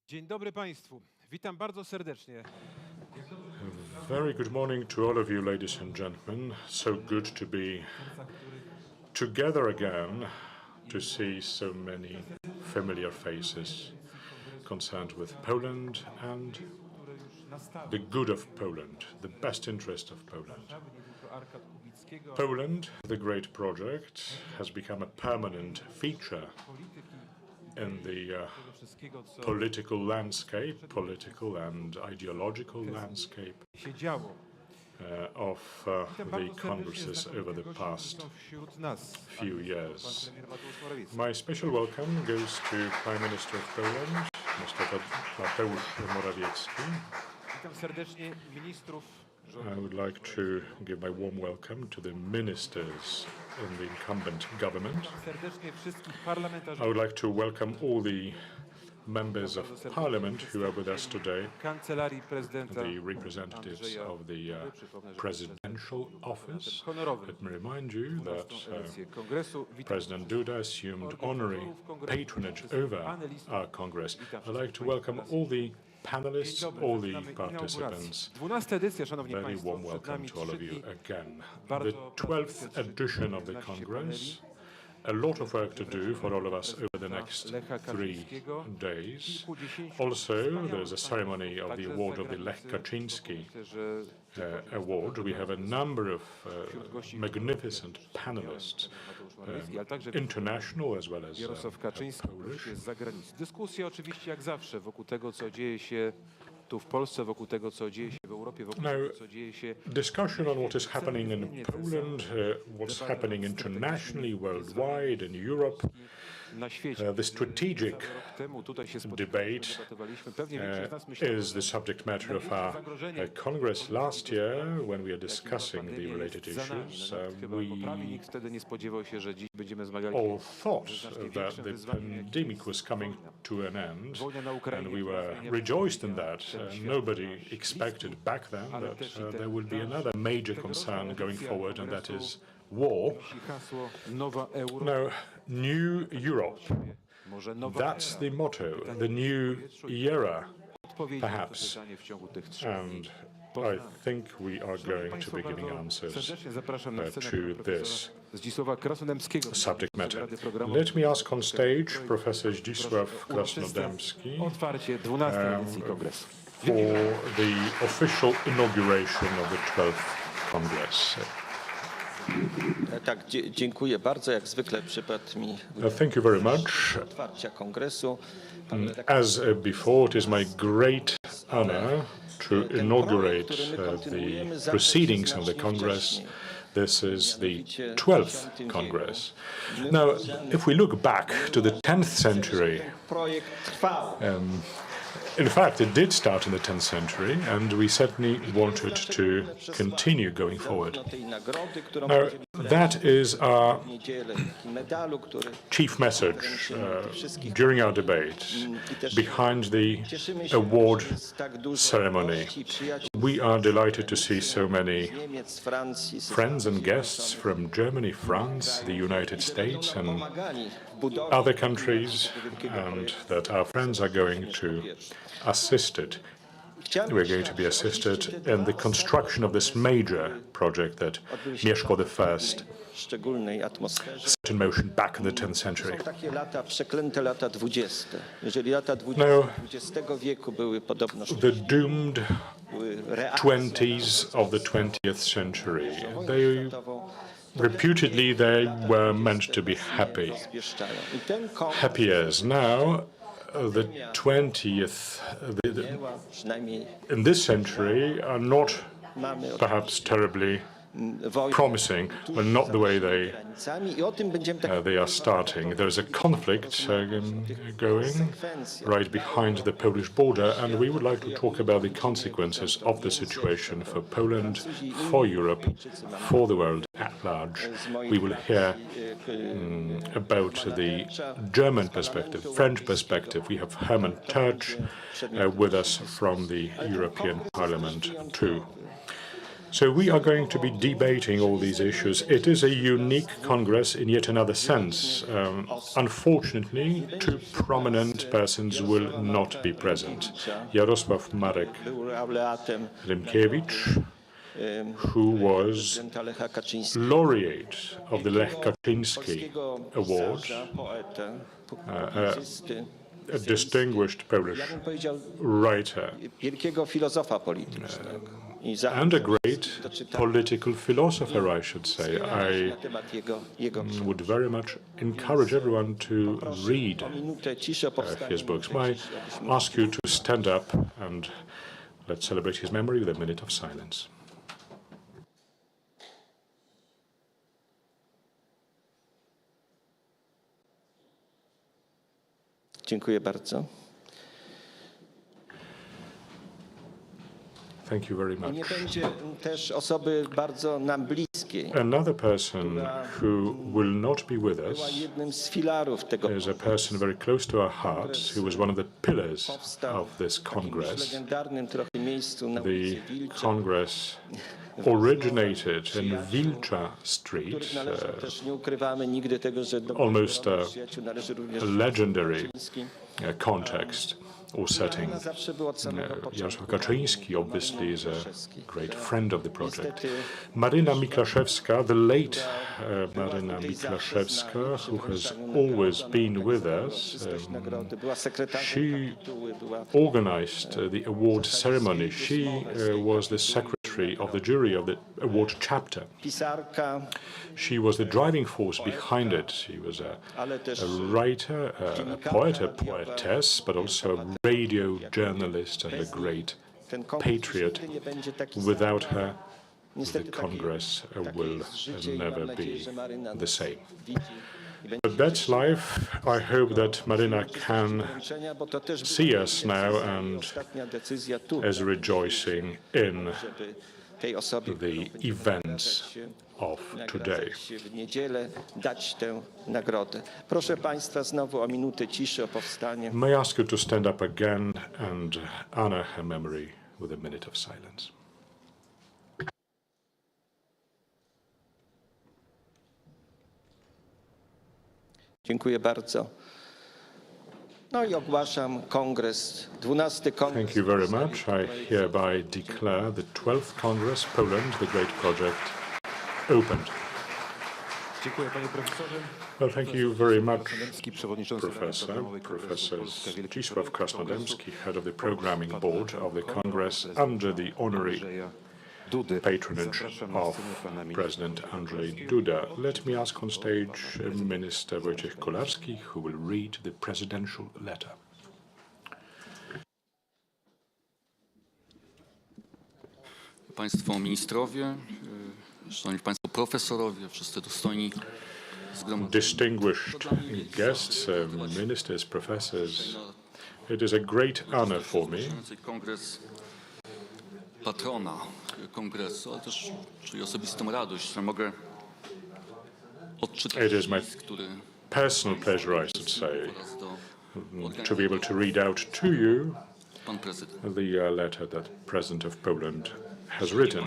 Dzień dobry Państwu. Witam bardzo serdecznie. Very good morning to all of you, ladies and gentlemen. So good to be together again, to see so many familiar faces concerned with Poland and the good of Poland, the best interest of Poland. Poland, the great project, has become a permanent feature in the political landscape, political and ideological landscape of the Congresses over the past few years. My special welcome goes to Prime Minister of Poland, Mr. Mateusz Morawiecki. Witam serdecznie ministrów. I would like to give my warm welcome to the ministers in the incumbent government. I would like to welcome all the members of parliament who are with us today, the representatives of the presidential office. Let me remind you that President Duda assumed honorary patronage over our Congress. I'd like to welcome all the panelists, all the participants. Very warm welcome to all of you again. The 12th edition of the Congress. A lot of work to do for all of us over the next 3 days. Also, there's a ceremony of the award of the Lech Kaczyński award. We have a number of magnificent panelists, international as well as Polish. Dyskusje oczywiście jak zawsze wokół tego, co dzieje się tu w Polsce, wokół tego, co dzieje się w Europie, wokół tego, co dzieje się. Discussion on what is happening in Poland, what's happening internationally, worldwide, in Europe. The strategic debate is the subject matter of our Congress last year when we are discussing the related issues. We all thought that the pandemic was coming to an end, and we were rejoiced in that. Nobody expected back then that there would be another major concern going forward, and that is war. No, New Europe. That's the motto, the new era, perhaps. And I think we are going to be giving answers to this subject matter. Let me ask on stage Professor Zdzisław Krasnodębski for the official inauguration of the 12th Congress. Tak, dziękuję bardzo. Jak zwykle przypadł mi Thank you very much. otwarcia kongresu. As before, it is my great honor to inaugurate the proceedings of the Congress. This is the 12th Congress. Now, if we look back to the 10th century, in fact, it did start in the 10th century, and we certainly wanted to continue going forward. Now, that is our chief message during our debate, behind the award ceremony. We are delighted to see so many friends and guests from Germany, France, the United States, and other countries, and that our friends are going to assisted. We're going to be assisted in the construction of this major project that Mieszko I set in motion back in the 10th century. Now, the doomed 20s of the 20th century, reputedly they were meant to be happy years. Now, the 20th in this century are not perhaps terribly promising, but not the way they are starting. There is a conflict going right behind the Polish border, and we would like to talk about the consequences of the situation for Poland, for Europe, for the world at large. We will hear about the German perspective, French perspective. We have Hermann Tertsch with us from the European Parliament too. So we are going to be debating all these issues. It is a unique Congress in yet another sense. Unfortunately, two prominent persons will not be present. Jarosław Marek Rymkiewicz, who was laureate of the Lech Kaczyński Award, a distinguished Polish writer and a great political philosopher, I should say. I would very much encourage everyone to read his books. I ask you to stand up and let's celebrate his memory with a minute of silence. Dziękuję bardzo. Thank you very much. Nie będzie też osoby bardzo nam bliskiej. Another person who will not be with Była us jednym z filarów tego is a person very close to our hearts, who was one of the pillars powstał of this w takim już Congress. legendarnym trochę miejscu na ulicy The Wilczej, Congress originated in Wilcza Street, który należy też, nie ukrywamy nigdy tego, że do almost przyjaciół należy również a legendary Kaczyński. context or setting. Ona zawsze była od samego początku. Jarosław Kaczyński obviously is a Grosse. great friend of the project. Niestety Maryna Miklaszewska, the late Maryna Miklaszewska, who has always been with us, nagrody, była sekretarzem she kapituły, była organized the award ceremony. She was the secretary of the jury of the award chapter. pisarka, She was the driving force behind it. She was ale też a writer, a poet, a poetess, but also a radio journalist and a great ten kongres patriot. nigdy nie będzie taki Without sam. her, the Niestety takie Congress takie will jest życie i never mam be nadzieję, że Maryna the nas same. widzi i będzie But that's life. I hope that Marina can wręczenia, bo to też see była us now decyzja, and ostatnia decyzja tu, is rejoicing in żeby tej osobie, the events of today. nagradzać się w niedzielę, dać tę nagrodę. Proszę Państwa znowu o minutę ciszy, o powstanie. May I ask you to stand up again and honor her memory with a minute of silence. Dziękuję bardzo. No i ogłaszam kongres, 12 kongres. Thank you very much. I hereby declare the 12th Congress, Poland, the Great Project, opened. Dziękuję panie profesorze. Well, thank you very much, Krasnodębski, przewodniczący Rady Professor Programowej Kongresu Professor Polska Wielki Zdzisław Projekt, Krasnodębski, Kongresu head of the programming board of the Congress, under the honorary Andrzeja Dudy. patronage Zapraszam na of scenę pana ministra. President Andrzej Duda. Let me ask on stage Minister Wojciech Kolarski, who will read the presidential letter. Państwo ministrowie, szanowni państwo profesorowie, wszyscy dostojni zgromadzeni. Distinguished guests, ministers, professors, it is a great honor for me Kongres patrona kongresu, ale też czuję osobistą radość, że mogę odczytać It is my list, który personal pleasure, I should say, oraz do to be able to read out to you pan prezydent. the letter that President of Poland has written.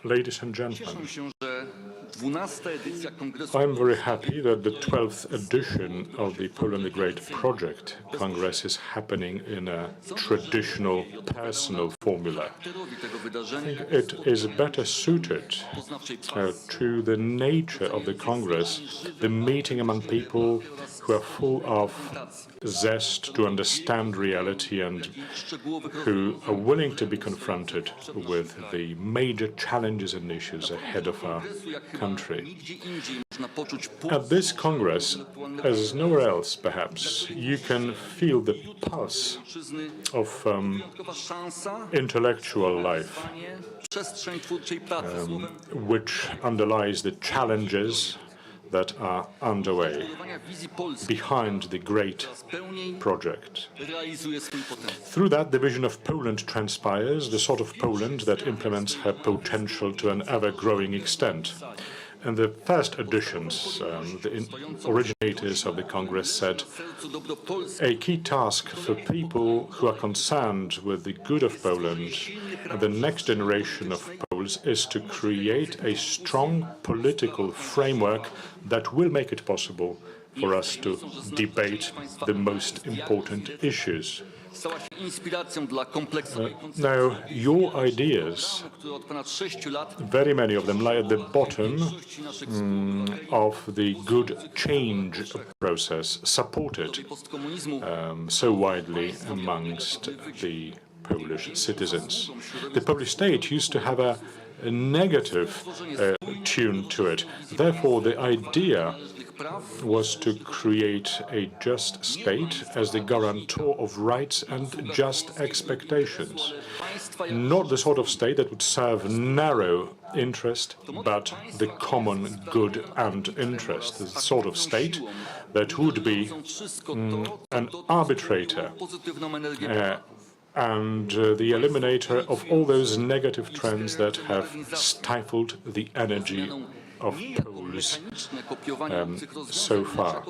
Ladies and gentlemen, Cieszę się, że 12. edycja kongresu I'm very happy that the 12th edition of the Poland the Great Project Congress is happening in a traditional personal formula. charakterowi tego wydarzenia, jak It is better suited poznawczej pasji, to the nature of the Congress, the meeting among people who are full of zest to understand reality and szczegółowych who are willing to be confronted with the major challenges and issues ahead of our rozwiązań, jak chyba country. nigdzie indziej można poczuć At this Congress, as nowhere else perhaps, you can feel the pulse ojczyzny, of wyjątkowa szansa, intellectual life, panie, przestrzeń twórczej pracy, słowem which underlies the challenges that are underway budowania wizji Polski, behind the great coraz pełniej project. realizuje swój potencjał. Through that, the vision of Poland transpires, the sort of Poland that implements her potential to an ever-growing extent. In the first editions, the originators of the Congress said, a key task for people who are concerned with the good of Poland and the next generation of Poles is to create a strong political framework that will make it possible for us to debate the most important issues. Now, your ideas, very many of them lie at the bottom of the good change process supported so widely amongst the Polish citizens. The Polish state used to have a negative tune to it. Therefore, the idea was to create a just state as the guarantor of rights and just expectations. Not the sort of state that would serve narrow interest, but the common good and interest. The sort of state that would be an arbitrator and the eliminator of all those negative trends that have stifled the energy of Poles so far.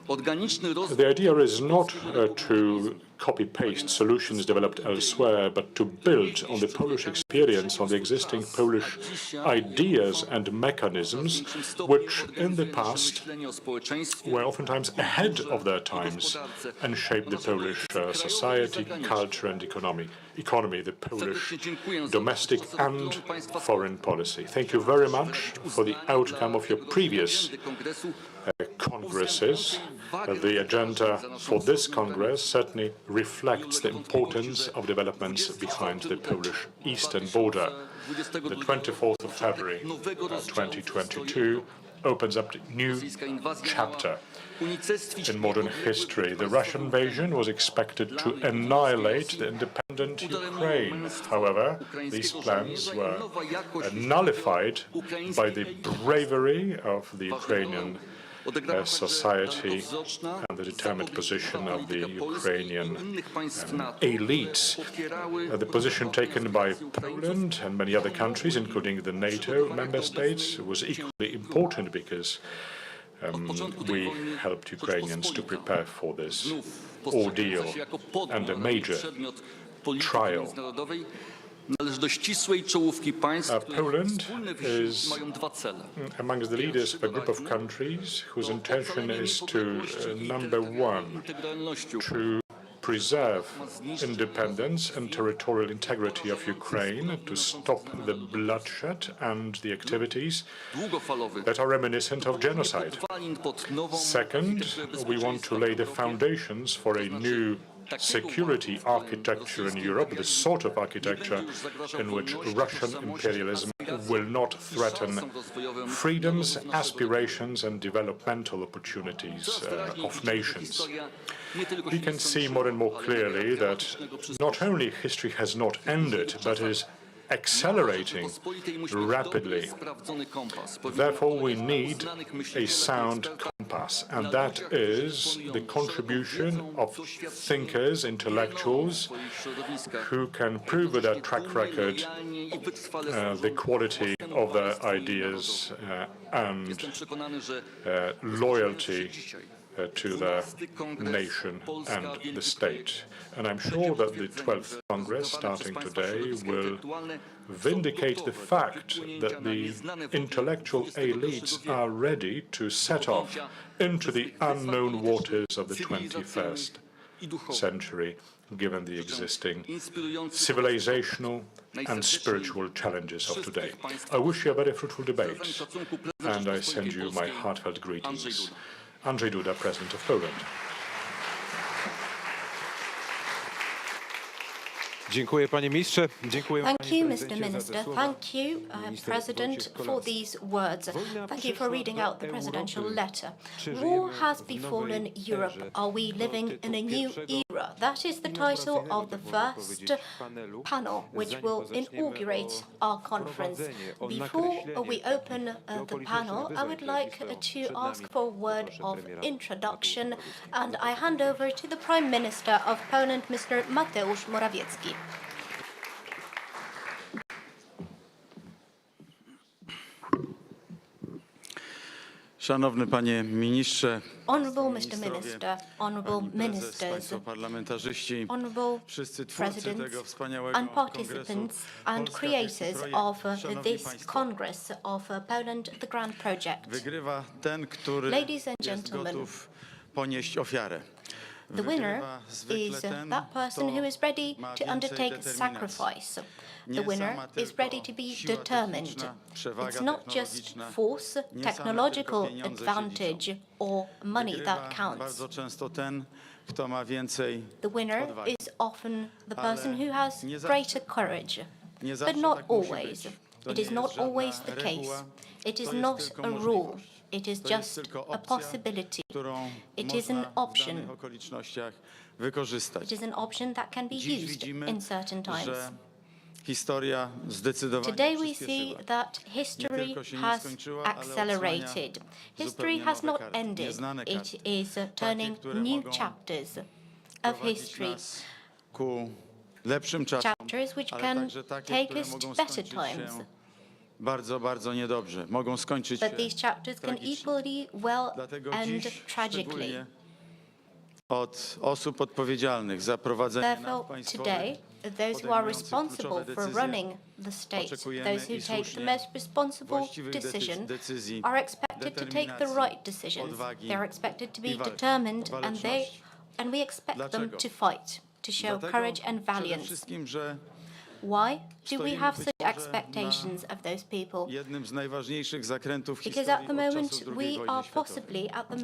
The idea is not to copy-paste solutions developed elsewhere, but to build on the Polish experience, on the existing Polish ideas and mechanisms, which in the past were oftentimes ahead of their times and shaped the Polish society, culture and economy, the Polish domestic and foreign policy. Thank you very much for the outcome of your previous congresses. The agenda for this Congress certainly reflects the importance of developments behind the Polish eastern border. The 24th of February 2022 opens up a new chapter in modern history. The Russian invasion was expected to annihilate the independent Ukraine. However, these plans were nullified by the bravery of the Ukrainian society and the determined position of the Ukrainian elites. The position taken by Poland and many other countries, including the NATO member states, was equally important because we helped Ukrainians to prepare for this ordeal and a major trial. Poland is amongst the leaders of a group of countries whose intention is to, number one, to preserve independence and territorial integrity of Ukraine, to stop the bloodshed and the activities that are reminiscent of genocide. Second, we want to lay the foundations for a new security architecture in Europe, the sort of architecture in which Russian imperialism will not threaten freedoms, aspirations and developmental opportunities of nations. We can see more and more clearly that not only history has not ended, but is accelerating rapidly. Therefore, we need a sound compass, and that is the contribution of thinkers, intellectuals, who can prove with their track record the quality of their ideas and loyalty to the nation and the state. And I'm sure that the 12th Congress, starting today, will vindicate the fact that the intellectual elites are ready to set off into the unknown waters of the 21st century, given the existing civilizational and spiritual challenges of today. I wish you a very fruitful debate, and I send you my heartfelt greetings. Andrzej Duda, President of Poland. Dziękuję, panie ministrze. Dziękuję, Thank you, Mr. Minister. Thank you, President, for these words. Thank you for reading out the presidential letter. War has befallen Europe. Are we living in a new era? That is the title of the first panel, which will inaugurate our conference. Before we open the panel, I would like to ask for a word of introduction, and I hand over to the Prime Minister of Poland, Mr. Mateusz Morawiecki. Szanowny Panie Ministrze, Honourable Mr. Minister, honourable Pani Prezes, ministers, Państwo parlamentarzyści, honourable wszyscy twórcy tego presidents wspaniałego and kongresu participants and Polska Wielki creators Projekt. of Szanowni this Państwo, Congress of Poland, the Grand Project. wygrywa ten, który Ladies and jest gentlemen, gotów ponieść ofiarę. The winner Wygrywa zwykle is ten, that person kto who is ready ma to więcej undertake determinacji. sacrifice. The Nie winner sama is tylko ready to be siła determined. techniczna, przewaga It's not just technologiczna, force, nie same technological tylko pieniądze się advantage or money Wygrywa that counts. bardzo często ten, kto ma więcej The winner odwagi. is often the Ale person who has nie zawsze. greater courage. Nie But zawsze not tak musi always. być. To It nie is jest not żadna always the reguła, case. It is to jest not tylko a rule. możliwość. It is To jest just tylko a opcja, possibility. którą It is można an option. w danych okolicznościach wykorzystać. It is an option that can be Dziś used widzimy, in certain times. że historia zdecydowanie Today we przyspieszyła. see that history tylko się nie has skończyła, ale accelerated. History zupełnie has nowe not karty, ended. nieznane It karty. is turning które new mogą chapters of prowadzić history. nas ku lepszym czasom, Chapters which ale can także takie, take które us mogą to better skończyć times. się bardzo, bardzo niedobrze. Mogą skończyć się But these chapters can tragicznie. equally well Dlatego end dziś tragically. szczególnie od osób odpowiedzialnych za prowadzenie nad Therefore, państwowych, today, those who are responsible for running the state, oczekujemy those who i take the słusznie most responsible właściwych decision, decyzji, are expected to take the determinacji, right decisions. odwagi They're expected to be i walki, determined, waleczności. and we expect them Dlaczego? to fight, to show Dlatego courage and przede valiance. wszystkim, że Why do we stoimy have być such może expectations of those people? jednym z najważniejszych zakrętów Because historii at the od moment czasów II we wojny are światowej. possibly at the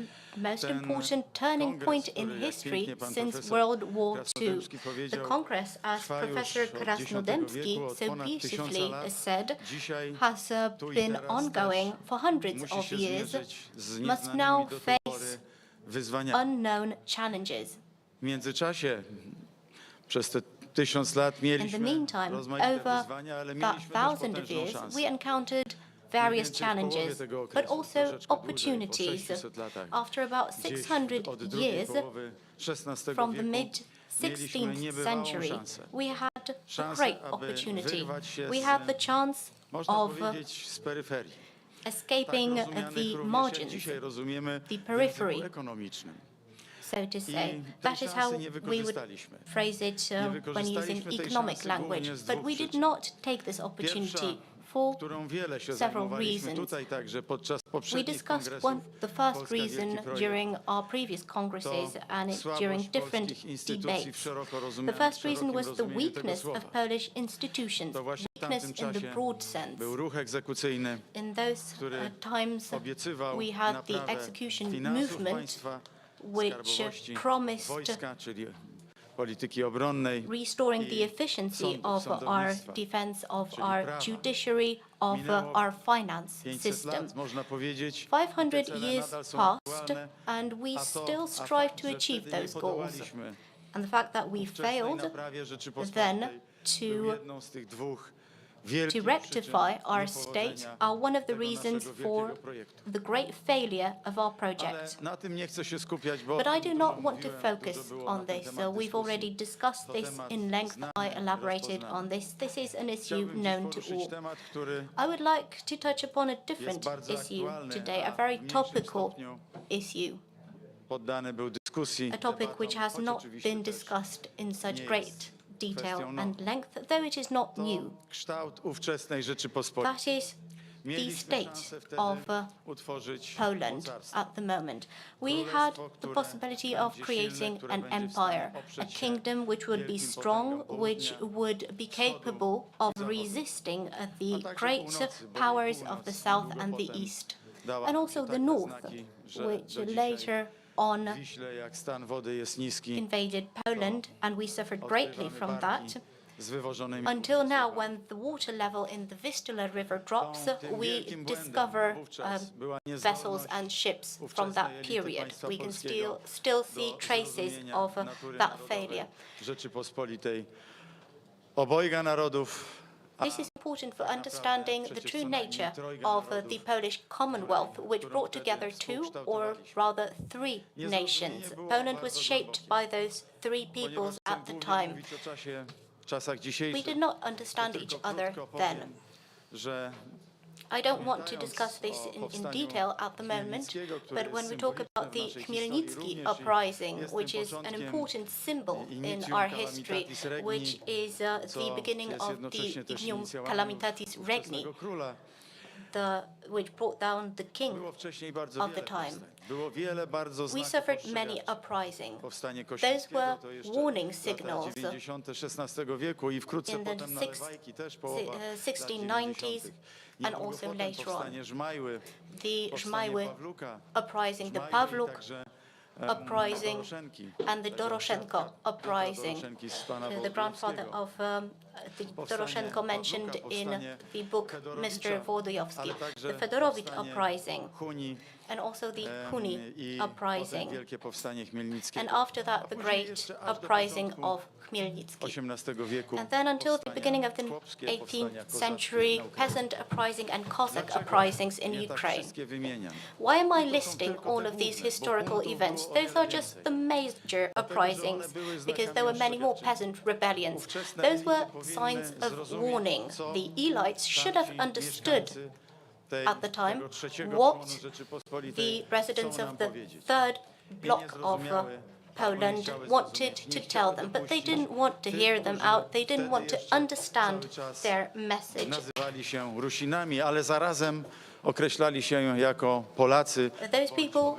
most Ten important turning kongres, point in który, jak history pięknie pan since profesor World War II. Krasnodębski The powiedział, Congress, as trwa już Professor od X Krasnodębski wieku, od so ponad 1000 beautifully lat. said, Dzisiaj has tu i been teraz ongoing też for hundreds musi of się years, zmierzyć z must nieznanymi now do tej face pory wyzwaniami. unknown challenges. W międzyczasie przez te 1000 lat In the mieliśmy meantime, rozmaite over wyzwania, ale that mieliśmy też 1000 of potężną years, szansę. we encountered various więcej w połowie challenges, tego but okresu, also troszeczkę dłużej, po opportunities. 600 latach. After about Gdzieś 600 od drugiej years, połowy XVI from the wieku mieliśmy mid-16th niebywałą century, szansę. we had a Szansę, great aby opportunity. wyrwać się We z, had the chance można of powiedzieć, z peryferii. escaping Tak rozumianych the również, jak margins, dzisiaj rozumiemy the w periphery. języku ekonomicznym. so to say. tej That is how szansy nie we would wykorzystaliśmy. phrase it when wykorzystaliśmy using tej economic szansy language. głównie z But dwóch we did przyczyn. not take this opportunity Pierwsza, for którą wiele się several zajmowaliśmy reasons. tutaj także podczas We poprzednich discussed kongresów. the first Polska reason Wielki Projekt. during our previous congresses and Słabość during different polskich instytucji w debates. szeroko The rozumianym, first reason szerokim was the rozumieniu tego weakness słowa. of Polish institutions, To właśnie w weakness tamtym in the czasie broad sense. był ruch egzekucyjny, In those który times, obiecywał we had the naprawę execution finansów movement, państwa, which skarbowości, promised wojska, czyli polityki obronnej. restoring the i efficiency sądów, of our sądownictwa, defense of czyli our prawa. judiciary, of Minęło our finance 500 system. lat, można powiedzieć. 500 Te cele years nadal są passed, aktualne, and we a to- still a strive fakt, to że achieve wtedy nie those goals. podołaliśmy And the fact that we ówczesnej failed naprawie Rzeczypospolitej then był to jedną z tych dwóch to wielkich rectify przyczyn our state niepowodzenia are one of the tego reasons naszego for wielkiego projektu. the great failure of our Ale project. na tym nie chcę się skupiać, bo But I do not dużo want to mówiłem, focus dużo było on na ten this. temat So we've dyskusji. already discussed To this temat in length. znany, I elaborated rozpoznany. on this. This is an issue Chciałbym dziś known to poruszyć all. temat, który I would like to touch upon a different bardzo issue aktualny, today, a a very w mniejszym topical stopniu issue, poddany był dyskusji, a topic which has choć not oczywiście been też discussed in such nie great jest detail kwestią and length, though it is not to new. kształt ówczesnej Rzeczypospolitej. That is the Mieliśmy state szansę wtedy of utworzyć Poland mocarstwo. at the moment. We Królestwo, had the które possibility of będzie creating silne, które an będzie w stanie empire, a oprzeć się kingdom which would be wielkim strong, potęgom which południa, would be capable of resisting a the także great północy, bo powers północ of the south niedługo and the potem east, dała and nam also the takie north, znaki, że which do dzisiaj later on w Wiśle, jak stan wody jest niski, invaded Poland, and we suffered greatly odkrywamy from barki that. z wywożonymi Until now, when the water level in the Vistula River drops, Tym we wielkim błędem discover wówczas była vessels niezdolność and ships from ówczesnej that elity period. państwa We can polskiego still see do traces zrozumienia of natury that narodowej failure. Rzeczypospolitej, obojga narodów. This is important for understanding the przecież true co najmniej nature trojga of narodów, the Polish Commonwealth, which którą brought wtedy together two or współkształtowaliśmy. rather three Niezrozumienie nations. było Poland was bardzo shaped głębokie, by those three Ponieważ peoples chcę at the głównie time. mówić o czasach We dzisiejszych, did not understand to each tylko other krótko then. powiem, że I don't want to discuss this in detail at the moment, but when we talk about the Khmelnytsky uprising, which is an important symbol in our history, which is the beginning of the Ignium Calamitatis Regni, which brought down the king of the time. We suffered many uprisings. Those were warning signals in the 1690s and also later on. The Żmajły uprising, the Pawluk uprising, and the Doroshenko uprising, the grandfather of the Doroshenko mentioned in the book Mr. Wołodyjowski, the Fedorovich uprising, and also the Huni uprising, and after that the great uprising of Khmelnytsky. And then until the beginning of the 18th century, peasant uprising and Cossack uprisings in Ukraine. Why am I listing all of these historical events? Those are just the major uprisings, because there were many more peasant rebellions. Those were signs of warning. The elites should have understood at the time what the residents of the third bloc of Poland wanted to tell them, but they didn't want to hear them out. They didn't want to understand their message. Nazywali się Rusinami, ale zarazem określali się jako Polacy. Those people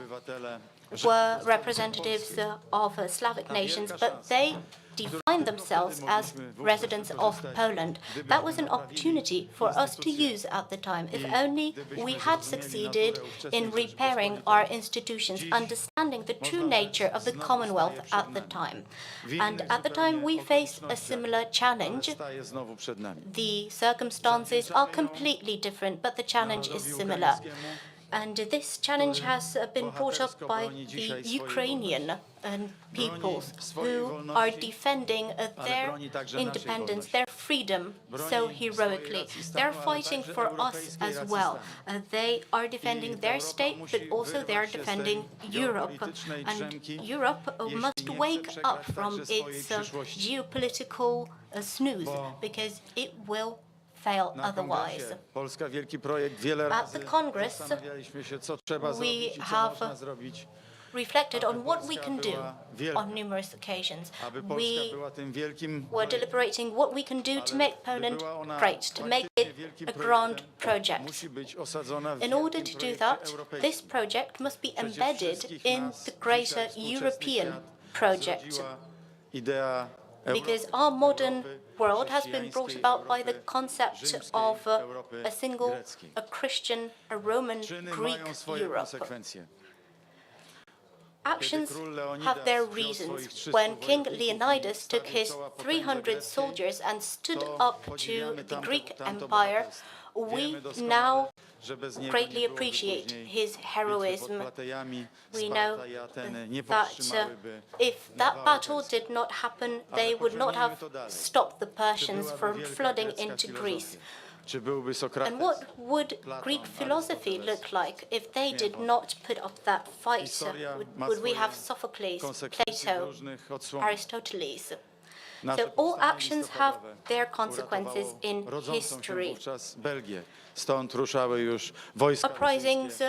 were representatives of Slavic nations, but they defined themselves as residents of Poland. That was an opportunity for us to use at the time. If only we had succeeded in repairing our institutions, understanding the true nature of the Commonwealth at the time. And at the time we faced a similar challenge. The circumstances are completely different, but the challenge is similar. And this challenge has been brought up by the Ukrainian peoples who are defending their independence, their freedom so heroically. They're fighting for us as well. They are defending their state, but also they are defending Europe. And Europe must wake up from its geopolitical snooze, because it will fail otherwise. Polska Wielki Projekt wiele At razy the Congress, zastanawialiśmy się, co trzeba we zrobić i co have można zrobić, reflected on what we can do on numerous occasions. aby Polska We była tym wielkim were deliberating what we can do to make Poland great, to make it a grand project. musi być osadzona w In order wielkim to do projekcie that, europejskim. this project must be embedded in the greater European project, Idea because our modern world has been brought about by the concept of a single, a Christian, a Roman, czyny Greek mają swoje Europe. konsekwencje. Actions have their reasons. When King Leonidas took his 300 soldiers and stood up to the Greek Empire, we now greatly appreciate his heroism. We know that if that battle did not happen, they would not have stopped the Persians from flooding into Greece. And what would Greek philosophy look like if they did not put up that fight? Would we have Sophocles, Plato, Aristoteles? So all actions have their consequences in history. Stąd ruszały już wojska Uprisings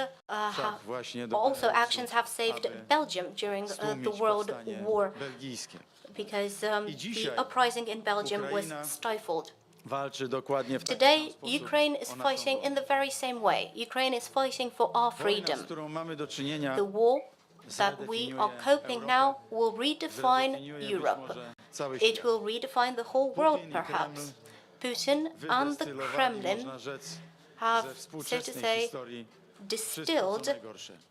właśnie also actions have saved Belgium during the World War, belgijskie. because the uprising in Belgium was stifled. Walczy dokładnie w Today, Ukraine is fighting in the very same way. Ukraine is fighting for our freedom. z którą mamy do czynienia, The war that we are coping now will redefine Europe. It will redefine the whole world, perhaps. Putin and the Kremlin have, so to say, distilled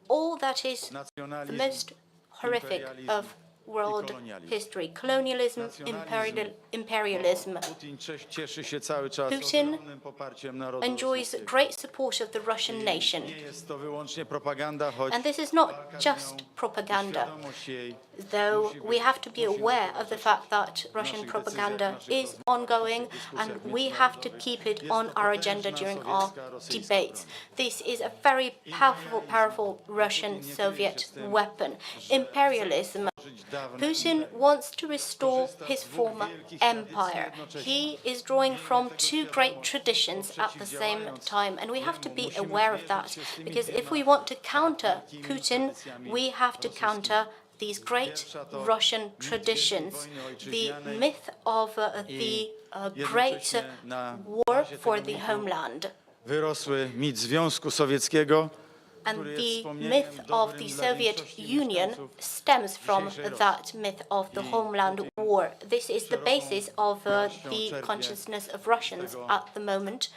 all that is the most horrific of world history: colonialism, imperialism. cieszy się cały czas Putin ogromnym poparciem narodu enjoys great support of the Russian nation. Nie jest to wyłącznie propaganda, choć And this is not just propaganda, świadomość jej though we have to be aware of the fact that Russian propaganda is ongoing, and we have to keep it on our agenda during our debates. This is a very powerful Russian-Soviet weapon. Imperialism Putin wants to restore his former empire. He is drawing from two great traditions at the same time, and we have to be aware of that, because if we want to counter Putin, we have to counter these great Russian traditions. The myth of the great war for the homeland. Wyrosły mit Związku Sowieckiego. And the myth of the Soviet Union stems from that myth of the homeland war. This is the basis of the consciousness of Russians at the moment.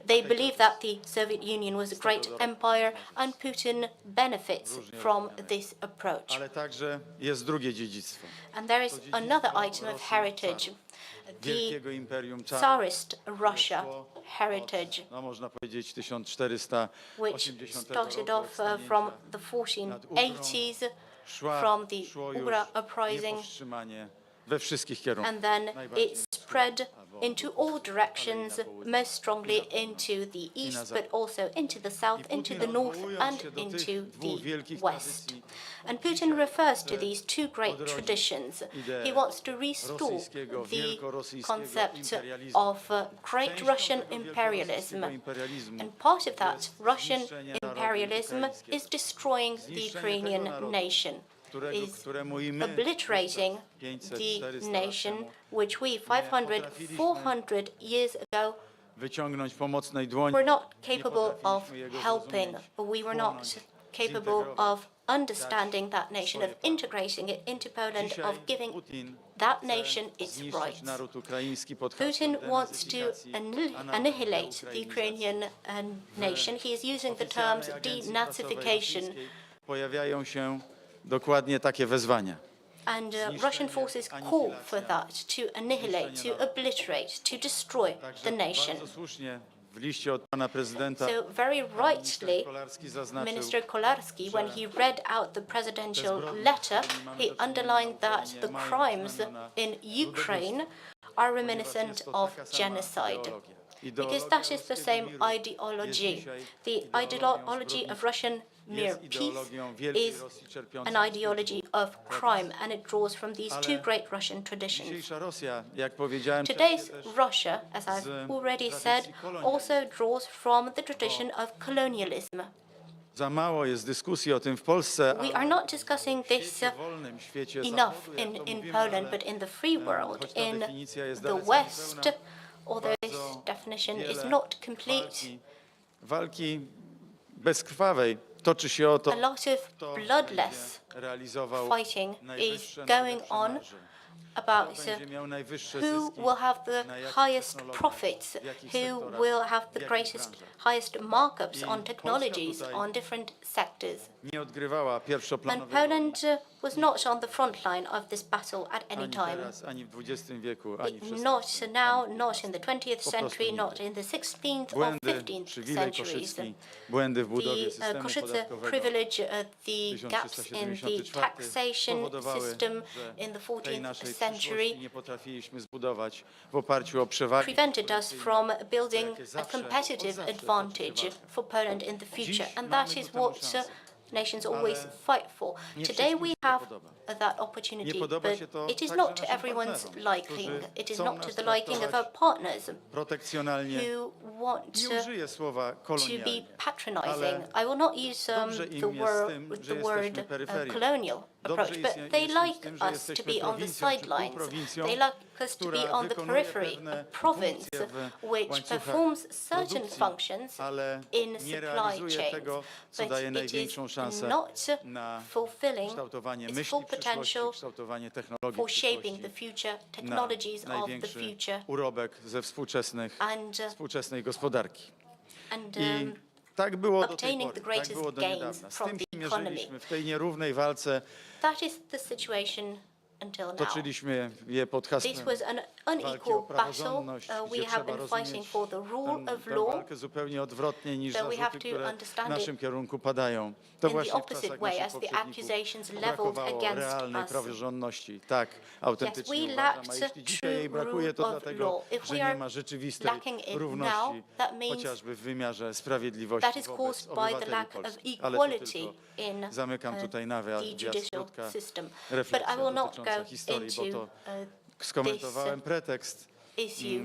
They believe that the Soviet Union was a great empire and Putin benefits from this approach. Ale także jest drugie dziedzictwo. And there is another item of heritage, the Wielkiego Imperium Tsarist Russia heritage, no można powiedzieć 1480 which started off from the 1480s, from the Ura uprising, niepowstrzymanie we wszystkich kierunkach. and then it spread into all directions, most strongly into the east, but also into the south, into the north, and into the west. And Putin refers to these two great traditions. He wants to restore the concept of great Russian imperialism. And part of that Russian imperialism is destroying the Ukrainian nation, is obliterating the nation which we 500, 400 years ago Wyciągnąć pomocnej dłoni. were not capable of helping. We were not capable of understanding that nation, of integrating it into Poland, of giving that nation its rights. Putin wants to annihilate the Ukrainian nation. He is using the terms denazification. Pojawiają się dokładnie takie wezwania. And Russian forces call for that, to annihilate, to obliterate, to destroy the nation. Bardzo słusznie w liście od pana prezydenta So very rightly, Kolarski zaznaczył, Minister Kolarski, when he read out the presidential letter, he underlined that the crimes in Ukraine are reminiscent of genocide, because that is the same ideology. The ideology of Russian mere peace is an ideology of crime, and it draws from these two great Russian traditions. Dzisiejsza Rosja, jak powiedziałem, Today's Russia, as I've already said, also draws from the tradition of colonialism. za mało jest dyskusji o tym w Polsce, We are not discussing this w wolnym świecie enough zachodu, jak to in mówimy, Poland, ale but in the free world, choć ta in definicja jest the dalece West, niepełna, although this definition is wiele not complete, walki bezkrwawej toczy się o to, a lot of kto bloodless będzie realizował fighting is najwyższe, going najlepsze on marże. about Będzie miał najwyższe who zyski, will have the na jakich highest technologiach, profits, w jakich who sektorach, will have w the jakich greatest, branżach. highest markups I on Polska technologies, tutaj on different sectors. Nie odgrywała And pierwszoplanowej Poland was not on the front line of this battle at any ani time. teraz, ani w XX wieku, ani w Not XVI. now, not in the 20th prostu century, nigdy. not in the 16th or Błędy 15th przywilej centuries. koszycki, błędy w budowie The systemu Koszyce podatkowego privilege, the gaps in the 1374 taxation powodowały, system że in the tej 14th naszej century przyszłości nie potrafiliśmy zbudować w oparciu o przewagi. prevented us from building a competitive advantage for Poland in the future. And that is what nations always fight for. Today we have that opportunity, but it is not to everyone's liking. It is not to the liking of our partners Protekcjonalnie. who want Nie użyję słowa to be kolonialnie. patronizing. I will not use dobrze im jest z tym, że the word jesteśmy peryferią. colonial approach, Dobrze but jest they im like z tym, że us to jesteśmy be on the prowincją czy sidelines. półprowincją, They like us to która be on the wykonuje periphery, pewne a province funkcje w which łańcuchach performs certain produkcji, functions ale in nie supply realizuje chains, tego, co but daje it największą is szansę not na fulfilling kształtowanie its myśli full przyszłości, potential kształtowanie technologii for shaping the przyszłości, future, na technologies of the największy future, urobek ze współczesnej gospodarki. and I tak było do tej obtaining pory, the tak greatest było do gains niedawna. Z from tym the się economy. mierzyliśmy w tej nierównej walce that is the situation until now. Toczyliśmy je pod This hasłem was an walki o unequal battle. praworządność, We gdzie have trzeba been fighting rozumieć for the rule of tę law. walkę zupełnie odwrotnie niż So we have zarzuty, to które w understand naszym it kierunku padają. To in the właśnie w opposite czasach way naszych as the poprzedników accusations leveled brakowało against realnej us. praworządności. Tak, autentycznie we uważam, a lacked jeśli dzisiaj true jej brakuje, to rule of dlatego, law. If że we nie are ma rzeczywistej lacking it now, równości, that means chociażby w wymiarze sprawiedliwości that is wobec caused by the obywateli lack of polskich. Ale to equality tylko in zamykam tutaj nawias, the judicial krótka system. But refleksja I will not dotycząca go historii, bo into to skomentowałem pretekst, issue.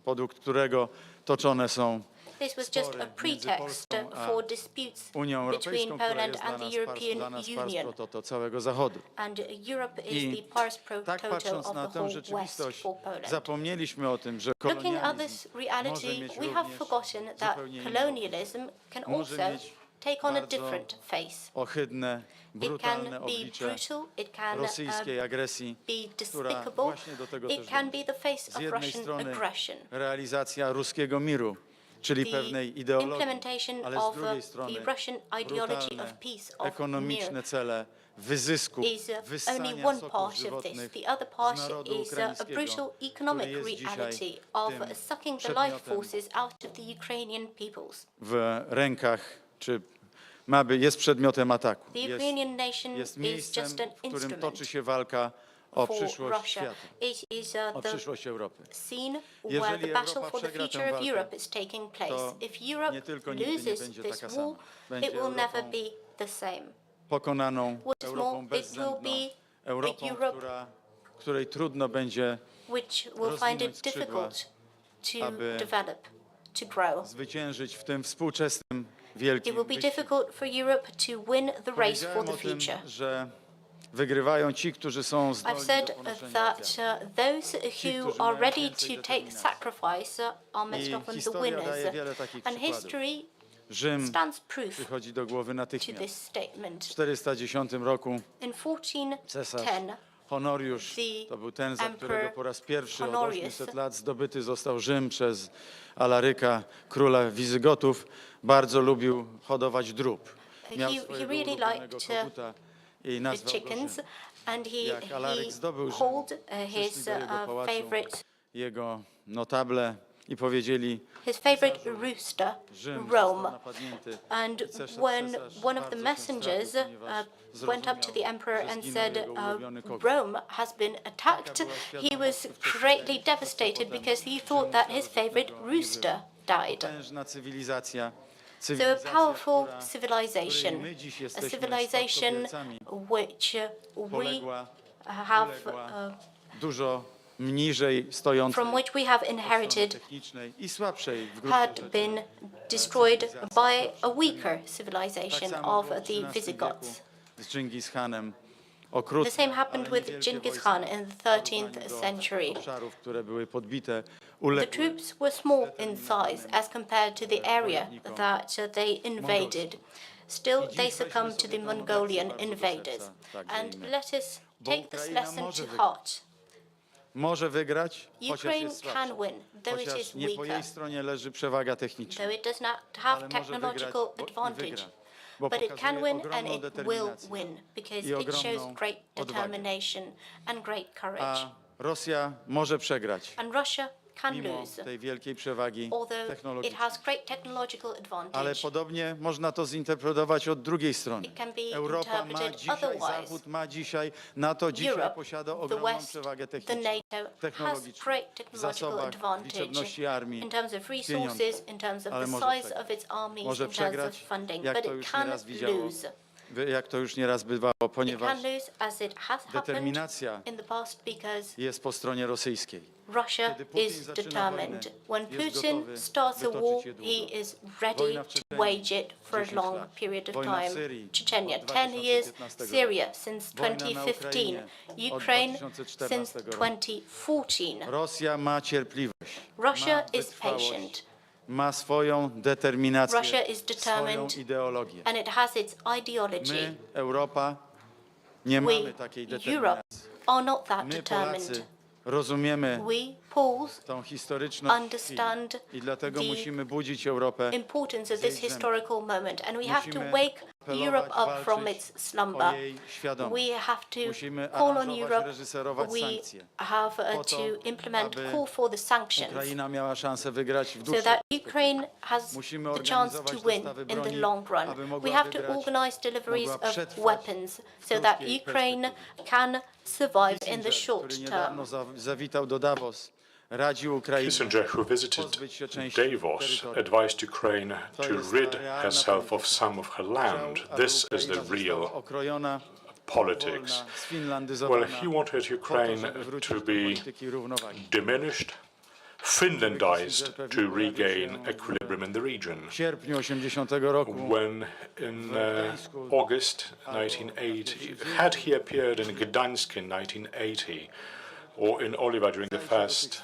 podług którego toczone są This was just a spory między pretext Polską a for disputes Unią between Europejską, która Poland jest and dla the European nas Union. pro całego Zachodu. And Europe I is the pars pro tak toto patrząc of na the tę whole West rzeczywistość, for Poland. zapomnieliśmy o tym, że Looking at kolonializm this może reality, mieć we have również forgotten that zupełnie inną, colonialism can może also mieć take on a bardzo different face. ohydne, It can brutalne be oblicze brutal, it can rosyjskiej agresji, be która despicable, właśnie do tego też it can dąży. be the face Z of jednej Russian strony aggression. realizacja ruskiego miru, czyli The pewnej ideologii, implementation ale z of drugiej strony the Russian ideology brutalne, of peace, of ekonomiczne mir, cele wyzysku, is only wyssania one soków part of this. żywotnych The other z part narodu is a ukraińskiego, brutal economic który jest dzisiaj reality of tym sucking the life przedmiotem forces out of the Ukrainian peoples. w rękach, czy jest przedmiotem ataku. The Ukrainian nation Jest is miejscem, just an w którym instrument toczy się walka o for przyszłość Russia. świata, It is o the przyszłość Europy. scene Jeżeli where the battle Europa for the przegra tę future of walkę, Europe is taking place. to If Europe nie tylko nigdy nie loses będzie this taka war, sama. Będzie it will never Europą be the same. Pokonaną, What is Europą more, it bezzębną, will be Europą, a Europe której trudno będzie which will find rozwinąć it skrzydła, difficult to aby develop, to grow. zwyciężyć w tym współczesnym wielkim It will be wyścigu. difficult for Europe to win the race for Powiedziałem the o tym, future. że wygrywają ci, którzy są I've zdolni said do ponoszenia that ofiar. those którzy who mają are ready więcej to take determinacji. sacrifice are most I often the historia daje winners. wiele takich And przykładów. history Rzym stands proof przychodzi do głowy to natychmiast. this statement. W 410 roku In cesarz 1410, Honoriusz, the to był ten, za którego Emperor po raz pierwszy od Honorius 800 lat zdobyty został Rzym przez Alaryka, króla Wizygotów, bardzo lubił hodować drób. Miał he swojego really ulubionego liked koguta i the nazwał go chickens, Rzym. and Jak Alaryk zdobył Rzym, called przyszli his do jego pałacu favorite jego notable i powiedzieli, rooster, Rzym został Rome. napadnięty. And Cesarz when one of bardzo the się messengers stracił, ponieważ went up to the emperor że and zginął said, jego ulubiony kogut. Rome has been attacked, he was greatly devastated because he thought that his favorite rooster died. Potężna cywilizacja, So a powerful której civilization, my dziś a jesteśmy civilization spadkobiercami, which we poległa, have, dużo mniżej stojącej from which we have inherited, technicznej i słabszej w gruncie had rzeczy. been destroyed by a weaker Tak civilization samo of było w the XIII Visigoths. wieku z Dżingis Khanem. The Okrutne, same happened ale with niewielkie Genghis wojska Khan in the w porównaniu 13th do century. obszarów, które były podbite, The uległy troops were small in size as compared to the area that they invaded. Still, they succumbed to the Mongolian invaders. And let us take this lesson to heart. może wygrać, chociaż Ukraine jest can słabsza. win, though it Chociaż is nie po weaker, jej stronie leży przewaga techniczna. though it does not have Ale może wygrać, technological i advantage. wygra, bo But it can pokazuje win and ogromną it will determinację win because i it shows ogromną great odwagę. determination and great courage. A Rosja może przegrać, And Russia can mimo lose, tej wielkiej przewagi although it technologicznej. has great technological Ale advantage. podobnie można to zinterpretować od drugiej strony. It can be Europa ma interpreted dzisiaj, otherwise. Zachód ma dzisiaj, NATO dzisiaj Europe, posiada the ogromną West, przewagę the techniczną, NATO has technologiczną, great w technological zasobach, w advantage liczebności armii, in terms of pieniądze. resources, in terms of Ale the może size przegrać. of its armies, Może in terms of przegrać, funding, jak but to it już can nieraz widziało, lose. jak to już nieraz bywało, It ponieważ can lose as it has happened determinacja in the past because jest po stronie rosyjskiej. Russia Kiedy Putin is zaczyna determined. wojnę, When jest Putin gotowy starts a war, wytoczyć je długo. he is ready Wojna w to Czeczeniu, wage it for a 10 long lat. period of Wojna w time. Syrii Chechnya, od 10 years. 2015 Syria, since Wojna na 2015. Ukrainie od Ukraine, 2014 since roku. 2014. Rosja ma cierpliwość, Russia ma is wytrwałość, patient, ma swoją determinację, Russia is swoją determined, ideologię. and it has its My, ideology. Europa, nie We, mamy takiej Europe, determinacji. are not that My, determined. Polacy, rozumiemy We, Poles, tą historyczną understand chwilę i dlatego the musimy budzić Europę. importance of this Zejdziemy. historical moment, and we have to Musimy wake Europe up from its slumber. We have to call on Europe. We have to implement, call for the sanctions so that Ukraine has the chance to win in the long run. We have to organize deliveries of weapons so that Ukraine can survive in the short term. Kissinger, who visited Davos, advised Ukraine to rid herself of some of her land. This is the real politics. Well, he wanted Ukraine to be diminished, Finlandized to regain equilibrium in the region. When in August 1980, had he appeared in Gdańsk in 1980, or in Oliva during the first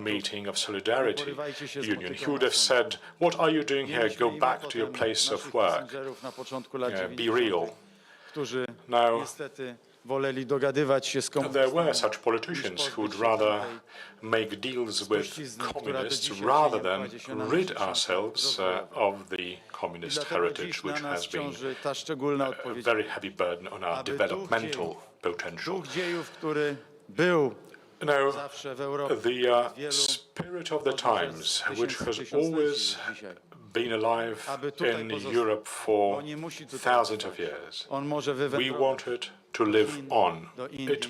meeting of Solidarity Union, he would have said, "What are you doing here? Go back to your place of work. Be real." Now, there were such politicians who would rather make deals with communists rather than rid ourselves of the communist heritage, which has been a very heavy burden on our developmental potential. Now, the spirit of the times, which has always been alive in Europe for thousands of years, we want it to live on. It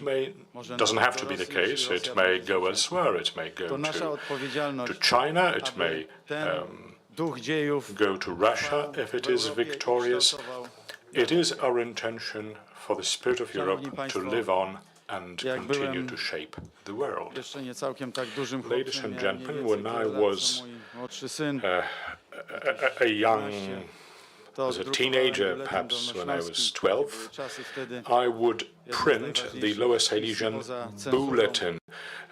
doesn't have to be the case. It may go elsewhere. It may go to China. It may go to Russia if it is victorious. It is our intention for the spirit of Europe to live on and continue to shape the world. Ladies and gentlemen, when I was as a teenager, perhaps when I was 12, I would print the Lower Silesian Bulletin,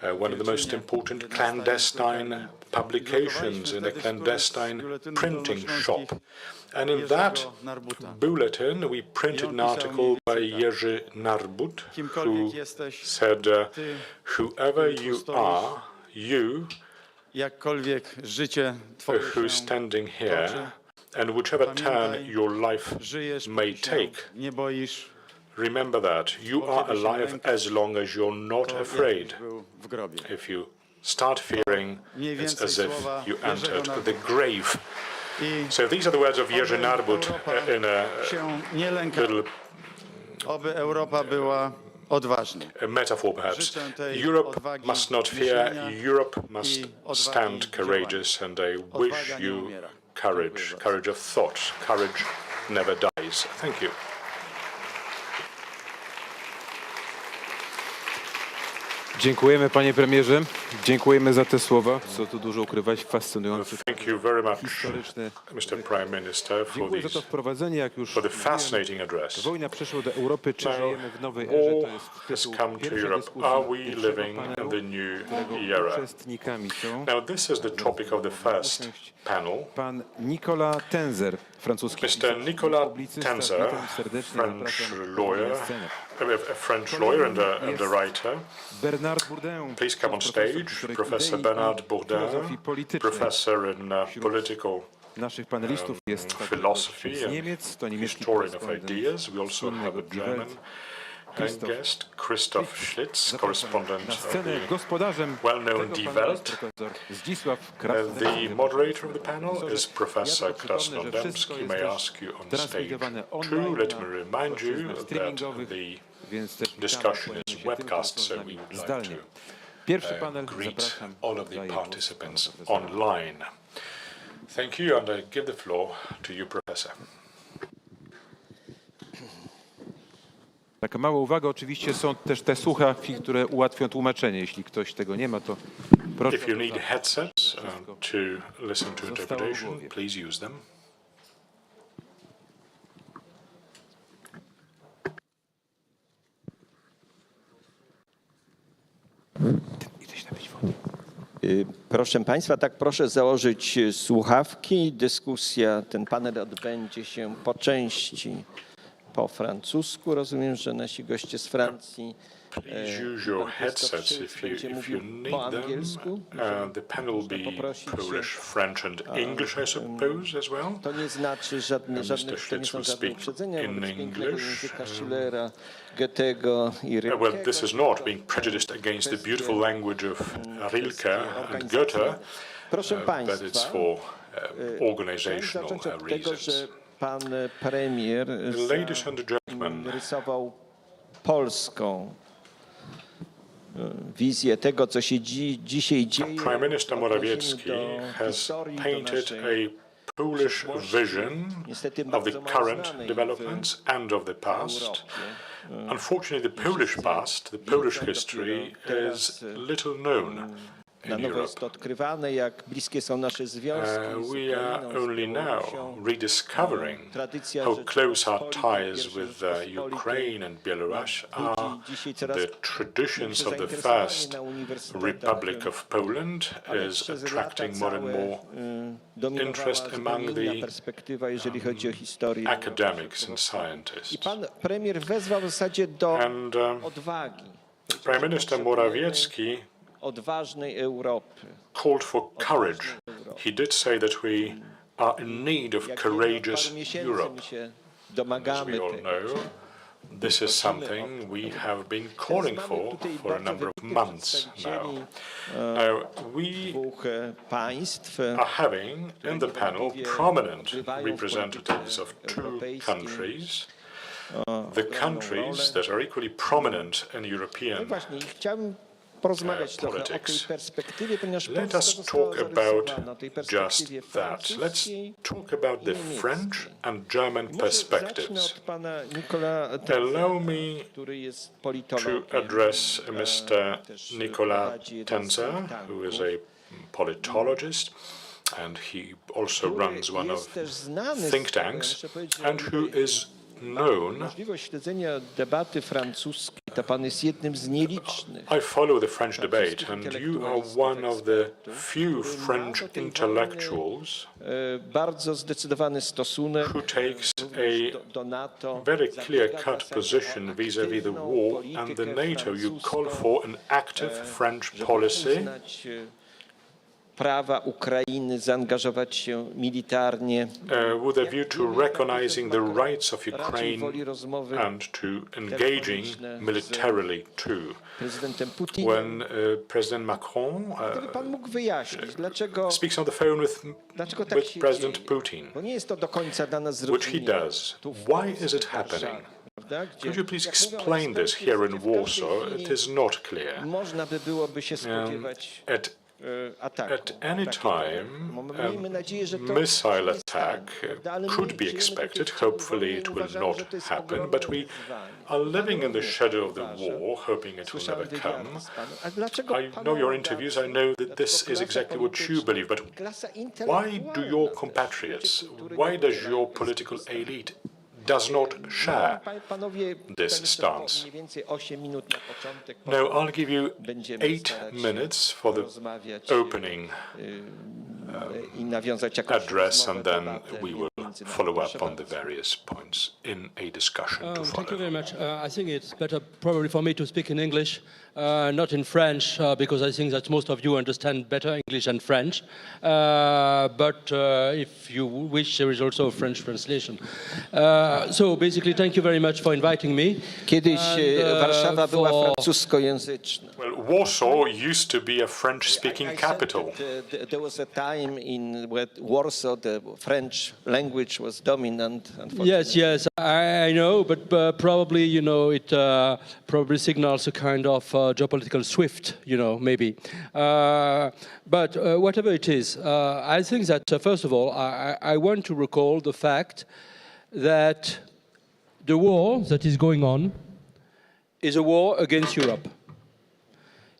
one of the most important clandestine publications in a clandestine printing shop. And in that bulletin, we printed an article by Jerzy Narbut, who said, "Whoever you are, you who's standing here, and whichever turn your life may take, remember that you are alive as long as you're not afraid. If you start fearing, it's as if you entered the grave." So these are the words of Jerzy Narbut in a little a metaphor, perhaps. Europe must not fear, Europe must stand courageous, and I wish you courage, courage of thought. Courage never dies. Thank you. Dziękujemy, panie premierze. Dziękujemy za te słowa. Co tu dużo ukrywać, fascynujący, Thank you very much, historyczny. Mr. Prime Minister, Dziękuję za to wprowadzenie, jak już for the mówiłem. fascinating address. Wojna przyszła do Europy, czy Now, żyjemy w nowej erze? To war jest has tytuł come to pierwszej Europe. dyskusji Are we pierwszego living panelu, in the new którego era? uczestnikami są Now, this is the topic of the first panel. pan Nicolas Tenzer, francuski Mr. Nicolas publicysta. Tenzer, Witam serdecznie, French zapraszam lawyer, na scenę. a French lawyer and a writer. Bernard Bourdin, Please come on stage. Professor Bernard Bourdin, professor in political naszych panelistów jest philosophy z and Niemiec, to niemiecki historian of korespondent ideas. We also have a German guest, Christoph Schlitz, correspondent na of scenę the gospodarzem well-known tego Die panelu Welt. jest profesor Zdzisław The Krasnodębski. moderator of the panel is Ja Professor tylko przypomnę, że wszystko Krasnodębski. jest May I też ask you on stage transmitowane too? online Let na me remind you płaszczyznach that streamingowych, the więc też witamy, discussion kłaniamy is się tym, webcast, którzy są so z we nami would like zdalnie. to Pierwszy panel, greet zapraszam. all of the daję głos participants panu profesorowi. online. Thank you, and I give the floor to you, Professor. Taka mała uwaga, oczywiście są też te słuchawki, które ułatwią tłumaczenie. Jeśli ktoś tego nie ma, to proszę. If you need headsets to listen to interpretation, głowie. please use them. Proszę Państwa, tak proszę założyć słuchawki. Dyskusja, ten panel odbędzie się po części po francusku. Rozumiem, że nasi goście z Francji Please use your headsets if you need them. The panel will be Polish, French and English, I suppose, as well. To nie znaczy żadne to nie są żadne uprzedzenia wobec pięknego języka Schillera, Goethego i Rilkego. Well, this is not being prejudiced against the beautiful language of Rilke and Goethe, Proszę but Państwa, it's for organizational zacząć od tego, reasons. że pan premier Ladies and gentlemen, rysował polską wizję tego, co się dzisiaj dzieje. Prime Minister Morawiecki has painted a Polish vision of the current developments and of the past. Unfortunately, the Polish past, the Polish history is little known Na in nowo Europe. jest to odkrywane, jak bliskie są nasze związki z We are Ukrainą, z only now Białorusią. rediscovering Tradycja how close our Rzeczypospolitej, ties with Rzeczypospolitej Ukraine and Belarus are. budzi dzisiaj coraz The traditions of the większe first zainteresowanie na uniwersytetach. Republic of Poland Ale is przez attracting lata more and całe, more dominowała interest among zupełnie inna the perspektywa, jeżeli chodzi o historię. academics and I scientists. pan premier wezwał w zasadzie do And odwagi. Prime Minister Morawiecki Odważnej Europy. called for courage. He did say that we are in need of Jak courageous paru miesięcy Europe. my się As domagamy we all tego. know, this is something we have been calling for a number of months now. Now, we Dwóch państw are having in the panel prominent representatives of two countries, the countries that are equally prominent in No European. właśnie, i chciałbym porozmawiać trochę o tej politics. perspektywie, ponieważ Let Polska us została talk about zarysowana, o tej just perspektywie that. francuskiej Let's talk about the i niemieckiej. French and German Może zacznę perspectives. od pana Nicola Allow me który jest to politologiem. address Mr. też Nicolas prowadzi jeden z Tenzer, think tanków, who is a politologist, and he also który runs one jest of też znany think z tego, tanks, muszę powiedzieć, że and who is known. możliwość śledzenia debaty francuskiej, to pan jest jednym z nielicznych. I follow the French debate, and you are one of the few French intellectuals Bardzo zdecydowany stosunek who takes do NATO. very clear-cut position vis-à-vis the war and the NATO. You call for an active French policy Uznać prawa Ukrainy, zaangażować się militarnie, with a view to recognizing the rights of raczej Ukraine woli rozmowy and to engaging militarily too. prezydentem Putinem. When President Macron Gdyby pan mógł wyjaśnić, dlaczego speaks on the phone tak with się President dzieje? Putin, Bo nie jest to do końca dla nas which he zrozumiałe. does, Tu w why Polsce, is it w Warszawie, happening? prawda? Gdzie, Could you please jak mówią explain this eksperci, here in w każdej Warsaw? chwili It is not clear. można by byłoby się spodziewać ataku. At any time, Miejmy nadzieję, że to missile się nie attack stanie, prawda? Ale my could be żyjemy expected. dzisiaj w czasach Hopefully it wojny. will Uważamy, not że to jest happen, ogromne but we wyzwanie. are living in the shadow of the Uważam. war, hoping it will Słyszałem never wywiady come. z panem. A dlaczego I pana know your redakcja, interviews, I know that dlaczego this is klasa exactly what you polityczna, believe, but klasa why do intelektualna your też, compatriots, ludzie kultury why does nie your popierają political tej postawy? elite does not share Panowie, this stance? mniej więcej 8 minut na początek. No, I'll give you Będziemy 8 starać się minutes for the porozmawiać, opening i nawiązać jakąś address, rozmowę, and then debatę we will między nami. follow Proszę up on the bardzo. various points in a discussion to Thank you follow. very much. I think it's better probably for me to speak in English, not in French, because I think that most of you understand better English than French. But if you wish, there is also a French translation. So basically, thank you very much for inviting me. Kiedyś Warszawa była for- francuskojęzyczna. Well, Warsaw used to be a French-speaking I said capital. that, there was a time in Warsaw the French language was dominant. Yes, yes, I know, but probably, you know, it probably signals a kind of geopolitical shift, you know, maybe. But whatever it is, I think that, first of all, I want to recall the fact that the war that is going on is a war against Europe,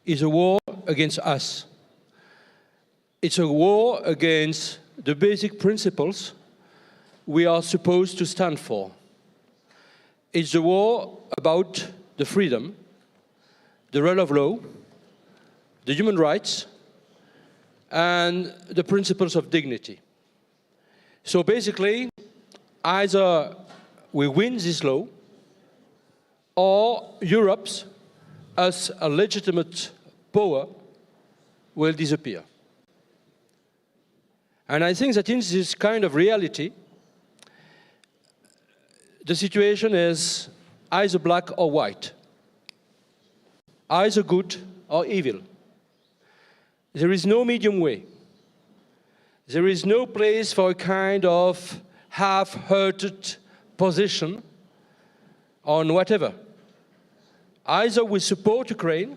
is a war against us. It's a war against the basic principles we are supposed to stand for. It's a war about the freedom, the rule of law, the human rights, and the principles of dignity. So basically, either we win this law, or Europe as a legitimate power will disappear. And I think that in this kind of reality, the situation is either black or white, either good or evil. There is no medium way. There is no place for a kind of half-hearted position on whatever. Either we support Ukraine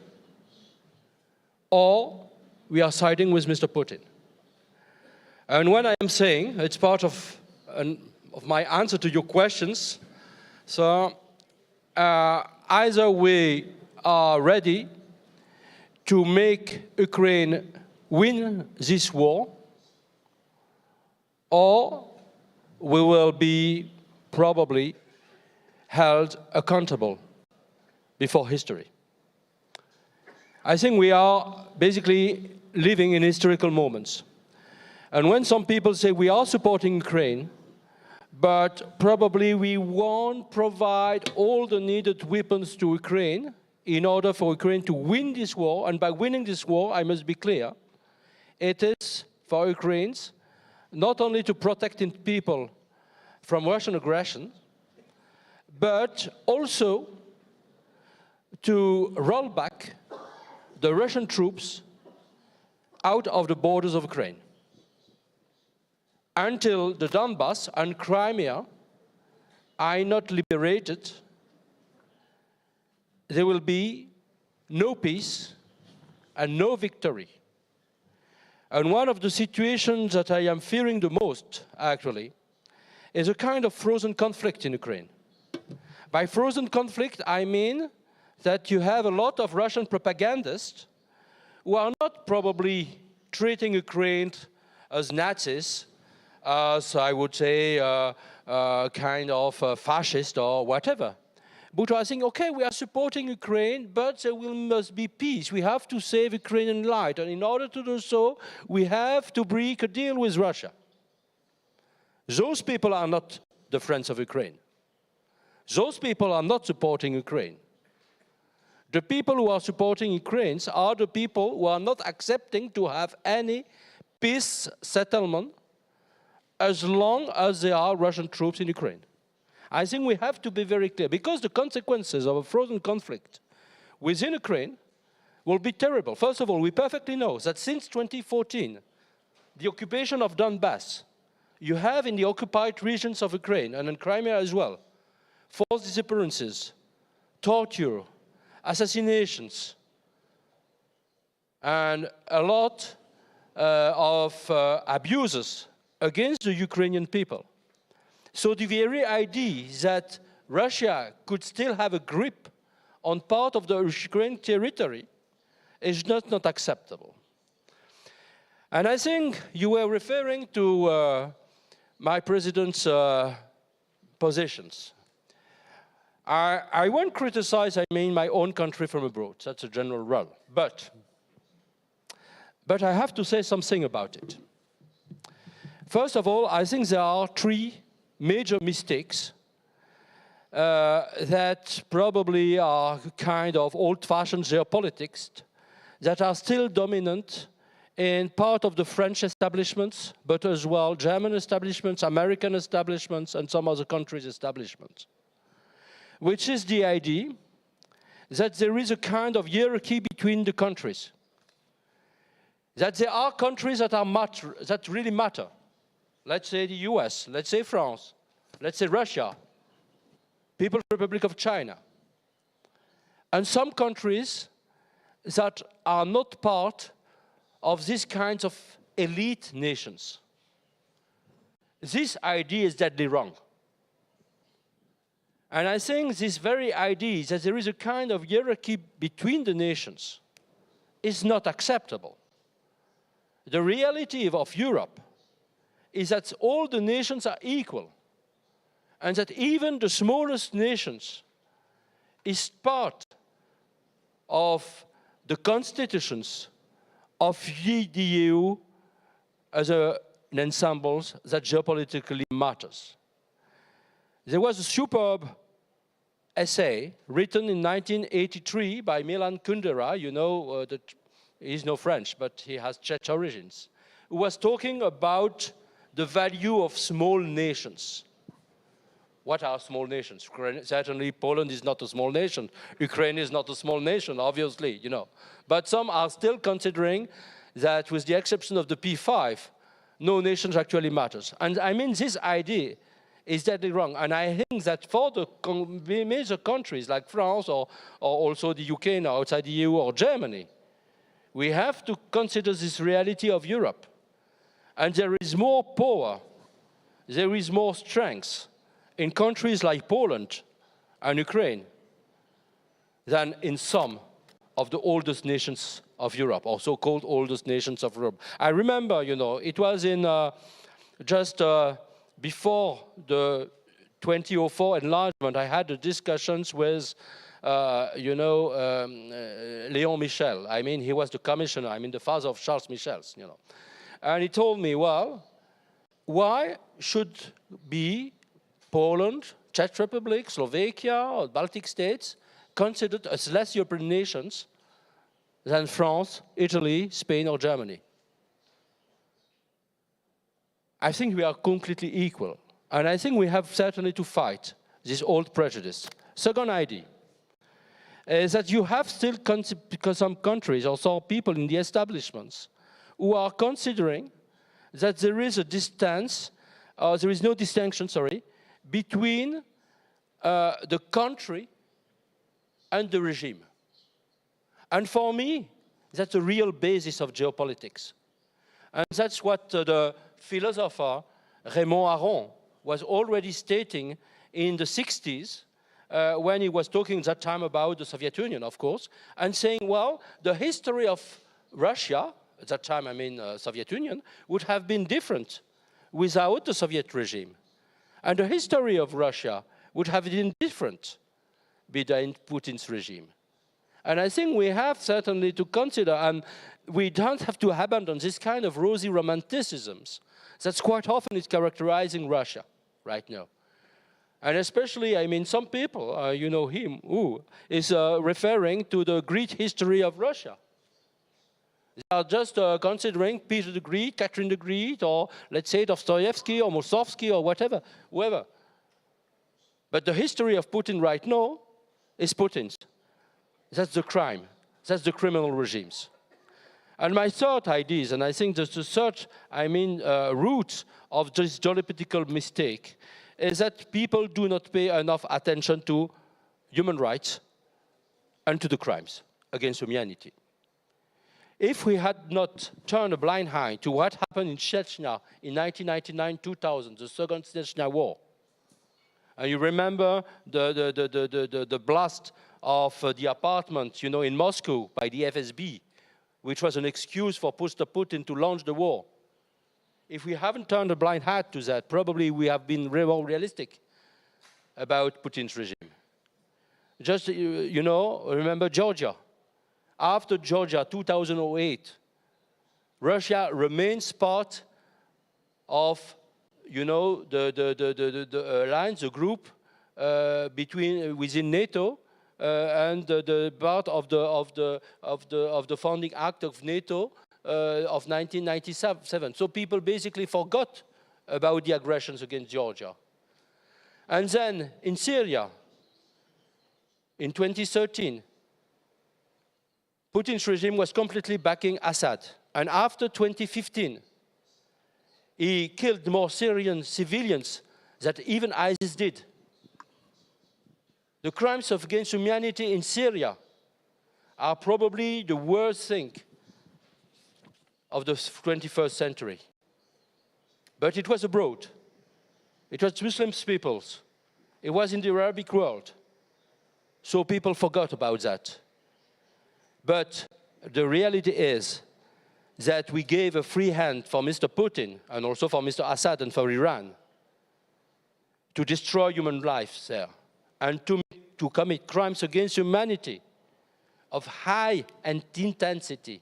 or we are siding with Mr. Putin. And when I am saying, it's part of my answer to your questions, so either we are ready to make Ukraine win this war, or we will be probably held accountable before history. I think we are basically living in historical moments. And when some people say we are supporting Ukraine, but probably we won't provide all the needed weapons to Ukraine in order for Ukraine to win this war, and by winning this war, I must be clear, it is for Ukrainians not only to protect people from Russian aggression, but also to roll back the Russian troops out of the borders of Ukraine. Until the Donbass and Crimea are not liberated, there will be no peace and no victory. And one of the situations that I am fearing the most, actually, is a kind of frozen conflict in Ukraine. By frozen conflict, I mean that you have a lot of Russian propagandists who are not probably treating Ukraine as Nazis, as I would say, kind of fascist or whatever. But I think, okay, we are supporting Ukraine, but there must be peace. We have to save Ukrainian life. And in order to do so, we have to break a deal with Russia. Those people are not the friends of Ukraine. Those people are not supporting Ukraine. The people who are supporting Ukraine are the people who are not accepting to have any peace settlement as long as there are Russian troops in Ukraine. I think we have to be very clear, because the consequences of a frozen conflict within Ukraine will be terrible. First of all, we perfectly know that since 2014, the occupation of Donbass, you have in the occupied regions of Ukraine, and in Crimea as well, forced disappearances, torture, assassinations, and a lot of abuses against the Ukrainian people. So the very idea that Russia could still have a grip on part of the Ukrainian territory is not acceptable. And I think you were referring to my president's positions. I won't criticize, my own country from abroad. That's a general rule. But I have to say something about it. First of all, I think there are three major mistakes that probably are kind of old-fashioned geopolitics that are still dominant in part of the French establishments, but as well German establishments, American establishments, and some other countries' establishments, which is the idea that there is a kind of hierarchy between the countries, that there are countries that really matter. Let's say the US, let's say France, let's say Russia, People's Republic of China, and some countries that are not part of these kinds of elite nations. This idea is deadly wrong. And I think this very idea that there is a kind of hierarchy between the nations is not acceptable. The reality of Europe is that all the nations are equal, and that even the smallest nations is part of the constitutions of the EU as an ensemble that geopolitically matters. There was a superb essay written in 1983 by Milan Kundera, you know, he's no French, but he has Czech origins, who was talking about the value of small nations. What are small nations? Certainly Poland is not a small nation. Ukraine is not a small nation, obviously, you know. But some are still considering that with the exception of the P5, no nation actually matters. And I mean, this idea is deadly wrong. And I think that for the major countries like France or also the UK now outside the EU or Germany, we have to consider this reality of Europe. And there is more power, there is more strength in countries like Poland and Ukraine than in some of the oldest nations of Europe, or so-called oldest nations of Europe. I remember, you know, it was in just before the 2004 enlargement, I had the discussions with, you know, Léon Michel. I mean, he was the commissioner, I mean, the father of Charles Michels, you know. And he told me, well, why should be Poland, Czech Republic, Slovakia, or Baltic states considered as less European nations than France, Italy, Spain, or Germany? I think we are completely equal. And I think we have certainly to fight this old prejudice. Second idea is that you have still some countries or some people in the establishments who are considering that there is a distance, there is no distinction, sorry, between the country and the regime. And for me, that's a real basis of geopolitics. And that's what the philosopher Raymond Aron was already stating in the 60s when he was talking at that time about the Soviet Union, of course, and saying, well, the history of Russia, at that time I mean Soviet Union, would have been different without the Soviet regime. And the history of Russia would have been different behind Putin's regime. And I think we have certainly to consider, and we don't have to abandon this kind of rosy romanticisms that's quite often is characterizing Russia right now. And especially, I mean, some people, you know him, who is referring to the great history of Russia. They are just considering Peter the Great, Catherine the Great, or let's say Dostoevsky or Mussorgsky or whatever, whoever. But the history of Putin right now is Putin's. That's the crime. That's the criminal regimes. And my third idea is, and I think that's the third, I mean, root of this geopolitical mistake, is that people do not pay enough attention to human rights and to the crimes against humanity. If we had not turned a blind eye to what happened in Chechnya in 1999-2000, the Second Chechnya War, and you remember the blast of the apartment, you know, in Moscow by the FSB, which was an excuse for Mr. Putin to launch the war. If we haven't turned a blind eye to that, probably we have been more realistic about Putin's regime. Just, you know, remember Georgia. After Georgia, 2008, Russia remains part of, you know, the alliance, the group within NATO, and the part of the founding act of NATO of 1997. So people basically forgot about the aggressions against Georgia. And then in Syria, in 2013, Putin's regime was completely backing Assad. And after 2015, he killed more Syrian civilians than even ISIS did. The crimes against humanity in Syria are probably the worst thing of the 21st century. But it was abroad. It was Muslim peoples. It was in the Arabic world. So people forgot about that. But the reality is that we gave a free hand for Mr. Putin and also for Mr. Assad and for Iran to destroy human lives there and to commit crimes against humanity of high intensity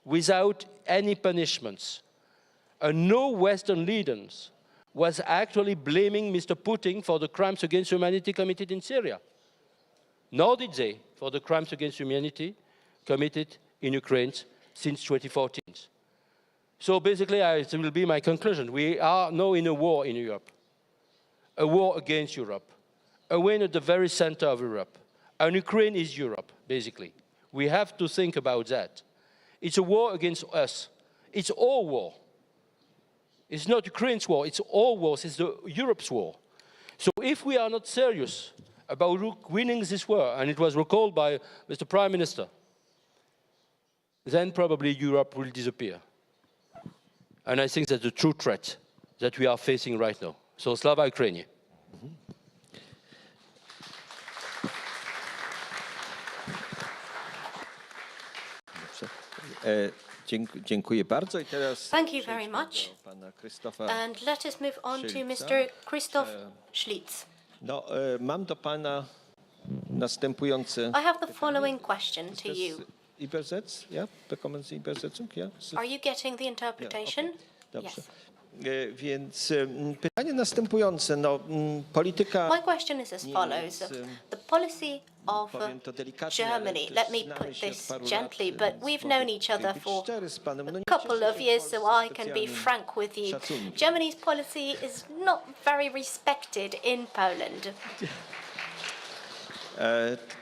without any punishments. And no Western leaders was actually blaming Mr. Putin for the crimes against humanity committed in Syria. nor did they for the crimes against humanity committed in Ukraine since 2014. So basically, it will be my conclusion. We are now in a war in Europe, a war against Europe, a war at the very center of Europe. And Ukraine is Europe, basically. We have to think about that. It's a war against us. It's our war. It's not Ukraine's war, it's our war, it's Europe's war. So if we are not serious about winning this war, and it was recalled by Mr. Prime Minister, then probably Europe will disappear. And I think that's the true threat that we are facing right now. So Slava Ukraini. Dziękuję bardzo. I teraz Thank you very much. pana Krzysztofa. And let us move on to Mr. Christoph Schlitz. No, mam do pana następujące. I have the following question to you. Übersetzt? Ja? Bekommen Sie Übersetzung? Ja? Are you getting the interpretation? Dobrze. Yes. Więc pytanie następujące. No, polityka. My question is as follows. The policy of Germany, let me put this gently, but we've known each other for a couple of years, so I can be frank with you. Germany's policy is not very respected in Poland.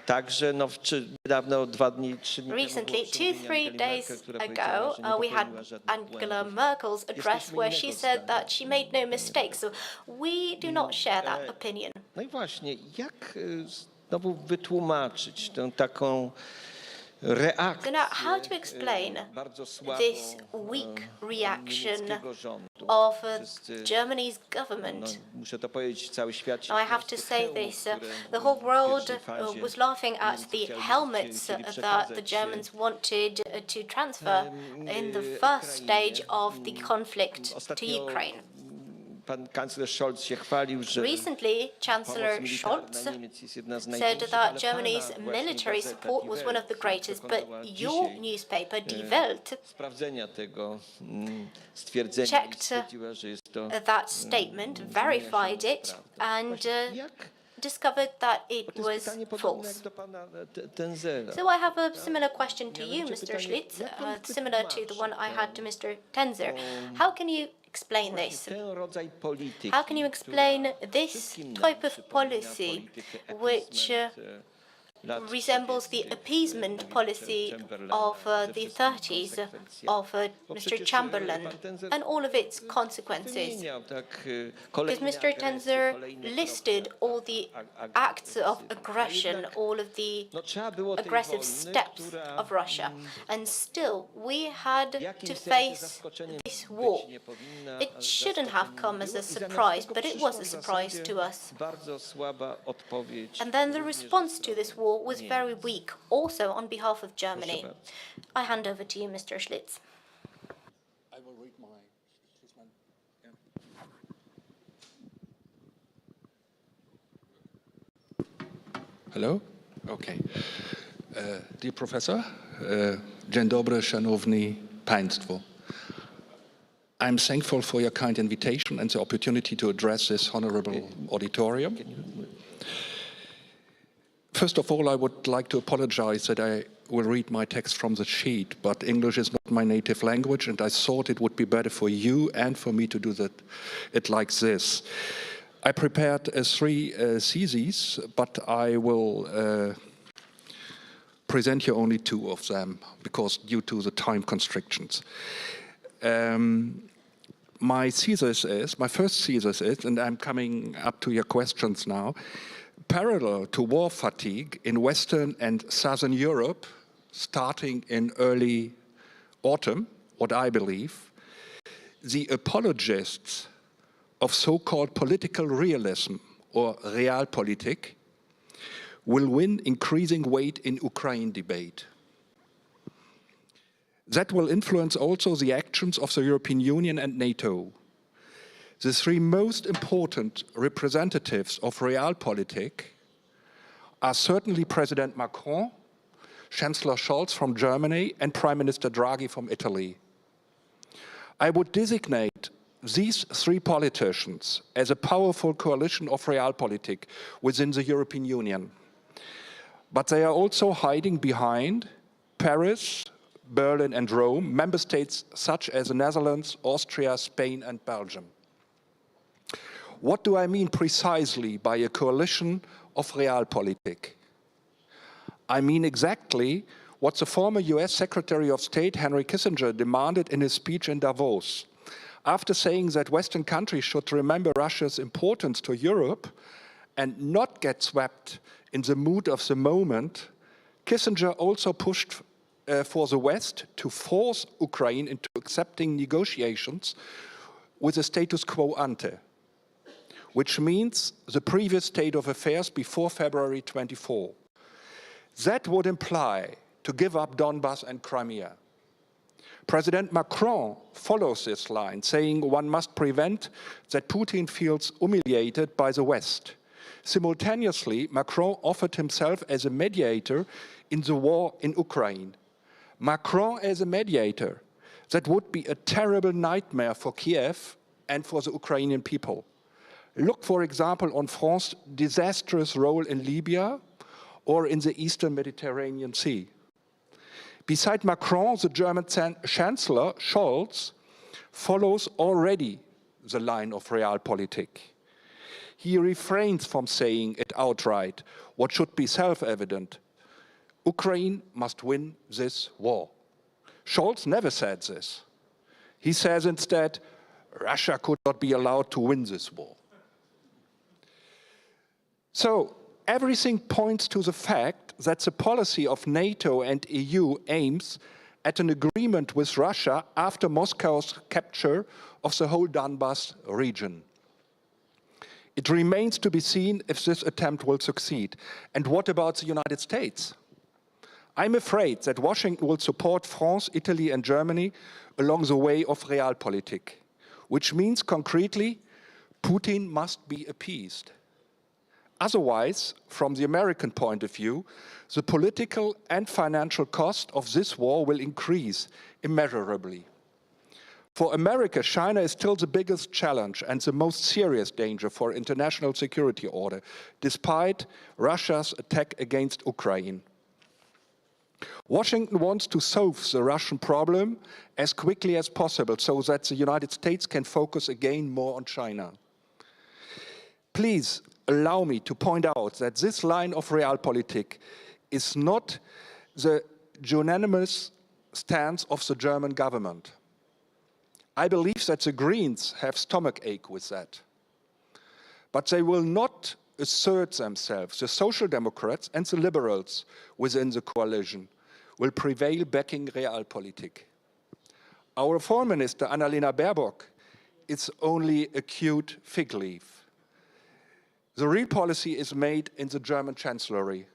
Także no, niedawno, 2 dni, 3 dni Recently, 2-3 days ago, we had Angela Merkel's address where she said that she made no mistakes. So we do not share that opinion. No i właśnie, jak znowu wytłumaczyć tę taką reakcję? So now, how to explain bardzo słabą this weak reaction niemieckiego rządu? of Germany's government? Muszę to powiedzieć, cały świat się Now I have to say this, the whole world was laughing at the helmets that the Germans wanted to transfer in the first stage of the conflict to Ukraine. Pan kanclerz Scholz się chwalił, że Recently, Chancellor Scholz said that Germany's military support was one of the greatest, but your newspaper, Die Welt, sprawdzenia tego stwierdzenia checked stwierdziła, że jest to that statement, verified it, and discovered that it was false. So I have a similar question to you, Mr. Schlitz, similar to the one I had to Mr. Tenzer. How can you explain this? How can you explain this type of policy which resembles the appeasement policy of the 30s of Mr. Chamberlain and all of its consequences? Because Mr. Tenzer listed all the acts of aggression, all of the aggressive steps of Russia, and still we had to face this war. It shouldn't have come as a surprise, but it was a surprise to us. And then the response to this war was very weak, also on behalf of Germany. I hand over to you, Mr. Schlitz. I will read my statement. Hello? Okay. Dear Professor, dzień dobry, szanowni państwo. I'm thankful for your kind invitation and the opportunity to address this honorable auditorium. First of all, I would like to apologize that I will read my text from the sheet, but English is not my native language, and I thought it would be better for you and for me to do it like this. I prepared 3 theses, but I will present you only 2 of them, because due to the time constrictions. My first thesis is, and I'm coming up to your questions now, parallel to war fatigue in Western and Southern Europe, starting in early autumn, what I believe, the apologists of so-called political realism, or realpolitik, will win increasing weight in Ukraine debate. That will influence also the actions of the European Union and NATO. The 3 most important representatives of realpolitik are certainly President Macron, Chancellor Scholz from Germany, and Prime Minister Draghi from Italy. I would designate these 3 politicians as a powerful coalition of realpolitik within the European Union. but they are also hiding behind Paris, Berlin and Rome, member states such as the Netherlands, Austria, Spain and Belgium. What do I mean precisely by a coalition of realpolitik? I mean exactly what the former US Secretary of State Henry Kissinger demanded in his speech in Davos. After saying that Western countries should remember Russia's importance to Europe and not get swept in the mood of the moment, Kissinger also pushed for the West to force Ukraine into accepting negotiations with a status quo ante, which means the previous state of affairs before February 24. That would imply to give up Donbass and Crimea. President Macron follows this line, saying one must prevent that Putin feels humiliated by the West. Simultaneously, Macron offered himself as a mediator in the war in Ukraine. Macron as a mediator, that would be a terrible nightmare for Kiev and for the Ukrainian people. Look, for example, on France's disastrous role in Libya or in the Eastern Mediterranean Sea. Beside Macron, the German Chancellor, Scholz, follows already the line of realpolitik. He refrains from saying it outright, what should be self-evident. Ukraine must win this war. Scholz never said this. He says instead, Russia could not be allowed to win this war. So, everything points to the fact that the policy of NATO and EU aims at an agreement with Russia after Moscow's capture of the whole Donbass region. It remains to be seen if this attempt will succeed. And what about the United States? I'm afraid that Washington will support France, Italy and Germany along the way of realpolitik, which means concretely, Putin must be appeased. Otherwise, from the American point of view, the political and financial cost of this war will increase immeasurably. For America, China is still the biggest challenge and the most serious danger for international security order, despite Russia's attack against Ukraine. Washington wants to solve the Russian problem as quickly as possible so that the United States can focus again more on China. Please allow me to point out that this line of realpolitik is not the unanimous stance of the German government. I believe that the Greens have stomachache with that. But they will not assert themselves. The Social Democrats and the Liberals within the coalition will prevail backing realpolitik. Our Foreign Minister, Annalena Baerbock, is only a cute fig leaf. The real policy is made in the German Chancellery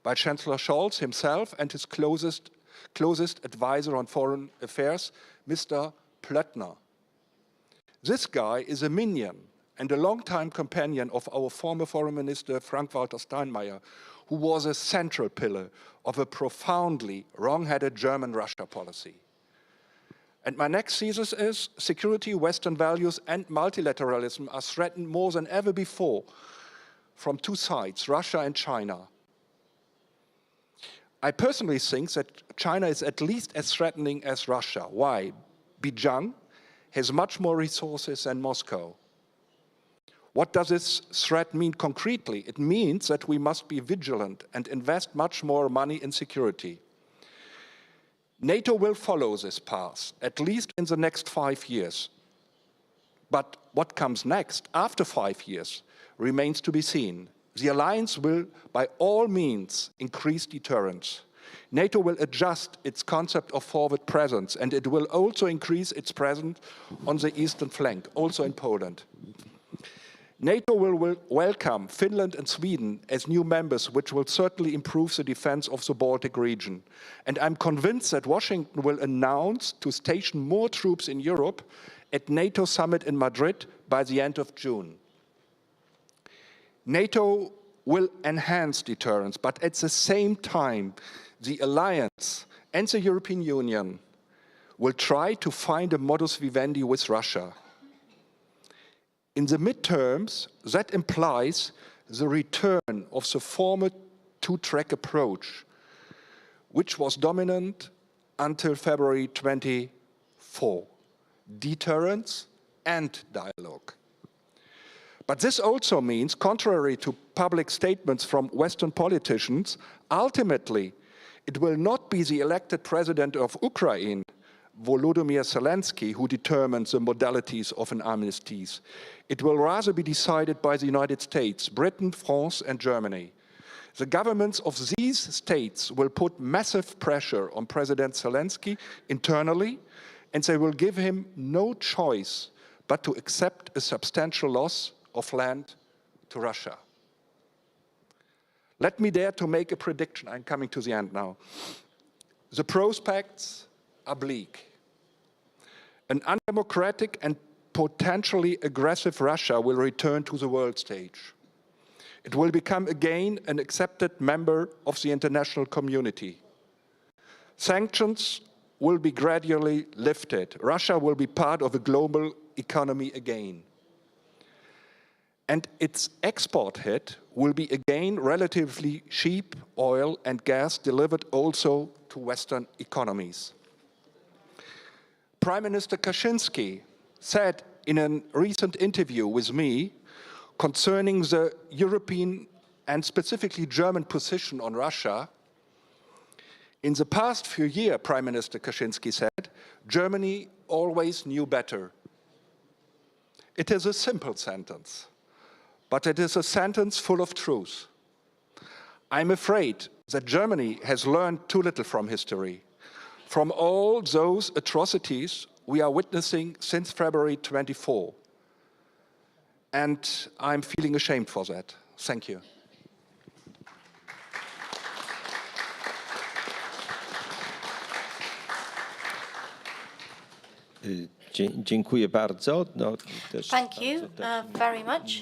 by Chancellor Scholz himself and his closest advisor on foreign affairs, Mr. Plötner. This guy is a minion and a longtime companion of our former Foreign Minister Frank-Walter Steinmeier, who was a central pillar of a profoundly wrong-headed German-Russia policy. And my next thesis is, security, Western values and multilateralism are threatened more than ever before from two sides, Russia and China. I personally think that China is at least as threatening as Russia. Why? Beijing has much more resources than Moscow. What does this threat mean concretely? It means that we must be vigilant and invest much more money in security. NATO will follow this path, at least in the next 5 years. But what comes next, after 5 years, remains to be seen. The alliance will, by all means, increase deterrence. NATO will adjust its concept of forward presence, and it will also increase its presence on the eastern flank, also in Poland. NATO will welcome Finland and Sweden as new members, which will certainly improve the defense of the Baltic region. And I'm convinced that Washington will announce to station more troops in Europe at NATO summit in Madrid by the end of June. NATO will enhance deterrence, but at the same time, the alliance and the European Union will try to find a modus vivendi with Russia. In the midterms, that implies the return of the former two-track approach, which was dominant until February 24, deterrence and dialogue. But this also means, contrary to public statements from Western politicians, ultimately it will not be the elected president of Ukraine, Volodymyr Zelensky, who determines the modalities of an armistice. It will rather be decided by the United States, Britain, France, and Germany. The governments of these states will put massive pressure on President Zelensky internally, and they will give him no choice but to accept a substantial loss of land to Russia. Let me dare to make a prediction. I'm coming to the end now. The prospects are bleak. An undemocratic and potentially aggressive Russia will return to the world stage. It will become again an accepted member of the international community. Sanctions will be gradually lifted. Russia will be part of a global economy again. And its export hit will be again relatively cheap oil and gas delivered also to Western economies. Prime Minister Kaczynski said in a recent interview with me concerning the European and specifically German position on Russia, in the past few years, Prime Minister Kaczynski said, Germany always knew better. It is a simple sentence, but it is a sentence full of truth. I'm afraid that Germany has learned too little from history, from all those atrocities we are witnessing since February 24. And I'm feeling ashamed for that. Thank you. Dziękuję bardzo. No, też Thank you very much.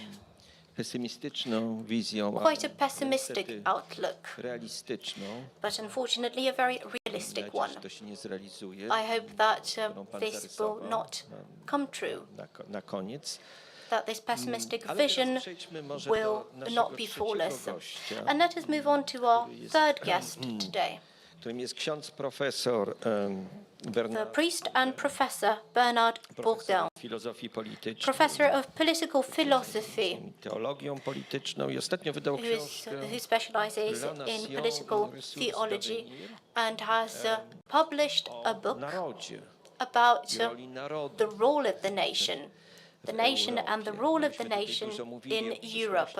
pesymistyczną wizją, Quite a pessimistic outlook, realistyczną. but unfortunately a very realistic Mam nadzieję, one. że to się nie zrealizuje. I hope that this will not come true, Na koniec. that this pessimistic Ale teraz vision przejdźmy może will do naszego not be trzeciego flawless. gościa, And let us move on to our third guest today, którym jest ksiądz profesor the Bernard, priest and professor Bernard Bourdin, filozofii politycznej, professor of political philosophy, teologią polityczną i ostatnio wydał książkę who specializes in political theology and has published a book narodzie, about roli narodu. the role of the nation and the role of the nation in Europe.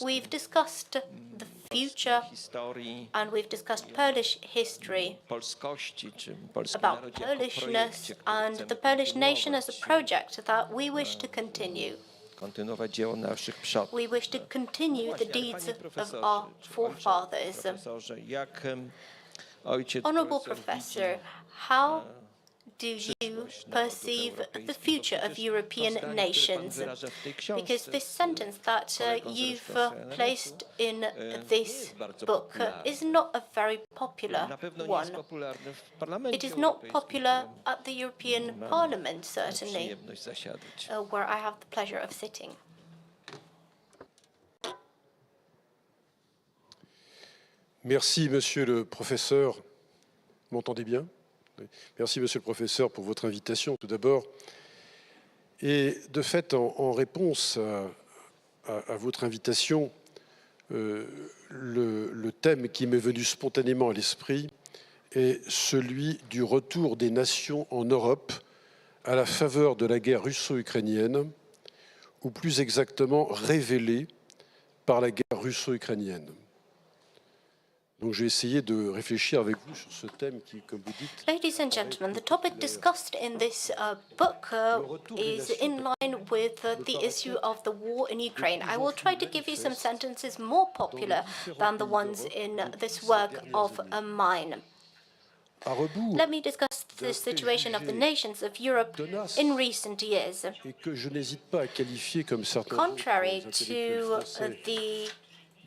We've discussed the future Historii and we've discussed Polish history, polskości, czy polskim about narodzie jako Polishness projekcie, który and chcemy the Polish nation as kontynuować, a project that we wish to continue. kontynuować dzieło naszych przodków. We wish to continue the deeds of our forefathers. Profesorze, jak ojciec Honourable profesor professor, widzi how do you perceive the future of European nations? Because this sentence that you've placed in this book is not a very popular na pewno nie jest one. popularny w Parlamencie It is not Europejskim, popular at the European Parliament, mam certainly, przyjemność zasiadać. where I have the pleasure of sitting. Merci, monsieur le professeur. Vous m'entendez bien? Oui. Merci, monsieur le professeur, pour votre invitation, tout d'abord. Et de fait, en réponse à votre invitation, le thème qui m'est venu spontanément à l'esprit est celui du retour des nations en Europe à la faveur de la guerre russo-ukrainienne, ou plus exactement révélée par la guerre russo-ukrainienne. Donc j'ai essayé de réfléchir avec vous sur ce thème qui, comme vous dites... Ladies and gentlemen, the topic discussed in this book is in line with the issue of the war in Ukraine. I will try to give you some sentences more popular than the ones in this work of mine. Let me discuss the situation of the nations of Europe in recent years. Et que je n'hésite pas à qualifier, comme certains Contrary autres to intellectuels français,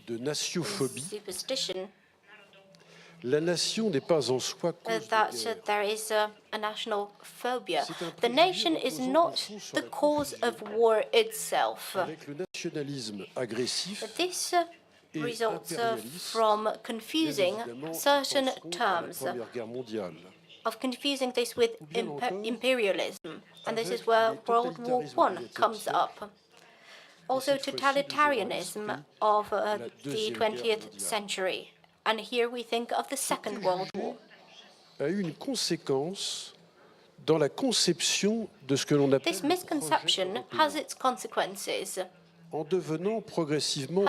the de natiophobie, superstition la nation n'est pas en soi cause de that guerre. there is a national phobia. The nation is not the cause of war itself. Avec le nationalisme agressif, This results from confusing certain terms, of confusing this with imperialism. And this is where World War I comes up. Also totalitarianism of the 20th century. And here we think of the Second World War. A eu une conséquence dans la conception de ce que l'on appelle This misconception has its consequences. en devenant progressivement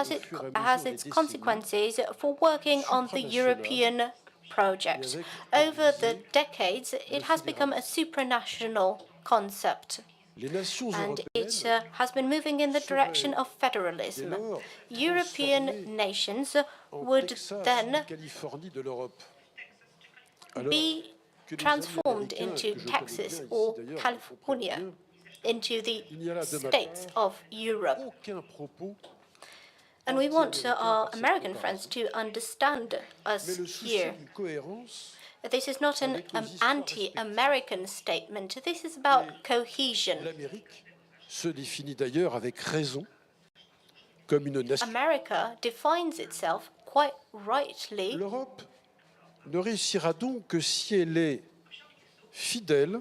Has its consequences for working on the European project. Over the decades, it has become a supranational concept. les nations And européennes it has been moving in the direction of federalism. European nations would Texas, then Californie de l'Europe. Alors be que les transformed Américains, into que je Texas connais bien or ici, d'ailleurs, California, into the il n'y a là de ma states part of Europe. aucun propos, And we want our American friends to understand mais us le souci here. d'une cohérence This is not an anti-American statement. This is about cohesion. L'Amérique se définit d'ailleurs avec raison comme une nation. America defines itself quite rightly L'Europe ne réussira donc que si elle est fidèle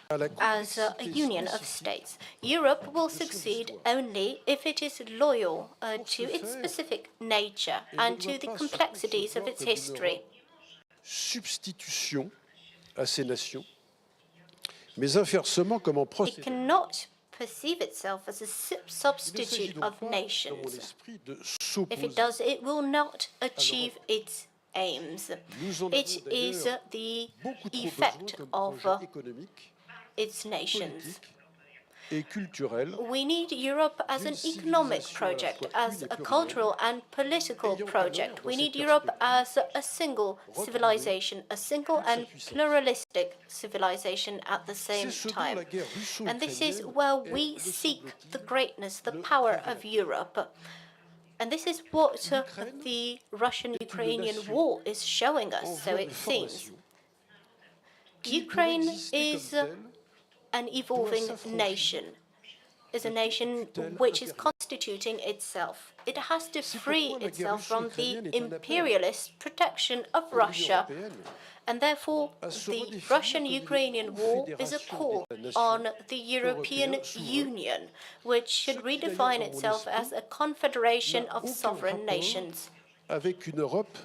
à la as a union of states. Europe will succeed only if it is loyal to its specific nature and to the complexities of its history. substitution à ces nations, mais inversement comme en It procédure. cannot perceive itself as a substitute of Dans mon nations. esprit de If it s'opposer. does, it will not achieve its aims. Nous en It avons is d'ailleurs the beaucoup trop effect besoin comme of projet économique, its nations. politique et culturel. We need Europe as an economic project, as a cultural and political project. We need Europe as a single civilization, a single and pluralistic civilization at the same C'est ce dont time. la guerre russo-ukrainienne And this is where we seek the greatness, the power of Europe. And this is what the Russian-Ukrainian war is showing en us, so voie de it seems. formation, qui, pour Ukraine exister is comme telle, an evolving nation, is a nation which is constituting itself. It has to free itself from the imperialist protection of Russia. And therefore, the Russian-Ukrainian war is a call on the European Union, which should redefine itself as a confederation of sovereign nations. avec une Europe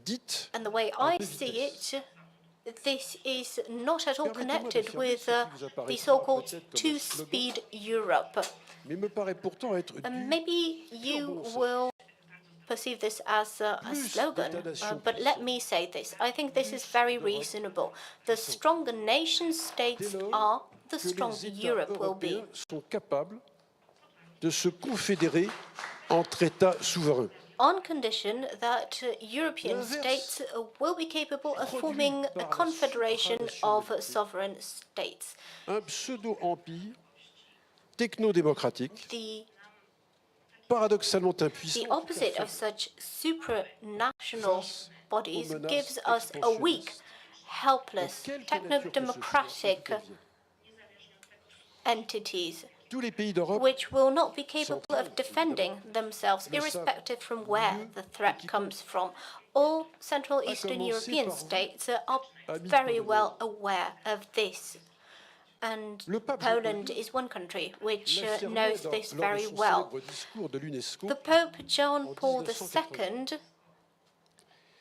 dite And the way I see it, this is not at all connected with the so-called two-speed Europe. mais me paraît pourtant être And maybe you will perceive this as a slogan, but let me say this. I think this is very reasonable. The stronger nation-states are, the que les stronger États Europe will be. européens sont capables de se confédérer entre États souverains. On condition that European states will be capable of forming a confederation of sovereign states. Un pseudo-empire techno-démocratique, The paradoxalement The impuissant, opposite of such supranational bodies gives us a weak, helpless, techno-democratic entities tous les pays d'Europe which will not be capable of defending themselves, irrespective from where the threat comes from. All Central Eastern European states are very well aware of this. And Poland is one country which knows this very well. The Pope John Paul II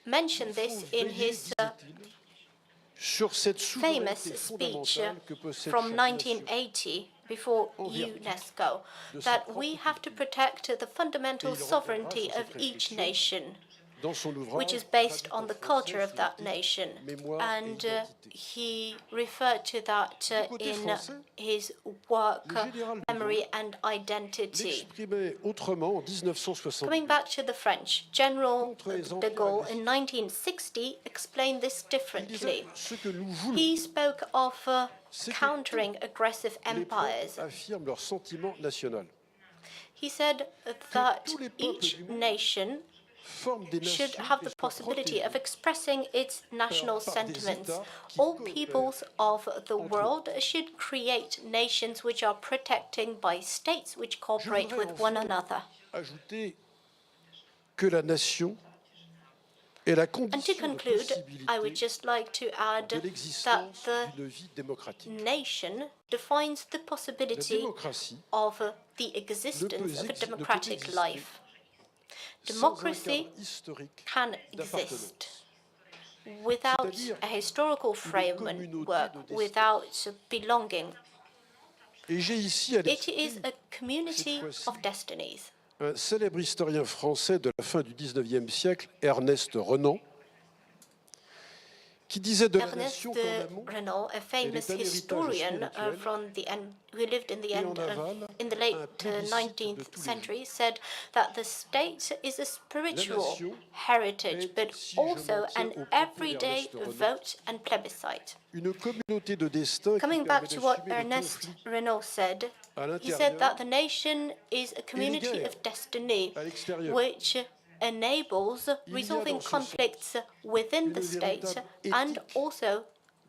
mentioned this in his famous speech from 1980 before UNESCO, that we have to protect the fundamental sovereignty of each nation, which is based on the culture of that nation. And he referred to that in his work, Memory and Identity. Coming back to the French, General de Gaulle in 1960 explained this differently. He spoke of countering aggressive empires. He said that each nation should have the possibility of expressing its national sentiments. All peoples of the world should create nations which are protecting by states which cooperate with one another. que la nation est la And to condition de conclude, I would possibilité just like to add de that l'existence the d'une vie démocratique. nation defines the La possibility démocratie of the existence of a democratic exister life. sans un Democracy cadre historique can d'appartenance. exist without a historical framework, without belonging. Et j'ai ici à It l'esprit is a community of destinies. un célèbre historien français de la fin du XIXe siècle, Ernest Renan, qui disait de la Ernest nation qu'en amont, Renan, a famous un héritage historian spirituel, who lived in the et end en aval, in the un late plébiscite de 19th tous les century, said that the state is a spiritual nation heritage, est, but si je m'en also tiens an aux propos everyday d'Ernest Renan, vote and plebiscite. une communauté de destin qui Coming permet back to what d'assumer les Ernest conflits Renan said, à he said l'intérieur that the nation is a community guerres of destiny, à l'extérieur. which enables Il y a resolving dans ce conflicts within une the state véritable and éthique also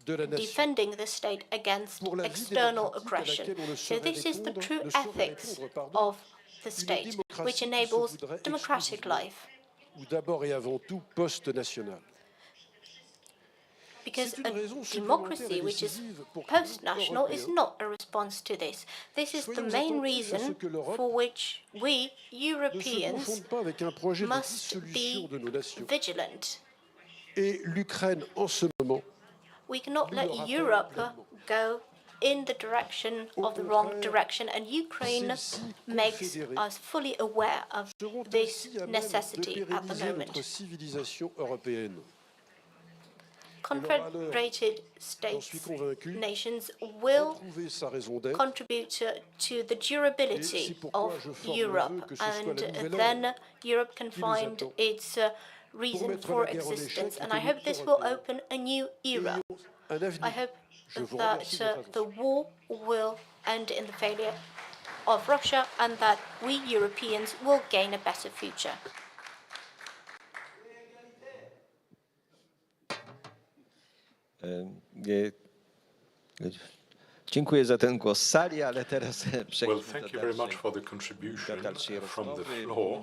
de la nation. defending the state against Pour la vie external démocratique à aggression. laquelle on ne So saurait this is the répondre- true ne saurait ethics répondre, pardon, of the state, démocratie which qui se enables voudrait democratic exclusivement life. Ou d'abord et avant tout post-national. Because C'est une a raison democracy supplémentaire et which is décisive pour que le post-national is Européen not a response to this. This is the Soyons main attentifs à ce reason que l'Europe for which we, ne se Europeans, confonde pas avec un projet de must dissolution be de nos nations. vigilant. Et l'Ukraine, en ce moment, We cannot nous let le rappelle Europe pleinement. go in the direction Au of the wrong contraire, direction, and Ukraine celles-ci makes confédérées us fully aware of seront this ainsi à même necessity de at the pérenniser moment. notre civilisation européenne. Confederated J'en suis states, convaincu, nations will retrouver sa raison d'être. contribute to the Et durability c'est pourquoi of je forme le Europe, vœu que ce soit and la nouvelle then ère Europe can qui nous find attend. its reason mettre for la guerre en existence. échec And et I que hope nous, this will Européens, open a new era. ayons un avenir. I hope Je vous that remercie de votre the attention. war will end in the failure of Russia and that we Europeans will gain a better future. Dziękuję za ten głos z sali, ale teraz Well, przejdźmy thank do you very much dalszej. for the contribution dalszej from the rozmowy. floor,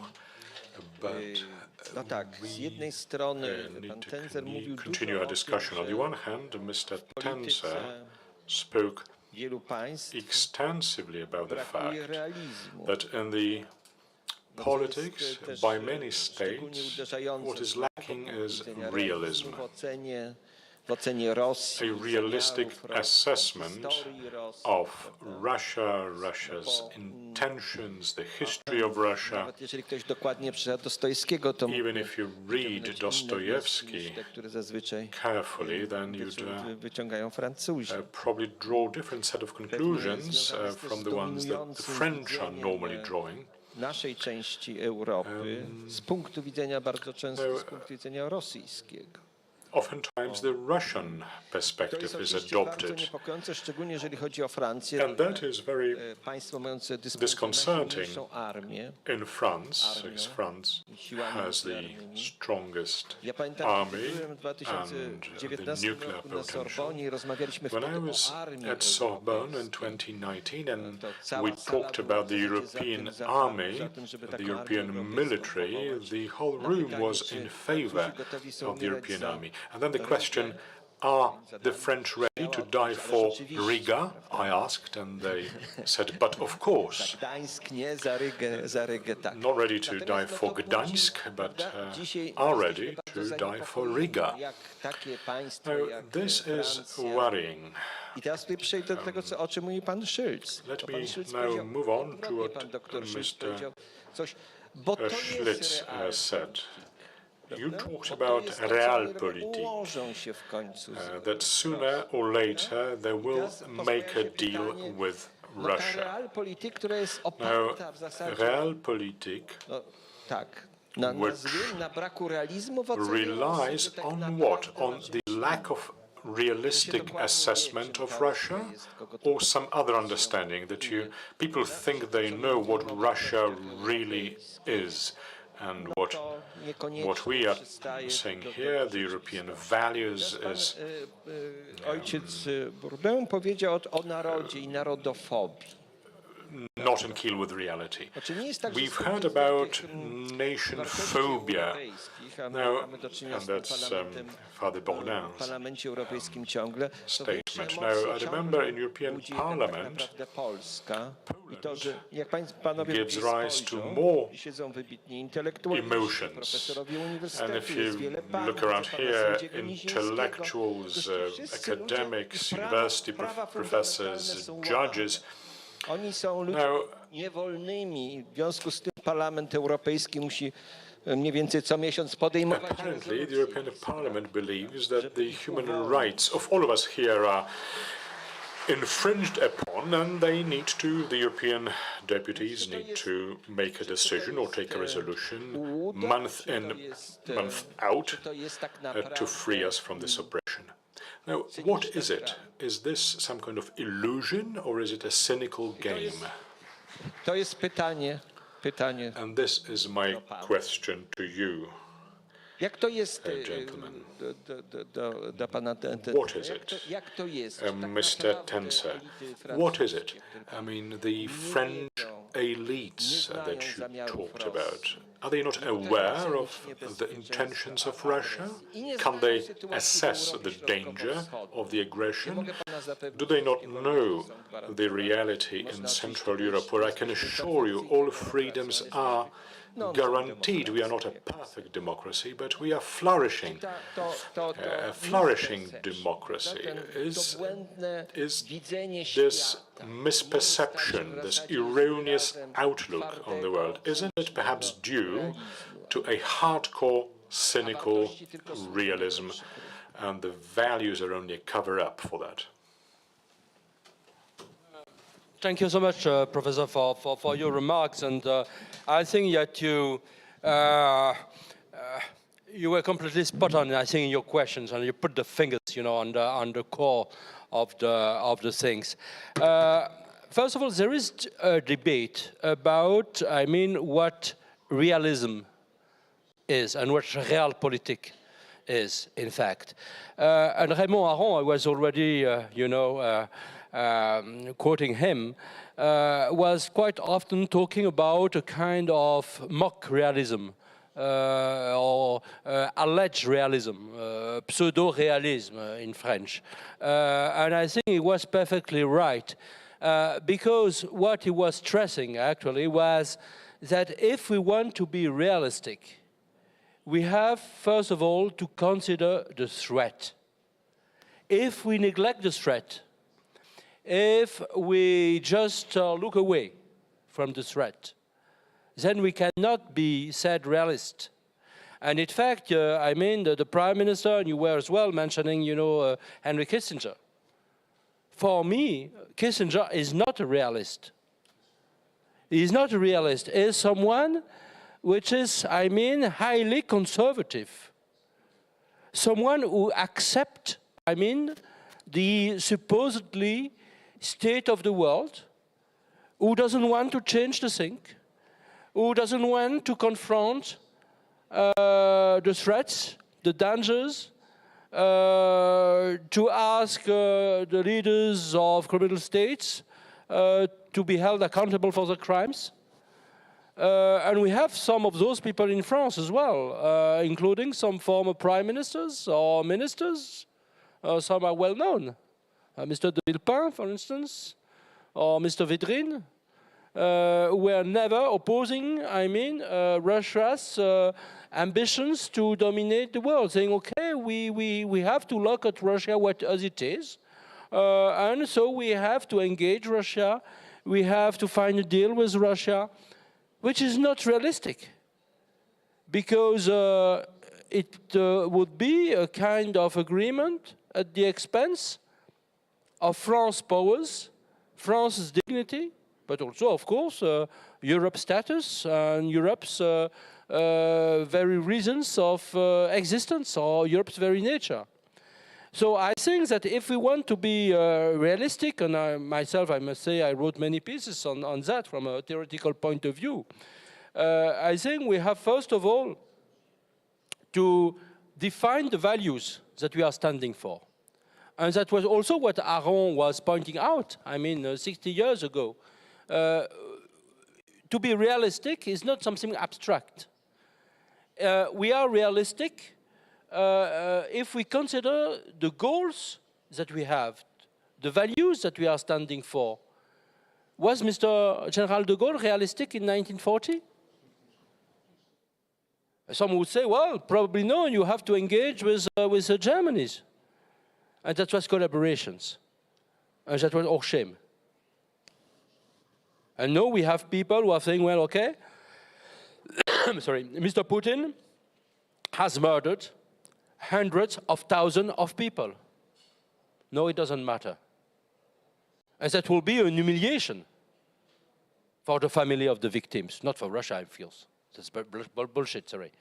but No tak, z jednej strony pan need to Tenzer mówił continue dużo our o tym, discussion. On the że one hand, Mr. w polityce Tenzer spoke wielu państw extensively about the fact brakuje realizmu. that in the politics Też by many szczególnie states, uderzające what is z lacking is widzenia realism. w ocenie Rosji, A realistic zamiarów Rosji, assessment historii Rosji, of Russia, Russia's intentions, the history of Russia. Nawet jeżeli ktoś dokładnie przeczyta Dostojewskiego, to Even if you read Dostoevsky te, które zazwyczaj carefully, then you'd wyciągają Francuzi. probably draw a different set of conclusions from the ones that the French are normally drawing. Naszej części Europy z punktu widzenia bardzo często z punktu widzenia rosyjskiego. Oftentimes the Russian To perspective jest is oczywiście bardzo adopted. niepokojące, szczególnie jeżeli chodzi o Francję. And that is very Państwo mające disconcerting. najsilniejszą armię. In France, because France has the strongest Ja pamiętam, army kiedy byłem w and 2019 the nuclear roku na potential. Sorbonie i rozmawialiśmy When I wtedy was o armii at Sorbonne in europejskiej. 2019 and To cała we sala talked była about the European army, za tym, żeby the taką European armię military, europejską the whole Na room pytanie, was czy in Francuzi favor gotowi są of the umierać European za army. And then the Rygę? question, are the French ready to die for Riga? I asked, and they said, but of course. Gdańsk nie, za Rygę tak. Not ready to Natomiast die no for to Gdańsk, but dzisiaj are jesteśmy ready to bardzo die for Riga. zaniepokojeni, jak takie państwo Now, jak this is Francja. worrying. I teraz tutaj przejdę do tego, o czym mówi pan Schulz. Let Bo me pan Schulz now powiedział, move on to odwrotnie what pan doktor Schulz Mr. powiedział coś, bo to Schlitz jest realpolitik, said. You prawda? talked Bo to about jest to, co realpolitik, ułożą się w końcu z that sooner or later they will make a deal with no, ta Russia. realpolitik, która jest Now, oparta w zasadzie realpolitik no, tak, na złym, na braku realizmu w ocenie relies Rosji, że tak on naprawdę what? On the lack of realistic assessment of Russia, or some other understanding that people think they know what Russia really is, and what we are saying here, the European values is. Ojciec Bourdain powiedział o narodzie i narodofobii. not in keep with reality. We've heard about nation phobia. Now, and that's Father Bourdin's statement. Now, I remember in European Parliament, Poland gives rise to more emotions. And if you look around here, intellectuals, academics, university professors, judges, Oni są ludźmi niewolnymi, w związku z tym Parlament Europejski musi mniej więcej co miesiąc podejmować. Apparently, the European Parliament believes that the human rights of all of us here are infringed upon, and they need to, the European deputies need to make a decision or take a resolution month in, month out to free us from this oppression. Now, what is it? Is this some kind of illusion, or is it a cynical game? To jest pytanie. And this is my question to you, Jak to jest gentlemen. do pana What is it? Jak to jest? Mr. Tenser, what is it? I mean, the French elites that you talked about, are they not aware of the intentions of Russia? Can they assess the danger of the aggression? Do they not know the reality in Central Europe, where I can assure you all freedoms are guaranteed? We are not a perfect democracy, but we are flourishing. A flourishing democracy is this misperception, this erroneous outlook on the world, isn't it perhaps due to a hardcore, cynical realism, and the values are only a cover-up for that? Thank you so much, Professor, for your remarks. And I think that you were completely spot on, I think, in your questions, and you put the fingers, on the core of the things. First of all, there is a debate about, what realism is and what realpolitik is, in fact. And Raymond Aron, I was already, quoting him, was quite often talking about a kind of mock realism, or alleged realism, pseudo-realism in French. And I think he was perfectly right, because what he was stressing actually was that if we want to be realistic, we have first of all to consider the threat. If we neglect the threat, if we just look away from the threat, then we cannot be said realist. And in fact, the Prime Minister, and you were as well mentioning, Henry Kissinger. For me, Kissinger is not a realist. He is not a realist. He is someone which is, highly conservative. Someone who accepts, the supposedly state of the world, who doesn't want to change the thing, who doesn't want to confront the threats, the dangers, to ask the leaders of criminal states to be held accountable for their crimes. And we have some of those people in France as well, including some former prime ministers or ministers. Some are well known. Mr. de Villepin, for instance, or Mr. Védrine, were never opposing, Russia's ambitions to dominate the world, saying, okay, we have to look at Russia as it is, and so we have to engage Russia, we have to find a deal with Russia, which is not realistic, because it would be a kind of agreement at the expense of France's powers, France's dignity, but also, of course, Europe's status and Europe's very reasons of existence, or Europe's very nature. So I think that if we want to be realistic, and myself, I must say, I wrote many pieces on that from a theoretical point of view, I think we have, first of all, to define the values that we are standing for. And that was also what Aron was pointing out, 60 years ago, to be realistic is not something abstract. We are realistic if we consider the goals that we have, the values that we are standing for. Was Mr. General de Gaulle realistic in 1940? Some would say, well, probably no, you have to engage with the Germans. And that was collaborations. And that was our shame. And now we have people who are saying, well, okay, sorry, Mr. Putin has murdered hundreds of thousands of people. No, it doesn't matter. And that will be an humiliation for the family of the victims, not for Russia, I feel. That's bullshit, sorry.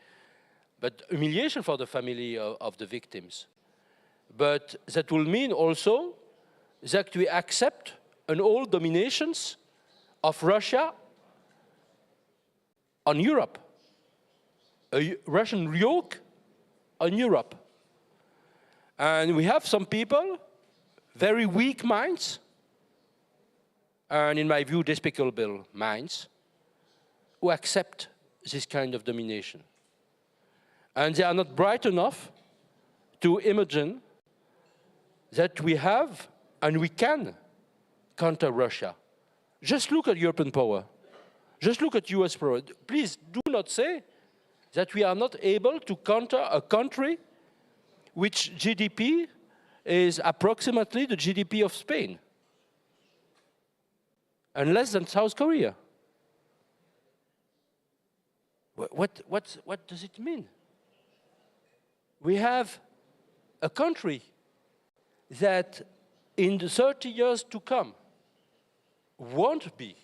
But humiliation for the family of the victims. But that will mean also that we accept an old dominations of Russia on Europe, a Russian yoke on Europe. And we have some people, very weak minds, and in my view, despicable minds, who accept this kind of domination. And they are not bright enough to imagine that we have and we can counter Russia. Just look at European power. Just look at US power. Please do not say that we are not able to counter a country which GDP is approximately the GDP of Spain, and less than South Korea. What does it mean? We have a country that in the 30 years to come won't be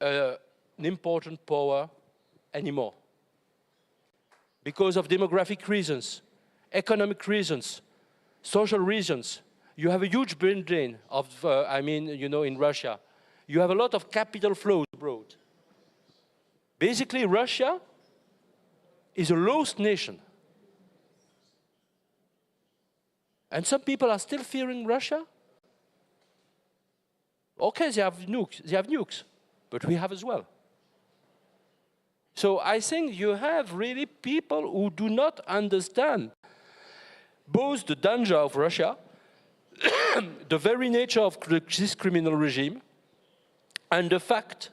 an important power anymore because of demographic reasons, economic reasons, social reasons. You have a huge brain drain of, in Russia. You have a lot of capital flows abroad. Basically, Russia is a lost nation. And some people are still fearing Russia. Okay, they have nukes, but we have as well. So I think you have really people who do not understand both the danger of Russia, the very nature of this criminal regime, and the fact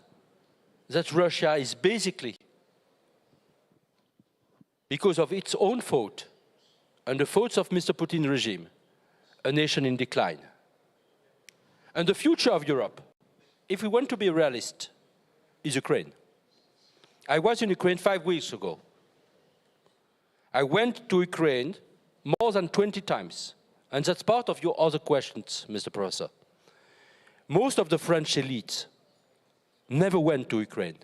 that Russia is basically, because of its own fault and the faults of Mr. Putin's regime, a nation in decline. And the future of Europe, if we want to be realist, is Ukraine. I was in Ukraine 5 weeks ago. I went to Ukraine more than 20 times. And that's part of your other questions, Mr. Professor. Most of the French elites never went to Ukraine.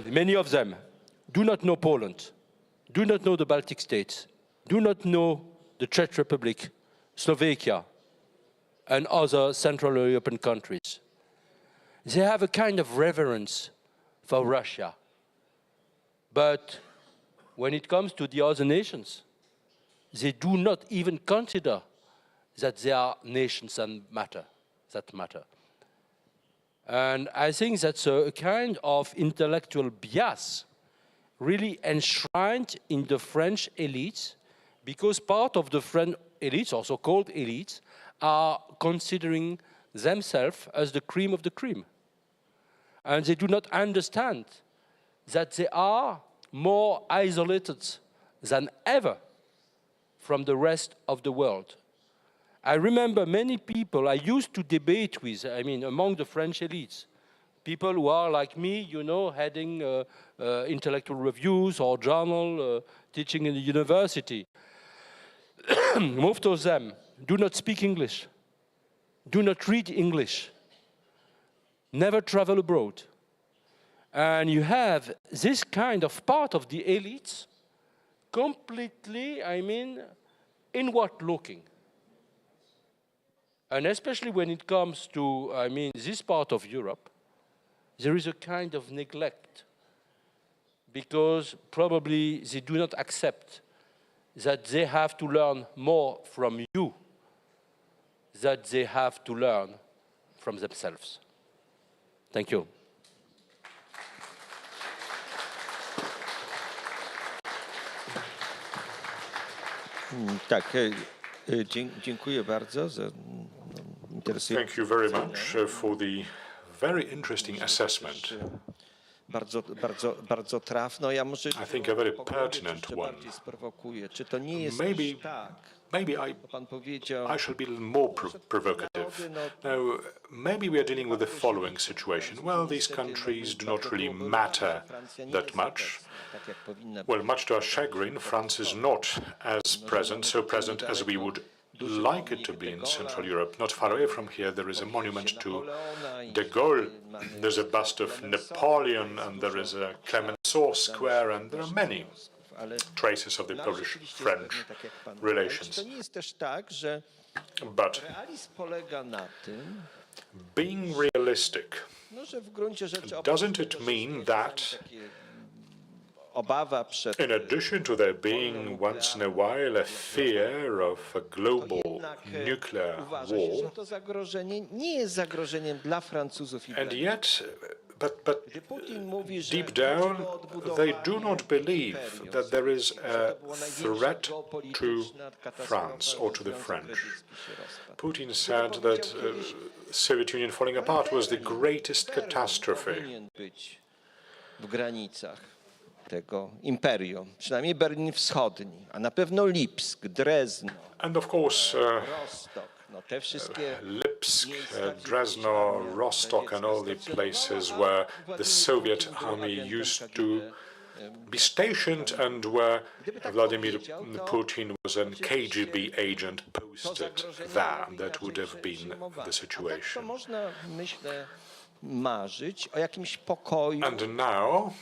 Many of them do not know Poland, do not know the Baltic states, do not know the Czech Republic, Slovakia, and other Central European countries. They have a kind of reverence for Russia. But when it comes to the other nations, they do not even consider that they are nations that matter. And I think that's a kind of intellectual bias really enshrined in the French elites, because part of the French elites, also called elites, are considering themselves as the cream of the cream. And they do not understand that they are more isolated than ever from the rest of the world. I remember many people I used to debate with, among the French elites, people who are like me, heading intellectual reviews or journal, teaching in the university. Most of them do not speak English, do not read English, never travel abroad. And you have this kind of part of the elites completely, inward-looking. And especially when it comes to, this part of Europe, there is a kind of neglect, because probably they do not accept that they have to learn more from you, that they have to learn from themselves. Thank you. Tak, dziękuję bardzo za interesujące. Thank you very much for the very interesting assessment. Bardzo trafno. Ja może I think a very pertinent one. bardziej sprowokuję. Czy to nie jest Maybe, tak? Pan I powiedział, shall be a little more provocative. Now, maybe we are dealing with the following situation. Well, these countries do not really matter that much. Well, much to our chagrin, France is not so present as we would like it to be in Central Europe. Not far away from here, there is a monument to de Gaulle. There's a bust of Napoleon, and there is a Clemenceau Square, and there are many traces of the Polish-French relations. To nie jest też tak, że But realizm polega na tym, being realistic, no, że w gruncie rzeczy doesn't it mean that obawa przed in addition to there being once in a while a fear of a global nuclear uważa się, że war, to zagrożenie nie jest zagrożeniem dla Francuzów i dla and yet, but Gdy Putin mówi, że deep down, chodziło o odbudowanie they do not believe that there is a threat to France or to the French. Putin said that Soviet Union falling apart was the greatest catastrophe. powinien być w granicach tego imperium, przynajmniej Berlin Wschodni, a na pewno Lipsk, Drezno, And of course, Rostok, no te wszystkie Lipsk, Dresno, Rostock, and all the places where the Soviet army used to be stationed and where Vladimir Putin was a KGB agent posted there. That would have been the to situation. można, myślę, marzyć o jakimś pokoju. And now,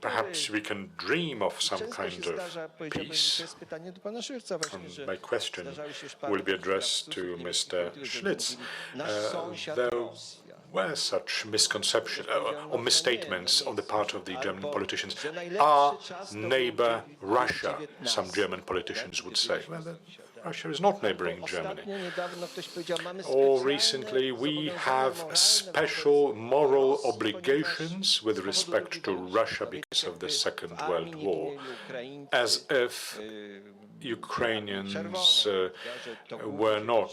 perhaps we can dream of some Często kind się of zdarza, powiedziałbym, to peace. jest pytanie do pana Szyrca właśnie, że My question zdarzały się już parę will be addressed to przykładów, Mr. którzy Schlitz. mówili, nasz sąsiad There Rosja. were such misconceptions or misstatements on the part of the German politicians. Our neighbor Russia, some German politicians would say. Well, Russia is not neighboring Germany. Ostatnio, niedawno ktoś powiedział, mamy Or specjalne recently, we zobowiązania have moralne special moral wobec Rosji, obligations with ponieważ respect to Russia because of the Second World War, as if Ukrainians were not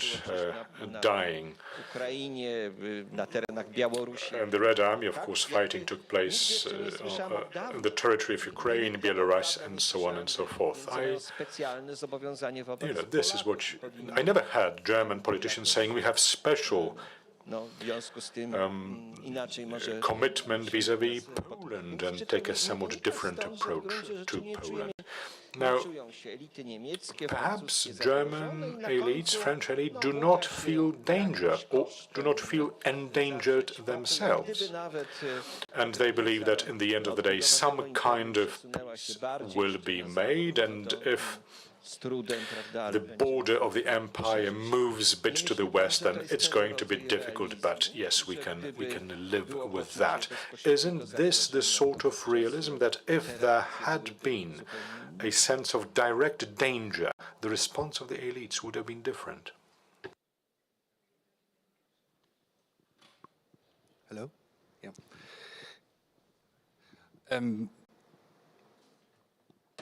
dying. Ukrainie, na terenach Białorusi. And the Red Army, of course, fighting took place in the territory of Ukraine, Belarus, and so on and so forth. Specjalne zobowiązanie wobec This is what I never heard German politicians saying we have special No, w związku z tym inaczej może commitment vis-à-vis Poland and take a somewhat different approach to Poland. Now, czują się elity niemieckie, perhaps francuskie German zagrożone i na elites, końcu, French elites, no, do bo not tak feel danger or do not feel endangered gdyby themselves. nawet And they believe that in the end of the day, some kind of peace will be made, and if z trudem, prawda, the border of the empire moves a bit to the west, then it's going to be difficult, but yes, we can live with that. Isn't this the sort of realism that if there had been a sense of direct danger, the response of the elites would have been different? Hello? Yeah.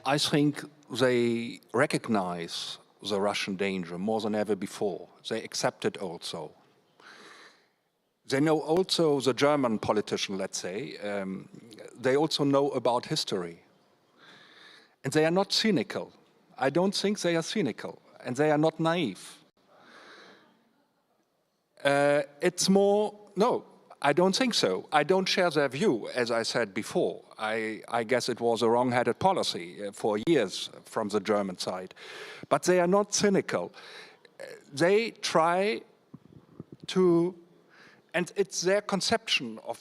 I think they recognize the Russian danger more than ever before. They accept it also. They know also, the German politician, let's say, they also know about history. And they are not cynical. I don't think they are cynical. And they are not naive. It's more, no, I don't think so. I don't share their view, as I said before. I guess it was a wrong-headed policy for years from the German side. But they are not cynical. They try to, and it's their conception of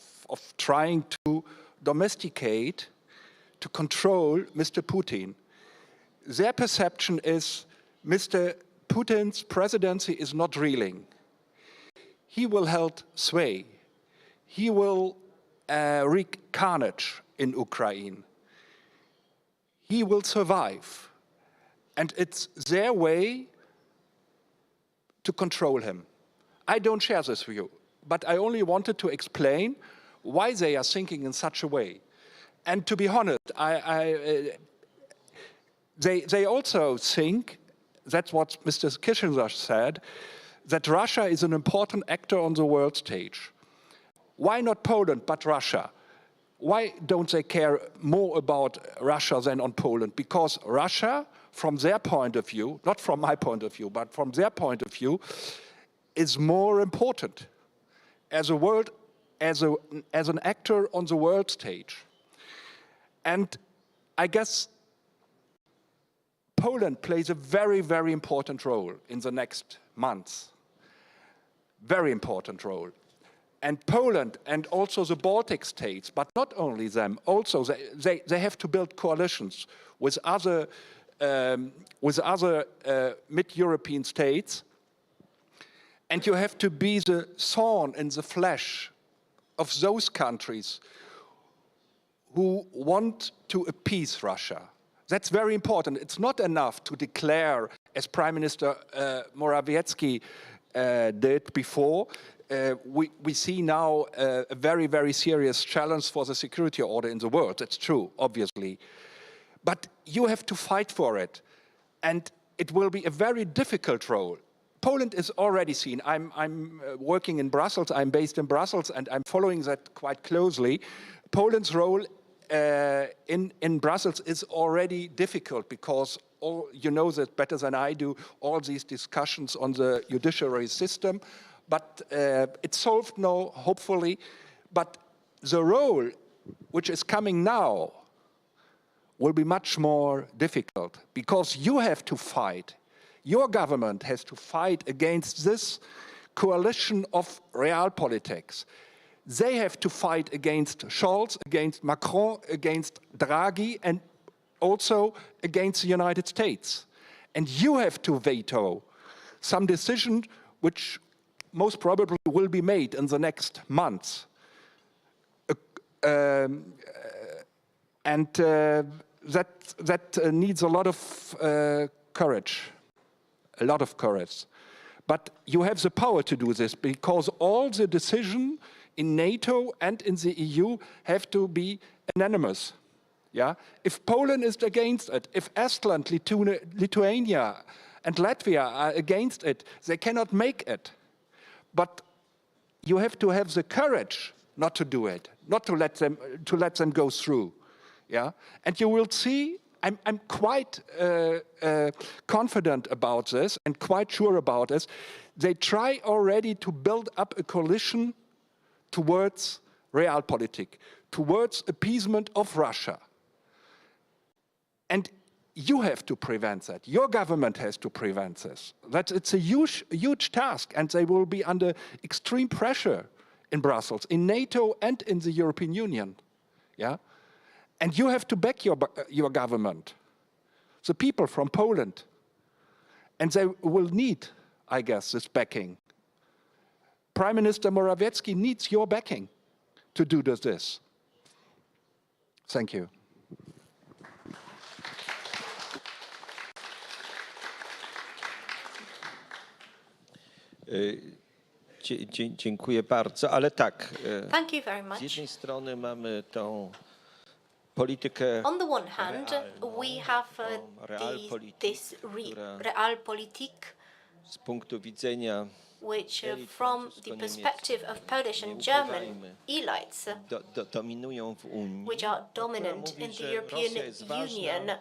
trying to domesticate, to control Mr. Putin. Their perception is Mr. Putin's presidency is not reeling. He will hold sway. He will wreak carnage in Ukraine. He will survive. And it's their way to control him. I don't share this view, but I only wanted to explain why they are thinking in such a way. And to be honest, they also think, that's what Mr. Kissinger said, that Russia is an important actor on the world stage. Why not Poland, but Russia? Why don't they care more about Russia than on Poland? Because Russia, from their point of view, not from my point of view, but from their point of view, is more important as an actor on the world stage. And I guess Poland plays a very, very important role in the next months. Very important role. And Poland and also the Baltic states, but not only them, also they have to build coalitions with other mid-European states. And you have to be the thorn in the flesh of those countries who want to appease Russia. That's very important. It's not enough to declare, as Prime Minister Morawiecki did before. We see now a very, very serious challenge for the security order in the world. That's true, obviously. But you have to fight for it. And it will be a very difficult role. Poland is already seen. I'm working in Brussels. I'm based in Brussels, and I'm following that quite closely. Poland's role in Brussels is already difficult because, you know that better than I do, all these discussions on the judiciary system. But it's solved now, hopefully. But the role which is coming now will be much more difficult because you have to fight. Your government has to fight against this coalition of realpolitics. They have to fight against Scholz, against Macron, against Draghi, and also against the United States. And you have to veto some decision which most probably will be made in the next months. That needs a lot of courage, a lot of courage. But you have the power to do this because all the decisions in NATO and in the EU have to be unanimous. Yeah? If Poland is against it, if Estland, Lithuania and Latvia are against it, they cannot make it. But you have to have the courage not to do it, not to let them go through. Yeah? And you will see, I'm quite confident about this and quite sure about this. They try already to build up a coalition towards realpolitik, towards appeasement of Russia. And you have to prevent that. Your government has to prevent this. It's a huge task, and they will be under extreme pressure in Brussels, in NATO and in the European Union. Yeah? And you have to back your government, the people from Poland. And they will need, I guess, this backing. Prime Minister Morawiecki needs your backing to do this. Thank you. Dziękuję bardzo, ale tak. Thank you very much. Z jednej strony mamy tą politykę. On the one hand, we have this realpolitik, z punktu widzenia which from the perspective of Polish and German elites, dominują w Unii, which are dominant in the European Union,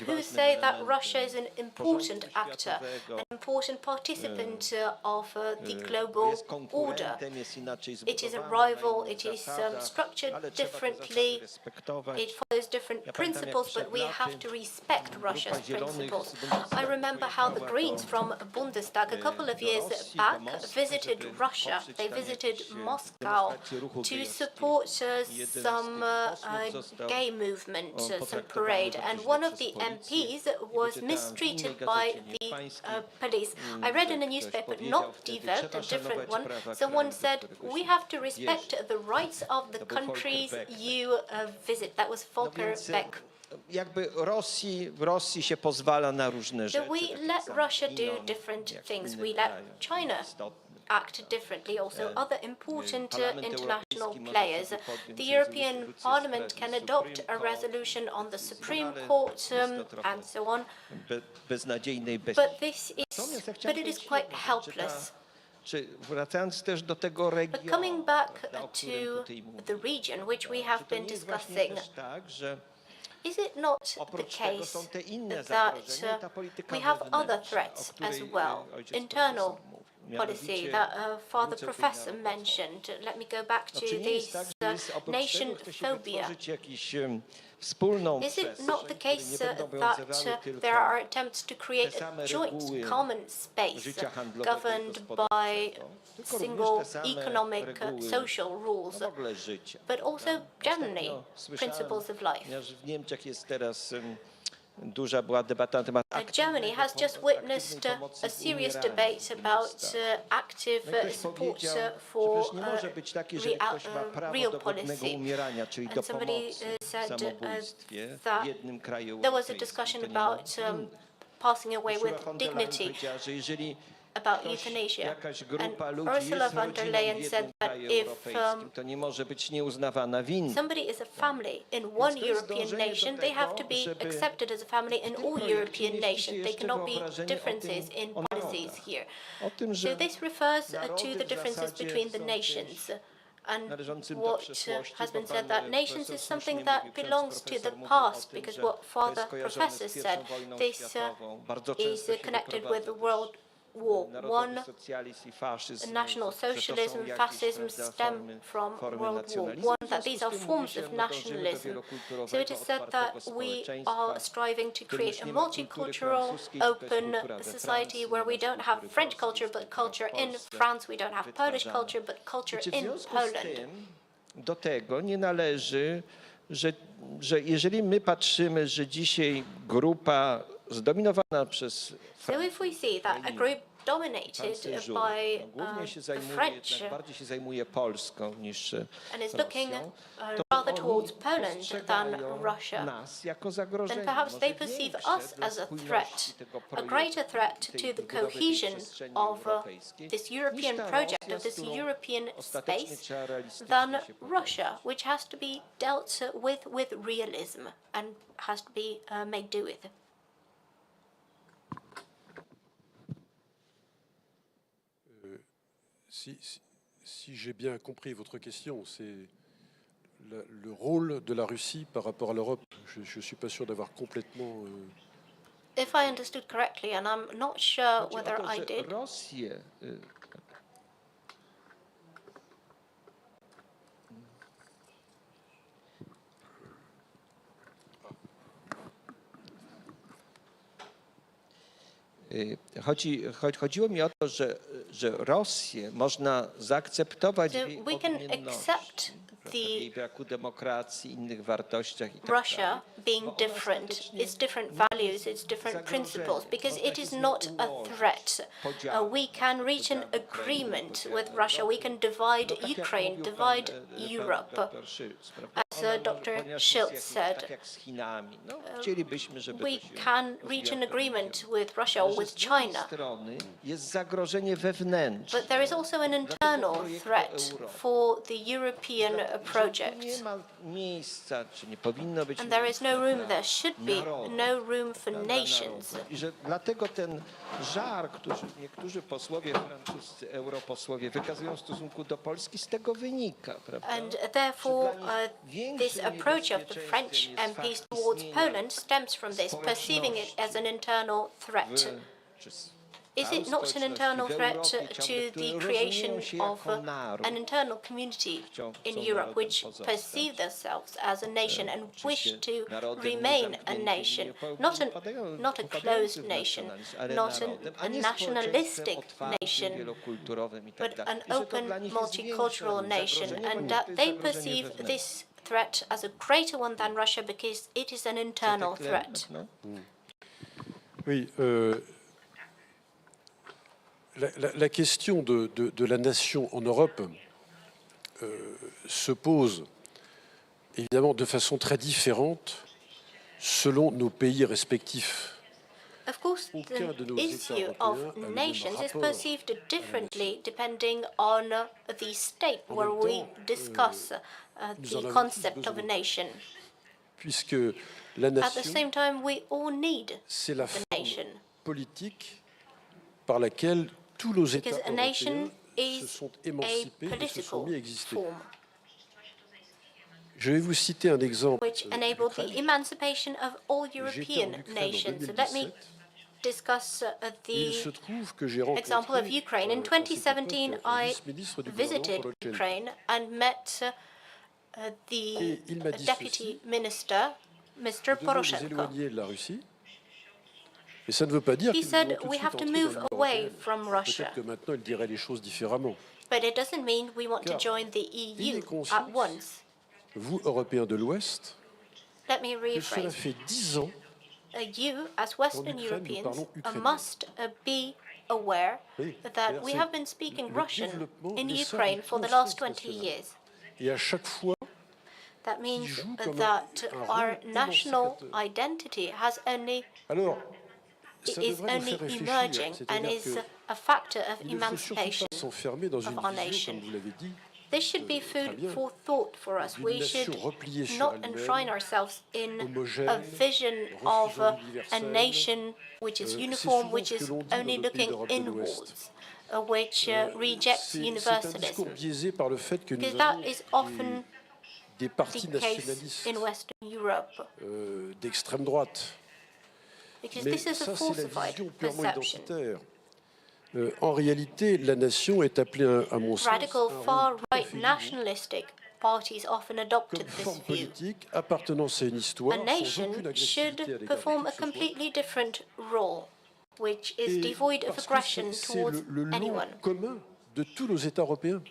who say that Russia is an important actor, an important participant of the global order. It is a rival, it is structured differently, it follows different principles, but we have to respect Russia's principles. I remember how the Greens from Bundestag a couple of years back visited Russia. They visited Moscow to support some gay movement, some parade, and one of the MPs was mistreated by the police. I read in a newspaper, not Die Welt, a different one, someone said, we have to respect the rights of the countries you visit. That was Volker Beck. Jakby w Rosji się pozwala na różne rzeczy. So we let Russia do different things. We let China act differently. Also, other important international players. The European Parliament can adopt a resolution on the Supreme Court and so on. But it is quite helpless. Wracając też do tego regionu, But coming back to the region which we have been nie jest właśnie discussing, też tak, że is it not the oprócz tego case są te inne that zagrożenia, ta polityka we have other wewnętrzna, threats o której, as well, ojciec internal profesor mówił. policy Mianowicie that Father wrócę tu Professor na- mentioned? Let me go back to Czy nie jest tak, this że jest oprócz nation tego chce się phobia. wytworzyć jakiś wspólną Is it przestrzeń, not the której case nie będą that obowiązywały tylko there are attempts to create te a same joint, reguły common space życia handlowego i governed by gospodarczego, tylko również single te same economic, reguły, social rules, w ogóle życia. but also generally Ostatnio słyszałem, principles of life? ponieważ w Niemczech jest teraz duża była debata na temat Germany has just witnessed a serious debate about active support for przecież nie może być takie, że ktoś ma prawo real do godnego policy. umierania, czyli do And somebody pomocy w said samobójstwie that w jednym kraju there was a europejskim. discussion To nie ma about passing away Ursula with von der Leyen dignity, powiedziała, że jeżeli about ktoś, euthanasia. jakaś And grupa ludzi Ursula jest von der rodziną Leyen w said jednym that kraju if europejskim, to nie może być nieuznawana winna. somebody is a family in one to jest European dążenie do nation, they have to tego, be żeby accepted as a family in all projekcie European mieści się nations. There jeszcze cannot be wyobrażenie differences o in tym, o policies narodach. here. O tym, So że this refers to narody the w differences zasadzie between the są nations. And należącym do what przeszłości, has bo been pan said that nations profesor is something słusznie that mówił, ksiądz belongs to the profesor mówił past, o tym, because że what to jest Father skojarzone Professor z said, I wojną this światową. Bardzo is często się connected with doprowadza the też World War narodowy One. socjalizm i faszyzm, National że to są socialism, jakieś, fascism prawda, stem from formy World War nacjonalizmu. I, that these are forms of nationalism. So it is said that we are striving to create a multicultural, open society where we don't have French culture but culture in France, we don't have Polish culture but culture Czy w in związku z Poland. tym do tego nie należy, że jeżeli my patrzymy, że dzisiaj grupa zdominowana przez So if we see that a group dominated by głównie się the zajmuje, French jednak bardziej się zajmuje Polską niż and is looking Rosją, rather towards Poland than postrzegają Russia, nas jako zagrożenie. then perhaps Może they perceive większe us dla as a spójności threat, tego a projektu, greater threat tej to the budowy tej cohesion przestrzeni of europejskiej, this niż European ta project, Rosja, of z this którą European ostatecznie space, trzeba realistycznie than się pogodzić. Russia, which has to be dealt with realism and has to be made do with. Si j'ai bien compris votre question, c'est le rôle de la Russie par rapport à l'Europe. Je ne suis pas sûr d'avoir complètement... If I understood correctly, and I'm not sure Chodzi o whether to, I że did, Rosję chodziło mi o to, że Rosję można zaakceptować So w jej we can odmienności, accept prawda, w the jej braku demokracji, innych wartościach i tak Russia being different, its different values, its different principles, because it is not a threat. We can reach an agreement with Russia. We can divide Ukraine, divide Europe. As Dr. Schultz said, we can reach an agreement with Russia or with China. Jest zagrożenie wewnętrzne. But there is also an internal threat for the European project. Nie ma miejsca, czy nie powinno być And there is no room, miejsca there should be no room for dla nations. narodu. I że dlatego ten żar, który niektórzy posłowie francuscy, europosłowie wykazują w stosunku do Polski, z tego wynika, prawda? And therefore, this approach of the French MPs towards Poland stems from this, perceiving it as an internal threat. Is it not an internal threat to the creation of an internal community in Europe which perceive themselves as a nation and wish to remain a nation, not a closed nation, not a nationalistic nation, but an open multicultural nation, and that they perceive this threat as a greater one than Russia because it is an internal threat. Oui, la question de la nation en Europe se pose évidemment de façon très différente selon nos pays respectifs. Of course, Aucun de nos the États issue européens of a le même nations is rapport perceived differently depending on the state where we discuss the concept of a nation. puisque la At the nation, same time, we all need c'est la the forme nation, politique par laquelle tous nos États because a nation européens se is sont a émancipés et se sont political mis à exister. form Je vais vous citer un exemple. which enabled the emancipation of all European nations. So let me discuss Il se the trouve que j'ai rencontré example of Ukraine. In 2017, I vice-ministre du visited gouvernement Poroshenko. Ukraine and met the Et il m'a dit deputy ceci, minister, Mr. Vous devez vous Poroshenko. éloigner de la Russie. Et ça ne veut pas dire He que nous said devons tout de we suite have to entrer dans move l'Union away européenne. from Russia, Peut-être que maintenant il dirait les choses différemment. but it doesn't mean we want to Car join the ayez EU conscience, at once. Vous, Européens de l'Ouest, Let me que cela rephrase. fait 10 ans You, as Western Ukraine, nous Europeans, parlons ukrainien. must be aware Oui, that c'est-à-dire we c'est have been speaking le Russian développement, in l'essor Ukraine d'une for the last conscience 20 nationale. years. Et à chaque fois, That means joue comme that un our rôle national émancipateur. identity alors, ça is devrait nous only faire réfléchir. emerging and C'est-à-dire is que a factor of il ne faut surtout emancipation. pas s'enfermer dans une of our vision, nation. comme vous l'avez dit, This should be très food bien, for thought for us. d'une We nation should repliée sur not elle-même, enshrine ourselves in homogène, a vision of refusant a l'universel. nation which is C'est uniform, souvent which ce que is l'on dit dans only nos pays looking d'Europe de l'Ouest. inwards, which rejects C'est un universalism. discours biaisé par le fait que nous Because that avons is often des partis the case nationalistes in Western Europe. d'extrême droite. Because Mais this is a ça, c'est la falsified vision purement perception. identitaire. En réalité, la nation est appelée, à mon sens, Radical à un rôle tout à far-right fait nouveau. nationalistic parties often adopted Comme this forme view. politique, appartenance à une histoire, A sans nation aucune agressivité should à l'égard de perform a qui que ce soit. completely different role, which is Et devoid of parce que aggression c'est towards le lot anyone. commun de tous nos États européens.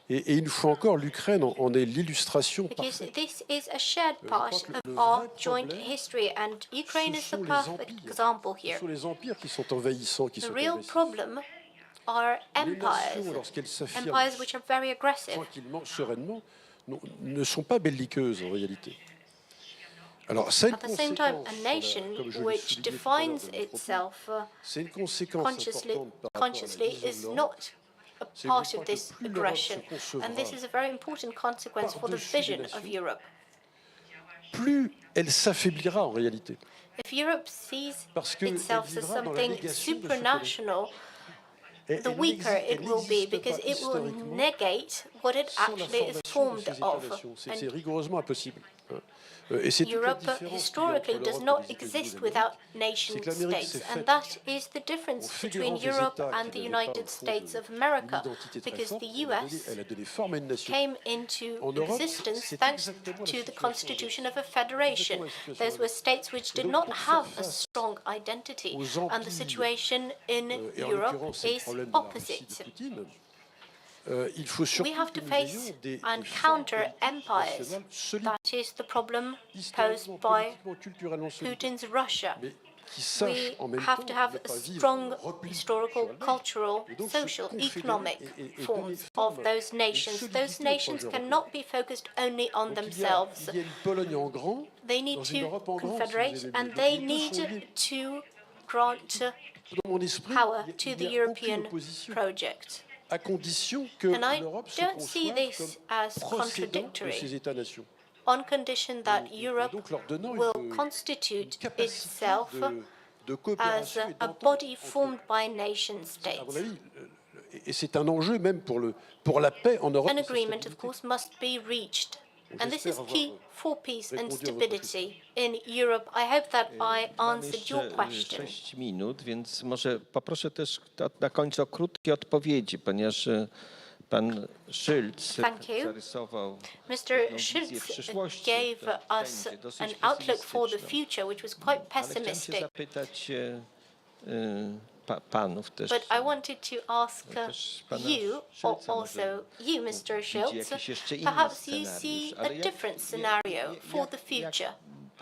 Et une fois encore, l'Ukraine en est l'illustration Because parfaite. this is a shared part crois que of le our vrai joint problème, history, and Ukraine Ce is the sont les perfect empires. example Ce here. sont les empires qui sont envahissants, qui The sont real agressifs. problem are Les nations, empires, lorsqu'elles s'affirment empires which are very aggressive. tranquillement, sereinement, ne sont pas belliqueuses en réalité. Alors, ça a une At the same time, conséquence, a nation comme je l'ai which souligné tout à l'heure defines dans mon propos, itself c'est une conséquence consciously importante par rapport à la is vision de not l'Europe. a C'est part que of this plus l'Europe se aggression, concevra and this is a very important consequence for the par-dessus les vision of nations. Europe. Plus elle s'affaiblira en réalité. If Europe sees Parce que itself elle as vivra dans la something négation de ce supranational, Et the elle weaker it n'existe- will be, elle because n'existe it pas will historiquement negate what it sans la actually is formation de formed ces of. États-nations. C'est And rigoureusement impossible. Et c'est toute la Europe différence qu'il y a historically entre does l'Europe not et les États-Unis exist d'Amérique. without nation C'est que l'Amérique states, s'est and faite that is the en difference fédérant between des Europe États and qui the n'avaient pas, au United fond, States of une America, identité très because forte. the Elle US a donné forme à une nation. came into En Europe, existence c'est thanks exactement la to the situation constitution of a federation. Exactement la situation Those were states which Et did donc, not pour faire have a face strong identity, aux and the empires, situation in Et en Europe l'occurrence, c'est le is problème de la Russie de opposite. Poutine. Il faut surtout We have to que nous ayons face des and formes counter politiques empires. nationales solides, That is the problem historiquement, posed by politiquement, culturellement solides, Putin's Russia. mais qui sachent We en même have temps to have ne a pas vivre strong le repli historical, sur elle-même. cultural, Et donc se social, confédérer economic et forms donner of forme those et nations. solidité Those au nations projet cannot be focused only on Donc, themselves. il y a une Pologne en grand, They need dans une to Europe en grand, si vous confederate, aimez and mieux. they Les deux need sont liés. to grant Dans mon esprit, power il to n'y the a aucune European opposition, project. à condition que And I l'Europe se don't see conçoive this as comme procédant de contradictory, ces États-nations. on condition that Et Europe donc leur donnant will une constitute capacité itself de as coopération et a d'entente body entre- formed by nation à mon states. avis, et c'est un enjeu même pour la paix en Europe. An et sa agreement, of stabilité. course, must be reached. And this is J'espère key avoir for peace and répondu à votre stability in Europe. I hope that I Mamy answered your jeszcze question. 6 minut, więc może poproszę też na końcu o krótkie odpowiedzi, ponieważ pan Schulz Thank you. zarysował Mr. wizję Schulz przyszłości, gave która us będzie dosyć an outlook for the pesymistyczna. future, which was quite Ale chciałem się pessimistic. zapytać panów też, But I wanted to ask też pana you, or Schulza, also może you, Mr. widzi Schulz, jakiś jeszcze inny perhaps you scenariusz, see a ale different scenario for the future.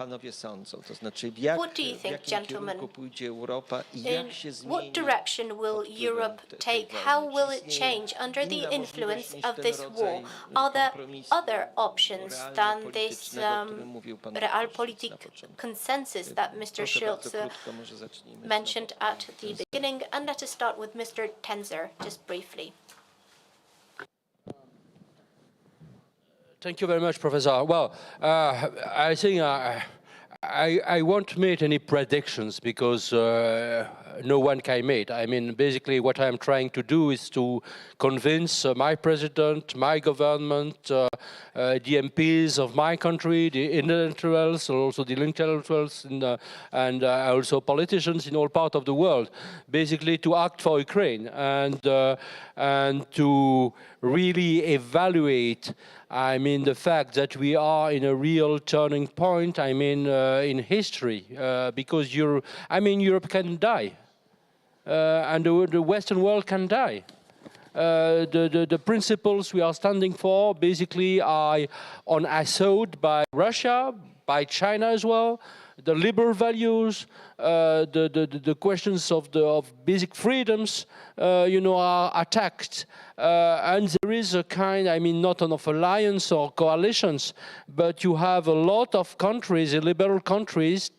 panowie sądzą? To znaczy, w jakim kierunku pójdzie Europa i jak się zmieni? What direction will Europe take? How will it change under the influence of this war? Are there other options than this realpolitik consensus that Mr. Schulz mentioned at the beginning? And let us start with Mr. Tenzer, just briefly. Thank you very much, Professor. Well, I think I won't make any predictions because no one can make. I mean, basically what I'm trying to do is to convince my president, my government, the MPs of my country, the intellectuals, also the intellectuals, and also politicians in all parts of the world, basically to act for Ukraine and to really evaluate, I mean, the fact that we are in a real turning point, I mean, in history, because Europe can die, and the Western world can die. The principles we are standing for basically are on assault by Russia, by China as well. The liberal values, the questions of basic freedoms, are attacked. And there is a kind, I mean, not of alliance or coalitions, but you have a lot of countries, liberal countries,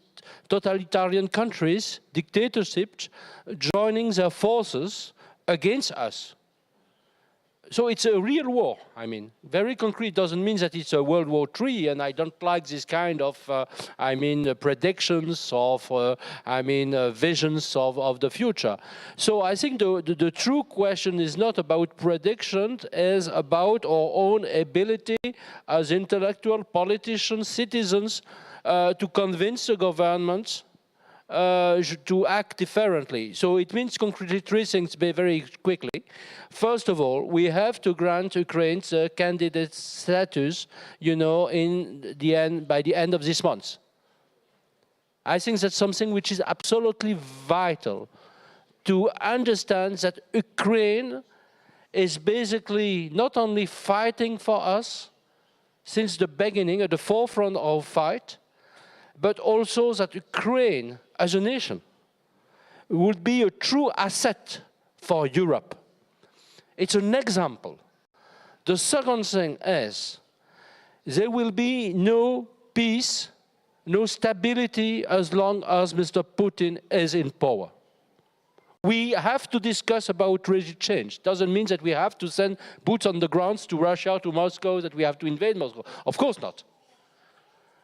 totalitarian countries, dictatorships, joining their forces against us. So it's a real war, I mean, very concrete. Doesn't mean that it's a World War III, and I don't like this kind of, predictions of, visions of the future. So I think the true question is not about predictions, it's about our own ability as intellectual politicians, citizens, to convince the governments to act differently. So it means concretely three things very quickly. First of all, we have to grant Ukraine candidate status, by the end of this month. I think that's something which is absolutely vital to understand that Ukraine is basically not only fighting for us since the beginning, at the forefront of fight, but also that Ukraine as a nation would be a true asset for Europe. It's an example. The second thing is there will be no peace, no stability as long as Mr. Putin is in power. We have to discuss about regime change. Doesn't mean that we have to send boots on the ground to Russia, to Moscow, that we have to invade Moscow. Of course not.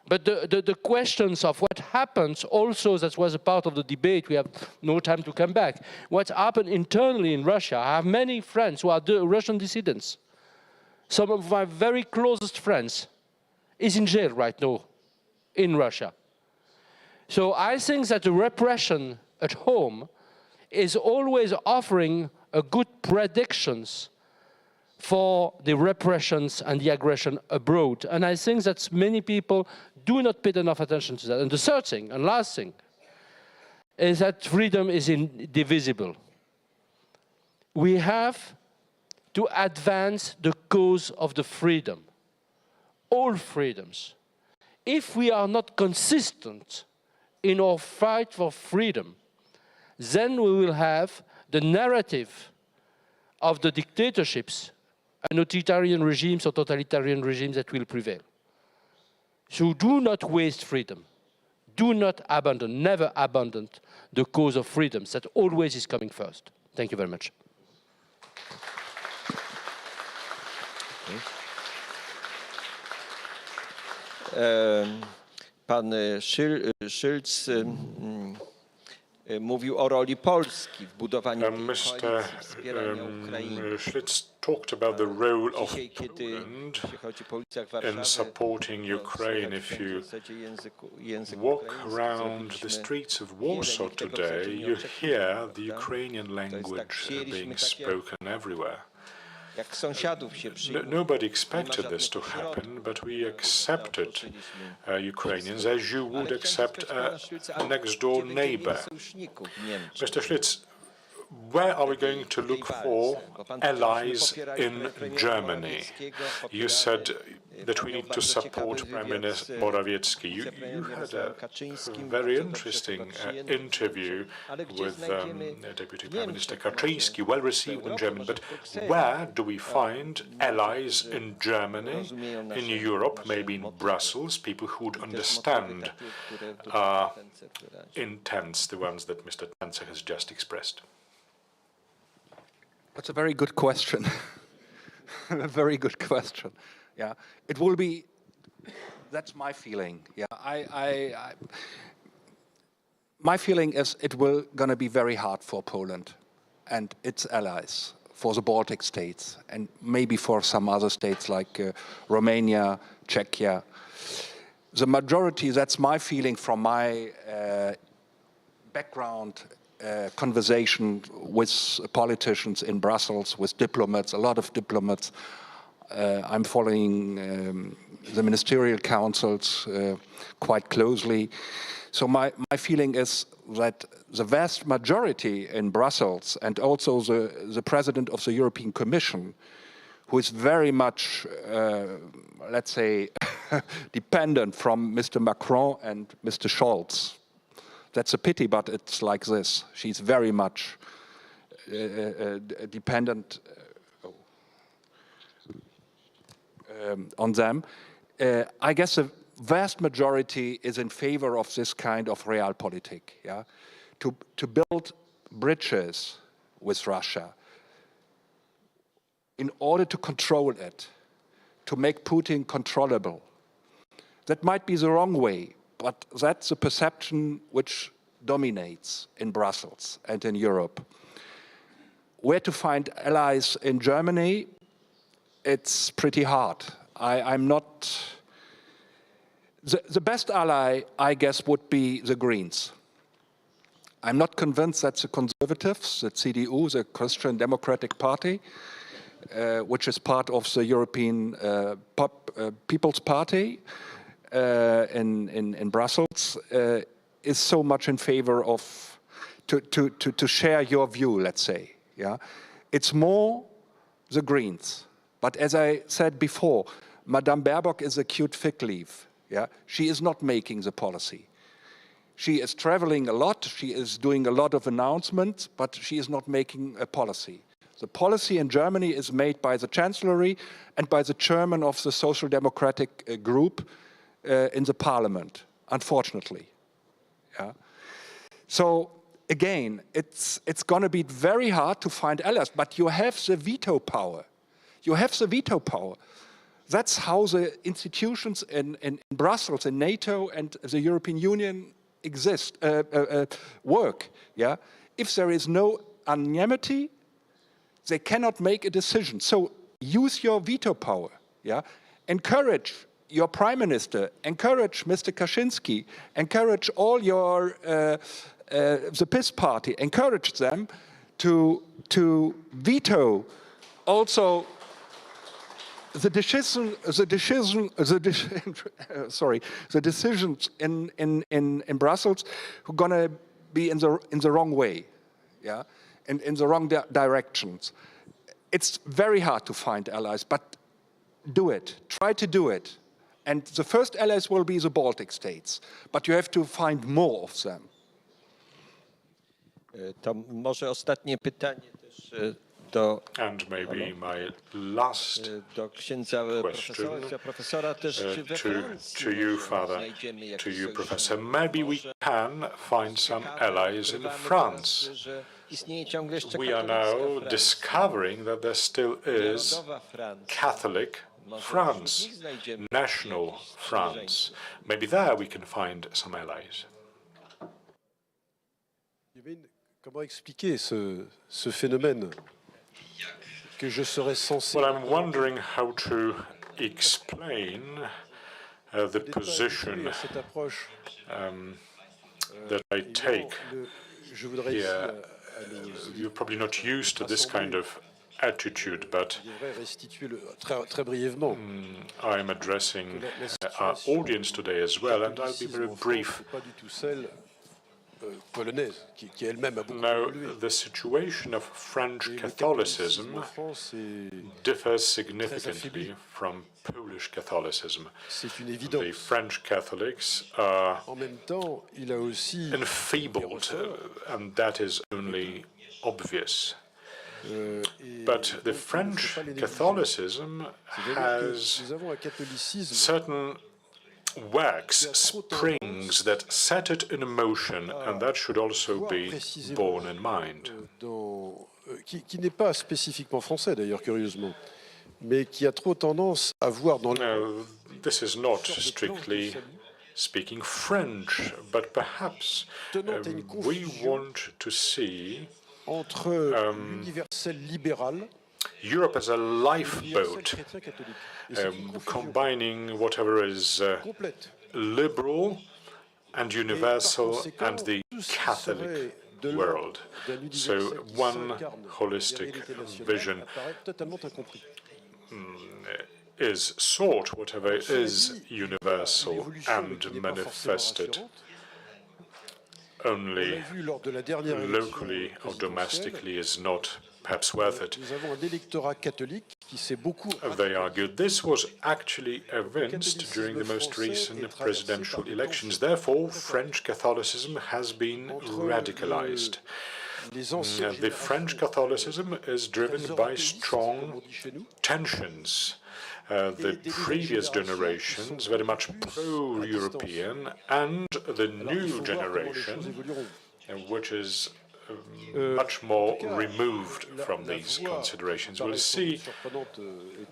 But the questions of what happens also, that was a part of the debate, we have no time to come back. What happened internally in Russia, I have many friends who are Russian dissidents. Some of my very closest friends is in jail right now in Russia. So I think that the repression at home is always offering a good predictions for the repressions and the aggression abroad. And I think that many people do not pay enough attention to that. And the third thing, and last thing, is that freedom is indivisible. We have to advance the cause of the freedom, all freedoms. If we are not consistent in our fight for freedom, then we will have the narrative of the dictatorships and authoritarian regimes or totalitarian regimes that will prevail. So do not waste freedom. Do not abandon, never abandon the cause of freedoms that always is coming first. Thank you very much. Pan Schulz mówił o roli Polski w budowaniu koalicji wspierania Ukrainy. Schulz talked about the role of Poland in supporting Ukraine. If you walk around the streets of Warsaw today, you hear the Ukrainian language being spoken everywhere. Nobody expected this to happen, but we accepted Ukrainians as you would accept a next-door neighbor. Mr. Schulz, where are we going to look for allies in Germany? You said that we need to support Prime Minister Morawiecki. You had a very interesting interview with Deputy Prime Minister Kaczyński, well received in Germany. But where do we find allies in Germany, in Europe, maybe in Brussels, people who would understand our intents, the ones that Mr. Tanzer has just expressed? That's a very good question. A very good question. Yeah, it will be. That's my feeling. Yeah, my feeling is it will gonna be very hard for Poland and its allies, for the Baltic states, and maybe for some other states like Romania, Czechia. The majority. That's my feeling from my background. Conversation with politicians in Brussels, with diplomats, a lot of diplomats. I'm following the ministerial councils quite closely. So my feeling is that the vast majority in Brussels, and also the president of the European Commission, who is very much, let's say, dependent from Mr. Macron and Mr. Scholz. That's a pity, but it's like this. She's very much dependent on them. I guess the vast majority is in favor of this kind of realpolitik, yeah? To build bridges with Russia in order to control it, to make Putin controllable. That might be the wrong way, but that's the perception which dominates in Brussels and in Europe. Where to find allies in Germany, it's pretty hard. I'm not... The best ally, I guess, would be the Greens. I'm not convinced that the Conservatives, the CDU, the Christian Democratic Party, which is part of the European People's Party, in Brussels, is so much in favor of to share your view, let's say. Yeah, it's more the Greens. But as I said before, Madame Baerbock is a cute fig leaf. Yeah, she is not making the policy. She is traveling a lot. She is doing a lot of announcements, but she is not making a policy. The policy in Germany is made by the Chancellery and by the chairman of the Social Democratic group in the parliament, unfortunately. Yeah. So again, it's going to be very hard to find allies, but you have the veto power. You have the veto power. That's how the institutions in Brussels, in NATO and the European Union work. Yeah. If there is no unanimity, they cannot make a decision. So use your veto power. Yeah. Encourage your prime minister, encourage Mr. Kaczynski, encourage all your the PiS party, encourage them to veto also the decisions in Brussels who are going to be in the wrong way, yeah, in the wrong directions. It's very hard to find allies, but do it. Try to do it. And the first allies will be the Baltic states, but you have to find more of them. To może ostatnie pytanie też do... And maybe my last do księdza profesora też to you, Father, to you, Professor. Maybe we can find some allies in France. We are now discovering that there still is Catholic France, national France. Maybe there we can find some allies. Comment expliquer ce phénomène que je serais censé... Well, I'm wondering how to explain the position that I take here. You're probably not used to this kind of attitude, but I'm addressing our audience today as well, and I'll be very brief. polonaise, qui elle-même a beaucoup Now, évolué. the situation of French Et le Catholicism en France differs significantly from Polish Catholicism. c'est une The évidence. French Catholics are En même temps, il a aussi enfeebled, and that is only obvious. et But the donc, il ne French faut pas les négliger. Catholicism C'est-à-dire has que nous avons un catholicisme certain wax, springs that set it in motion, and that should also be borne in mind. qui n'est pas spécifiquement français d'ailleurs, curieusement, mais qui a trop tendance à voir dans Now, this is not strictly speaking French, but perhaps we want to see entre l'universel libéral Europe as a et l'universel lifeboat, chrétien catholique. Et c'est une confusion combining whatever is complète. liberal and universal conséquent, and the tout ce qui Catholic serait de world. d'un So universel qui one s'incarne holistic derrière l'unité nationale vision apparaît totalement incompris. is sought, whatever is Cela dit, universal l'évolution, mais and qui n'est pas forcément manifested rassurante. On only l'a vu lors de la dernière élection locally or présidentielle. domestically is not perhaps worth it. Nous avons un électorat catholique qui s'est beaucoup They argued this was actually evinced during the most recent presidential elections. Therefore, French Catholicism has been radicalized. les anciens The French Catholicism is driven by strong chez nous, tensions. The previous generations very much pro-European, and the new generation, which is much more removed from these considerations. We'll see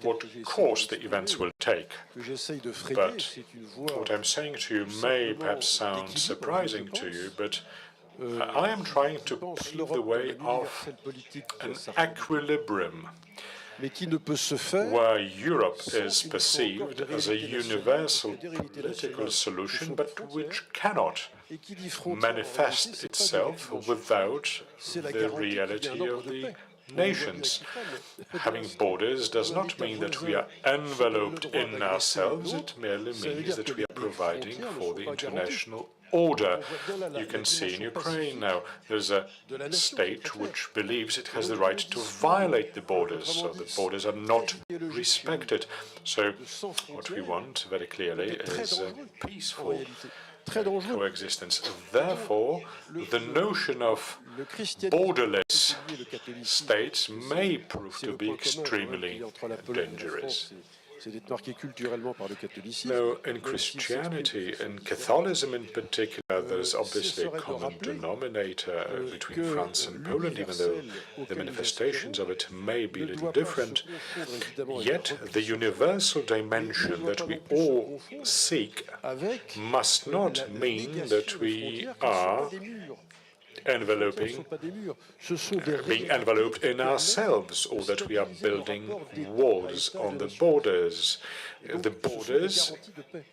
what course the events will take. que j'essaye de frayer, But c'est une voie what I'm saying to you may perhaps sound surprising to you, but I am trying to pave the way of an equilibrium mais qui ne peut se faire where Europe is perceived as a universal political solution, but which cannot et qui dit frontière, manifest itself without the reality of the nations. Having borders does not mean that we are enveloped in ourselves, it merely means that we are providing for the international order. You can see in Ukraine now, there's a state which believes it has the right to violate the borders, so the borders are not respected. So what we want very clearly is a peaceful coexistence. Therefore, the notion of borderless states may prove to be extremely dangerous. C'est d'être marqué culturellement par le catholicisme. Now, in Christianity, in Catholicism in particular, there's obviously a common denominator between France and Poland, even though the manifestations of it may be a little different. Yet, the universal dimension that we all seek must not mean that we are being enveloped in ourselves, or that we are building walls on the borders. The borders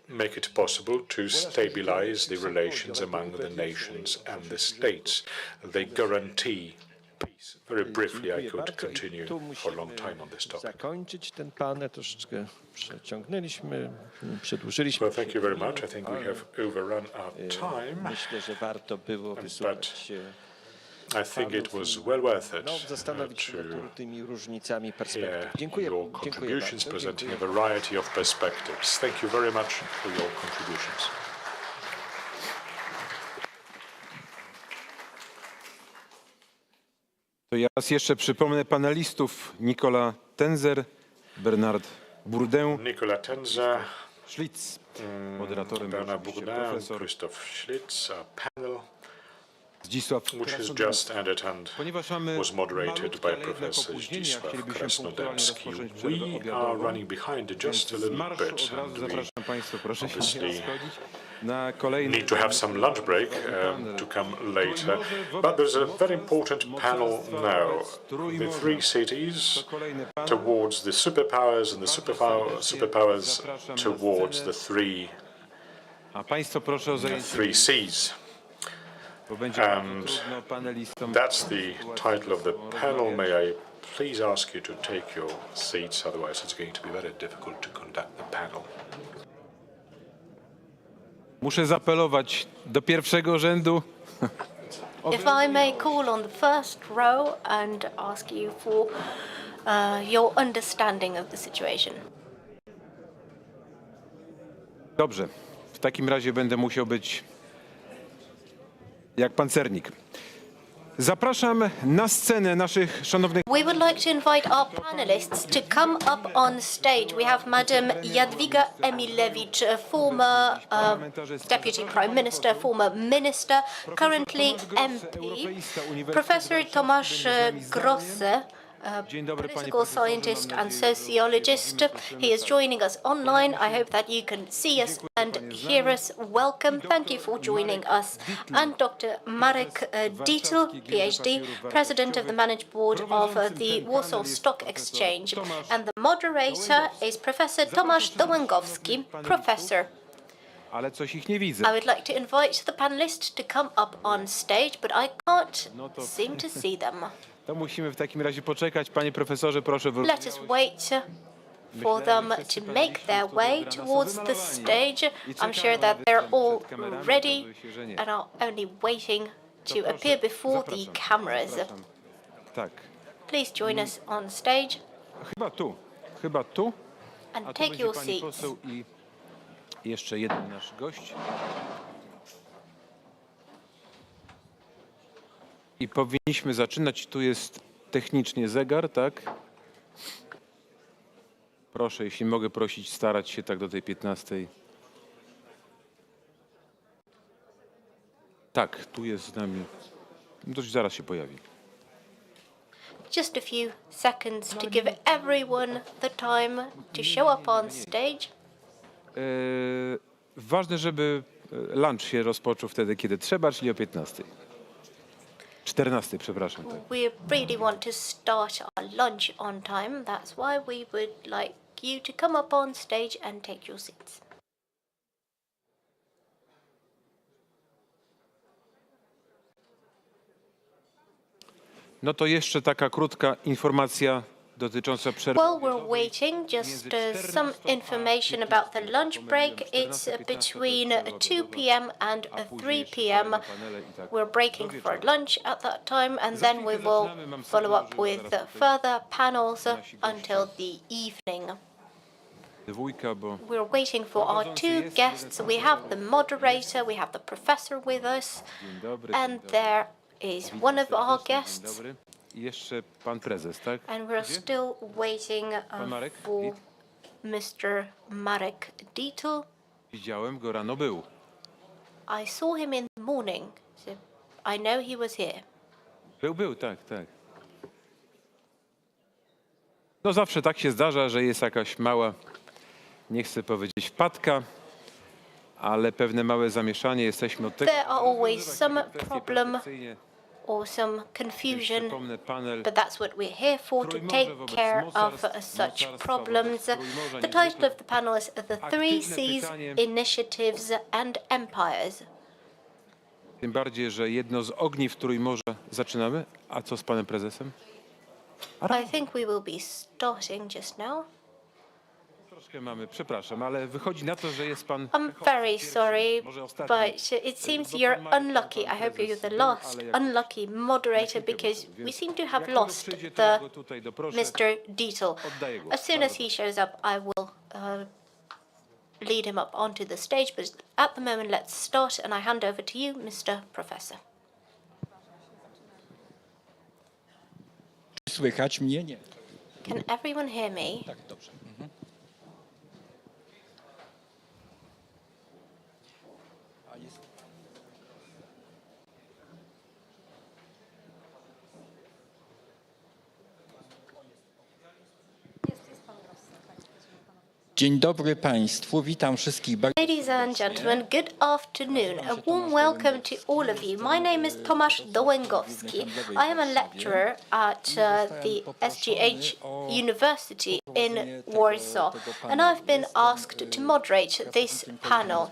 make it possible to stabilize the relations among the nations and the states. They guarantee peace. Very briefly, I could continue for a long time on this topic. Zakończyć ten panel, troszeczkę przeciągnęliśmy, przedłużyliśmy. Well, thank you very much. I think we have overrun our time, Myślę, że warto było wysłuchać się, I think it was well worth it zastanowić się nad to tymi różnicami hear perspektyw. Dziękuję, your dziękuję contributions, bardzo. presenting a variety of perspectives. Thank you very much for your contributions. To ja raz jeszcze przypomnę panelistów: Nicolas Tenzer, Bernard Bourdin, Nicolas Tenzer, Schlitz, moderatorem był Bernard oczywiście Bourdin, profesor Christoph Schlitz, our panel, Zdzisław which has Krasnodębski. just ended and Ponieważ mamy was moderated malutkie, by ale jednak Professor opóźnienie, Zdzisław chcielibyśmy punktualnie Krasnodębski. rozpocząć przerwę We are obiadową. running behind just a Z little marszu bit, od razu and we zapraszam Państwa, proszę się nie obviously rozchodzić. Na kolejny need to have some lunch break to come later. But there's a very important panel now. The three cities towards the superpowers and the superpowers towards the A Państwo proszę o zajęcie, three seas. bo będzie And trudno panelistom. that's the title of the panel. May I please ask you to take your seats, otherwise it's going to be very difficult to conduct the panel. Muszę zaapelować do pierwszego rzędu. If I may call on the first row and ask you for your understanding of the situation. Dobrze. W takim razie będę musiał być jak pancernik. Zapraszam na scenę naszych szanownych... We would like to invite our panelists to come up on stage. We have Madam Jadwiga Emilewicz, a former Deputy Prime Minister, former Minister, currently MP, Professor Tomasz Grosse, political scientist and sociologist. He is joining us online. I hope that you can see us and hear us. Welcome. Thank you for joining us. And Dr. Marek Dietl, PhD, President of the Management Board of the Warsaw Stock Exchange. And the moderator is Professor Tomasz Dołęgowski, Professor. Ale coś ich nie widzę. I would like to invite the panelists to come up on stage, but I can't seem to see them. To musimy w takim razie poczekać. Panie profesorze, proszę Let us wait for them to make their way towards the stage. I'm sure that they're all ready and are only waiting to appear before the cameras. Tak. Please join us on stage Chyba tu. and A tu take będzie your pani seats. poseł i jeszcze jeden nasz gość. I powinniśmy zaczynać. Tu jest technicznie zegar, tak? Proszę, jeśli mogę prosić, starać się tak do tej 15. Tak, tu jest z nami. Dość zaraz się pojawi. Just a few seconds to give everyone the time to show up on stage. Ważne, żeby lunch się rozpoczął wtedy, kiedy trzeba, czyli o 15. 14, przepraszam. Tak. We really want to start our lunch on time. That's why we would like you to come up on stage and take your seats. No to jeszcze taka krótka informacja dotycząca przerwy. While we're waiting, just some information about the lunch break. It's between 2 p.m. and 3 p.m. We're breaking for lunch at that time, and then we will follow up with further panels until the evening. Dwójka, bo We're waiting for our two guests. We have the moderator, we have the professor with us, dzień dobry. and there is one of our Dzień guests. dobry. I jeszcze pan prezes, tak? And we're still waiting Marek for Dietl? Mr. Marek Dietl. Widziałem go rano, był. I saw him in the morning, so I know he was here. Był, tak. No zawsze tak się zdarza, że jest jakaś mała, nie chcę powiedzieć wpadka, ale pewne małe zamieszanie. Jesteśmy od tego. There are always some Kwestie problem perfekcyjne. or some confusion, Przypomnę panel but that's what we're here for, to take care of such problems. The title of the panel is The Three Seas, Initiatives and Empires. Tym bardziej, że jedno z ogniw Trójmorza zaczynamy. A co z panem prezesem? I think we will be starting just now. Troszkę mamy, przepraszam, ale wychodzi na to, że jest pan... I'm very sorry, but it seems you're unlucky. I hope you're the last unlucky moderator, because we seem to have lost the Mr. Dietl. As soon as he shows up, I will lead him up onto the stage, but at the moment, let's start, and I hand over to you, Mr. Professor. Słychać mnie? Nie. Can everyone hear me? Tak, dobrze. Dzień dobry Państwu, witam wszystkich bardzo. Ladies and gentlemen, good afternoon. A warm welcome to all of you. My name is Tomasz Dołęgowski. I am a lecturer at the SGH University in Warsaw, and I've been asked to moderate this panel.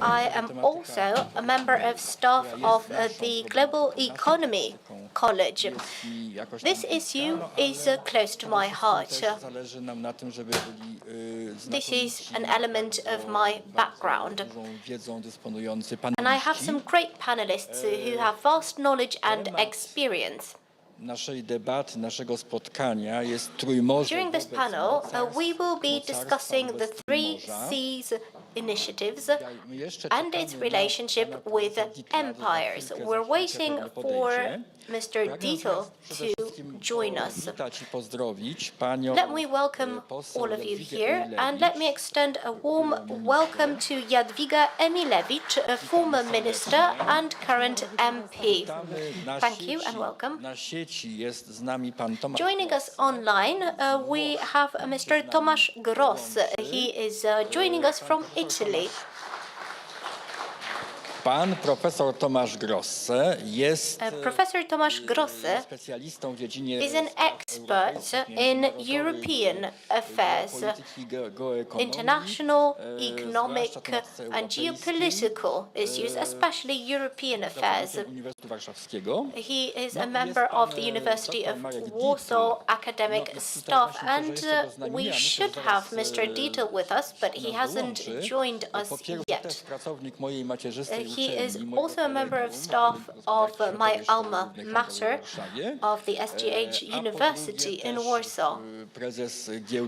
I am also a member of staff of the Global Economy College. This issue is close to my heart. This is an element of my background. And I have some great panelists who have vast knowledge and experience. Naszej debaty, naszego spotkania jest Trójmorze. During this panel, we will be discussing the 3Cs initiatives and its relationship with empires. We're waiting for Mr. Dietl to join us. Let me welcome all of you here, and let me extend a warm welcome to Jadwiga Emilewicz, a former minister and current MP. Thank you and welcome. Joining us online, we have Mr. Tomasz Grosse. He is joining us from Italy. Pan profesor Tomasz Grosse jest Professor Tomasz Grosse specjalistą w dziedzinie is an expert in European affairs, international, economic and geopolitical issues, especially European affairs. Uniwersytetu Warszawskiego. He is a member of the University of Warsaw academic staff, and we should have Mr. Dietl with us, but he hasn't joined us yet. Pracownik mojej macierzystej He is also a member of staff of my alma mater of the SGH University in Warsaw.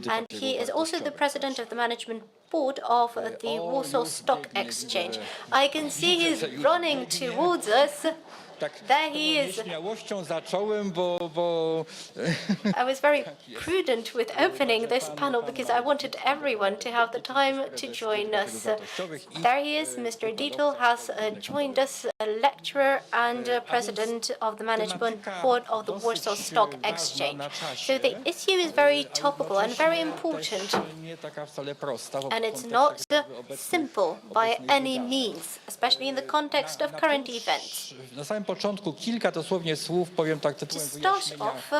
And he is also the president of the management board of the Warsaw Stock Exchange. I can see he's running towards us. There he is. I was very prudent with opening this panel because I wanted everyone to have the time to join us. There he is. Mr. Dietl has joined us, a lecturer and president of the management board of the Warsaw Stock Exchange. So the issue is very topical and very important. And it's not simple by any means, especially in the context of current events. początku kilka dosłownie słów, powiem tak To start off,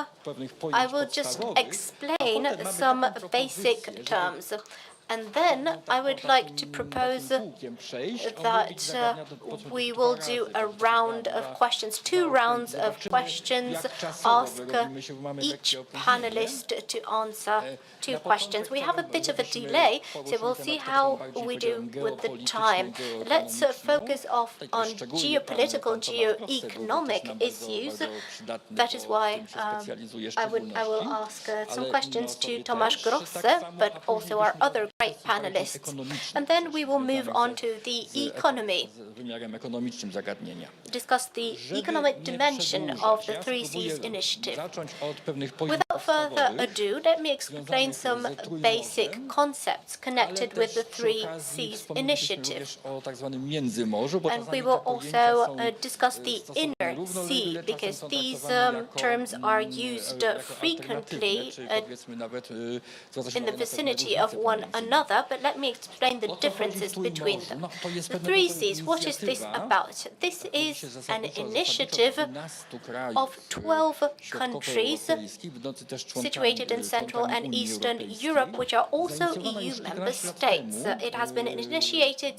I will just explain some basic terms. And then I would like to propose that we will do a round of questions, 2 rounds of questions. Ask each panelist to answer 2 questions. We have a bit of a delay, so we'll see how we do with the time. Let's focus on geopolitical, geo-economic issues. That is why I will ask some questions to Tomasz Grosse, but also our other great panelists. And then we will move on to the economy, discuss the economic dimension of the 3Cs initiative. Without further ado, let me explain some basic concepts connected with the 3Cs initiative. And we will also discuss the inner sea, because these terms are used frequently in the vicinity of one another, but let me explain the differences between them. The 3Cs, what is this about? This is an initiative of 12 countries situated in Central and Eastern Europe, which are also EU member states. It has been initiated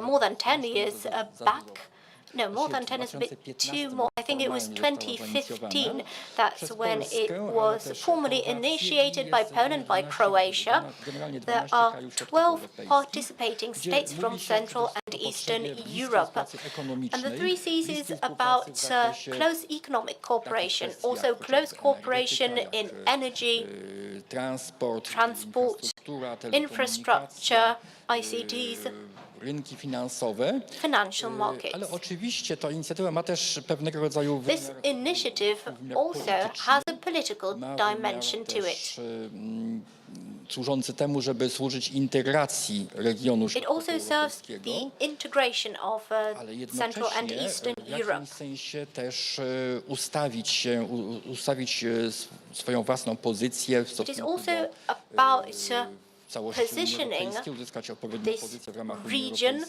more than 10 years back. No, more than 10 is a bit too more. I think it was 2015. That's when it was formally initiated by Poland, by Croatia. There are 12 participating states from Central and Eastern Europe. And the 3Cs is about close economic cooperation, also close cooperation in energy, transport, infrastructure, ICTs, rynki finansowe. Financial markets. Ale oczywiście ta inicjatywa ma też pewnego rodzaju This initiative also has a political dimension to it. Służący temu, żeby służyć integracji regionu It also serves the integration of Central and Eastern Europe. W sensie też ustawić swoją własną pozycję w stosunku positioning this region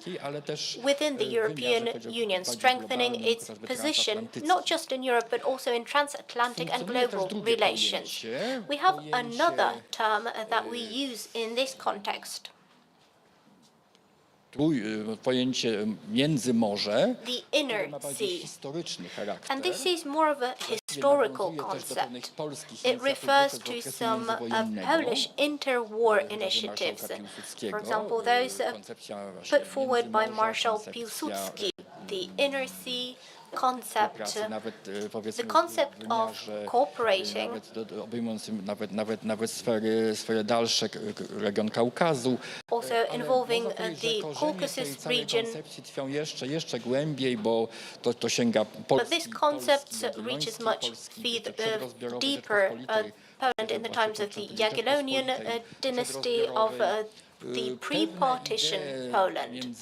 within the European Union, strengthening its position, not just in Europe, but also in transatlantic and global relations. We have another term that we use in this context. pojęcie międzymorze the inner ma bardziej sea. historyczny charakter. And this is more of a historical concept. It refers to some Polish interwar initiatives. For example, those put forward by Marshal Piłsudski. The inner sea concept, the concept of cooperating, obejmującym nawet sfery dalsze, region Kaukazu. also involving the Caucasus region. Koncepcje trwają jeszcze głębiej, bo to sięga But this concept reaches much deeper Poland in the times of the Jagiellonian dynasty, of the pre-partition Poland.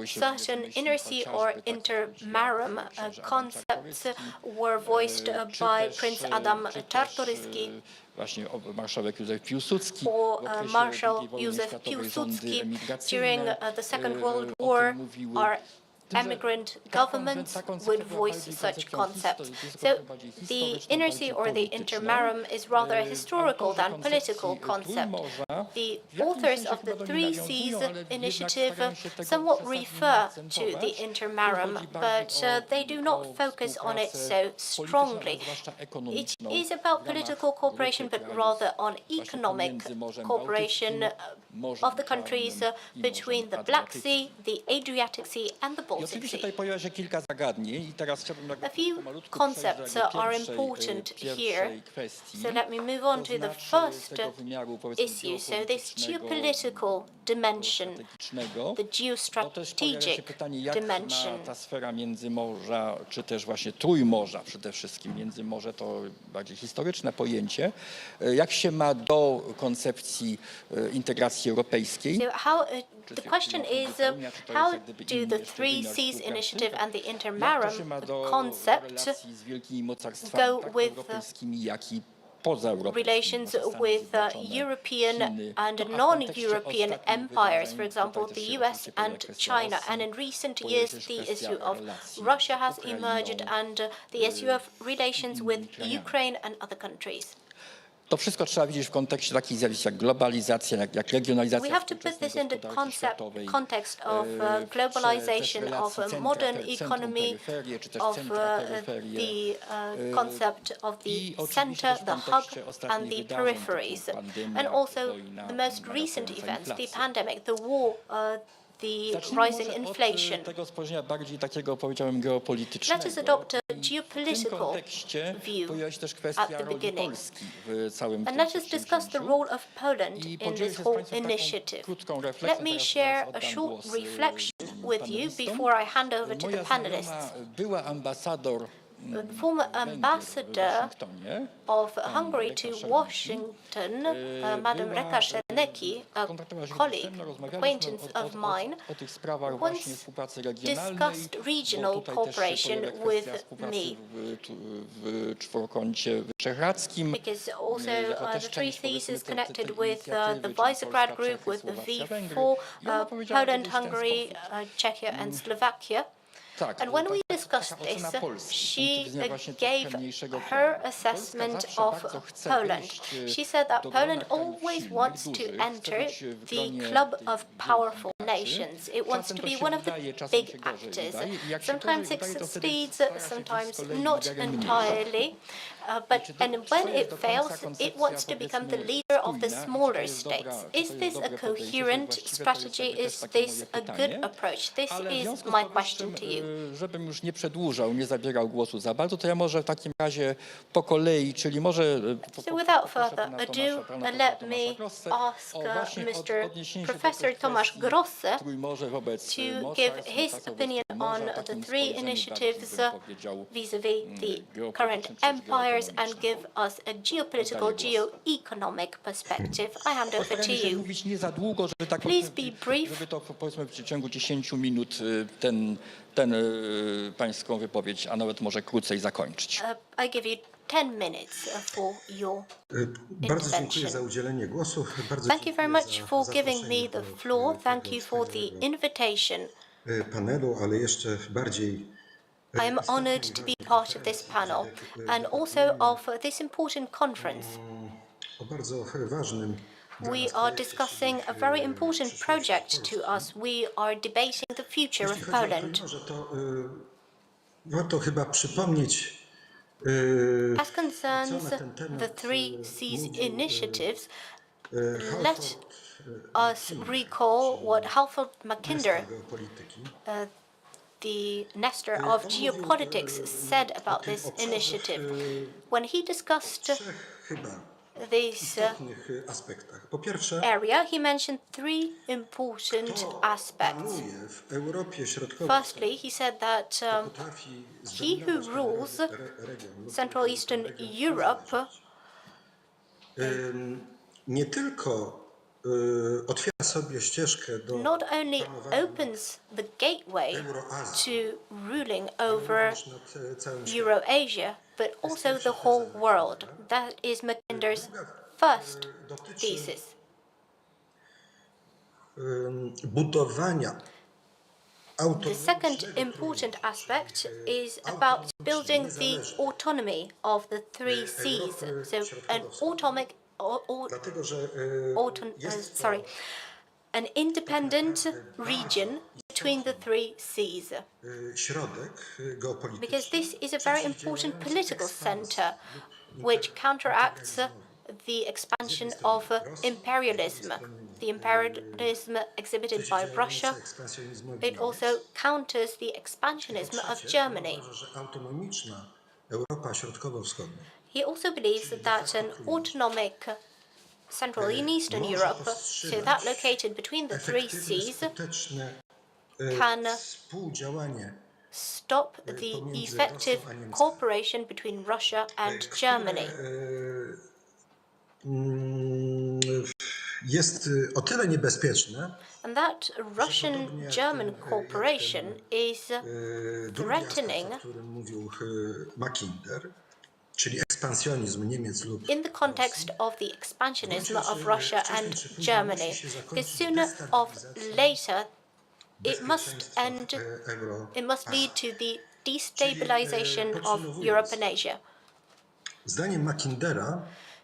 Certain inner sea or intermarum concepts were voiced by Prince Adam Czartoryski właśnie marszałek Józef Piłsudski, or Marshal Józef Piłsudski during the Second World War. Our emigrant governments would voice such concepts. So the inner sea or the intermarum is rather a historical than political concept. The authors of the Three Seas initiative somewhat refer to the intermarum, but they do not focus on it so strongly. It is about political cooperation, but rather on economic cooperation of the countries between the Black Sea, the Adriatic Sea and the Baltic Sea. Pojawia się kilka zagadnień i teraz chciałbym A few concepts are important here. So let me move on to the first issue. So this geopolitical dimension, the geostrategic dimension. Ta sfera międzymorza, czy też właśnie Trójmorza przede wszystkim. Międzymorze to bardziej historyczne pojęcie. Jak się ma do koncepcji integracji europejskiej? So the question is, how do the Three Seas initiative and the intermarum concept go with relations with European and non-European empires, for example, the US and China. And in recent years, the issue of Russia has emerged and the issue of relations with Ukraine and other countries. To wszystko trzeba widzieć w kontekście takich zjawisk jak globalizacja, jak regionalizacja. We have to put this in the context of globalization, of a modern economy, of the concept of the center, the hub, and the peripheries, and also the most recent events, the pandemic, the war, the rising inflation. Let us adopt a geopolitical view at the beginning. And let us discuss the role of Poland in this whole initiative. Let me share a short reflection with you before I hand over to the panelists. The former ambassador of Hungary to Washington, Madam Reka Czernecki, a colleague, acquaintance of mine, once discussed regional cooperation with me. Because also the Three Seas is connected with the Visegrad Group, with the V4, Poland, Hungary, Czechia and Slovakia. And when we discussed this, she gave her assessment of Poland. She said that Poland always wants to enter the club of powerful nations. It wants to be one of the big actors. Sometimes it succeeds, sometimes not entirely. And when it fails, it wants to become the leader of the smaller states. Is this a coherent strategy? Is this a good approach? This is my question to you. Żebym już nie przedłużał, nie zabierał głosu za bardzo, to ja może w takim razie po kolei, czyli może... So without further ado, let me ask Mr. Professor Tomasz Grosse to give his opinion on the three initiatives vis-à-vis the current empires and give us a geopolitical, geo-economic perspective. I hand over to you. Please be brief. Żeby to powiedzmy w ciągu 10 minut pańską wypowiedź, a nawet może krócej zakończyć. I give you 10 minutes for your Bardzo dziękuję za udzielenie głosu. Thank you very much for giving me the floor. Thank you for the invitation. Panelu, ale jeszcze bardziej I am honored to be part of this panel and also of this important conference. o bardzo ważnym We are discussing a very important project to us. We are debating the future of Poland. Może to warto chyba przypomnieć, As concerns the three C's initiatives, let us recall what Halford Mackinder, the Nestor of geopolitics, said about this initiative. When he discussed this area, he mentioned three important aspects. Firstly, he said that he who rules Central Eastern Europe nie tylko otwiera sobie ścieżkę do not only opens the gateway to ruling over Eurasia, but also the whole world. That is Mackinder's first thesis. budowania The second important aspect is about building the autonomy of the three C's. So an independent region between the three C's. Because this is a very important political center which counteracts the expansion of imperialism, the imperialism exhibited by Russia. It also counters the expansionism of Germany. He also believes that an autonomic Central and Eastern Europe, so that located between the three C's, can stop the effective cooperation between Russia and Germany. Jest o tyle niebezpieczne, and that Russian-German cooperation is threatening in the context of the expansionism of Russia and Germany. Because sooner or later it must end, it must lead to the destabilization of Europe and Asia. Zdaniem Mackindera,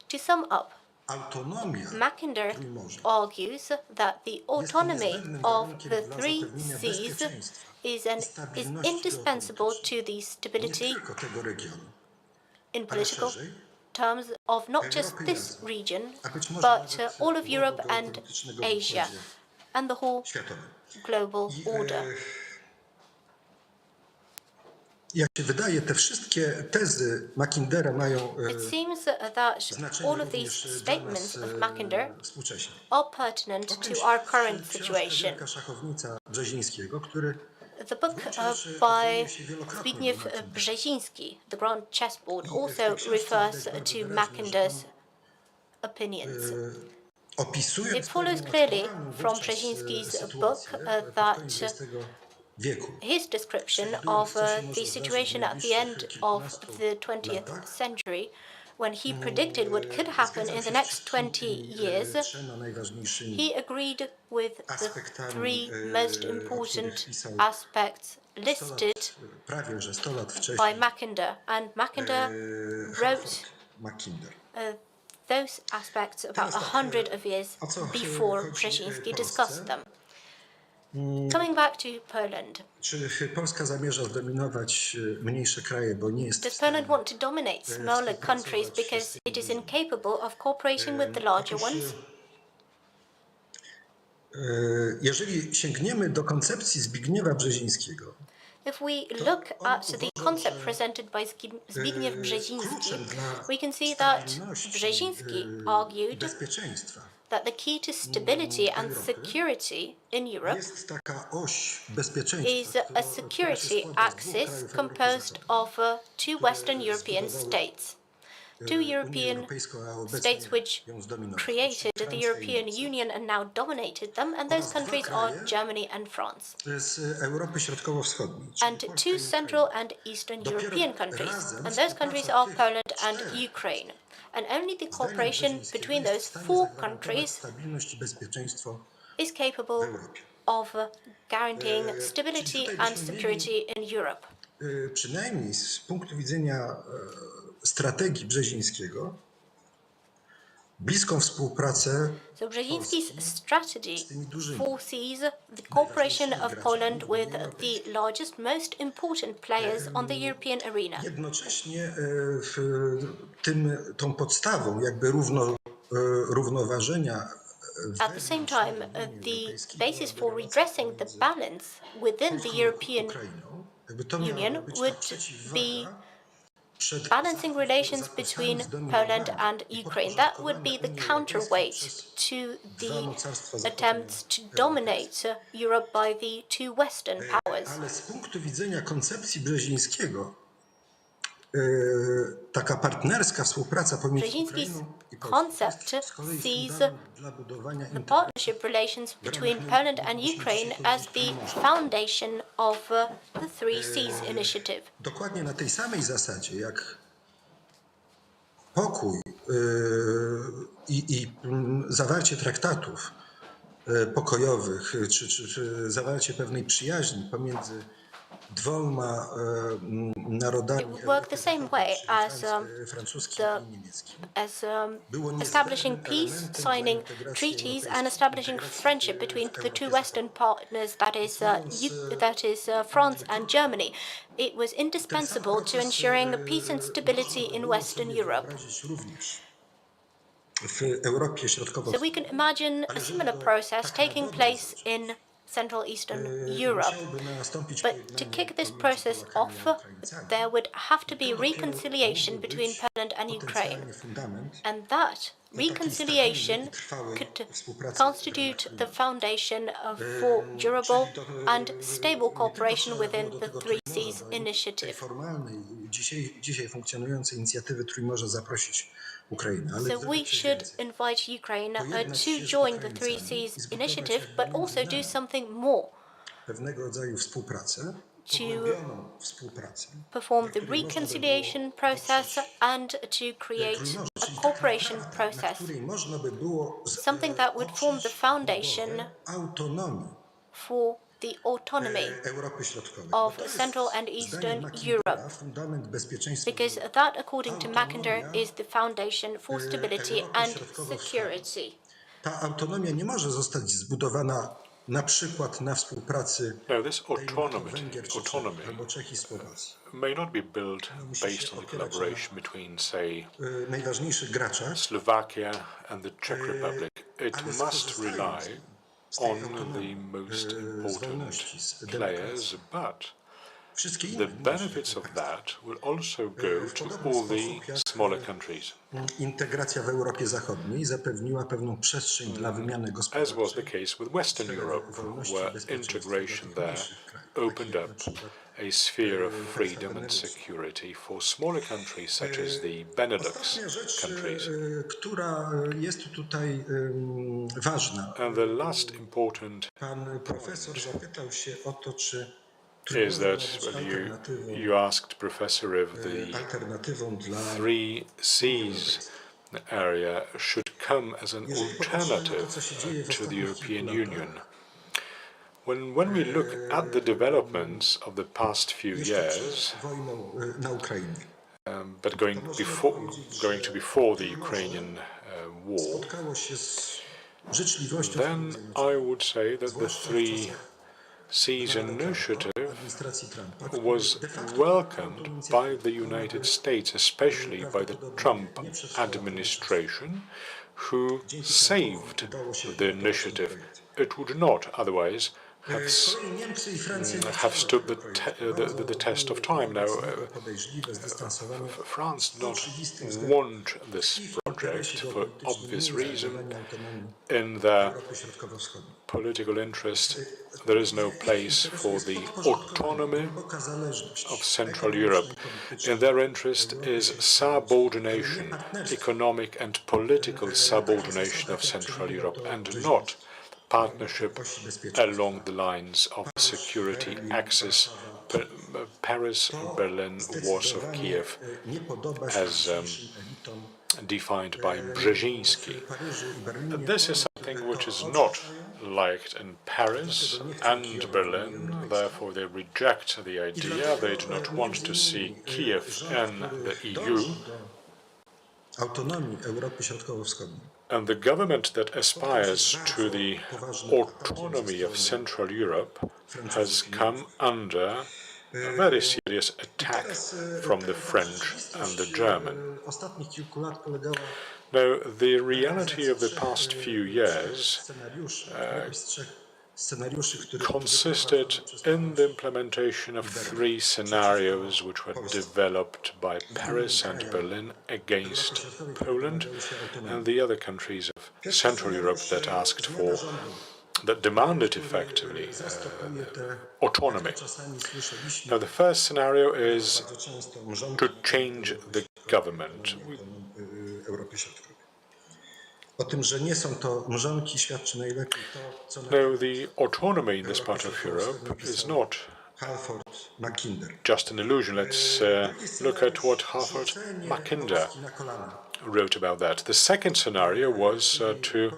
to sum up, Mackinder argues that the autonomy of the three C's is indispensable to the stability in political terms of not just this region, but all of Europe and Asia, and the whole global order. Jak się wydaje, te wszystkie tezy Mackindera mają It seems that all of these statements of Mackinder are pertinent to our current situation. The book by Zbigniew Brzeziński, The Grand Chessboard, also refers to Mackinder's opinions. It follows clearly from Brzeziński's book that his description of the situation at the end of the 20th century, when he predicted what could happen in the next 20 years, he agreed with the three most important aspects listed by Mackinder. And Mackinder wrote those aspects about 100 of years before Brzeziński discussed them. Coming back to Poland. Czy Polska zamierza zdominować mniejsze kraje, bo nie jest Does Poland want to dominate smaller countries because it is incapable of cooperating with the larger ones? Jeżeli sięgniemy do koncepcji Zbigniewa Brzezińskiego, if we look at the concept presented by Zbigniew Brzeziński, we can see that Brzeziński argued that the key to stability and security in Europe is a security axis composed of two Western European states. Two European states which created the European Union and now dominated them, and those countries are Germany and France. And two Central and Eastern European countries, and those countries are Poland and Ukraine. And only the cooperation between those four countries is capable of guaranteeing stability and security in Europe. Przynajmniej z punktu widzenia strategii Brzezińskiego, bliską współpracę So Brzeziński's strategy foresees the cooperation of Poland with the largest, most important players on the European arena. jednocześnie tą podstawą jakby równoważenia At the same time, the basis for redressing the balance within the European Union would be balancing relations between Poland and Ukraine. That would be the counterweight to the attempts to dominate Europe by the two Western powers. Ale z punktu widzenia koncepcji Brzezińskiego taka partnerska współpraca pomiędzy Brzeziński's concept sees the partnership relations between Poland and Ukraine as the foundation of the Three Seas Initiative. dokładnie na tej samej zasadzie jak pokój i zawarcie traktatów pokojowych, czy zawarcie pewnej przyjaźni pomiędzy dwoma narodami. It worked the same way as establishing peace, signing treaties, and establishing friendship between the two Western partners, that is France and Germany. It was indispensable to ensuring peace and stability in Western Europe. So we can imagine a similar process taking place in Central Eastern Europe. But to kick this process off, there would have to be reconciliation between Poland and Ukraine. And that reconciliation could constitute the foundation for durable and stable cooperation within the Three Seas Initiative. Dzisiaj funkcjonującej inicjatywy Trójmorza zaprosić Ukrainę. So we should invite Ukraine to join the Three Seas Initiative, but also do something more. Pewnego rodzaju współpracę, to perform the reconciliation process and to create a cooperation process, something that would form the foundation for the autonomy of Central and Eastern Europe, because that, according to Mackinder, is the foundation for stability and security. Ta autonomia nie może zostać zbudowana na przykład na współpracy this autonomy may not be built based on the collaboration between, say, Slovakia and the Czech Republic. It must rely on the most important players, but the benefits of that will also go to all the smaller countries. Integracja w Europie Zachodniej zapewniła pewną przestrzeń dla wymiany gospodarczej. As was the case with Western Europe, where integration there opened up a sphere of freedom and security for smaller countries such as the Benelux countries. Która jest tutaj ważna. And the last important Pan profesor zapytał się o to, czy is that you asked Professor if the Three Seas area should come as an alternative to the European Union. When we look at the developments of the past few years, but going to before the Ukrainian war, then I would say that the Three Seas Initiative was welcomed by the United States, especially by the Trump administration, who saved the initiative. It would not otherwise have stood the test of time. Now, France did not want this project for obvious reason. In their political interest, there is no place for the autonomy of Central Europe. In their interest is subordination, economic and political subordination of Central Europe, and not partnership along the lines of security axis, Paris, Berlin, Warsaw, Kiev, as defined by Brzeziński. This is something which is not liked in Paris and Berlin, therefore they reject the idea. They do not want to see Kiev in the EU. autonomii Europy Środkowo-Wschodniej. And the government that aspires to the autonomy of Central Europe has come under a very serious attack from the French and the German. Ostatnich kilku lat polegała Now, the reality of the past few years consisted in the implementation of three scenarios which were developed by Paris and Berlin against Poland and the other countries of Central Europe that asked for, that demanded effectively autonomy. Now, the first scenario is to change the government. O tym, że nie są to mrzonki, świadczy najlepiej to, co No, the autonomy in this part of Europe is not just an illusion. Let's look at what Halford Mackinder wrote about that. The second scenario was to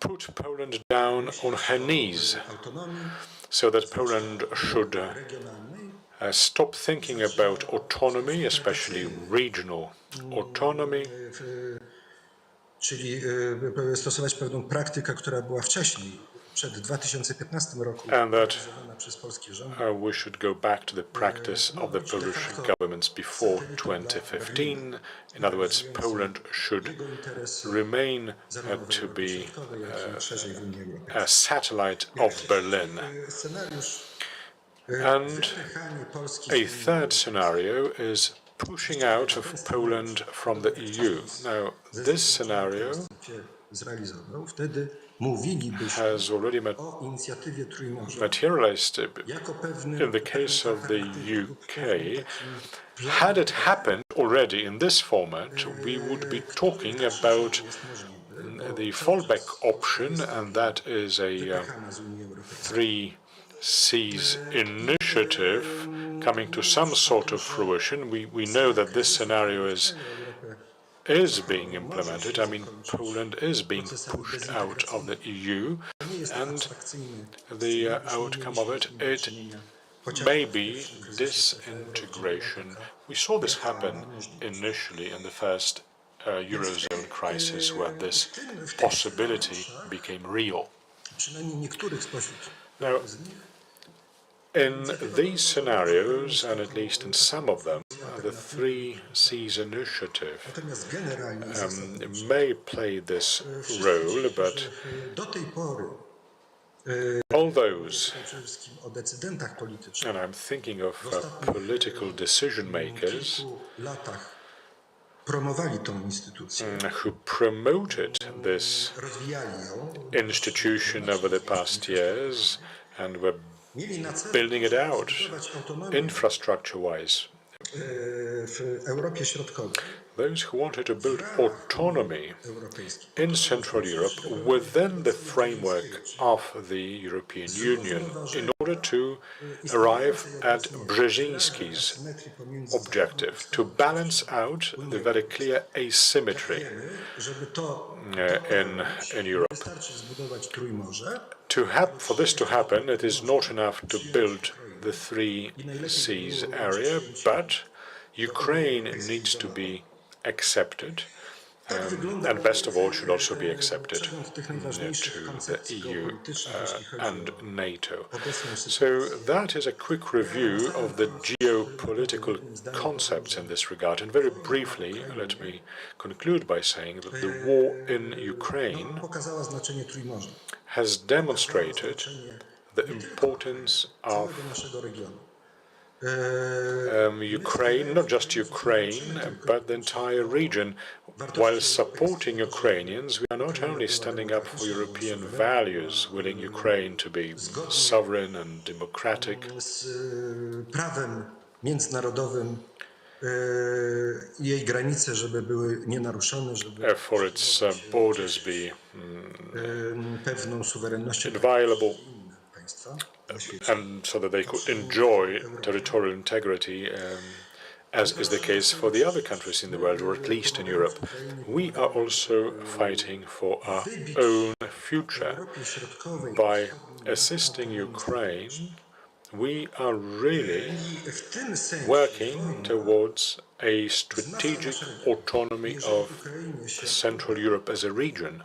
put Poland down on her knees so that Poland should stop thinking about autonomy, especially regional autonomy, czyli stosować pewną praktykę, która była wcześniej, przed 2015 roku, and that przez polski rząd. We should go back to the practice of the Polish governments before 2015. In other words, Poland should remain to be a satellite of Berlin. And a third scenario is pushing out of Poland from the EU. Now, this scenario has already materialized in the case of the UK. Had it happened already in this format, we would be talking about the fallback option, and that is a three C's initiative coming to some sort of fruition. We know that this scenario is being implemented. I mean, Poland is being pushed out of the EU, and the outcome of it may be disintegration. We saw this happen initially in the first Eurozone crisis, where this possibility became real. Now, in these scenarios, and at least in some of them, the three C's initiative may play this role, but all those, and I'm thinking of political decision makers who promoted this institution over the past years and were building it out infrastructure-wise. Those who wanted to build autonomy in Central Europe within the framework of the European Union in order to arrive at Brzezinski's objective, to balance out the very clear asymmetry in Europe. For this to happen, it is not enough to build the three C's area, but Ukraine needs to be accepted, and best of all should also be accepted to the EU and NATO. So that is a quick review of the geopolitical concepts in this regard. And very briefly, let me conclude by saying that the war in Ukraine has demonstrated the importance of Ukraine, not just Ukraine, but the entire region. While supporting Ukrainians, we are not only standing up for European values, willing Ukraine to be sovereign and democratic, jej granice, żeby były nienaruszone, żeby for its borders be pewną suwerennością inviolable, and so that they could enjoy territorial integrity, as is the case for the other countries in the world, or at least in Europe. We are also fighting for our own future by assisting Ukraine we are really working towards a strategic autonomy of Central Europe as a region.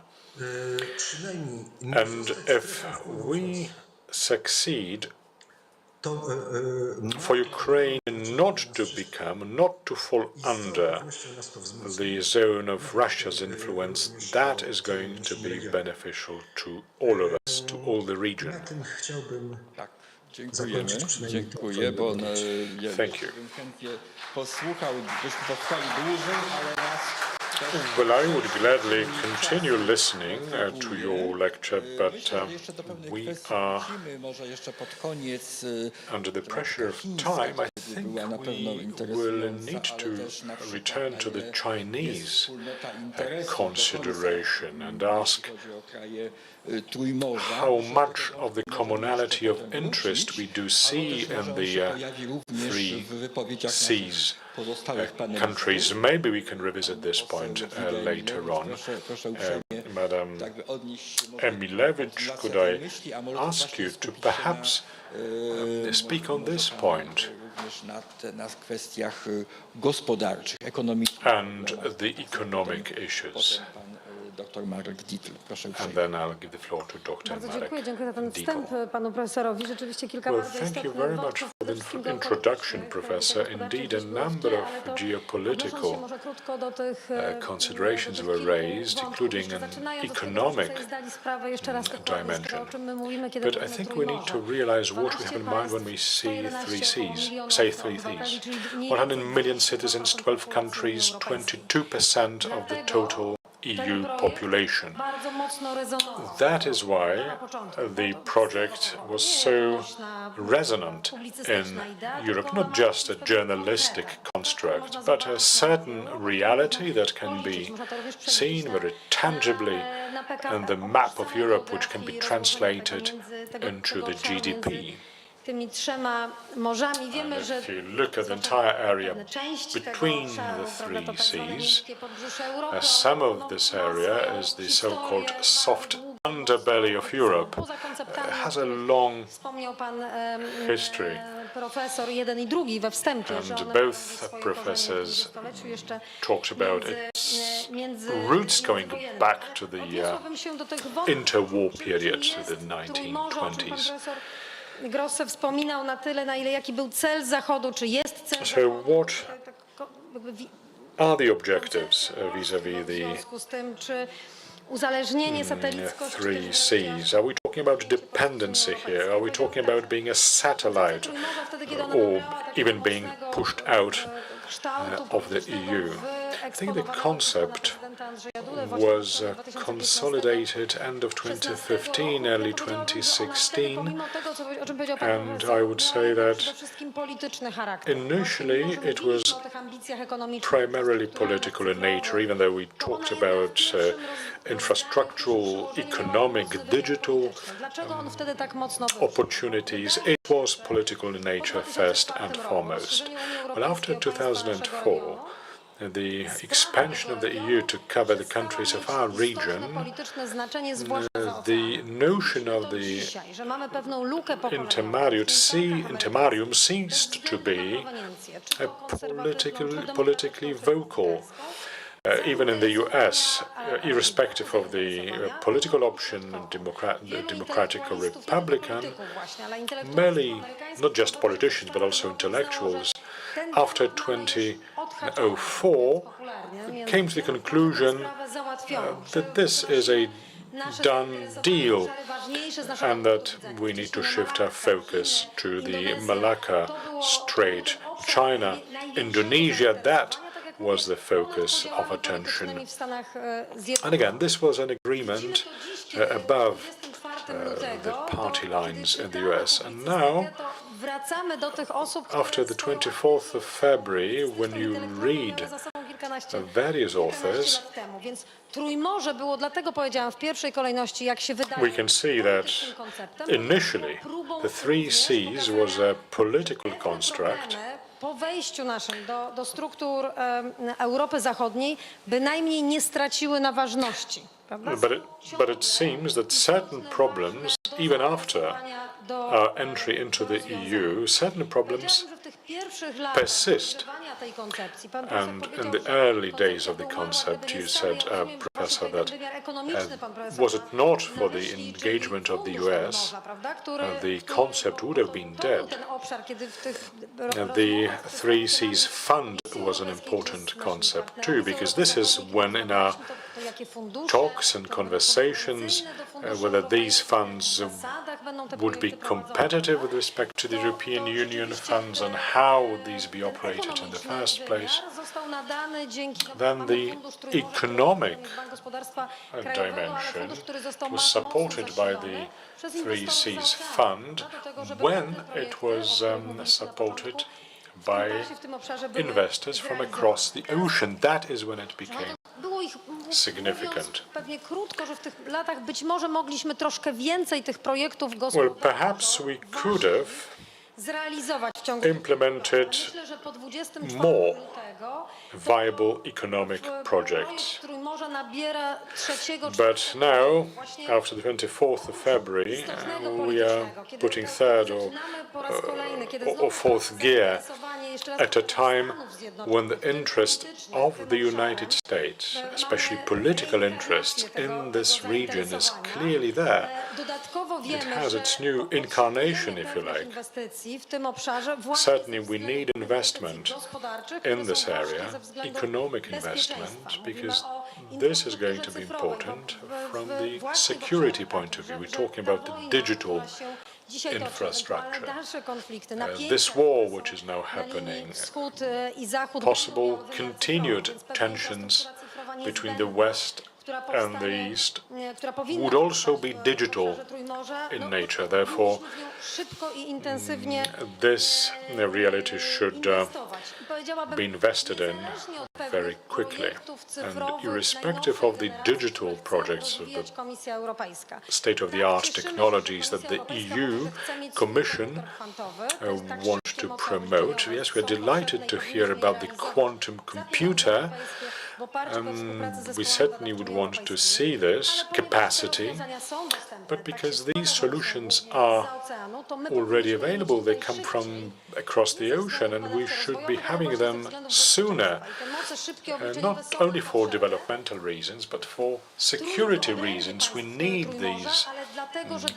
And if we succeed for Ukraine not to fall under the zone of Russia's influence, that is going to be beneficial to all of us, to all the region. Dziękuję, bo Thank you. bym chętnie posłuchał, byśmy potrwali dłużej, ale nas Well, I would gladly continue listening to your lecture, but we are under the pressure of time. I think we will need to return to the Chinese consideration and ask how much of the commonality of interest we do see in the three C's countries. Maybe we can revisit this point later on. Madam Emilewicz, could I ask you to perhaps speak on this point and the economic issues? Dr Marek Dietl, proszę And then I'll give the floor to Dr. Marek Dziękuję za ten wstęp panu profesorowi. Rzeczywiście kilka bardzo thank you very much for the introduction, Professor. Indeed, a number of geopolitical considerations were raised, including an economic dimension. But I think we need to realize what we have in mind when we say three C's. 100 million citizens, 12 countries, 22% of the total EU population. That is why the project was so resonant in Europe, not just a journalistic construct, but a certain reality that can be seen very tangibly in the map of Europe, which can be translated into the GDP. Tymi trzema morzami wiemy, że If you look at the entire area between the three seas, some of this area is the so-called soft underbelly of Europe. It has a long history. Profesor jeden i drugi we wstępie, że And both professors talked about its roots going back to the interwar period, to the 1920s. Grosse wspominał na tyle, na ile jaki był cel Zachodu, czy jest cel So what are the objectives vis-a-vis the w związku z tym, czy uzależnienie satelickości three C's? Are we talking about dependency here? Are we talking about being a satellite or even being pushed out of the EU? I think the concept was consolidated end of 2015, early 2016, and I would say that initially it was primarily political in nature, even though we talked about infrastructural, economic, digital opportunities. It was political in nature first and foremost. Well, after 2004, the expansion of the EU to cover the countries of our region, the notion of the intermarium ceased to be politically vocal. Even in the US, irrespective of the political option, Democratic or Republican, many, not just politicians, but also intellectuals, after 2004, came to the conclusion that this is a done deal and that we need to shift our focus to the Malacca Strait, China, Indonesia. That was the focus of attention. And again, this was an agreement above the party lines in the US. And now, after the 24th of February, when you read various authors, we can see that initially the three C's was a political construct. Po wejściu naszym do struktur Europy Zachodniej bynajmniej nie straciły na ważności. But it seems that certain problems, even after our entry into the EU, certain problems persist. And in the early days of the concept, you said, Professor, that was it not for the engagement of the US, the concept would have been dead. The Three Seas Fund was an important concept too, because this is when in our talks and conversations whether these funds would be competitive with respect to the European Union funds and how would these be operated in the first place. Then the economic dimension was supported by the Three Seas Fund when it was supported by investors from across the ocean. That is when it became significant. Well, perhaps we could have implemented more viable economic projects. But now, after the 24th of February, we are putting third or fourth gear at a time when the interest of the United States, especially political interests in this region, is clearly there. It has its new incarnation, if you like. Certainly we need investment in this area, economic investment, because this is going to be important from the security point of view. We're talking about the digital infrastructure. This war which is now happening, possible continued tensions between the West and the East would also be digital in nature. Therefore, this reality should be invested in very quickly. And irrespective of the digital projects of the state-of-the-art technologies that the EU Commission wants to promote, yes, we're delighted to hear about the quantum computer. We certainly would want to see this capacity, but because these solutions are already available, they come from across the ocean, and we should be having them sooner, not only for developmental reasons, but for security reasons. We need these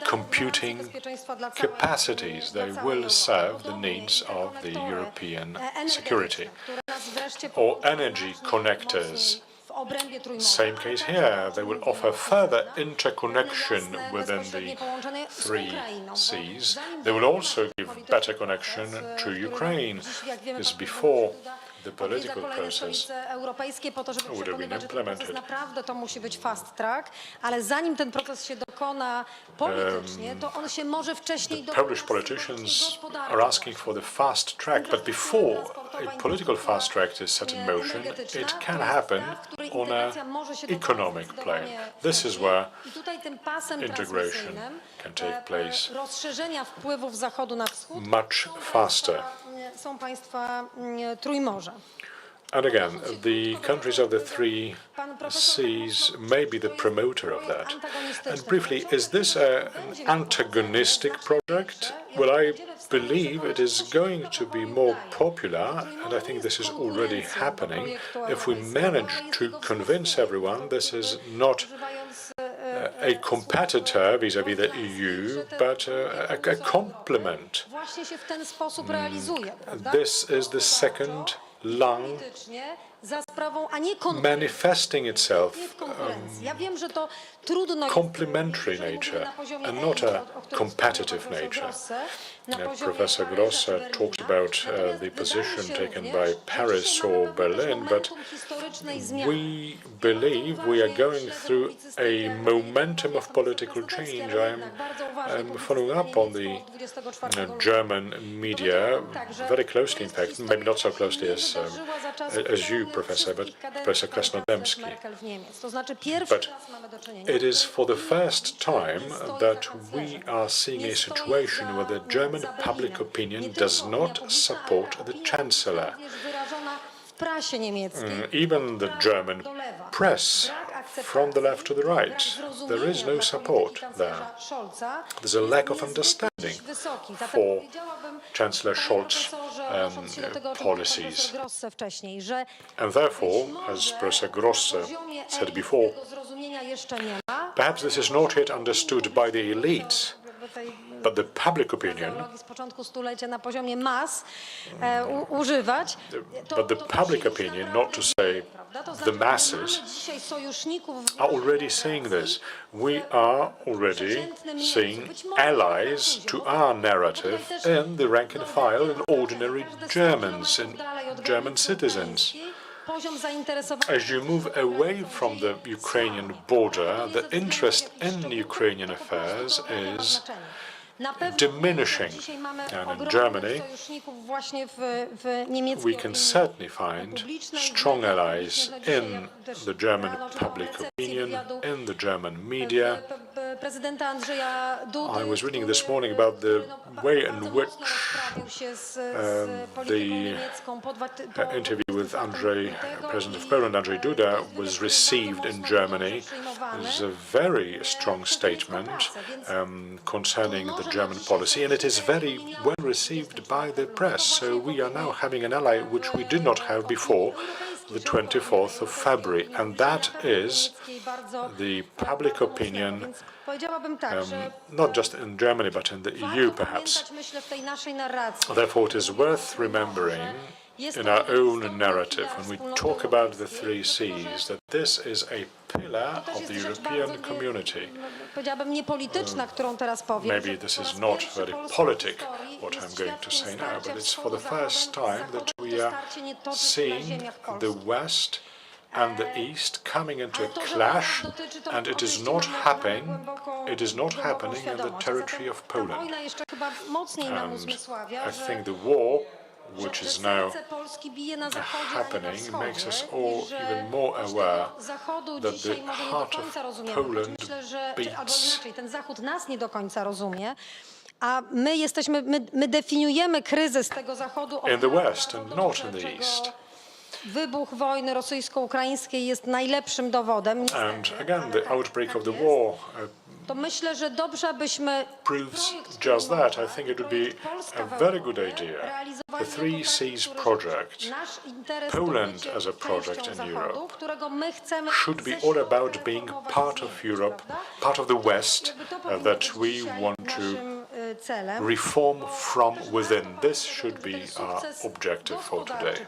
computing capacities. They will serve the needs of the European security. Or energy connectors. Same case here. They will offer further interconnection within the three seas. They will also give better connection to Ukraine, as before the political process would have been implemented. The Polish politicians are asking for the fast track, but before a political fast track is set in motion, it can happen on an economic plane. This is where integration can take place much faster. And again, the countries of the three seas may be the promoter of that. And briefly, is this an antagonistic project? Well, I believe it is going to be more popular, and I think this is already happening, if we manage to convince everyone this is not a competitor vis-à-vis the EU, but a complement. This is the second lung manifesting itself complementary nature and not a competitive nature. Professor Grosse talked about the position taken by Paris or Berlin, but we believe we are going through a momentum of political change. I'm following up on the German media very closely, in fact, maybe not so closely as you, Professor, but Professor Krasnodębski. But it is for the first time that we are seeing a situation where the German public opinion does not support the Chancellor. Even the German press from the left to the right. There is no support there. There's a lack of understanding for Chancellor Scholz's policies. And therefore, as Professor Grosse said before, perhaps this is not yet understood by the elites, but the public opinion, not to say the masses, are already seeing this. We are already seeing allies to our narrative in the rank and file and ordinary Germans and German citizens. As you move away from the Ukrainian border, the interest in Ukrainian affairs is diminishing. And in Germany, we can certainly find strong allies in the German public opinion, in the German media. I was reading this morning about the way in which the interview with President of Poland, Andrzej Duda, was received in Germany. There's a very strong statement concerning the German policy, and it is very well received by the press. So we are now having an ally which we did not have before the 24th of February, and that is the public opinion, not just in Germany, but in the EU, perhaps. Therefore, it is worth remembering in our own narrative, when we talk about the three C's, that this is a pillar of the European community. Maybe this is not very politic, what I'm going to say now, but it's for the first time that we are seeing the West and the East coming into a clash, and it is not happening. It is not happening in the territory of Poland. And I think the war, which is now happening, makes us all even more aware that the heart of Poland beats. In the West and not in the East. Wybuch wojny rosyjsko-ukraińskiej jest najlepszym dowodem. And again, the outbreak of the war To myślę, że dobrze byśmy proves just that. I think it would be a very good idea. The Three Seas project, Poland as a project in Europe, should be all about being part of Europe, part of the West that we want to reform from within. This should be our objective for today.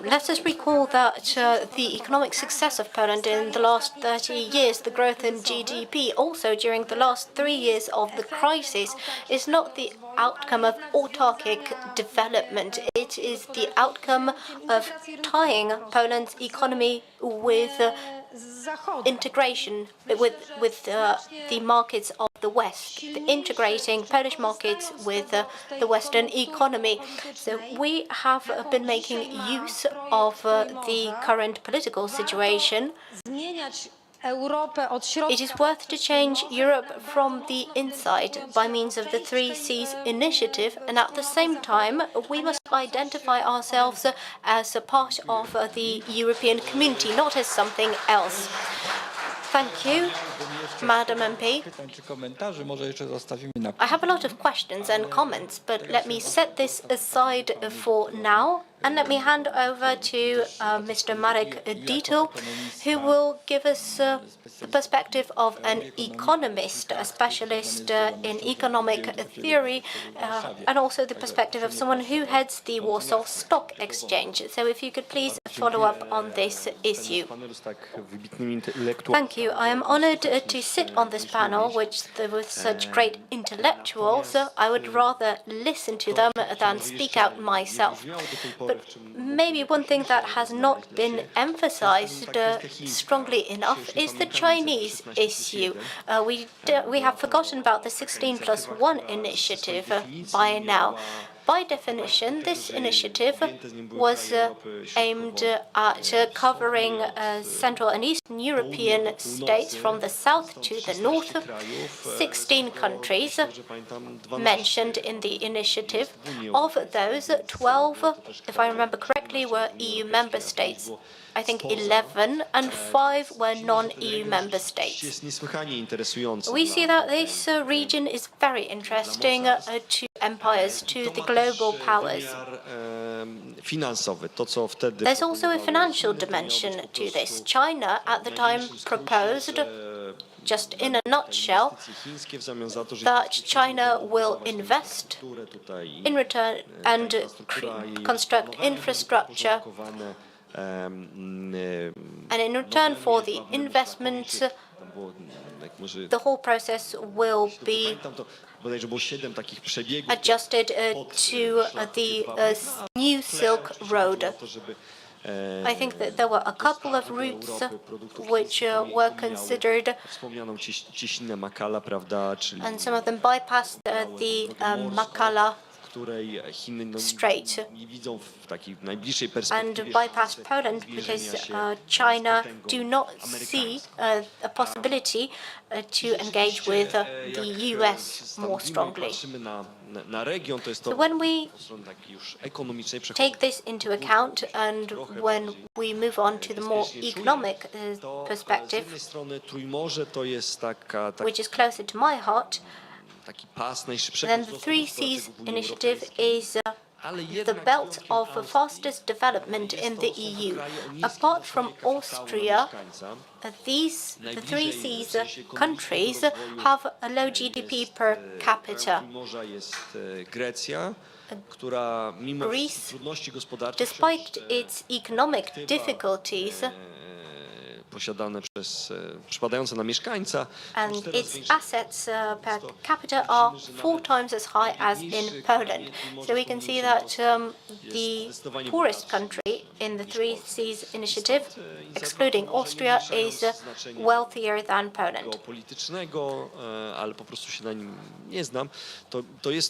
Let us recall that the economic success of Poland in the last 30 years, the growth in GDP, also during the last 3 years of the crisis, is not the outcome of autarkic development. It is the outcome of tying Poland's economy with integration with the markets of the West, integrating Polish markets with the Western economy. So we have been making use of the current political situation. It is worth to change Europe from the inside by means of the Three Seas initiative, and at the same time we must identify ourselves as a part of the European community, not as something else. Thank you, Madam MP. I have a lot of questions and comments, but let me set this aside for now. And let me hand over to Mr. Marek Dietl, who will give us the perspective of an economist, a specialist in economic theory, and also the perspective of someone who heads the Warsaw Stock Exchange. So if you could please follow up on this issue. Thank you. I am honored to sit on this panel with such great intellectuals. I would rather listen to them than speak out myself. But maybe one thing that has not been emphasized strongly enough is the Chinese issue. We have forgotten about the 16+1 initiative by now. By definition, this initiative was aimed at covering Central and Eastern European states from the south to the north. 16 countries mentioned in the initiative. Of those, 12, if I remember correctly, were EU member states. I think 11, and 5 were non-EU member states. Jest niesłychanie interesujący. We see that this region is very interesting to empires, to the global powers. Finansowy, to co wtedy. There's also a financial dimension to this. China at the time proposed, just in a nutshell, that China will invest in return and construct infrastructure, and in return for the investment, the whole process will be adjusted to the new Silk Road. I think that there were a couple of routes which were considered, and some of them bypassed the Makala Strait and bypass Poland because China do not see a possibility to engage with the US more strongly. So when we take this into account and when we move on to the more economic perspective, which is closer to my heart, then the Three Seas initiative is the belt of fastest development in the EU. Apart from Austria, the Three Seas countries have a low GDP per capita. Greece, despite its economic difficulties, przypadające na mieszkańca. And its assets per capita are 4 times as high as in Poland. So we can see that the poorest country in the Three Seas initiative, excluding Austria, is wealthier than Poland.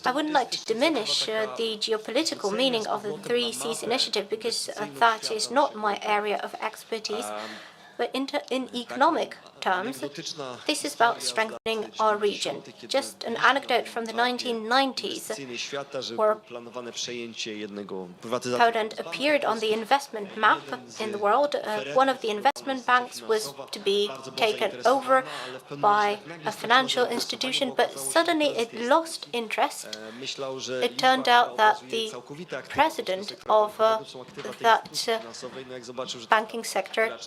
I wouldn't like to diminish the geopolitical meaning of the Three Seas initiative because that is not my area of expertise. But in economic terms, this is about strengthening our region. Just an anecdote from the 1990s, where Poland appeared on the investment map in the world. One of the investment banks was to be taken over by a financial institution, but suddenly it lost interest. It turned out that the president of that banking sector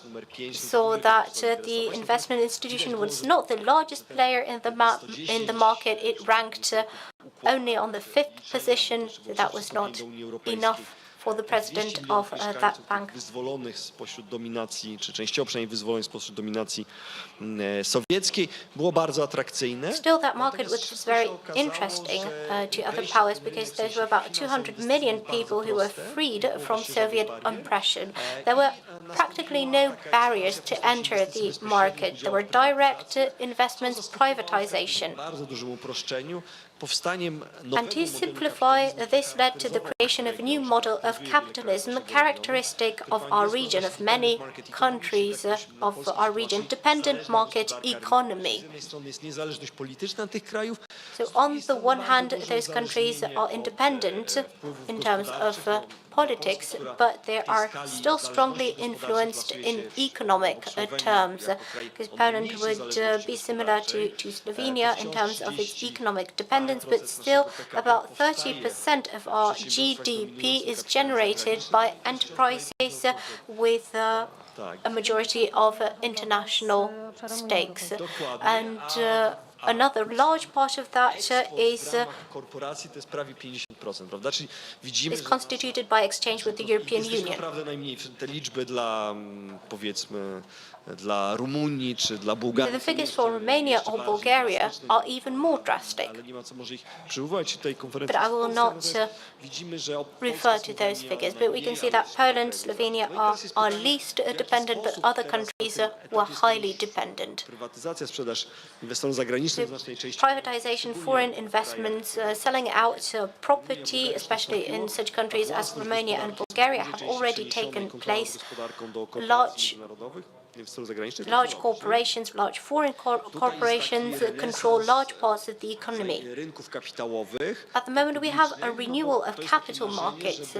saw that the investment institution was not the largest player in the market. It ranked only on the 5th position. That was not enough for the president of that bank. Wyzwolonych spośród dominacji, czy częściowo przynajmniej wyzwolonych spośród dominacji sowieckiej, było bardzo atrakcyjne. Still, that market was very interesting to other powers because there were about 200 million people who were freed from Soviet oppression. There were practically no barriers to enter the market. There were direct investments, privatization. Bardzo dużym uproszczeniu. And to simplify, this led to the creation of a new model of capitalism characteristic of our region, of many countries of our region, dependent market economy. So on the one hand, those countries are independent in terms of politics, but they are still strongly influenced in economic terms, because Poland would be similar to Slovenia in terms of its economic dependence, but still about 30% of our GDP is generated by enterprises with a majority of international stakes. And another large part of that is constituted by exchange with the European Union. The figures for Romania or Bulgaria are even more drastic. But I will not refer to those figures. But we can see that Poland, Slovenia are least dependent, but other countries were highly dependent. Privatization, foreign investments, selling out property, especially in such countries as Romania and Bulgaria, have already taken place. Large corporations, large foreign corporations control large parts of the economy. At the moment, we have a renewal of capital markets.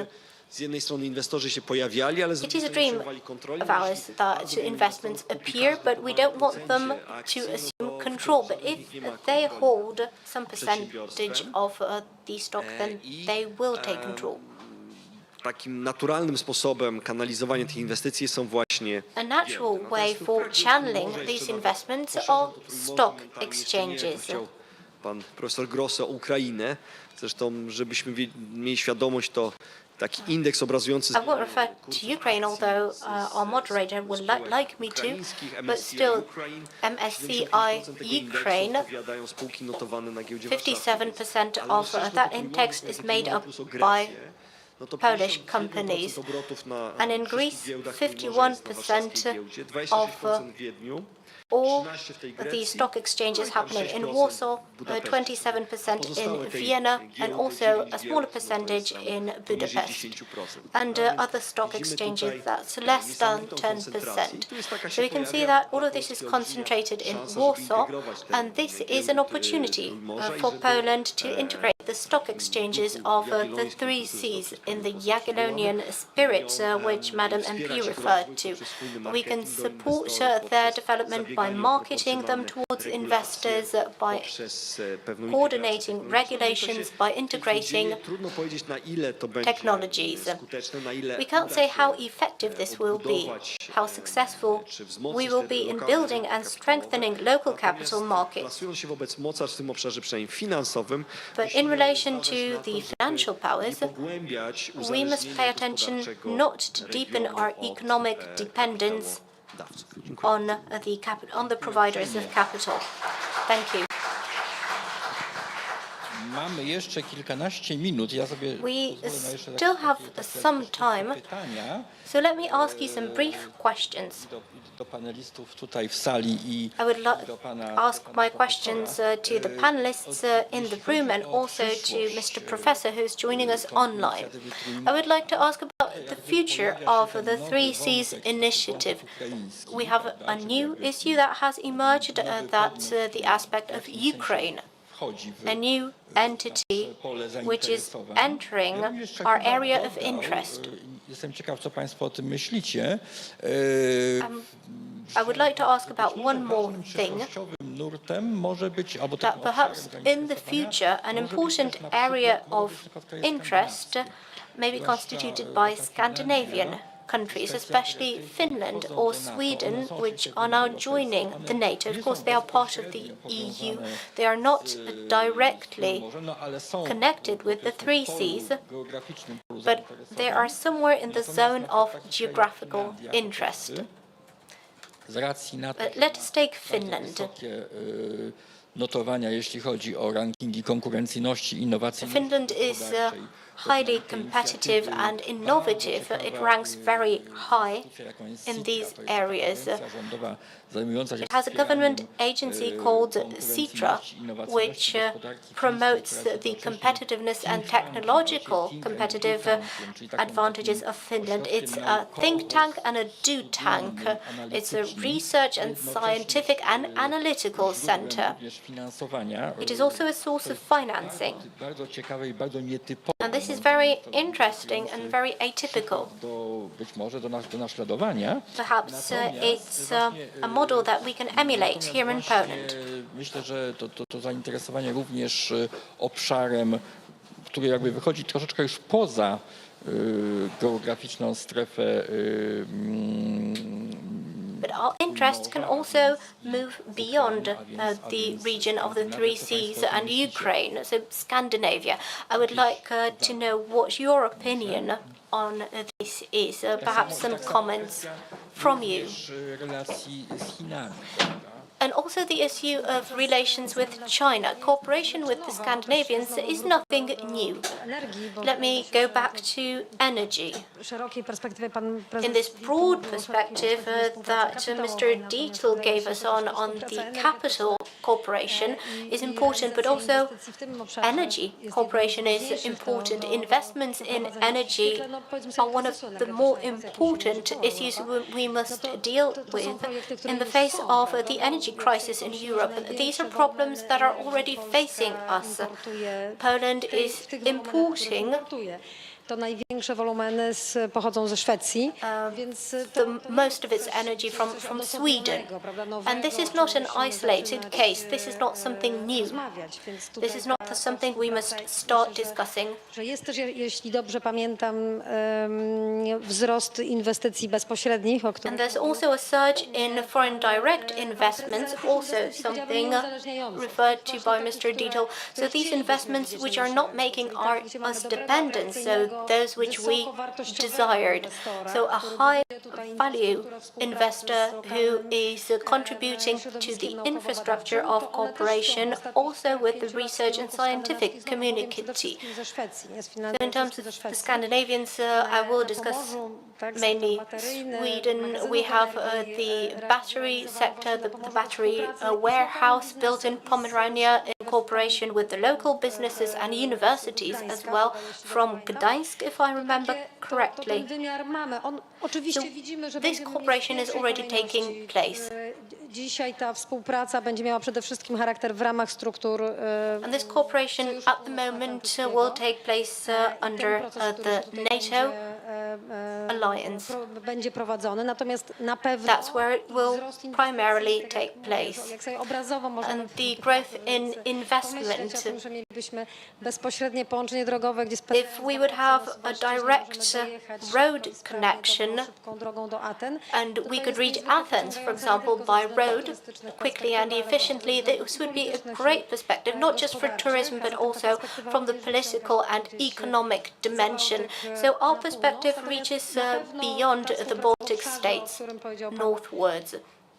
z jednej strony inwestorzy się pojawiali, ale z It is a drugiej dream strony przejmowali kontrolę. of ours that investments appear, but we don't want them to assume control. But if they hold some percentage of the stock, then they will take control. Takim naturalnym sposobem kanalizowania tych inwestycji są właśnie A natural way for channeling these investments are stock exchanges. Pan profesor Grosse o Ukrainę. Zresztą, żebyśmy mieli świadomość, to taki indeks obrazujący... I won't refer to Ukraine, although our moderator would like me to, but still MSCI Ukraine, 57% of that index is made up by Polish companies, and in Greece 51% of all the stock exchanges happening in Warsaw, 27% in Vienna, and also a smaller percentage in Budapest. And other stock exchanges, that's less than 10%. So we can see that all of this is concentrated in Warsaw, and this is an opportunity for Poland to integrate the stock exchanges of the three C's in the Jagiellonian spirit, which Madam MP referred to. We can support their development by marketing them towards investors, by coordinating regulations, by integrating technologies. We can't say how effective this will be, how successful we will be in building and strengthening local capital markets. But in relation to the financial powers, we must pay attention not to deepen our economic dependence on the providers of capital. Thank you. Mamy jeszcze kilkanaście minut. Ja sobie We still have some time, so let me ask you some brief questions. do panelistów tutaj w sali i I would ask my questions to the panelists in the room and also to Mr. Professor who's joining us online. I would like to ask about the future of the Three Cs initiative. We have a new issue that has emerged, that's the aspect of Ukraine, a new entity which is entering our area of interest. Jestem ciekaw, co Państwo o tym myślicie. I would like to ask about one more thing, that perhaps in the future an important area of interest may be constituted by Scandinavian countries, especially Finland or Sweden, which are now joining the NATO. Of course, they are part of the EU. They are not directly connected with the three Cs, but they are somewhere in the zone of geographical interest. But let us take Finland. Notowania, jeśli chodzi o rankingi konkurencyjności i innowacyjności. Finland is highly competitive and innovative. It ranks very high in these areas. It has a government agency called CITRA, which promotes the competitiveness and technological competitive advantages of Finland. It's a think tank and a do tank. It's a research and scientific and analytical center. It is also a source of financing. And this is very interesting and very atypical. Perhaps it's a model that we can emulate here in Poland. Myślę, że to zainteresowanie również obszarem, który jakby wychodzi troszeczkę już poza geograficzną strefę. But our interest can also move beyond the region of the three Cs and Ukraine, so Scandinavia. I would like to know what your opinion on this is. Perhaps some comments from you. And also the issue of relations with China. Cooperation with the Scandinavians is nothing new. Let me go back to energy. In this broad perspective that Mr. Dietl gave us on the capital cooperation is important, but also energy cooperation is important. Investments in energy are one of the more important issues we must deal with in the face of the energy crisis in Europe. These are problems that are already facing us. Poland is importing To największe wolumeny pochodzą ze Szwecji, więc most of its energy from Sweden. And this is not an isolated case. This is not something new. This is not something we must start discussing. Że jest też, jeśli dobrze pamiętam, wzrost inwestycji bezpośrednich, o którym... And there's also a surge in foreign direct investments, also something referred to by Mr. Dietl. So these investments which are not making us dependent, so those which we desired. So a high value investor who is contributing to the infrastructure of cooperation, also with the research and scientific community. So in terms of the Scandinavians, I will discuss mainly Sweden. We have the battery sector, the battery warehouse built in Pomerania in cooperation with the local businesses and universities as well from Gdańsk, if I remember correctly. So this cooperation is already taking place. Dzisiaj ta współpraca będzie miała przede wszystkim charakter w ramach struktur. And this cooperation at the moment will take place under the NATO alliance. Będzie prowadzony, natomiast na pewno that's where it will primarily take place. Jak sobie obrazowo możemy and the growth in investment. Że mielibyśmy bezpośrednie połączenie drogowe, gdzie if we would have a direct road connection and we could reach Athens, for example, by road quickly and efficiently, this would be a great perspective, not just for tourism, but also from the political and economic dimension. So our perspective reaches beyond the Baltic states, northwards.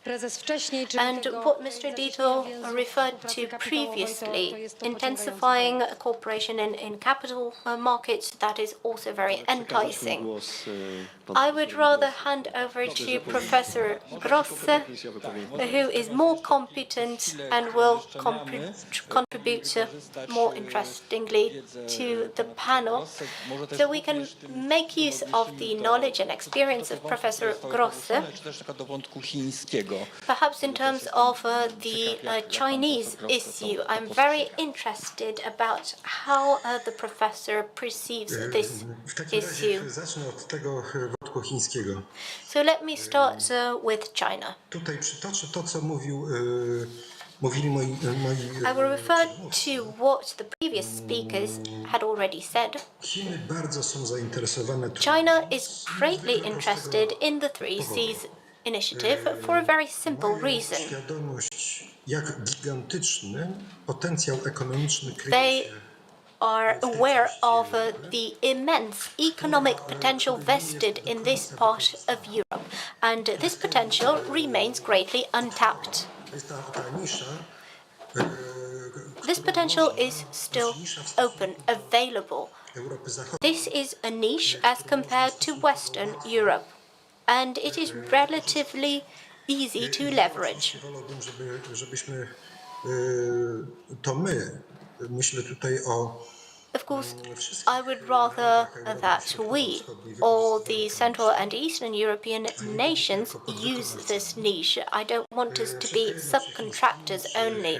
And what Mr. Dietl referred to previously, intensifying cooperation in capital markets, that is also very enticing. I would rather hand over to Professor Grosse, who is more competent and will contribute more interestingly to the panel. So we can make use of the knowledge and experience of Professor Grosse. Perhaps in terms of the Chinese issue, I'm very interested about how the professor perceives this issue. So let me start with China. Tutaj przytoczę to, co mówił I will refer to what the previous speakers had already said. China is greatly interested in the Three Seas initiative for a very simple reason. They are aware of the immense economic potential vested in this part of Europe, and this potential remains greatly untapped. This potential is still open, available. This is a niche as compared to Western Europe, and it is relatively easy to leverage. Of course, I would rather that we, all the Central and Eastern European nations, use this niche. I don't want us to be subcontractors only.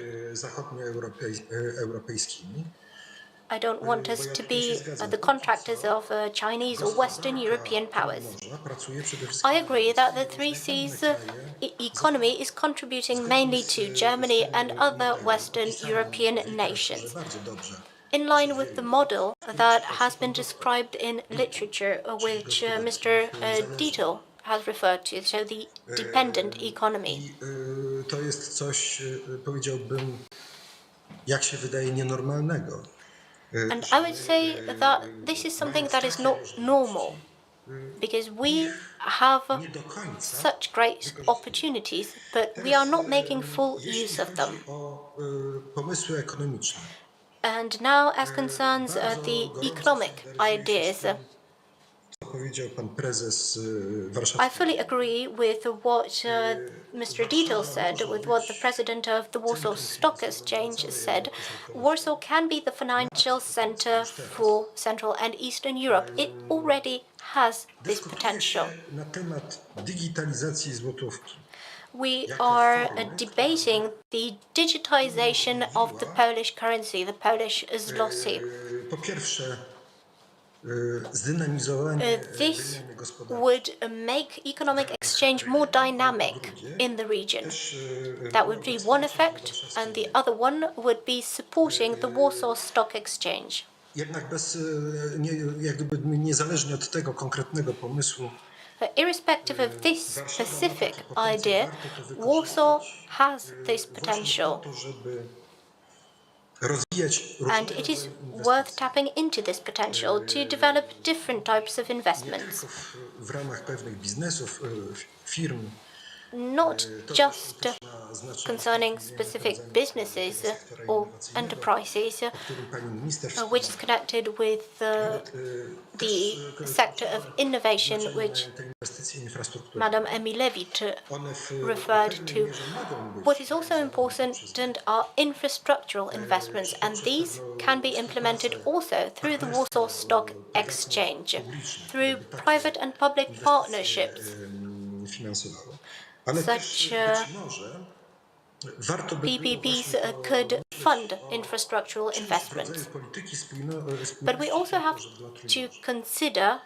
I don't want us to be the contractors of Chinese or Western European powers. I agree that the Three Seas economy is contributing mainly to Germany and other Western European nations, in line with the model that has been described in literature, which Mr. Dietl has referred to, so the dependent economy. To jest coś, powiedziałbym, jak się wydaje, nienormalnego. And I would say that this is something that is not normal, because we have such great opportunities, but we are not making full use of them. And now, as concerns the economic ideas, I fully agree with what Mr. Dietl said, with what the president of the Warsaw Stock Exchange said. Warsaw can be the financial center for Central and Eastern Europe. It already has this potential. We are debating the digitization of the Polish currency, the Polish zloty. zdynamizowanie This wymiany gospodarczej. would make economic exchange more dynamic in the region. That would be one effect, and the other one would be supporting the Warsaw Stock Exchange. Jednak jak gdyby niezależnie od tego konkretnego pomysłu, But irrespective of this specific idea, Warsaw has this potential, and it is worth tapping into this potential to develop different types of investments. w ramach pewnych biznesów, firm, Not just concerning specific businesses or enterprises, which is connected with the sector of innovation, which Madam Emilewicz referred to. What is also important are infrastructural investments, and these can be implemented also through the Warsaw Stock Exchange, through private and public partnerships. Such PPPs could fund infrastructural investments. But we also have to consider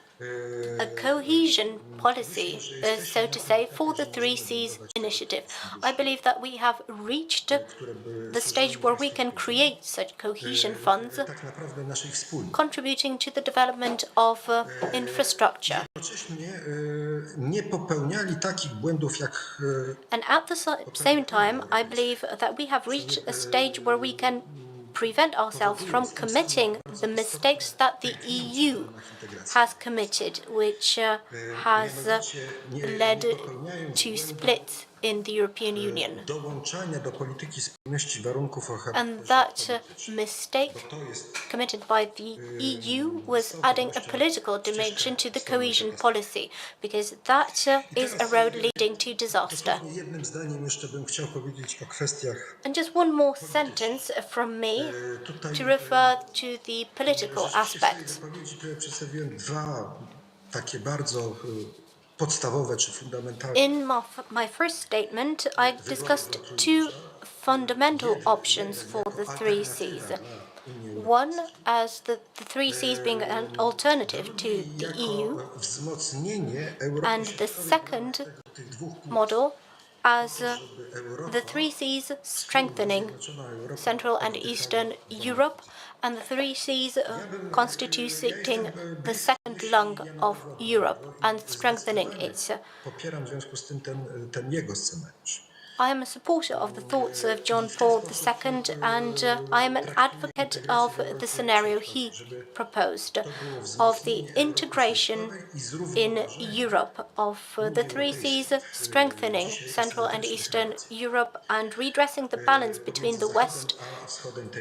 a cohesion policy, so to say, for the 3Cs initiative. I believe that we have reached the stage where we can create such cohesion funds, contributing to the development of infrastructure. And at the same time, I believe that we have reached a stage where we can prevent ourselves from committing the mistakes that the EU has committed, which has led to splits in the European Union. And that mistake committed by the EU was adding a political dimension to the cohesion policy, because that is a road leading to disaster. And just one more sentence from me to refer to the political aspects. In my first statement, I discussed two fundamental options for the 3Cs. One as the 3Cs being an alternative to the EU, and the second model as the 3Cs strengthening Central and Eastern Europe, and the 3Cs constituting the second lung of Europe and strengthening it. I am a supporter of the thoughts of John Paul II, and I am an advocate of the scenario he proposed, of the integration in Europe of the 3Cs, strengthening Central and Eastern Europe and redressing the balance between the West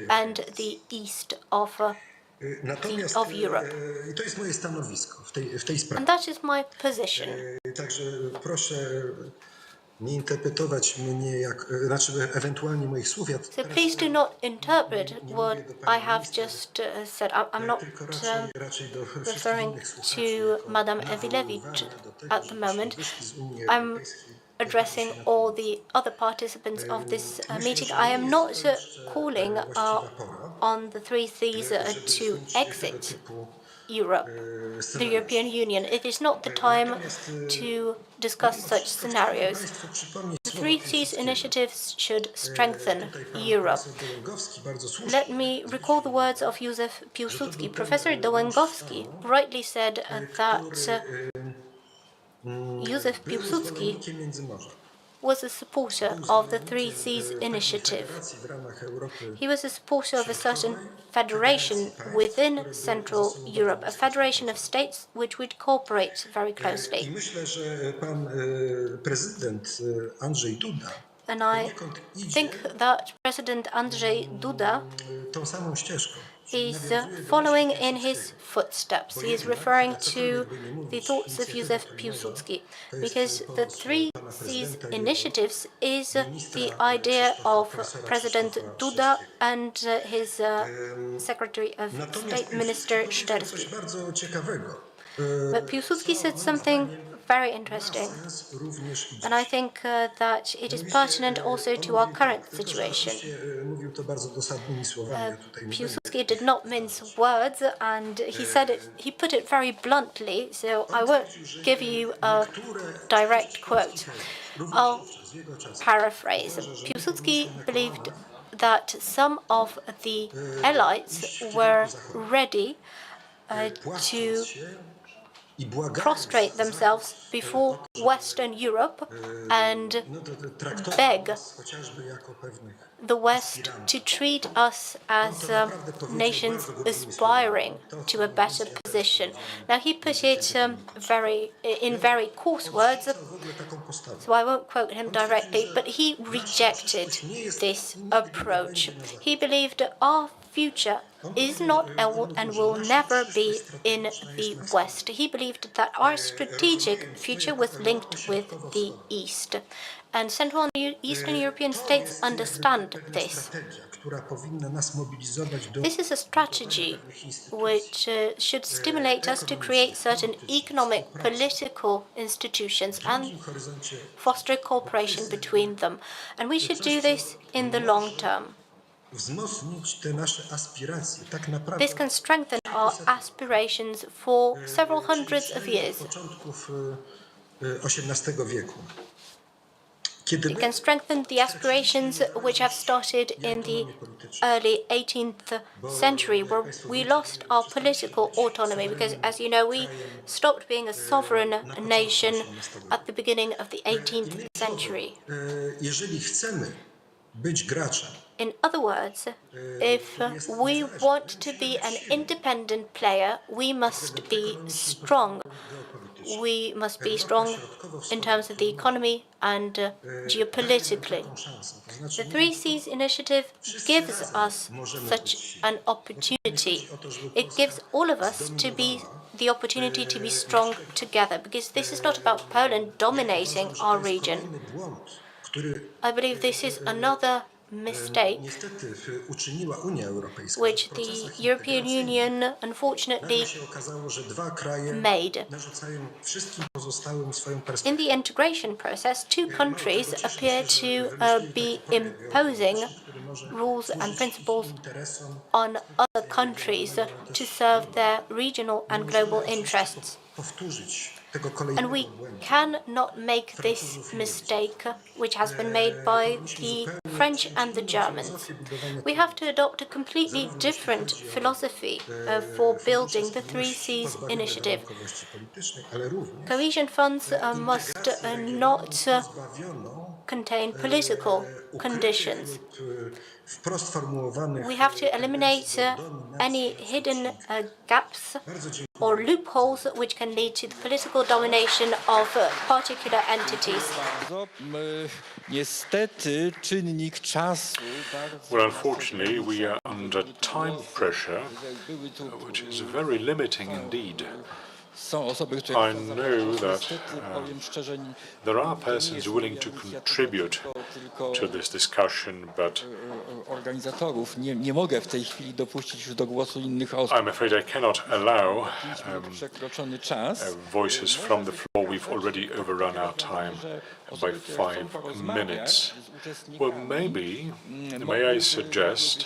and the East of Europe. And that is my position. Nie interpretować mnie ewentualnie moich słów. So please do not interpret what I have just said. I'm not referring to Madam Emilewicz at the moment. I'm addressing all the other participants of this meeting. I am not calling on the 3Cs to exit Europe, the European Union. It is not the time to discuss such scenarios. The 3Cs initiatives should strengthen Europe. Let me recall the words of Józef Piłsudski. Professor Dołęgowski rightly said that Józef Piłsudski was a supporter of the 3Cs initiative. He was a supporter of a certain federation within Central Europe, a federation of states which would cooperate very closely. And I think that President Andrzej Duda is following in his footsteps. He is referring to the thoughts of Józef Piłsudski, because the 3Cs initiatives is the idea of President Duda and his Secretary of State, Minister Szczerski. But Piłsudski said something very interesting, and I think that it is pertinent also to our current situation. Piłsudski did not mince words, and he put it very bluntly, so I won't give you a direct quote. I'll paraphrase. Piłsudski believed that some of the elites were ready to prostrate themselves before Western Europe and beg the West to treat us as nations aspiring to a better position. Now, he put it in very coarse words, so I won't quote him directly, but he rejected this approach. He believed our future is not and will never be in the West. He believed that our strategic future was linked with the East. And Central and Eastern European states understand this. This is a strategy which should stimulate us to create certain economic, political institutions and foster cooperation between them. And we should do this in the long term. This can strengthen our aspirations for several hundreds of years. It can strengthen the aspirations which have started in the early 18th century, where we lost our political autonomy, because, as you know, we stopped being a sovereign nation at the beginning of the 18th century. In other words, if we want to be an independent player, we must be strong. We must be strong in terms of the economy and geopolitically. The Three Seas initiative gives us such an opportunity. It gives all of us the opportunity to be strong together, because this is not about Poland dominating our region. I believe this is another mistake which the European Union unfortunately made. In the integration process, two countries appear to be imposing rules and principles on other countries to serve their regional and global interests. And we cannot make this mistake, which has been made by the French and the Germans. We have to adopt a completely different philosophy for building the Three Seas initiative. Cohesion funds must not contain political conditions. We have to eliminate any hidden gaps or loopholes which can lead to the political domination of particular entities. Well, unfortunately, we are under time pressure, which is very limiting indeed. I know that there are persons willing to contribute to this discussion, but I'm afraid I cannot allow voices from the floor. We've already overrun our time by 5 minutes. Well, maybe, may I suggest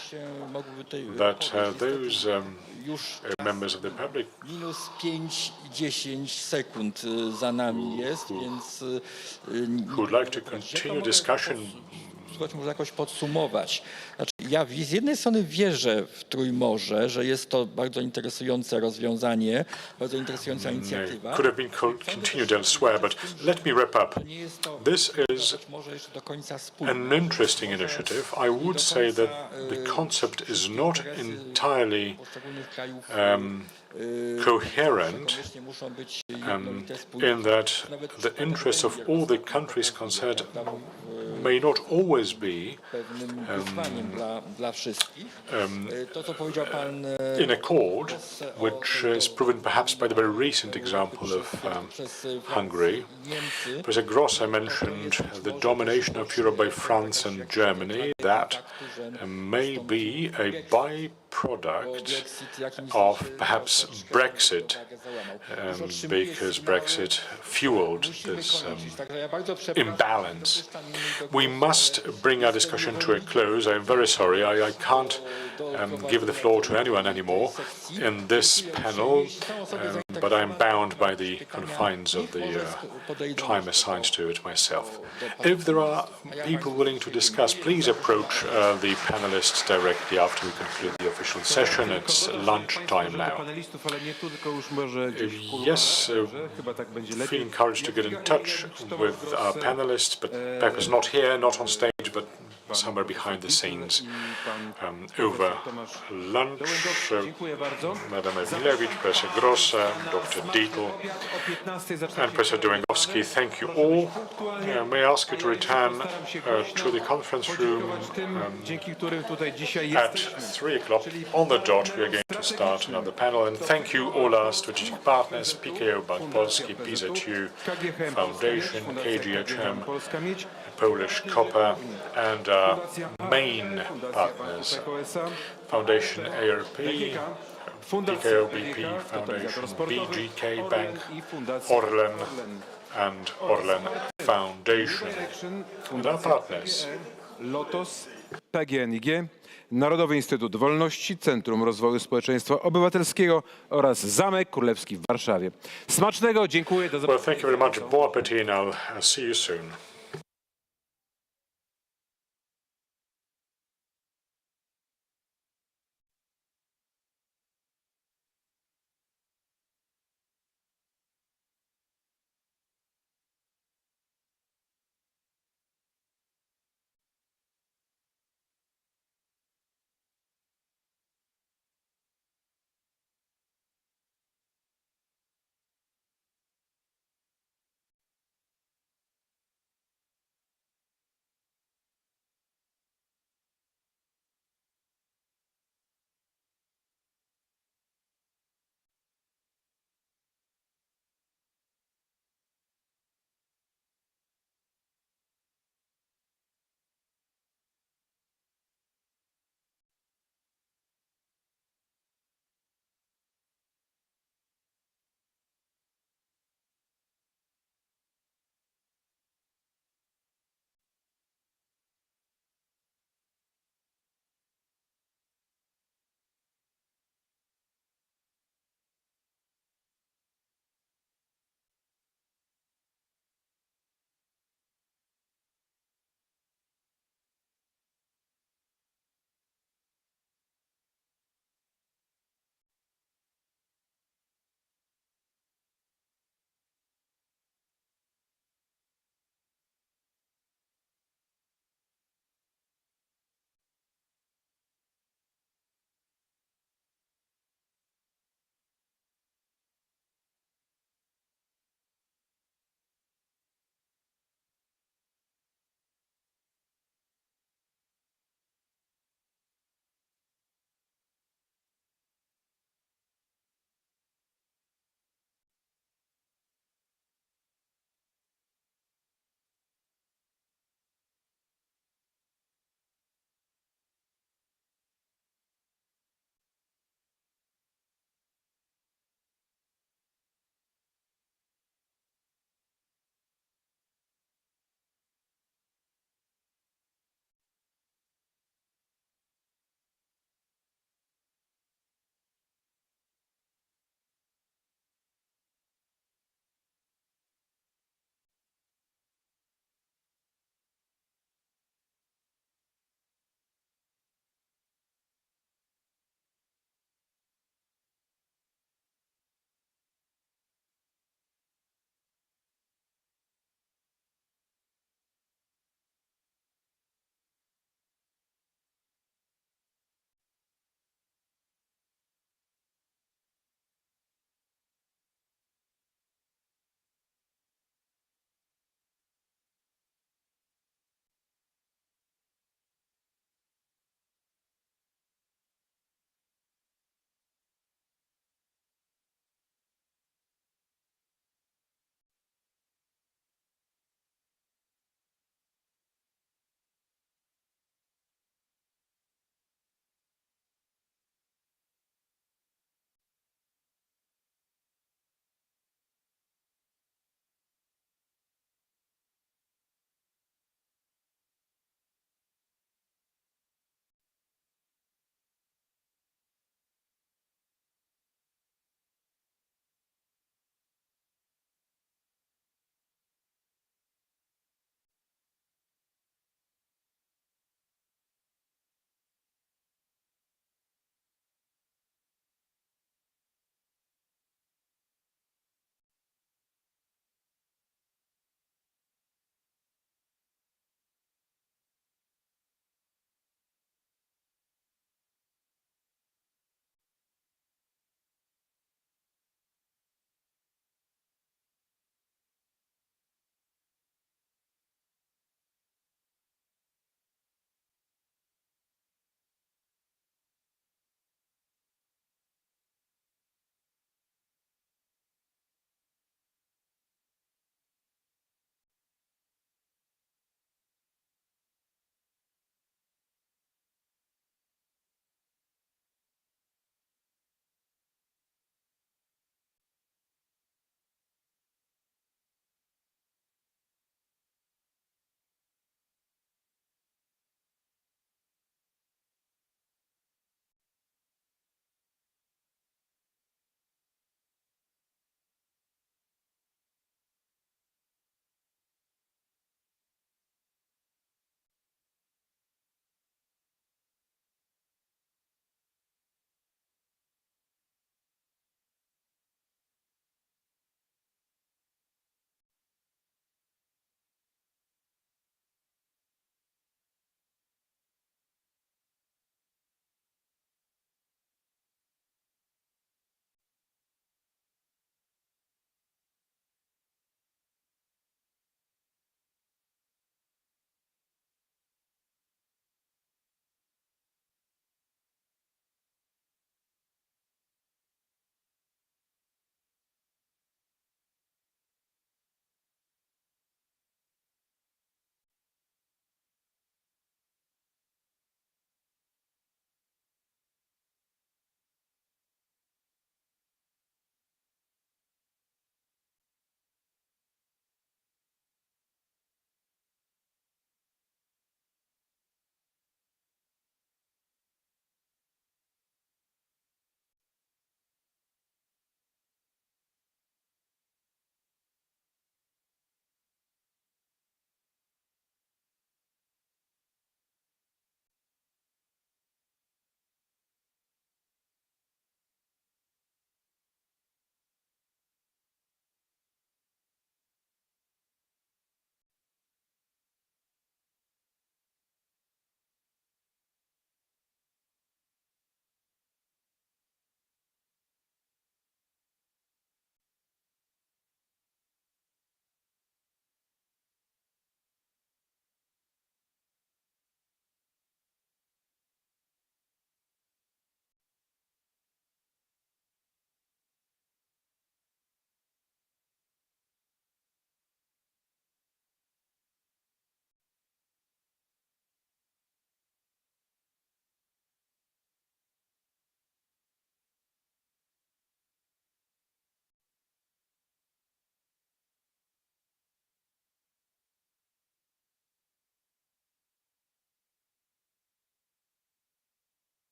that those members of the public who would like to continue discussion. Można jakoś podsumować. Ja z jednej strony wierzę w Trójmorze, że jest to bardzo interesujące rozwiązanie, bardzo interesująca inicjatywa. Could have been continued elsewhere, but let me wrap up. This is an interesting initiative. I would say that the concept is not entirely coherent in that the interests of all the countries concerned may not always be in accord, which is proven perhaps by the very recent example of Hungary. Professor Grosse mentioned the domination of Europe by France and Germany. That may be a byproduct product of perhaps Brexit, because Brexit fueled this imbalance. We must bring our discussion to a close. I'm very sorry, I can't give the floor to anyone anymore in this panel, but I'm bound by the confines of the time assigned to it myself. If there are people willing to discuss, please approach the panelists directly after we conclude the official session. It's lunchtime now. Yes, feel encouraged to get in touch with our panelists, but Pepper's not here, not on stage, but somewhere behind the scenes over lunch. Madam Emilewicz, Professor Grosse, Dr. Dietl, and Professor Dołęgowski, thank you all. May I ask you to return to the conference room at 3 o'clock on the dot. We are going to start another panel, and thank you all our strategic partners, PKO Bank Polski, PZU Foundation, KGHM, Polish Copper, and our main partners, Foundation ARP, PKO BP Foundation, BGK Bank, Orlen, and Orlen Foundation, and our partners. Lotos, PGNiG, Narodowy Instytut Wolności, Centrum Rozwoju Społeczeństwa Obywatelskiego oraz Zamek Królewski w Warszawie. Smacznego, dziękuję. Do zobaczenia. Well, thank you very much. Bon appétit, and I'll see you soon.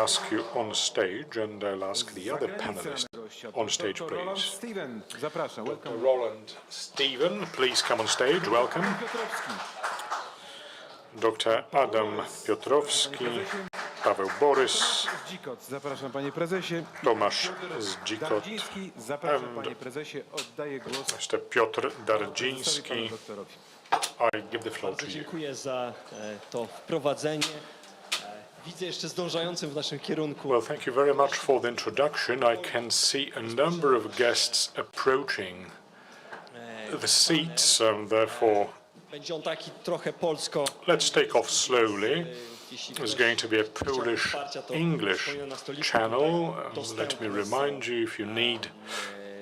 ask you on stage, and I'll ask the other panelists on stage, please. Steven, zapraszam. Welcome. Roland Steven, please come on stage. Welcome. Dr. Adam Piotrowski, Paweł Borys, Zapraszam, panie prezesie. Tomasz Zdzikot, Dardziński, zapraszam, panie prezesie. Oddaję głos Mr. Piotr Dardziński. I give the floor to you. Dziękuję za to wprowadzenie. Widzę jeszcze zdążającym w naszym kierunku. Well, thank you very much for the introduction. I can see a number of guests approaching the seats, therefore Będzie on taki trochę polsko. let's take off slowly. It's going to be a Polish-English channel. Let me remind you, if you need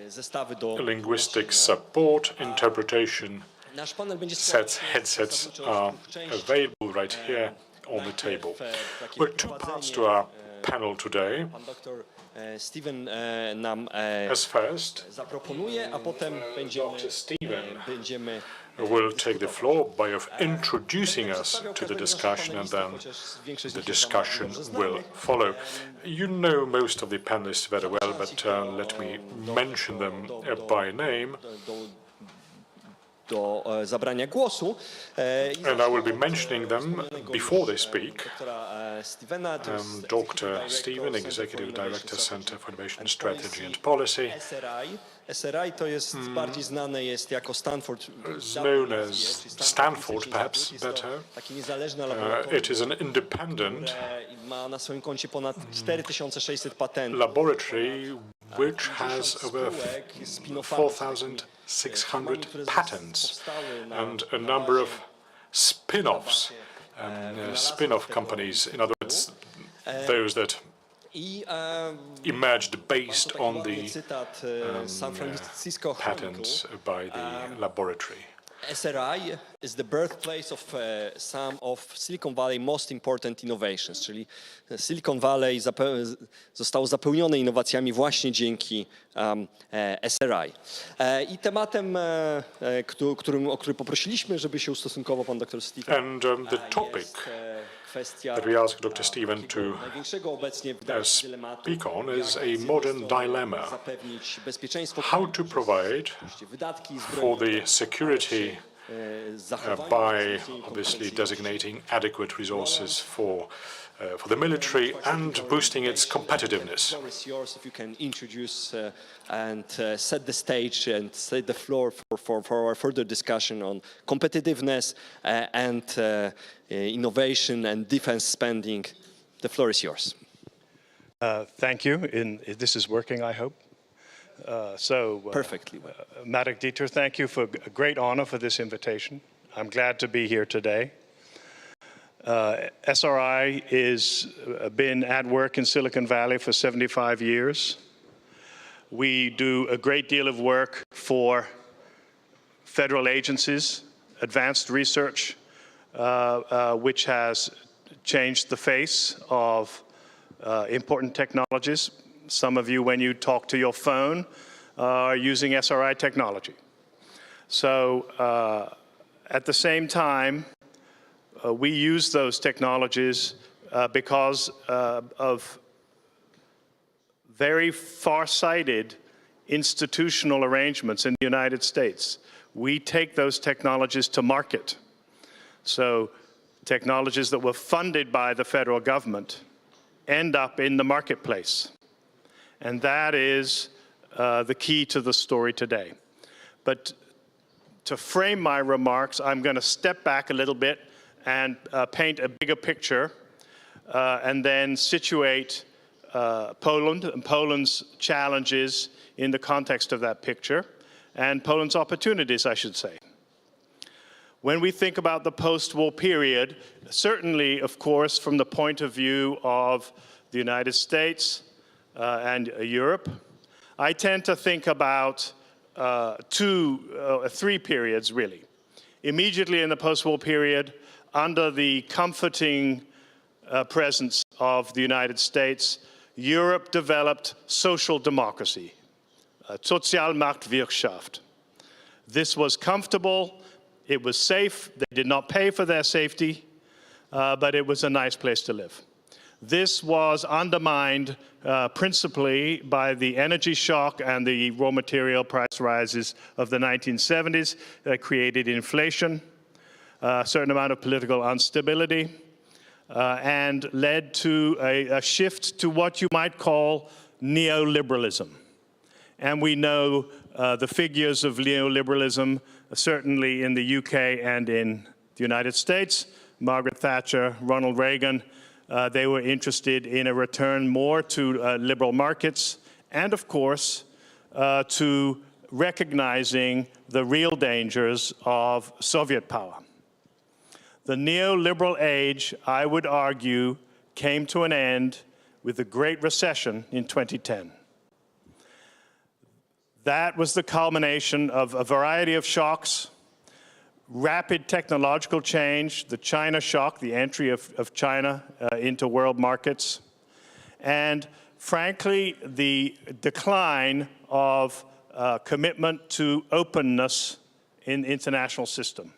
Zestawy do linguistic support, interpretation Nasz panel będzie headsets are available right here on the table. There are two parts to our panel today. Pan doktor Steven nam As first, zaproponuje, a potem będziemy will take the floor by introducing us to the discussion, and then the discussion will follow. You know most of the panelists very well, but let me mention them by name. Do zabrania głosu. And I will be mentioning them before they speak. Dr. Steven, Executive Director, Center for Innovation Strategy and Policy. SRI to jest bardziej znane jest jako Stanford. Known as Stanford, perhaps better. Taki niezależny laboratorium. It is an independent Ma na swoim koncie ponad 4600 patentów. laboratory which has over 4,600 patents and a number of spin-offs, spin-off companies, in other words, those that emerged based on the patents by the laboratory. SRI is the birthplace of some of Silicon Valley most important innovations, czyli Silicon Valley zostało zapełnione innowacjami właśnie dzięki SRI. I tematem, o który poprosiliśmy, żeby się ustosunkował pan dr Steven, And the topic that we asked Dr. Steven to speak on is a modern dilemma: how to provide for the security by obviously designating adequate resources for the military and boosting its competitiveness. The floor is yours if you can introduce and set the stage and set the floor for our further discussion on competitiveness and innovation and defense spending. The floor is yours. Thank you. This is working, I hope. Perfectly well. Marek Dietl, thank you for a great honor for this invitation. I'm glad to be here today. SRI has been at work in Silicon Valley for 75 years. We do a great deal of work for federal agencies, advanced research, which has changed the face of important technologies. Some of you, when you talk to your phone, are using SRI technology. So at the same time, we use those technologies because of very far-sighted institutional arrangements in the United States. We take those technologies to market. So technologies that were funded by the federal government end up in the marketplace. And that is the key to the story today. But to frame my remarks, I'm going to step back a little bit and paint a bigger picture and then situate Poland and Poland's challenges in the context of that picture and Poland's opportunities, I should say. When we think about the post-war period, certainly, of course, from the point of view of the United States and Europe, I tend to think about three periods, really. Immediately in the post-war period, under the comforting presence of the United States, Europe developed social democracy, Sozialmarktwirtschaft. This was comfortable, it was safe, they did not pay for their safety, but it was a nice place to live. This was undermined principally by the energy shock and the raw material price rises of the 1970s that created inflation, a certain amount of political instability, and led to a shift to what you might call neoliberalism. And we know the figures of neoliberalism, certainly in the UK and in the United States. Margaret Thatcher, Ronald Reagan, they were interested in a return more to liberal markets and, of course, to recognizing the real dangers of Soviet power. The neoliberal age, I would argue, came to an end with the Great Recession in 2010. That was the culmination of a variety of shocks, rapid technological change, the China shock, the entry of China into world markets, and frankly, the decline of commitment to openness in the international system.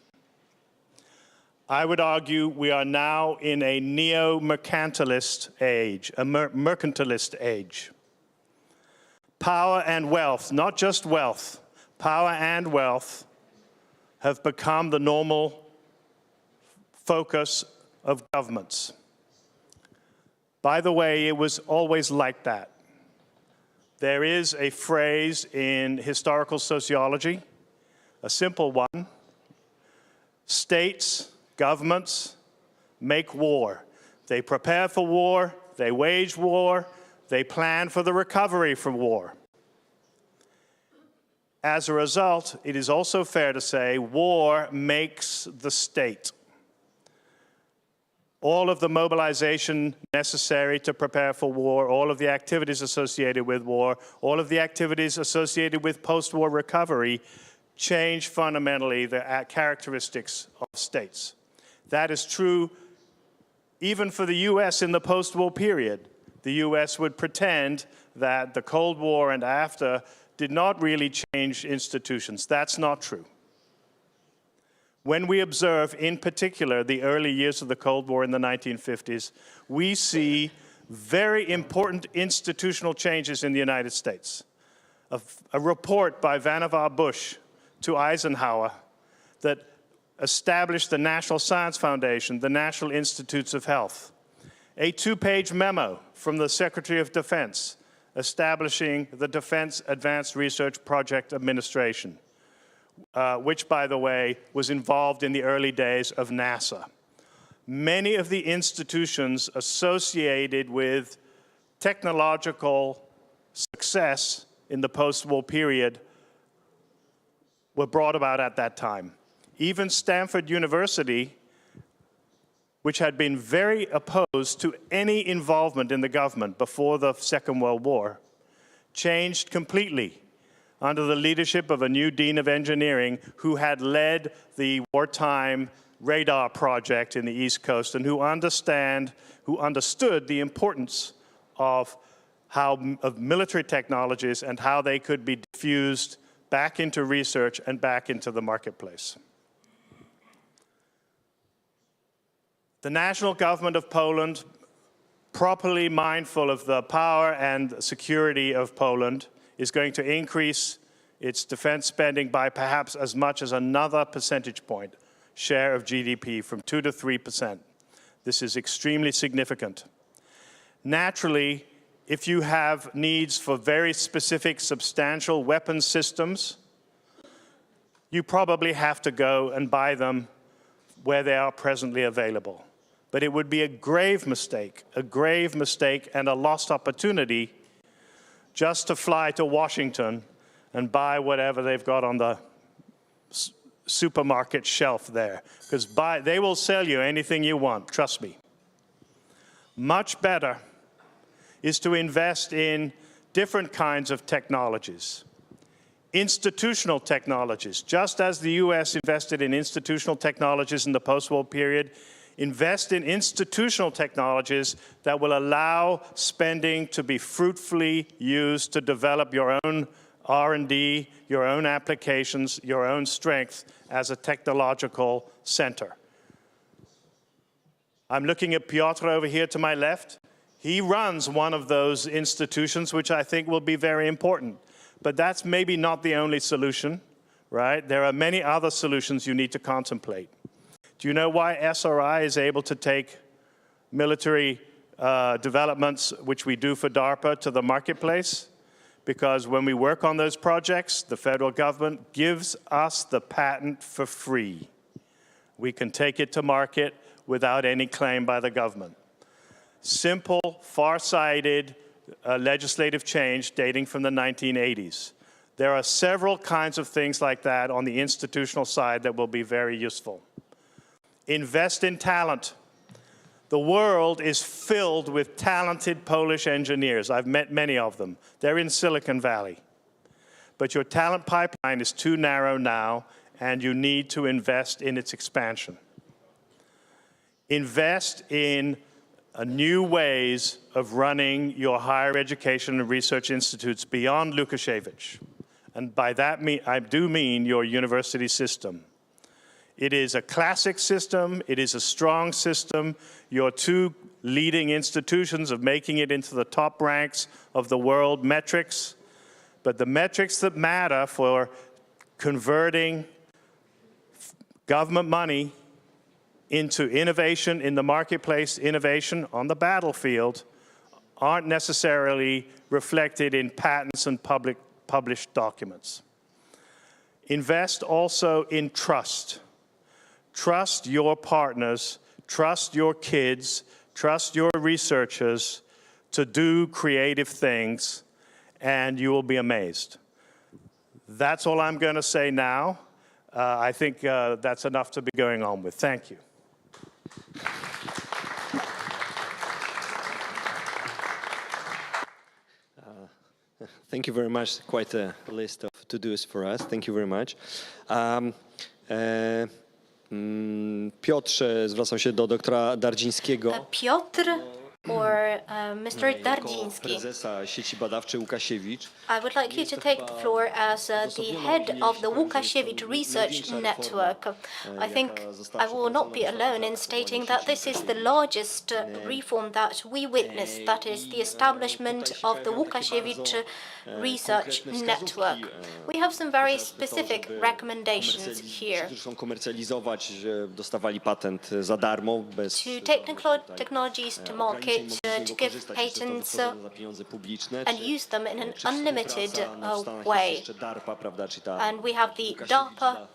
I would argue we are now in a neo-mercantilist age, a mercantilist age. Power and wealth, not just wealth, power and wealth have become the normal focus of governments. By the way, it was always like that. There is a phrase in historical sociology, a simple one: states, governments make war. They prepare for war, they wage war, they plan for the recovery from war. As a result, it is also fair to say war makes the state. All of the mobilization necessary to prepare for war, all of the activities associated with war, all of the activities associated with post-war recovery change fundamentally the characteristics of states. That is true even for the US in the post-war period. The US would pretend that the Cold War and after did not really change institutions. That's not true. When we observe, in particular, the early years of the Cold War in the 1950s, we see very important institutional changes in the United States. A report by Vannevar Bush to Eisenhower that established the National Science Foundation, the National Institutes of Health. A two-page memo from the Secretary of Defense establishing the Defense Advanced Research Project Administration, which, by the way, was involved in the early days of NASA. Many of the institutions associated with technological success in the post-war period were brought about at that time. Even Stanford University, which had been very opposed to any involvement in the government before the Second World War, changed completely under the leadership of a new dean of engineering who had led the wartime radar project in the East Coast and who understood the importance of military technologies and how they could be diffused back into research and back into the marketplace. The national government of Poland, properly mindful of the power and security of Poland, is going to increase its defense spending by perhaps as much as another percentage point share of GDP, from 2 to 3%. This is extremely significant. Naturally, if you have needs for very specific substantial weapon systems, you probably have to go and buy them where they are presently available. But it would be a grave mistake and a lost opportunity just to fly to Washington and buy whatever they've got on the supermarket shelf there, because they will sell you anything you want, trust me. Much better is to invest in different kinds of technologies. Institutional technologies, just as the US invested in institutional technologies in the post-war period, invest in institutional technologies that will allow spending to be fruitfully used to develop your own R&D, your own applications, your own strength as a technological center. I'm looking at Piotr over here to my left. He runs one of those institutions, which I think will be very important. But that's maybe not the only solution, right? There are many other solutions you need to contemplate. Do you know why SRI is able to take military developments, which we do for DARPA, to the marketplace? Because when we work on those projects, the federal government gives us the patent for free. We can take it to market without any claim by the government. Simple, far-sighted legislative change dating from the 1980s. There are several kinds of things like that on the institutional side that will be very useful. Invest in talent. The world is filled with talented Polish engineers. I've met many of them. They're in Silicon Valley. But your talent pipeline is too narrow now, and you need to invest in its expansion. Invest in new ways of running your higher education and research institutes beyond Lukasiewicz. And by that I do mean your university system. It is a classic system. It is a strong system. Your two leading institutions of making it into the top ranks of the world metrics. But the metrics that matter for converting government money into innovation in the marketplace, innovation on the battlefield, aren't necessarily reflected in patents and published documents. Invest also in trust. Trust your partners, trust your kids, trust your researchers to do creative things, and you will be amazed. That's all I'm going to say now. I think that's enough to be going on with. Thank you. Thank you very much. Quite a list of to-dos for us. Thank you very much. Piotrze, zwracam się do doktora Dardzińskiego. Piotr or Mr. Dardziński. Prezesa sieci badawczej Łukasiewicz. I would like you to take the floor as the head of the Łukasiewicz Research Network. I think I will not be alone in stating that this is the largest reform that we witnessed, that is the establishment of the Łukasiewicz Research Network. We have some very specific recommendations here. Komercjalizować, dostawali patent za darmo, bez to take technologies to market, to give patents and use them in an unlimited way. And we have the DARPA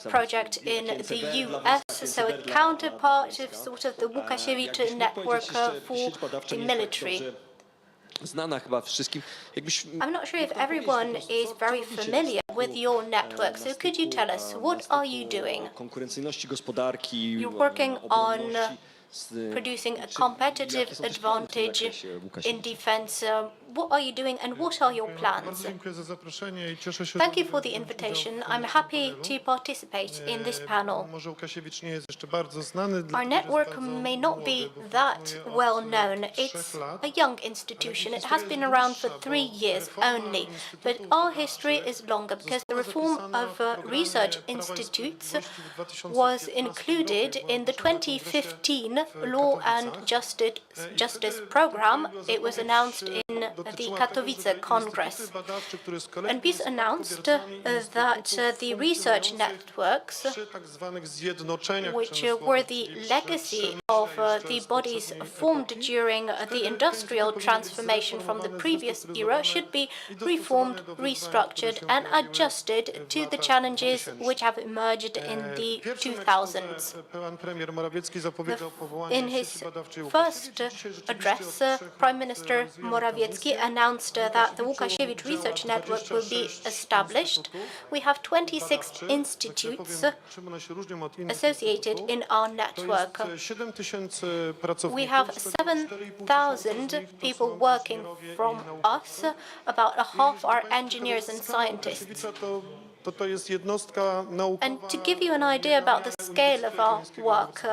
project in the US, so a counterpart of sort of the Łukasiewicz network for the military. Znana chyba wszystkim. I'm not sure if everyone is very familiar with your network, so could you tell us, what are you doing? Konkurencyjności gospodarki. You're working on producing a competitive advantage in defense. What are you doing and what are your plans? Thank you for the invitation. I'm happy to participate in this panel. Our network may not be that well known. It's a young institution. It has been around for 3 years only, but our history is longer because the reform of research institutes was included in the 2015 Law and Justice Program. It was announced in the Katowice Congress. And this announced that the research networks, which were the legacy of the bodies formed during the industrial transformation from the previous era, should be reformed, restructured, and adjusted to the challenges which have emerged in the 2000s. In his first address, Prime Minister Morawiecki announced that the Łukasiewicz Research Network will be established. We have 26 institutes associated in our network. We have 7,000 people working from us, about a half are engineers and scientists. And to give you an idea about the scale of our work,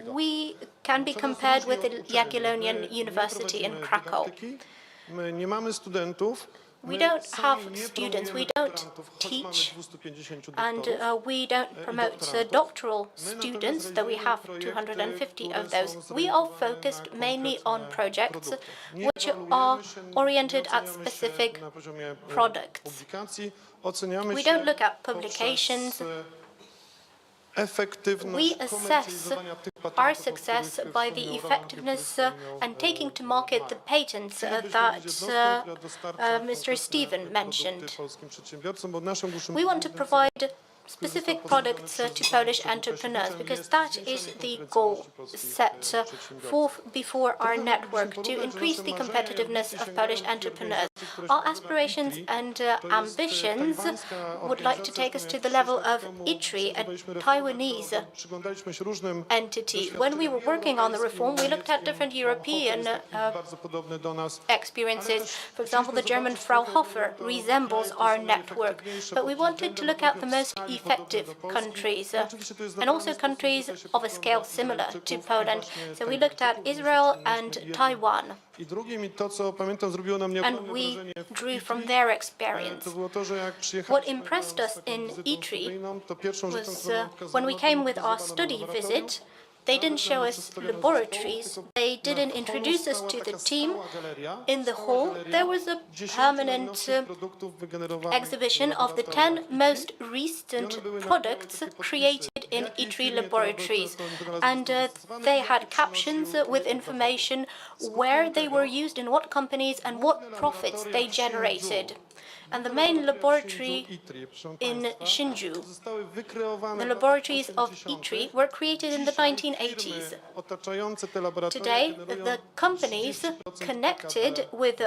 we can be compared with the Jagiellonian University in Krakow. We don't have students, we don't teach, and we don't promote doctoral students, though we have 250 of those. We are focused mainly on projects which are oriented at specific products. We don't look at publications. We assess our success by the effectiveness and taking to market the patents that Mr. Stephen mentioned. We want to provide specific products to Polish entrepreneurs because that is the goal set forth before our network to increase the competitiveness of Polish entrepreneurs. Our aspirations and ambitions would like to take us to the level of ITRI, a Taiwanese entity. When we were working on the reform, we looked at different European experiences. For example, the German Fraunhofer resembles our network, but we wanted to look at the most effective countries and also countries of a scale similar to Poland. So we looked at Israel and Taiwan. And we drew from their experience. What impressed us in ITRI was when we came with our study visit, they didn't show us laboratories. They didn't introduce us to the team. In the hall, there was a permanent exhibition of the 10 most recent products created in ITRI laboratories. And they had captions with information where they were used, in what companies, and what profits they generated. And the main laboratory in Hsinchu, the laboratories of ITRI, were created in the 1980s. Today, the companies connected with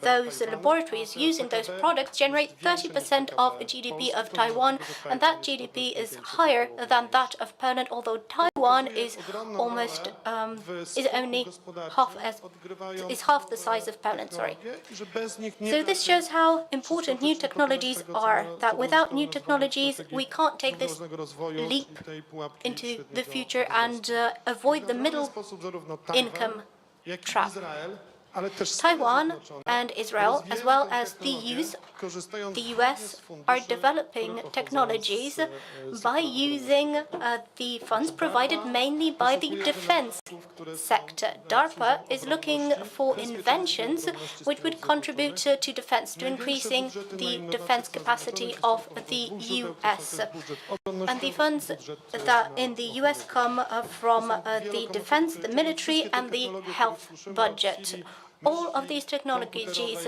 those laboratories using those products generate 30% of the GDP of Taiwan, and that GDP is higher than that of Poland, although Taiwan is almost only half the size of Poland. Sorry. So this shows how important new technologies are, that without new technologies we can't take this leap into the future and avoid the middle income trap. Taiwan and Israel, as well as the US, are developing technologies by using the funds provided mainly by the defense sector. DARPA is looking for inventions which would contribute to defense, to increasing the defense capacity of the US. And the funds that in the US come from the defense, the military, and the health budget. All of these technologies,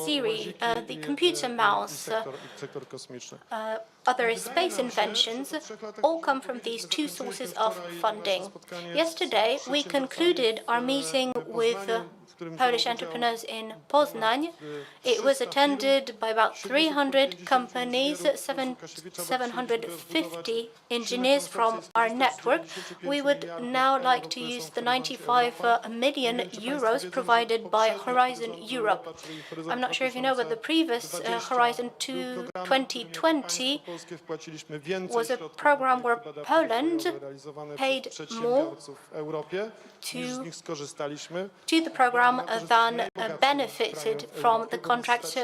Siri, the computer mouse, other space inventions, all come from these two sources of funding. Yesterday, we concluded our meeting with Polish entrepreneurs in Poznań. It was attended by about 300 companies, 750 engineers from our network. We would now like to use the 95 million euros provided by Horizon Europe. I'm not sure if you know, but the previous Horizon 2020 was a program where Poland paid more to the program than benefited from the contract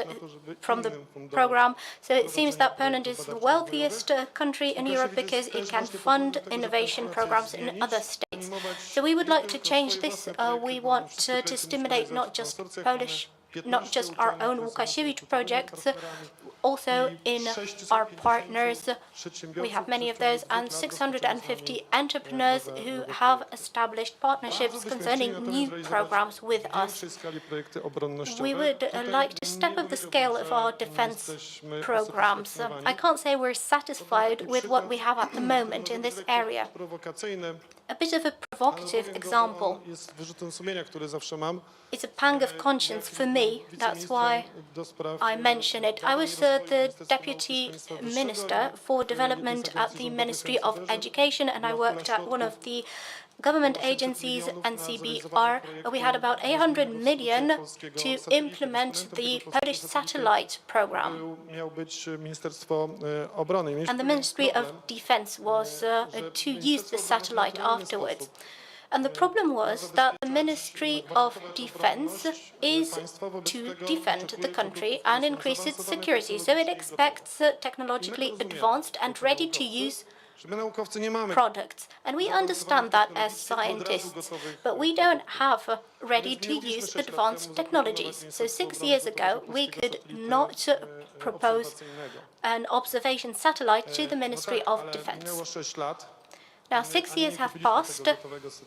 from the program. So it seems that Poland is the wealthiest country in Europe because it can fund innovation programs in other states. So we would like to change this. We want to stimulate not just our own Łukasiewicz projects, also in our partners. We have many of those, and 650 entrepreneurs who have established partnerships concerning new programs with us. We would like to step up the scale of our defense programs. I can't say we're satisfied with what we have at the moment in this area. A bit of a provocative example. It's a pang of conscience for me. That's why I mention it. I was the Deputy Minister for Development at the Ministry of Education, and I worked at one of the government agencies, NCBR. We had about 800 million to implement the Polish satellite program. And the Ministry of Defense was to use the satellite afterwards. And the problem was that the Ministry of Defense is to defend the country and increase its security. So it expects technologically advanced and ready-to-use products. And we understand that as scientists, but we don't have ready-to-use advanced technologies. So 6 years ago, we could not propose an observation satellite to the Ministry of Defense. Now 6 years have passed,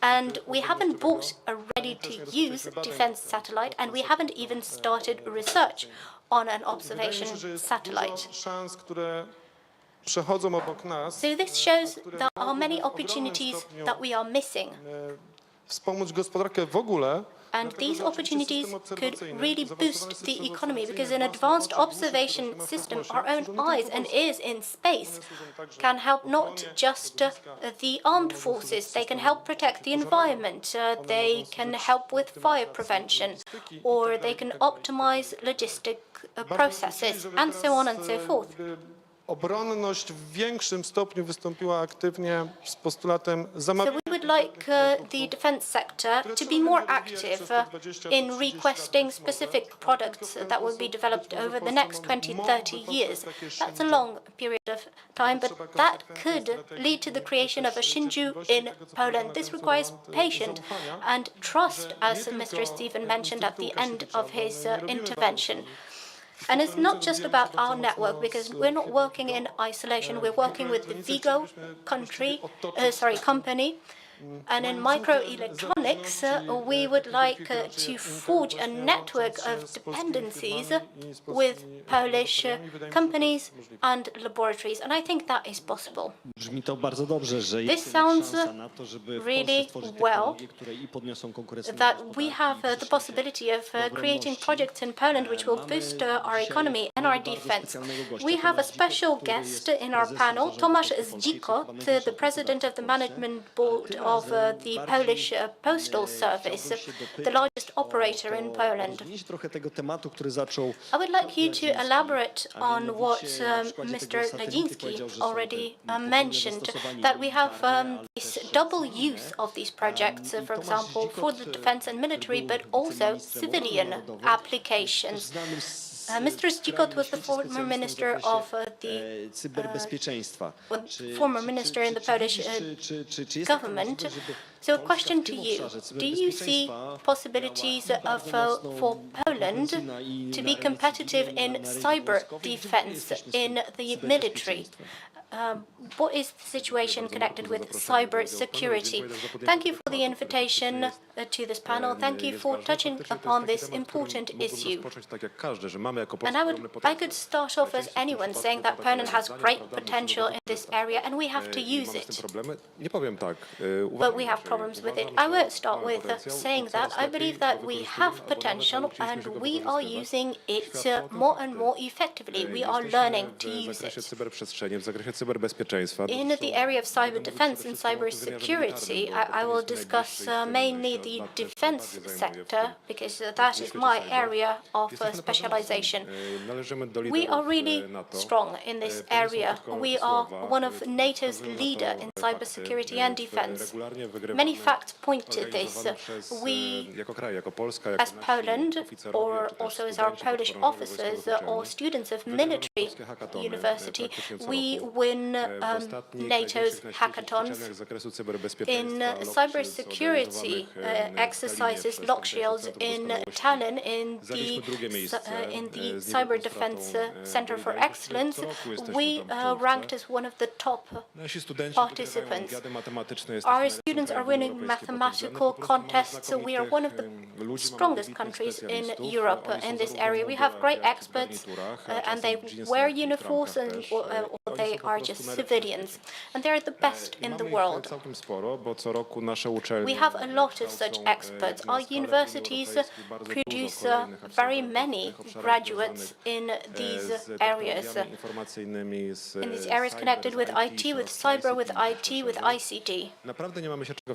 and we haven't bought a ready-to-use defense satellite, and we haven't even started research on an observation satellite. So this shows there are many opportunities that we are missing. And these opportunities could really boost the economy, because an advanced observation system, our own eyes and ears in space, can help not just the armed forces, they can help protect the environment, they can help with fire prevention, or they can optimize logistic processes, and so on and so forth. Obronność w większym stopniu wystąpiła aktywnie z postulatem So we would like the defense sector to be more active in requesting specific products that will be developed over the next 20-30 years. That's a long period of time, but that could lead to the creation of a Shinju in Poland. This requires patience and trust, as Mr. Stephen mentioned at the end of his intervention. And it's not just about our network, because we're not working in isolation. We're working with the Vigo company. And in microelectronics, we would like to forge a network of dependencies with Polish companies and laboratories, and I think that is possible. This sounds really well, that we have the possibility of creating projects in Poland which will boost our economy and our defense. We have a special guest in our panel, Tomasz Zdzikot, the president of the management board of the Polish Postal Service, the largest operator in Poland. I would like you to elaborate on what Mr. Ledziński already mentioned, that we have this double use of these projects, for example, for the defense and military, but also civilian applications. Mr. Zdzikot was the former minister of former minister in the Polish government. So a question to you: do you see possibilities for Poland to be competitive in cyber defense in the military? What is the situation connected with cyber security? Thank you for the invitation to this panel. Thank you for touching upon this important issue. And I could start off as anyone, saying that Poland has great potential in this area and we have to use it. But we have problems with it. I won't start with saying that. I believe that we have potential and we are using it more and more effectively. We are learning to use it. In the area of cyber defense and cyber security, I will discuss mainly the defense sector, because that is my area of specialization. We are really strong in this area. We are one of NATO's leaders in cybersecurity and defense. Many facts point to this. We, as Poland, or also as our Polish officers or students of military university, we win NATO's hackathons. In cybersecurity exercises, lock shields in Tallinn, in the Cyber Defense Center for Excellence, we ranked as one of the top participants. Our students are winning mathematical contests, so we are one of the strongest countries in Europe in this area. We have great experts, and they wear uniforms, or they are just civilians, and they're the best in the world. We have a lot of such experts. Our universities produce very many graduates in these areas connected with IT, with cyber, with IT, with ICT.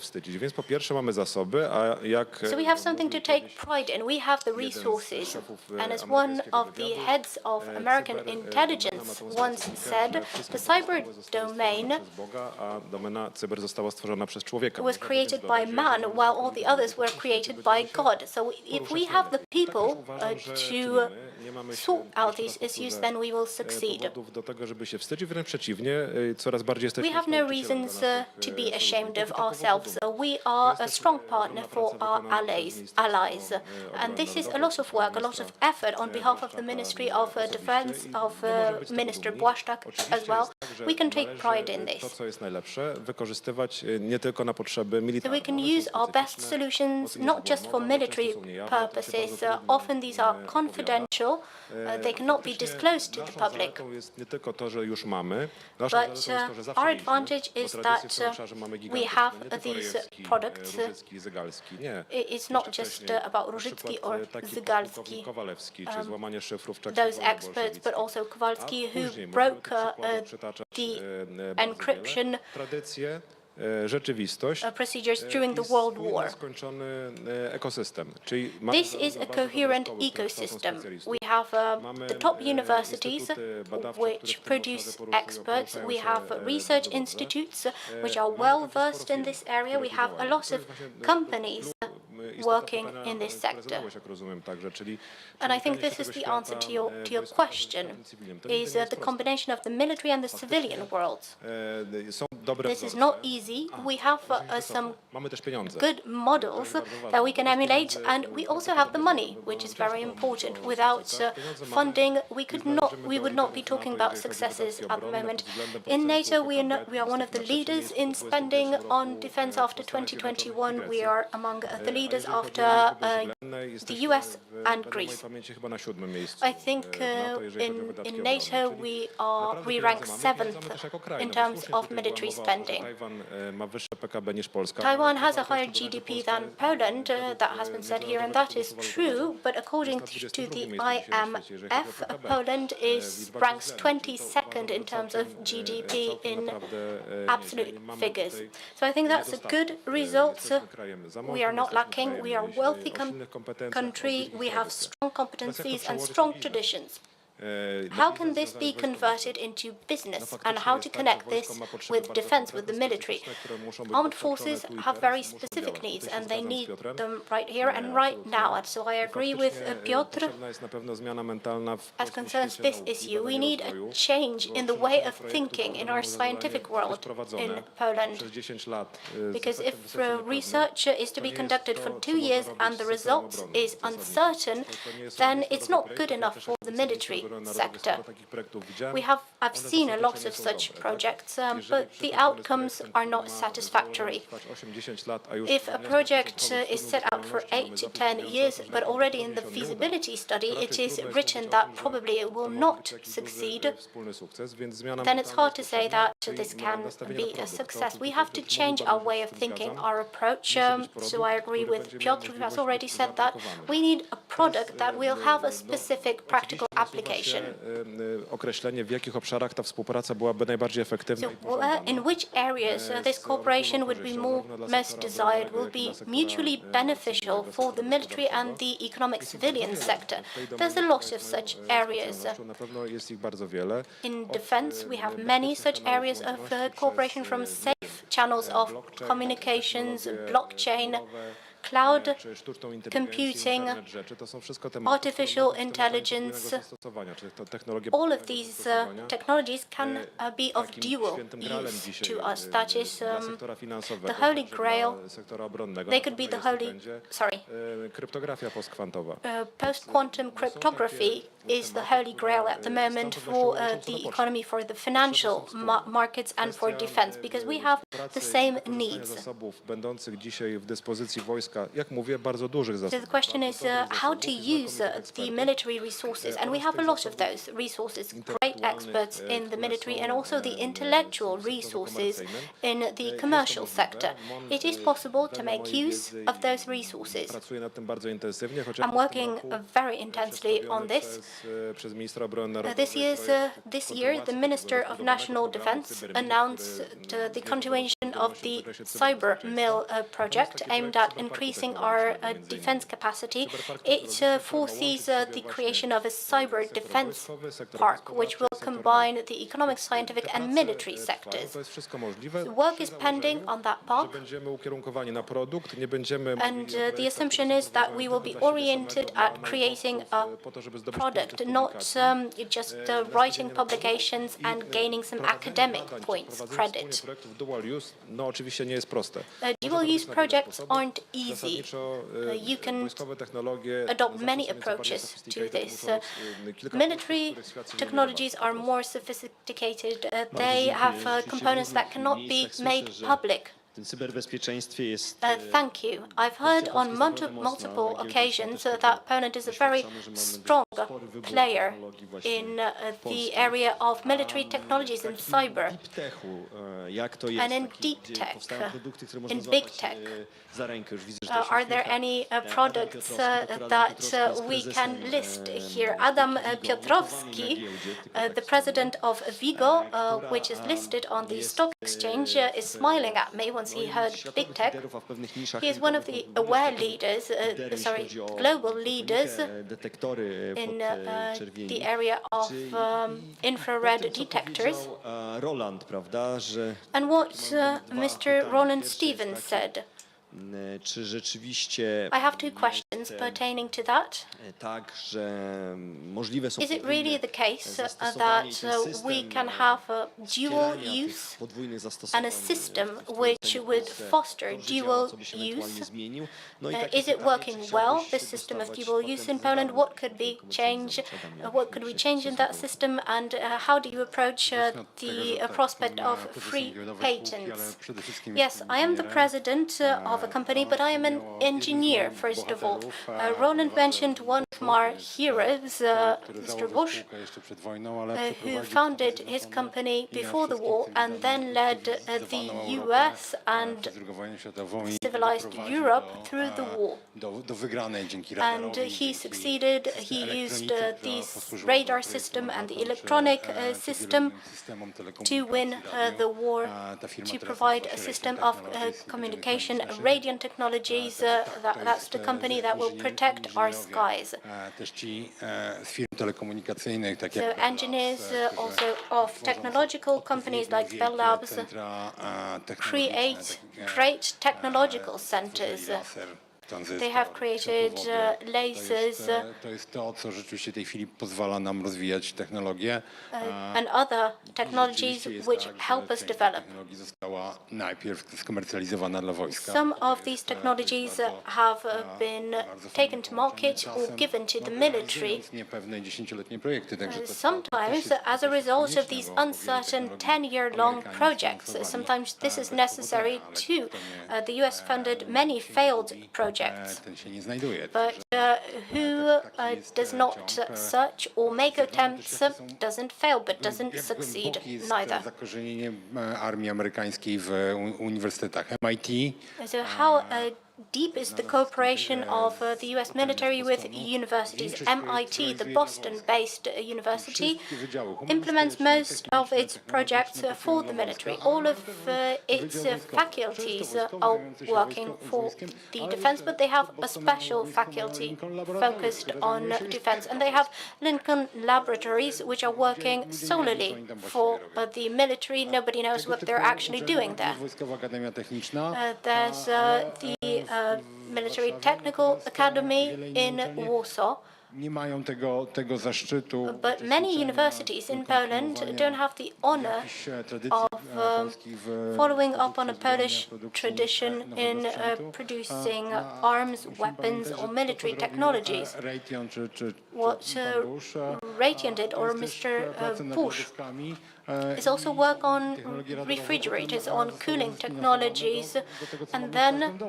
wstydzić. Więc po pierwsze mamy zasoby, a jak... So we have something to take pride in. We have the resources. And as one of the heads of American intelligence once said, the cyber domain a domena cyber została stworzona przez człowieka. was created by man, while all the others were created by God. So if we have the people to sort out these issues, then we will succeed. Do tego, żeby się wstydzić, wręcz przeciwnie, coraz bardziej jesteśmy... We have no reasons to be ashamed of ourselves. We are a strong partner for our allies. And this is a lot of work, a lot of effort on behalf of the Ministry of Defense, of Minister Błaszczak as well. We can take pride in To, this. co jest najlepsze, wykorzystywać nie tylko na potrzeby militarne. So we can use our best solutions not just for military purposes. Often these are confidential. They cannot be disclosed to the public. Jest nie tylko to, że już mamy. But our advantage is that we have these products. It's not just about Różycki or Zygalski, those experts, but also Kowalski, who broke the encryption procedures during the World War. This is a coherent ecosystem. We have the top universities which produce experts. We have research institutes which are well versed in this area. We have a lot of companies working in this sector. And I think this is the answer to your question, is the combination of the military and the civilian world. This is not easy. We have some good models that we can emulate, and we also have the money, which is very important. Without funding, we would not be talking about successes at the moment. In NATO, we are one of the leaders in spending on defense after 2021. We are among the leaders after the US and Greece. I think in NATO we rank 7th in terms of military spending. Taiwan has a higher GDP than Poland, that has been said here, and that is true, but according to the IMF, Poland ranks 22nd in terms of GDP in absolute figures. So I think that's a good result. We are not lacking. We are a wealthy country. We have strong competencies and strong traditions. How can this be converted into business, and how to connect this with defense, with the military? Armed forces have very specific needs, and they need them right here and right now. And so I agree with Piotr as concerns this issue. We need a change in the way of thinking in our scientific world in Poland. Because if research is to be conducted for 2 years and the result is uncertain, then it's not good enough for the military sector. I've seen a lot of such projects, but the outcomes are not satisfactory. If a project is set out for 8 to 10 years, but already in the feasibility study it is written that probably it will not succeed, then it's hard to say that this can be a success. We have to change our way of thinking, our approach. So I agree with Piotr, who has already said that we need a product that will have a specific practical application. Określenie, w jakich obszarach ta współpraca byłaby najbardziej efektywna. So in which areas this cooperation would be most desired, will be mutually beneficial for the military and the economic civilian sector. There's a lot of such areas. In defense, we have many such areas of cooperation, from safe channels of communications, blockchain, cloud computing, artificial intelligence. All of these technologies can be of dual use to us. That is the Holy Grail. They could be the post-quantum cryptography is the Holy Grail at the moment for the economy, for the financial markets and for defense, because we have the same needs. wojska, jak mówię, bardzo dużych So zasobów. the question is how to use the military resources, and we have a lot of those resources, great experts in the military and also the intellectual resources in the commercial sector. It is possible to make use of those resources. Pracuję nad tym bardzo intensywnie, chociaż I'm working very intensely on this. przez ministra obrony narodowej. This year, the Minister of National Defense announced the continuation of the cyber mill project aimed at increasing our defense capacity. It foresees the creation of a cyber defense park, which will combine the economic, scientific and military sectors. To jest wszystko możliwe. The work is pending on that path. Będziemy ukierunkowani na produkt, nie będziemy And the assumption is that we will be oriented at creating a product, not just writing publications and gaining some academic points, credit. projektów dual use, no oczywiście nie jest proste. Dual use projects aren't easy. Zasadniczo You can wojskowe technologie adopt many approaches to this. Military technologies are more sophisticated. They have components that cannot be made public. W tym cyberbezpieczeństwie jest Thank you. I've heard on multiple occasions that Poland is a very strong player in the area of military technologies and cyber. jak to jest And in taki, deep tech, powstają produkty, które można in złapać big tech. za rękę. Już widzę, że to się Are there any products that we can list here? Adam Piotrowski, the president of Vigo, which is listed on the stock exchange, is smiling at me once he heard big tech. He is one of the aware leaders, global leaders in the area of infrared detectors. Roland, prawda, że And what Mr. Roland Stevens said. Czy rzeczywiście I have two questions pertaining to that. tak, że możliwe są Is it really the case that we can have a dual use and a system which would foster dual use? Is it working well, this system of dual use in Poland? What could we change in that system, and how do you approach the prospect of free patents? Yes, I am the president of a company, but I am an engineer, first of all. Roland mentioned one of my heroes, Mr. Bush, who founded his company before the war and then led the US and civilized Europe through the war. And he succeeded. He used this radar system and the electronic system to win the war, to provide a system of communication, radiant technologies. That's the company that will protect our skies. So engineers also of technological companies like Bell Labs create great technological centers. They have created lasers and other technologies which help us develop. Some of these technologies have been taken to market or given to the military. Sometimes, as a result of these uncertain 10-year-long projects, sometimes this is necessary too. The US funded many failed projects. But who does not search or make attempts doesn't fail, but doesn't succeed neither. So how deep is the cooperation of the US military with universities? MIT, the Boston-based university, implements most of its projects for the military. All of its faculties are working for the defense, but they have a special faculty focused on defense. And they have Lincoln laboratories, which are working solely for the military. Nobody knows what they're actually doing there. There's the Military Technical Academy in Warsaw, nie mają tego zaszczytu. But many universities in Poland don't have the honor of following up on a Polish tradition in producing arms, weapons, or military technologies. What Raytheon did, or Mr. Bush, is also work on refrigerators, on cooling technologies, and then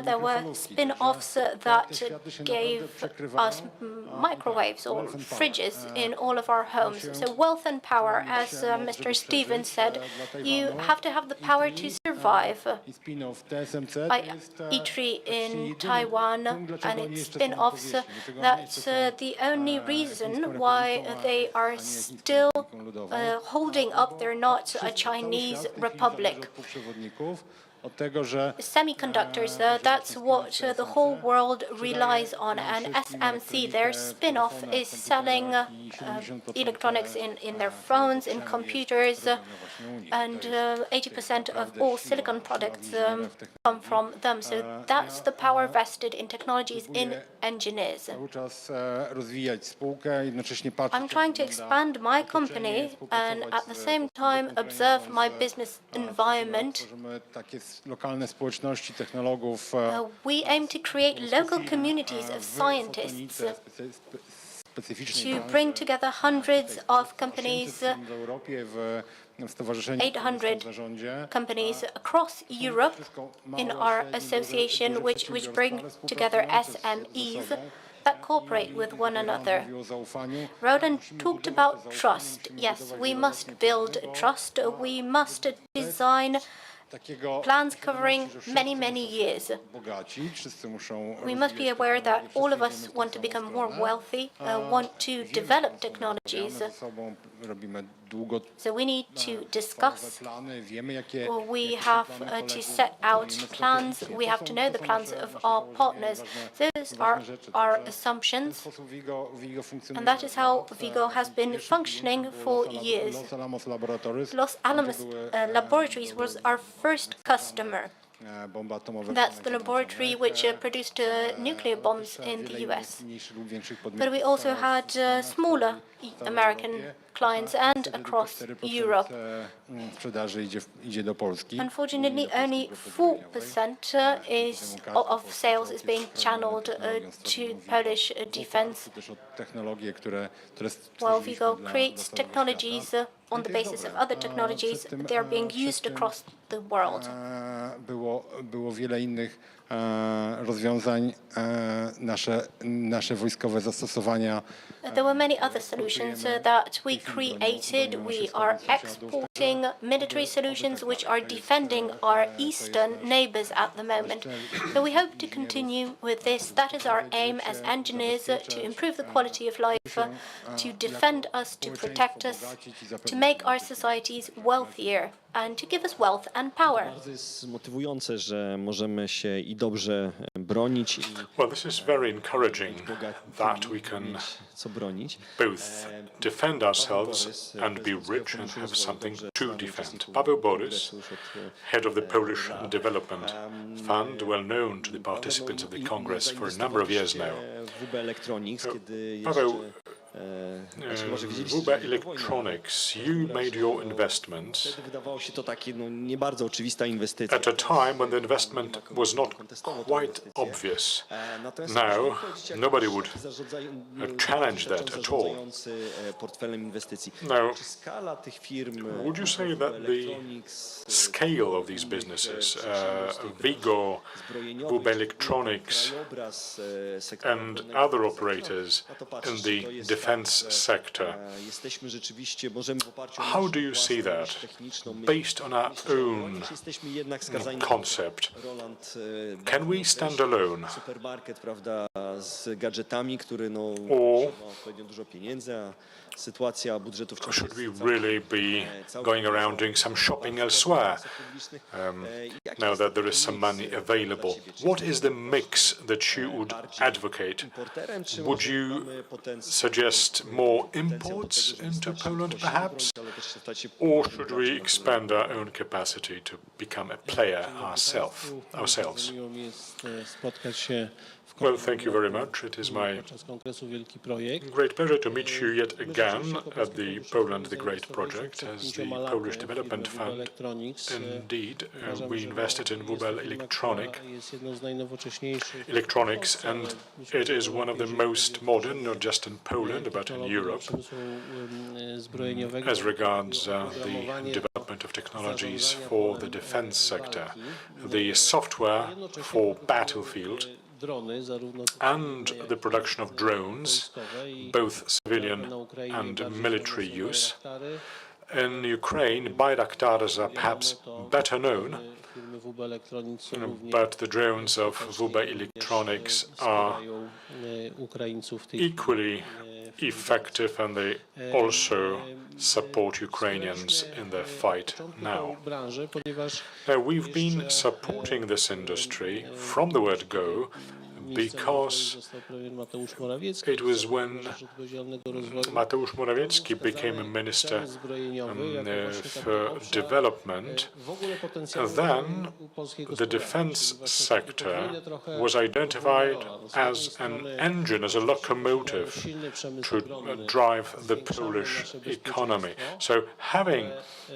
there were spin-offs that gave us microwaves or fridges in all of our homes. So wealth and power, as Mr. Stevens said, you have to have the power to survive. ITRI in Taiwan and its spin-offs, that's the only reason why they are still holding up. They're not a Chinese republic. Semiconductors, that's what the whole world relies on, and SMC, their spin-off, is selling electronics in their phones, in computers, and 80% of all silicon products come from them. So that's the power vested in technologies, in engineers. I'm trying to expand my company and at the same time observe my business environment. We aim to create local communities of scientists to bring together hundreds of companies, 800 companies across Europe in our association, which bring together SMEs that cooperate with one another. Roland talked about trust. Yes, we must build trust. We must design plans covering many, many years. We must be aware that all of us want to become more wealthy, want to develop technologies. So we need to discuss, we have to set out plans, we have to know the plans of our partners. Those are our assumptions, and that is how Vigo has been functioning for years. Los Alamos Laboratories was our first customer. That's the laboratory which produced nuclear bombs in the US. But we also had smaller American clients and across Europe. Unfortunately, only 4% of sales is being channeled to Polish defense. While Vigo creates technologies on the basis of other technologies, they are being used across the world. Było wiele innych rozwiązań, nasze wojskowe zastosowania. There were many other solutions that we created. We are exporting military solutions which are defending our eastern neighbors at the moment. So we hope to continue with this. That is our aim as engineers, to improve the quality of life, to defend us, to protect us, to make our societies wealthier and to give us wealth and power. To jest motywujące, że możemy się i dobrze bronić. Well, this is very encouraging that we can both defend ourselves and be rich and have something to defend. Paweł Borys, head of the Polish Development Fund, well known to the participants of the Congress for a number of years now. Paweł, WB Electronics, you made your investment at a time when the investment was not quite obvious. Now, nobody would challenge that at all. Now, would you say that the scale of these businesses, Vigo, WB Electronics, and other operators in the defense sector, how do you see that, based on our own concept? Can we stand alone? Or should we really be going around doing some shopping elsewhere, now that there is some money available? What is the mix that you would advocate? Would you suggest more imports into Poland, perhaps? Or should we expand our own capacity to become a player ourselves? Well, thank you very much. It is my Kongresu Wielki Projekt. great pleasure to meet you yet again at the Poland the Great project as the Polish Development Fund. Indeed, we invested in WUBEL electronics, and it is one of the most modern, not just in Poland, but in Europe, as regards the development of technologies for the defense sector, the software for battlefield, and the production of drones, both civilian and military use. In Ukraine, Bayraktars are perhaps better known, but the drones of WUBEL Electronics are equally effective, and they also support Ukrainians in their fight now. Now, we've been supporting this industry from the word go, because it was when Mateusz Morawiecki became a minister for development, then the defense sector was identified as an engine, as a locomotive to drive the Polish economy. So having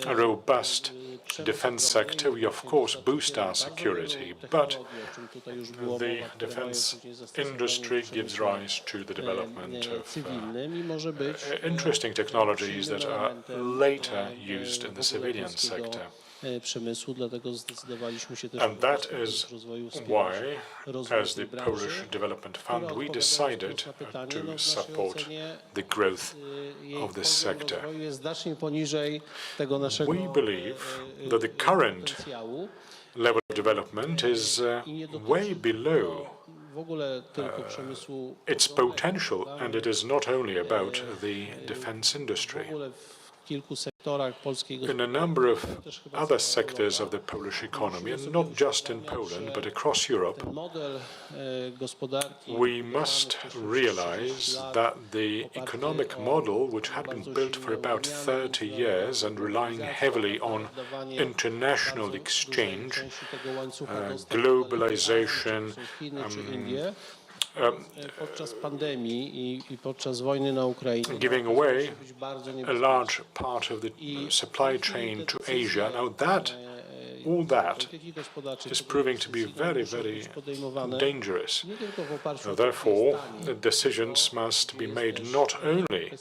a robust defense sector, we of course boost our security, but the defense industry gives rise to the development of interesting technologies that are later used in the civilian sector. And that is why, as the Polish Development Fund, we decided to support the growth of this sector. We believe that the current level of development is way below its potential, and it is not only about the defense industry. In a number of other sectors of the Polish economy, and not just in Poland, but across Europe, we must realize that the economic model, which had been built for about 30 years and relying heavily on international exchange, globalization, giving away a large part of the supply chain to Asia. Now all that is proving to be very, very dangerous. Therefore, the decisions must be made not only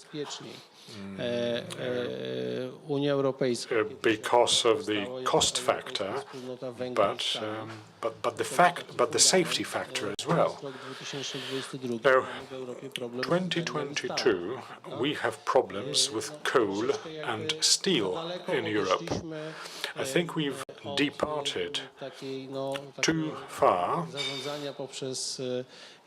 because of the cost factor, but the safety factor as well. Now, 2022, we have problems with coal and steel in Europe. I think we've departed too far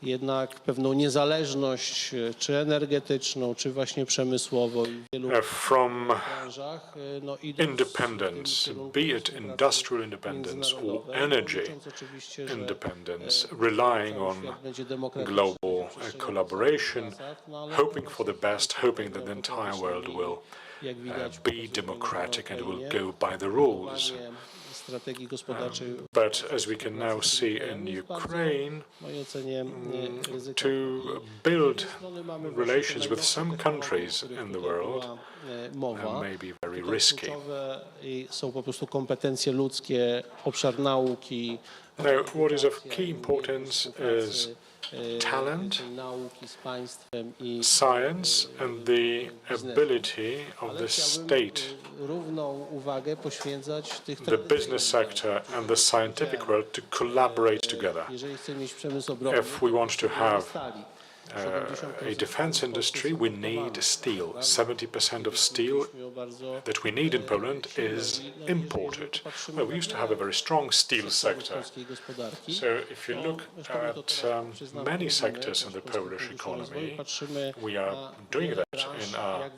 jednak pewną niezależność, czy energetyczną, czy właśnie przemysłową w wielu from branżach. independence, be it industrial independence or energy independence, relying on global collaboration, hoping for the best, hoping that the entire world will be democratic and will go by the rules. But as we can now see in Ukraine, to build relations with some countries in the world may be very risky. Now, what is of key importance is talent, science, and the ability of the state, the business sector, and the scientific world to collaborate together. If we want to have a defense industry, we need steel. 70% of steel that we need in Poland is imported. Well, we used to have a very strong steel sector. So if you look at many sectors in the Polish economy, we are doing that in our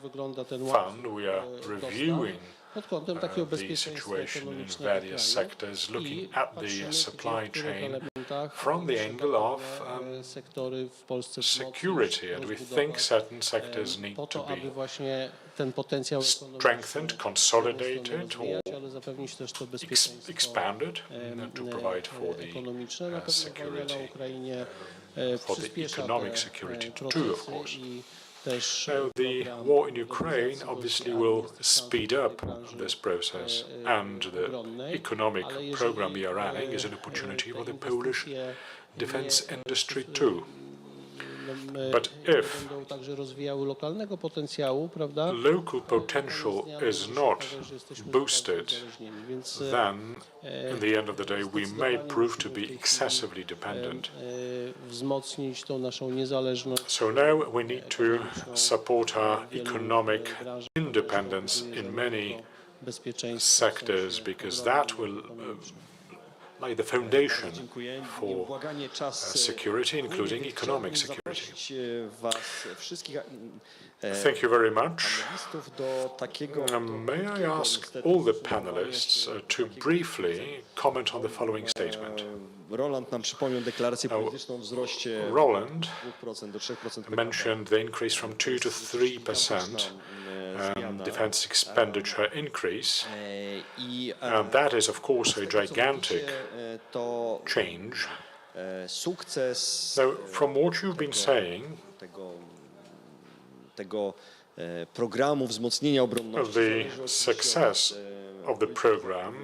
fund. We are reviewing the situation in various sectors, looking at the supply chain from the angle of security, and we think certain sectors need to be strengthened, consolidated, or expanded to provide for the security, for the economic security too, of course. So the war in Ukraine obviously will speed up this process, and the economic program we are running is an opportunity for the Polish defense industry too. But if local potential is not boosted, then in the end of the day we may prove to be excessively dependent. So now we need to support our economic independence in many sectors, because that will lay the foundation for security, including economic security. Thank you very much. May I ask all the panelists to briefly comment on the following statement. Roland nam przypomniał deklarację polityczną o wzroście Roland 2% do 3% mentioned the increase from 2 to 3% defense expenditure increase. And that is, of course, a gigantic change. So, from what you've been saying, tego programu wzmocnienia obronności, the success of the program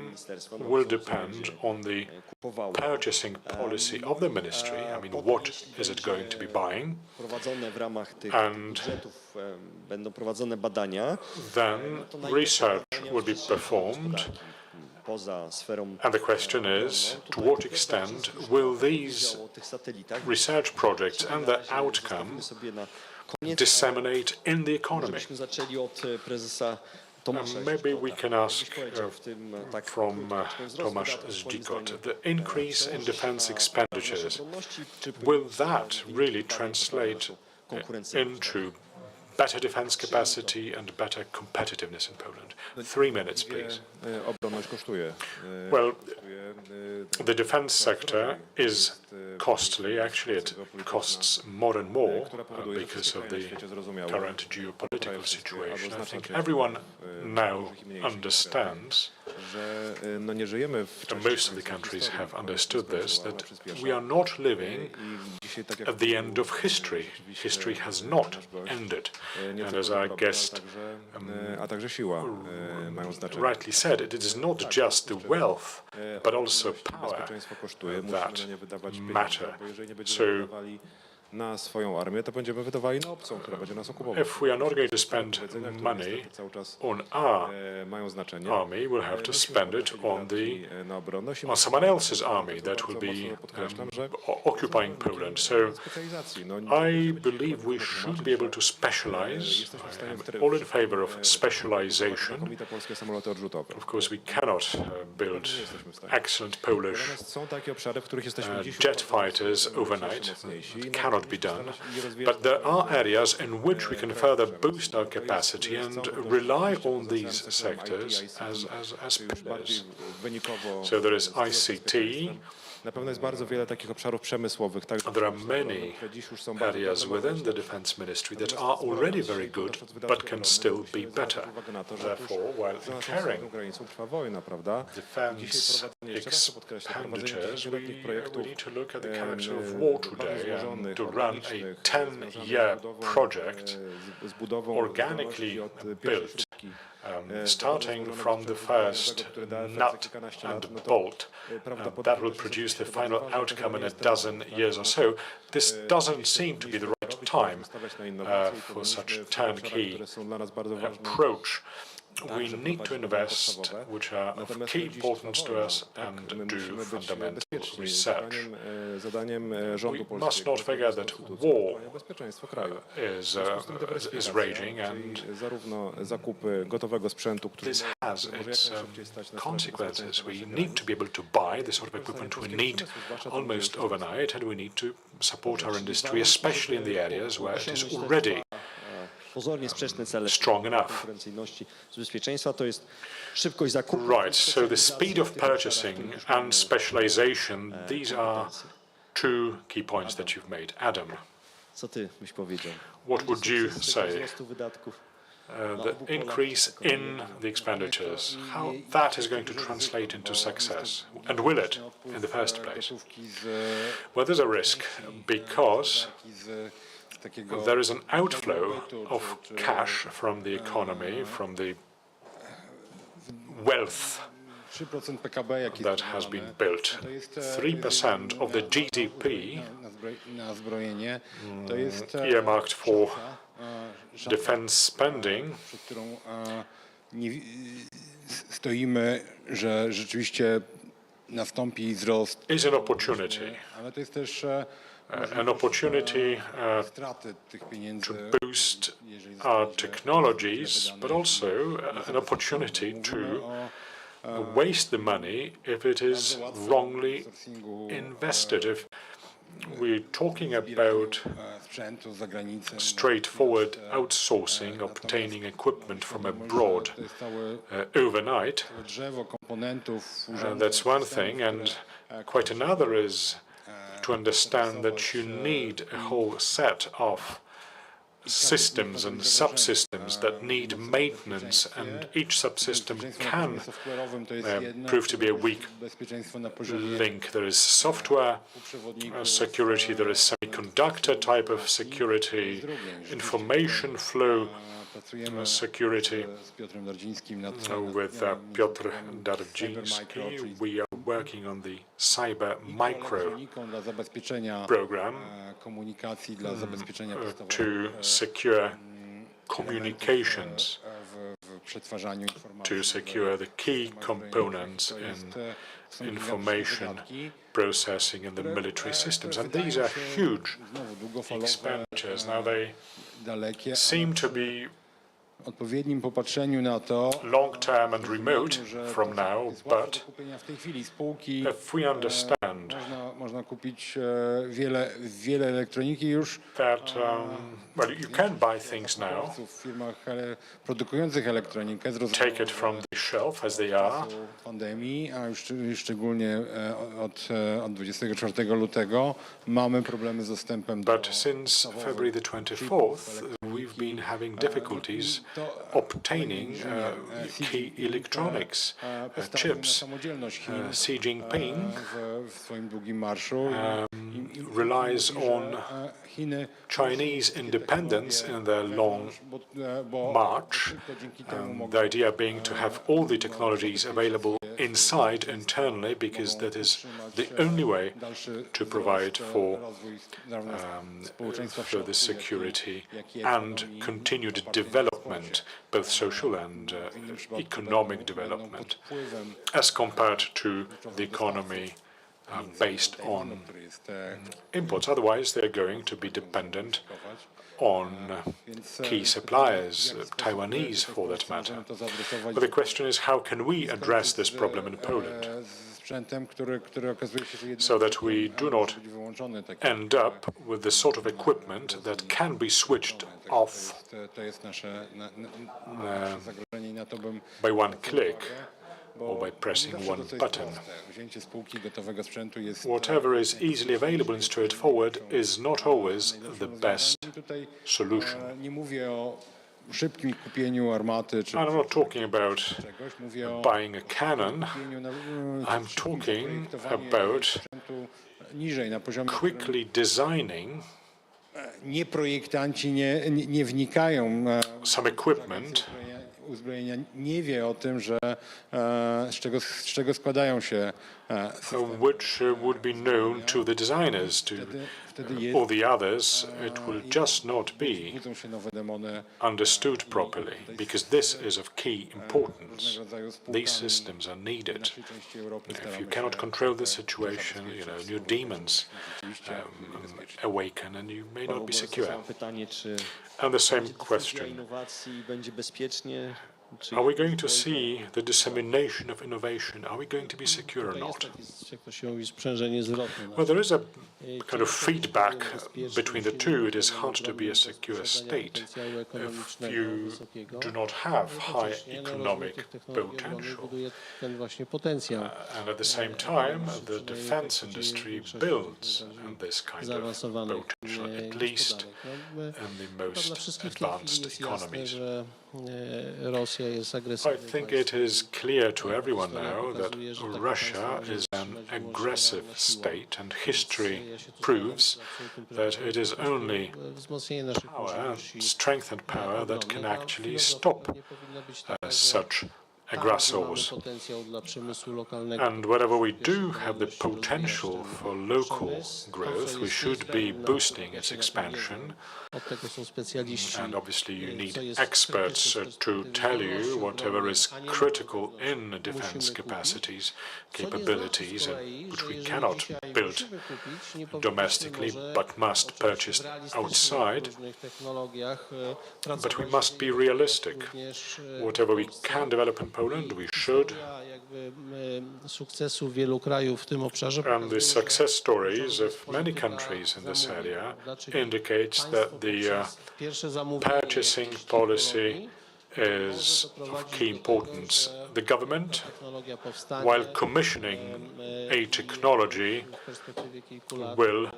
will depend on the purchasing policy of the ministry. I mean, what is it going to be buying? prowadzone w ramach tych And budżetów będą prowadzone badania. then research will be performed. Poza sferą And the question is, to what extent will these research projects and their outcome disseminate in the economy? Zaczęli od prezesa Tomasza. Maybe we can ask from Tomasz Grosse, the increase in defense expenditures, will that really translate into better defense capacity and better competitiveness in Poland? 3 minutes, please. Well, the defense sector is costly. Actually, it costs more and more because of the current geopolitical situation. I think everyone now understands, and most of the countries have understood this, that we are not living at the end of history. History has not ended. And as our guest rightly said, it is not just the wealth, but also power that matter. So, na swoją armię, to będziemy wydawali na obcą, która będzie nas okupować. If we are not going to spend money on our army, we'll have to spend it on someone else's army that will be occupying Poland. So I believe we should be able to specialize. I'm all in favor of specialization. Of course, we cannot build excellent Polish jet fighters overnight. It cannot be done, but there are areas in which we can further boost our capacity and rely on these sectors as pillars. So there is ICT. Na pewno jest bardzo wiele takich obszarów przemysłowych. There are many areas within the defense ministry that are already very good, but can still be better. Therefore, while carrying defense expenditures, we need to look at the character of war today and to run a 10-year project organically built, starting from the first nut and bolt, that will produce the final outcome in a dozen years or so. This doesn't seem to be the right time for such a turnkey approach. We need to invest, which are of key importance to us, and do fundamental research. We must not forget that war is raging, and this has its consequences. We need to be able to buy the sort of equipment we need almost overnight, and we need to support our industry, especially in the areas where it is already pozornie sprzeczne cele strong enough. konkurencyjności z bezpieczeństwa, to jest szybkość zakupu. Right, so the speed of purchasing and specialization, these are two key points that you've made. Adam, Co ty byś powiedział? what would you say? Wzrostu wydatków. The increase in the expenditures, how that is going to translate into success, and will it in the first place? Well, there's a risk because there is an outflow of cash from the economy, from the wealth that has been built. 3% of the GDP earmarked for defense spending. Stoimy, że rzeczywiście nastąpi wzrost. Is an opportunity. Ale to jest też an opportunity to boost our technologies, but also an opportunity to waste the money if it is wrongly invested. If we're talking about straightforward outsourcing, obtaining equipment from abroad overnight, that's one thing, and quite another is to understand that you need a whole set of systems and subsystems that need maintenance, and each subsystem can prove to be a weak link. There is software security, there is semiconductor type of security, information flow security. With Piotr Dardziński, we are working on the cyber micro program to secure communications, to secure the key components in information processing in the military systems. And these are huge expenditures. Now they seem to be odpowiednim popatrzeniu na to long-term and remote from now, but if we understand można kupić wiele elektroniki już that well, you can buy things now, w firmach produkujących elektronikę, take it from the shelf as they are, pandemii, a już szczególnie od 24 lutego mamy problemy z dostępem do. But since February the 24th, we've been having difficulties obtaining key electronics, chips. Xi Jinping relies on Chinese independence in their long march, the idea being to have all the technologies available inside internally, because that is the only way to provide for the security and continued development, both social and economic development, as compared to the economy based on imports. Otherwise, they're going to be dependent on key suppliers, Taiwanese for that matter. But the question is, how can we address this problem in Poland so that we do not end up with the sort of equipment that can be switched off by one click or by pressing one button. Whatever is easily available and straightforward is not always the best solution. I'm not talking about buying a cannon. I'm talking about quickly designing some equipment uzbrojenia nie wie o tym, że z czego składają się which would be known to the designers, to all the others. It will just not be understood properly, because this is of key importance. These systems are needed. If you cannot control the situation, you know, new demons awaken and you may not be secure. And the same question. Are we going to see the dissemination of innovation? Are we going to be secure or not? Jak to się mówi, sprzężenie zwrotne. Well, there is a kind of feedback between the two. It is hard to be a secure state if you do not have high economic potential. And at the same time, the defense industry builds on this kind of potential, at least in the most advanced economies. I think it is clear to everyone now that Russia is an aggressive state, and history proves that it is only power, strength and power that can actually stop such aggressors. And wherever we do have the potential for local growth, we should be boosting its expansion. And obviously you need experts to tell you whatever is critical in defense capacities, capabilities, which we cannot build domestically but must purchase outside. But we must be realistic. Whatever we can develop in Poland, we should. And the success stories of many countries in this area indicates that the purchasing policy is of key importance. The government, while commissioning a technology, will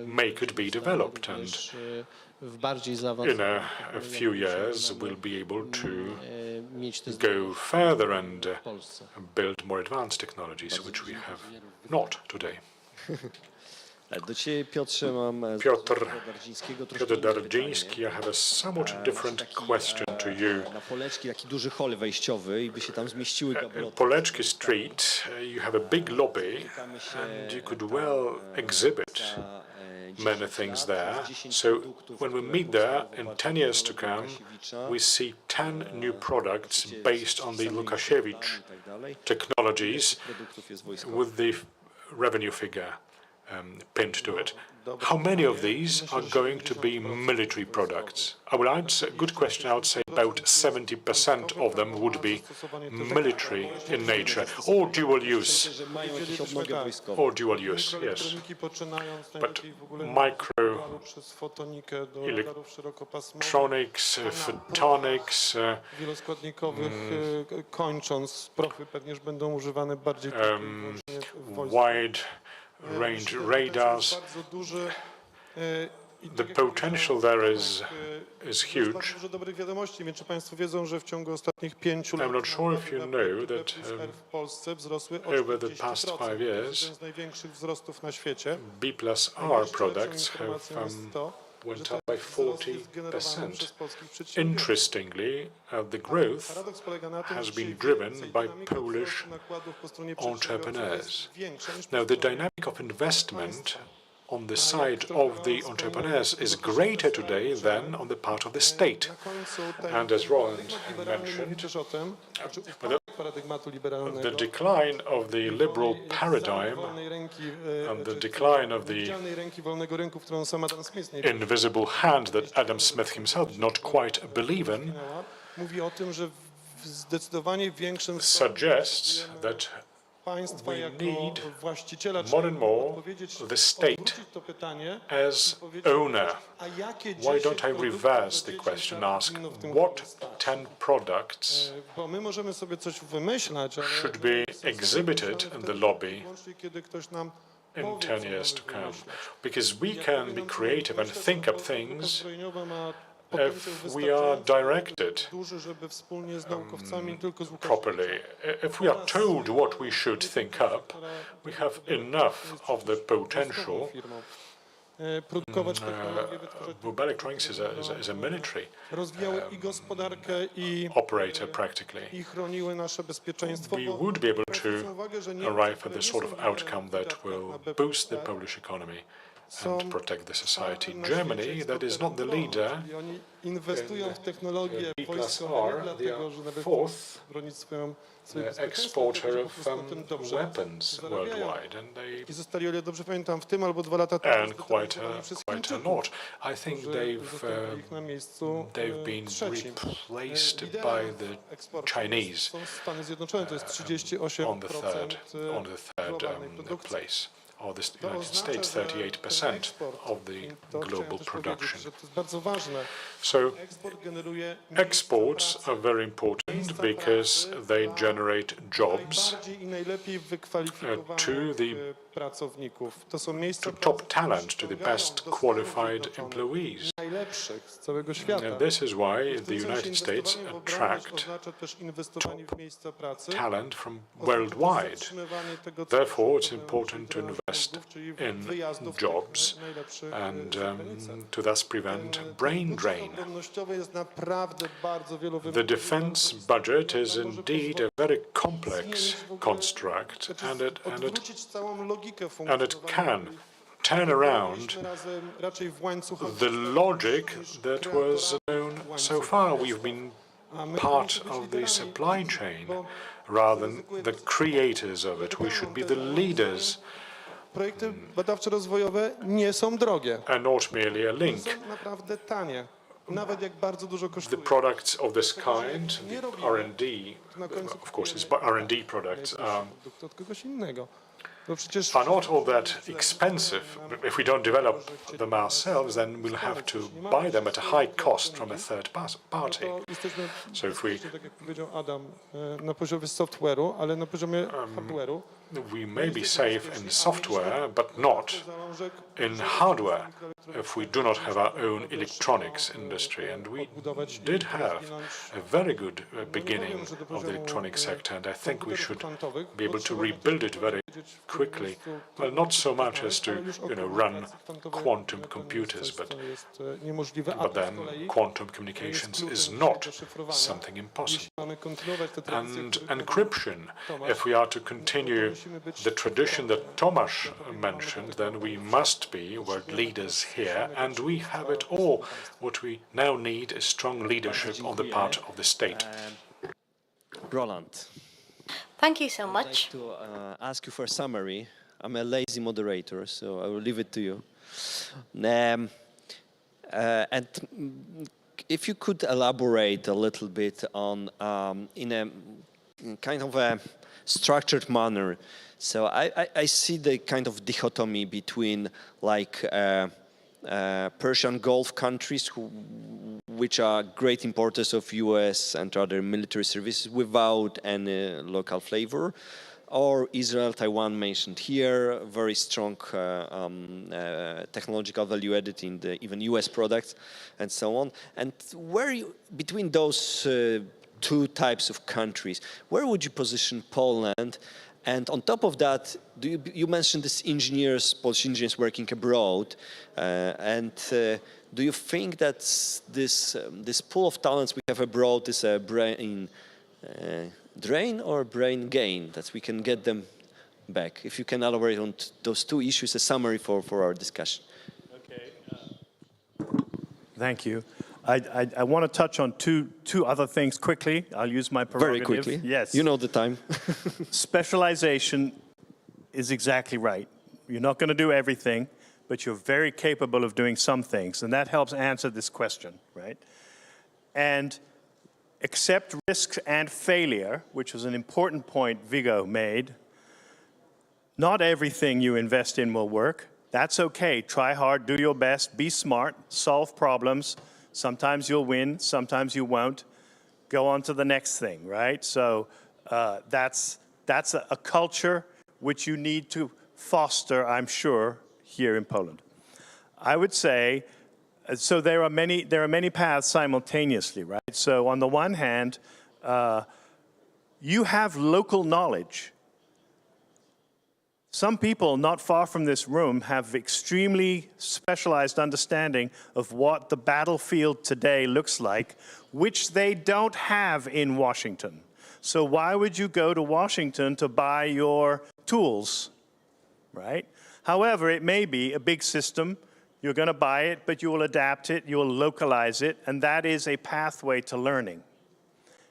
make it be developed, and in a few years we'll be able to go further and build more advanced technologies, which we have not today. Do Ciebie, Piotrze, mam Piotr Dardziński, I have a somewhat different question to you. Na Poleczki taki duży hol wejściowy i by się tam zmieściły gabloty. Poleczki Street, you have a big lobby, and you could well exhibit many things there. So when we meet there in 10 years to come, we see 10 new products based on the Łukasiewicz technologies with the revenue figure pinned to it. How many of these are going to be military products? I will answer, good question, I would say about 70% of them would be military in nature, or dual use. Or dual use, yes. But micro electronics, photonics, wide range radars. The potential there is huge. I'm not sure if you know that over the past 5 years, B+R products have went up by 40%. Interestingly, the growth has been driven by Polish entrepreneurs. Now, the dynamic of investment on the side of the entrepreneurs is greater today than on the part of the state. And as Roland mentioned, the decline of the liberal paradigm and the decline of the invisible hand that Adam Smith himself did not quite believe in suggests that we need more and more the state as owner. Why don't I reverse the question and ask what 10 products should be exhibited in the lobby in 10 years to come? Because we can be creative and think up things if we are directed properly. If we are told what we should think up, we have enough of the potential. Electronics is a military operator practically. We would be able to arrive at the sort of outcome that will boost the Polish economy and protect the society. Germany, that is not the leader. Oni inwestują w technologie wojskowe nie dlatego, że nawet fourth bronić swojego bezpieczeństwa, exporter tylko of po prostu tym dobrze weapons zarabiają. worldwide, and they I zostali, o ile dobrze pamiętam, w tym albo 2 lata temu earn quite a lot. I think zostawili ich na miejscu they've been trzecim. replaced by Liderem the eksportu Chinese są Stany Zjednoczone, to jest 38% on the third globalnej produkcji. place, or the United States 38% of the global production. Że to jest bardzo ważne. So Eksport generuje exports are very important because they generate jobs najbardziej i najlepiej wykwalifikowanych to the pracowników. To są miejsca to top talent, to the best qualified employees. najlepszych z całego świata. And this is why the United States attract oznacza też inwestowanie w miejsca pracy. talent from worldwide. Therefore, it's important to invest in jobs and to thus prevent brain drain. Jest naprawdę bardzo The defense budget is indeed a very complex construct, and it can turn around the logic that was known so far. We've been part of the supply chain rather than the creators of it. We should be the leaders. Projekty badawczo-rozwojowe nie są drogie. And not merely a link. Są naprawdę tanie. Nawet jak bardzo dużo kosztuje. The products of this kind, the R&D, of course, it's R&D products, od kogoś innego. Bo przecież are not all that expensive. If we don't develop them ourselves, then we'll have to buy them at a high cost from a third party. So if we, tak jak powiedział Adam, na poziomie software'u, ale na poziomie hardware'u, we may be safe in software, but not in hardware if we do not have our own electronics industry. And we did have a very good beginning of the electronic sector, and I think we should be able to rebuild it very quickly. Well, not so much as to, run quantum computers, but then quantum communications is not something impossible. And encryption, if we are to continue the tradition that Tomasz mentioned, then we must be world leaders here, and we have it all. What we now need is strong leadership on the part of the state. Roland. Thank you so I'd much. like to ask you for a summary. I'm a lazy moderator, so I will leave it to you. And if you could elaborate a little bit on, in a kind of a structured manner. So I see the kind of dichotomy between Persian Gulf countries which are great importers of US and other military services without any local flavor, or Israel, Taiwan mentioned here, very strong technological value added in the even US products and so on. And between those two types of countries, where would you position Poland? And on top of that, you mentioned these engineers, Polish engineers working abroad, do you think that this pool of talents we have abroad is a brain drain or brain gain, that we can get them back? If you can elaborate on those two issues, a summary for our discussion. Okay. Thank you. I want to touch on two other things quickly. I'll use my prerogative. Very quickly. Yes. You know the time. Specialization is exactly right. You're not going to do everything, but you're very capable of doing some things, and that helps answer this question, right? And accept risks and failure, which was an important point Viggo made. Not everything you invest in will work. That's okay. Try hard, do your best, be smart, solve problems. Sometimes you'll win, sometimes you won't. Go on to the next thing, right? So that's a culture which you need to foster, I'm sure, here in Poland. I would say, so there are many paths simultaneously, right? So on the one hand, you have local knowledge. Some people not far from this room have extremely specialized understanding of what the battlefield today looks like, which they don't have in Washington. So why would you go to Washington to buy your tools, right? However, it may be a big system. You're going to buy it, but you will adapt it, you will localize it, and that is a pathway to learning.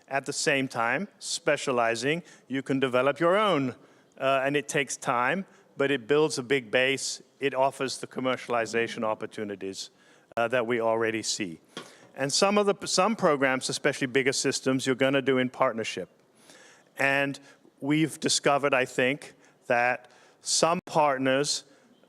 At the same time, specializing, you can develop your own, and it takes time, but it builds a big base. It offers the commercialization opportunities that we already see. And some programs, especially bigger systems, you're going to do in partnership. And we've discovered, I think, that some partners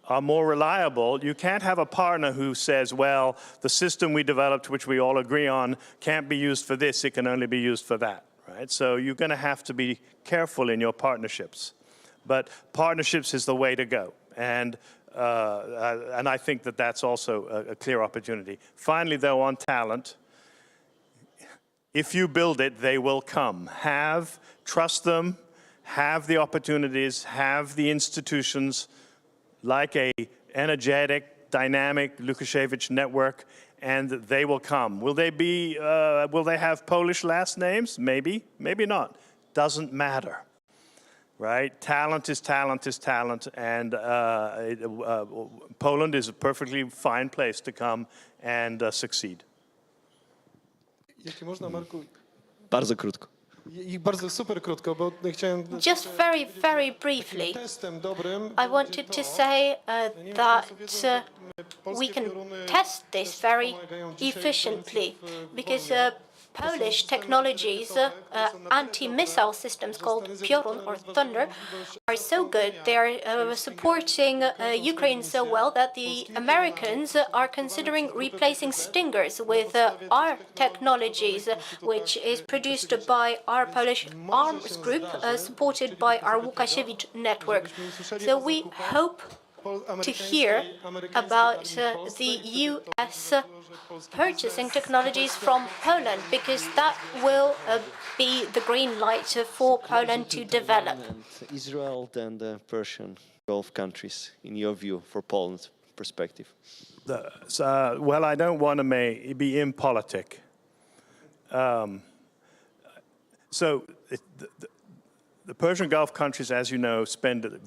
are more reliable. You can't have a partner who says, well, the system we developed, which we all agree on, can't be used for this, it can only be used for that, right? So you're going to have to be careful in your partnerships. But partnerships is the way to go. And I think that that's also a clear opportunity. Finally, though, on talent, if you build it, they will come. Trust them, have the opportunities, have the institutions, like a energetic, dynamic Lukasiewicz network, and they will come. Will they have Polish last names? Maybe, maybe not. Doesn't matter, right? Talent is talent is talent, and Poland is a perfectly fine place to come and succeed. Jeśli można, Marku, Bardzo krótko. i bardzo super krótko, bo chciałem... Just very, very briefly, I wanted to say that we can test this very efficiently because Polish technologies, anti-missile systems called Piorun or Thunder, are so good. They are supporting Ukraine so well that the Americans are considering replacing Stingers with our technologies, which is produced by our Polish arms group, supported by our Łukasiewicz network. So we hope to hear about the U.S. purchasing technologies from Poland, because that will be the green light for Poland to develop. Israel and the Persian Gulf countries, in your view, for Poland's perspective? Well, I don't want to be impolitic. The Persian Gulf countries, as you know, spend a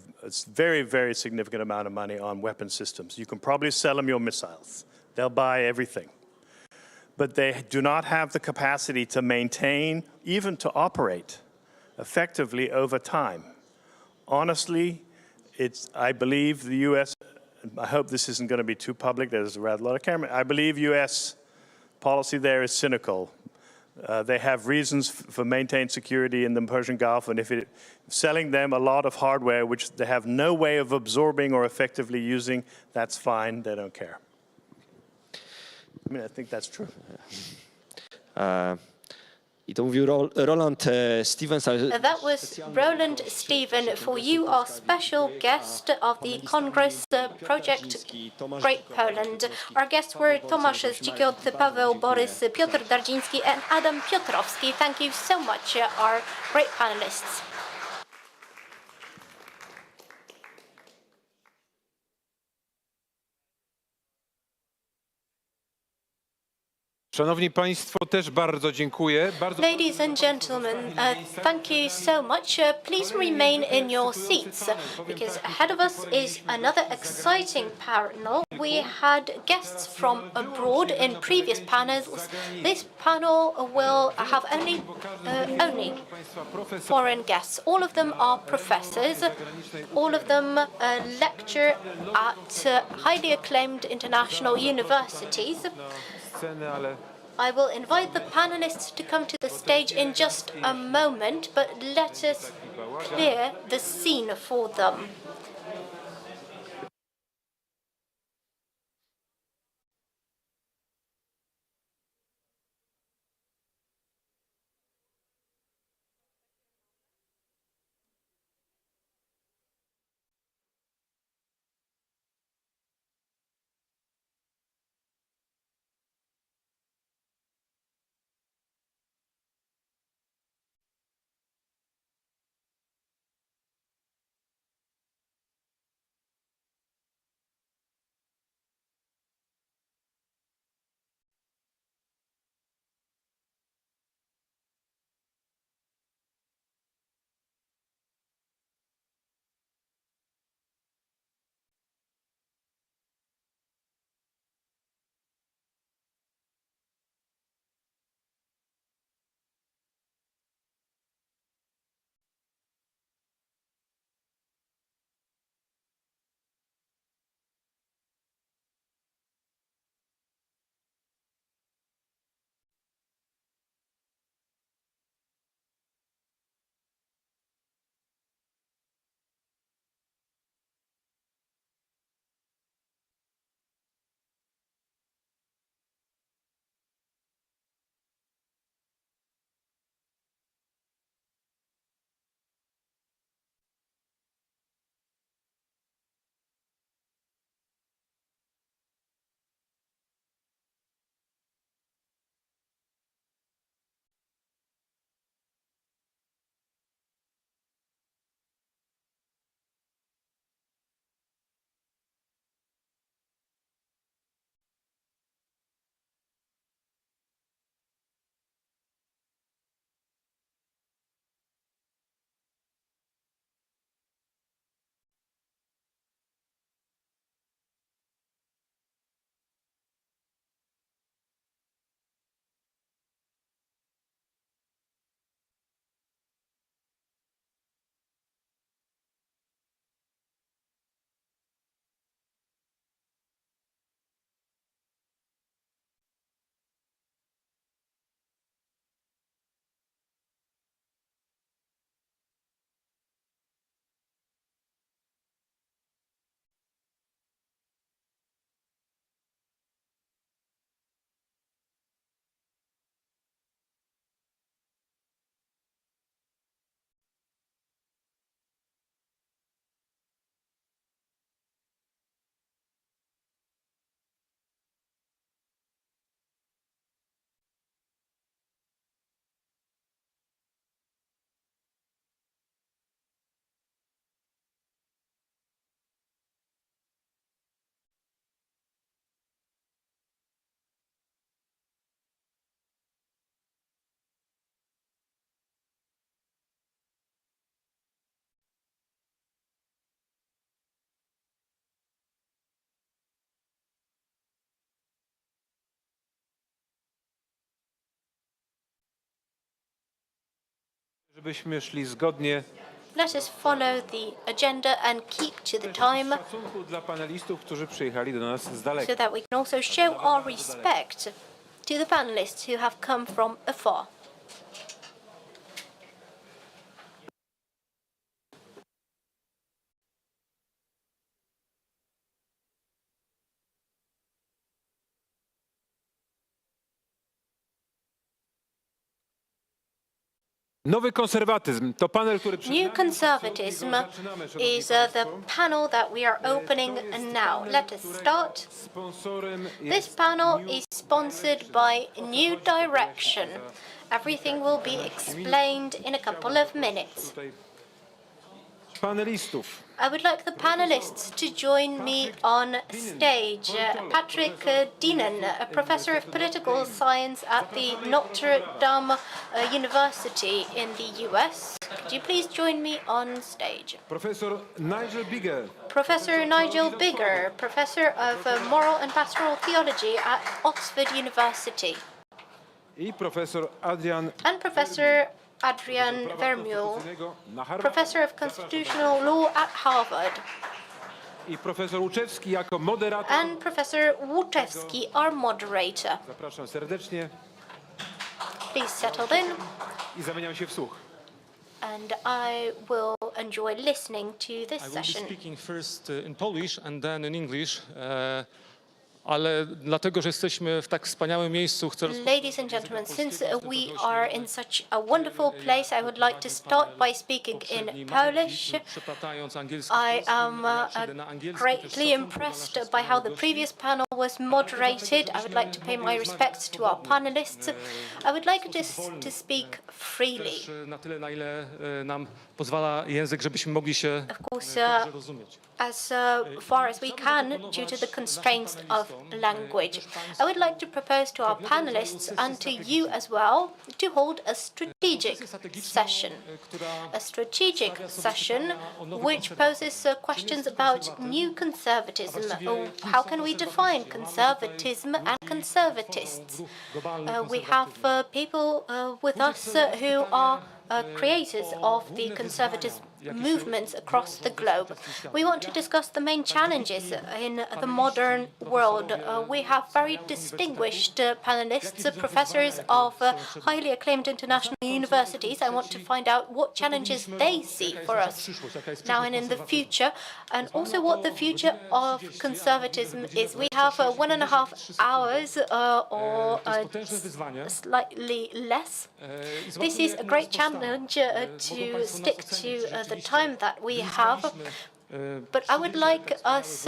very, very significant amount of money on weapon systems. You can probably sell them your missiles. They'll buy everything. But they do not have the capacity to maintain, even to operate effectively over time. Honestly, I believe the U.S., I hope this isn't going to be too public, there's a rather lot of camera, I believe U.S. policy there is cynical. They have reasons for maintaining security in the Persian Gulf, and selling them a lot of hardware which they have no way of absorbing or effectively using, that's fine, they don't care. I mean, I think that's true. I to mówił Roland Stevens. That was Roland Stephen. For you, our special guest of the Congress Project Great Poland. Our guests were Tomasz Zdzikiot, Paweł Borys, Piotr Dardziński and Adam Piotrowski. Thank you so much, our great panelists. Szanowni Państwo, też bardzo dziękuję. Ladies and gentlemen, thank you so much. Please remain in your seats because ahead of us is another exciting panel. We had guests from abroad in previous panels. This panel will have only foreign guests. All of them are professors. All of them lecture at highly acclaimed international universities. I will invite the panelists to come to the stage in just a moment, but let us clear the scene for them. Żebyśmy szli zgodnie Let us follow the agenda and keep to the time szacunku dla panelistów, którzy przyjechali do nas z daleka. so that we can also show our respect to the panelists who have come from afar. Nowy konserwatyzm to panel, który New conservatism is the panel that we are opening now. Let us start. Sponsorem This panel is sponsored by New Direction. Everything will be explained in a couple of minutes. panelistów. I would like the panelists to join me on stage. Patrick Dienen, a professor of political science at the Notre Dame University in the US. Could you please join me on stage? Profesor Nigel Biggar. Professor Nigel Biggar, professor of moral and pastoral theology at Oxford University. I profesor Adrian. And Professor Adrian Vermeule, professor of constitutional law at Harvard. I profesor Łuczewski jako moderator. And Professor Łuczewski, our moderator. Zapraszam serdecznie. Please settle in. I zamieniam się w słuch. And I will enjoy listening to this I will be session. speaking first in Polish and then in English. Ale dlatego, że jesteśmy w tak wspaniałym miejscu, chcę Ladies and gentlemen, since we are in such a wonderful place, I would like to start by speaking in Polish. I am greatly impressed by how the previous panel was moderated. I would like to pay my respects to our panelists. I would like to speak freely. na tyle, na ile nam pozwala język, żebyśmy mogli się dobrze rozumieć. As far as we can, due to the constraints of language. I would like to propose to our panelists and to you as well to hold a strategic session. A strategic session which poses questions about new conservatism. How can we define conservatism and conservatists? We have people with us who are creators of the conservative movements across the globe. We want to discuss the main challenges in the modern world. We have very distinguished panelists, professors of highly acclaimed international universities. I want to find out what challenges they see for us now and in the future, and also what the future of conservatism is. We have 1.5 hours or slightly less. This is a great challenge to stick to the time that we have, but I would like us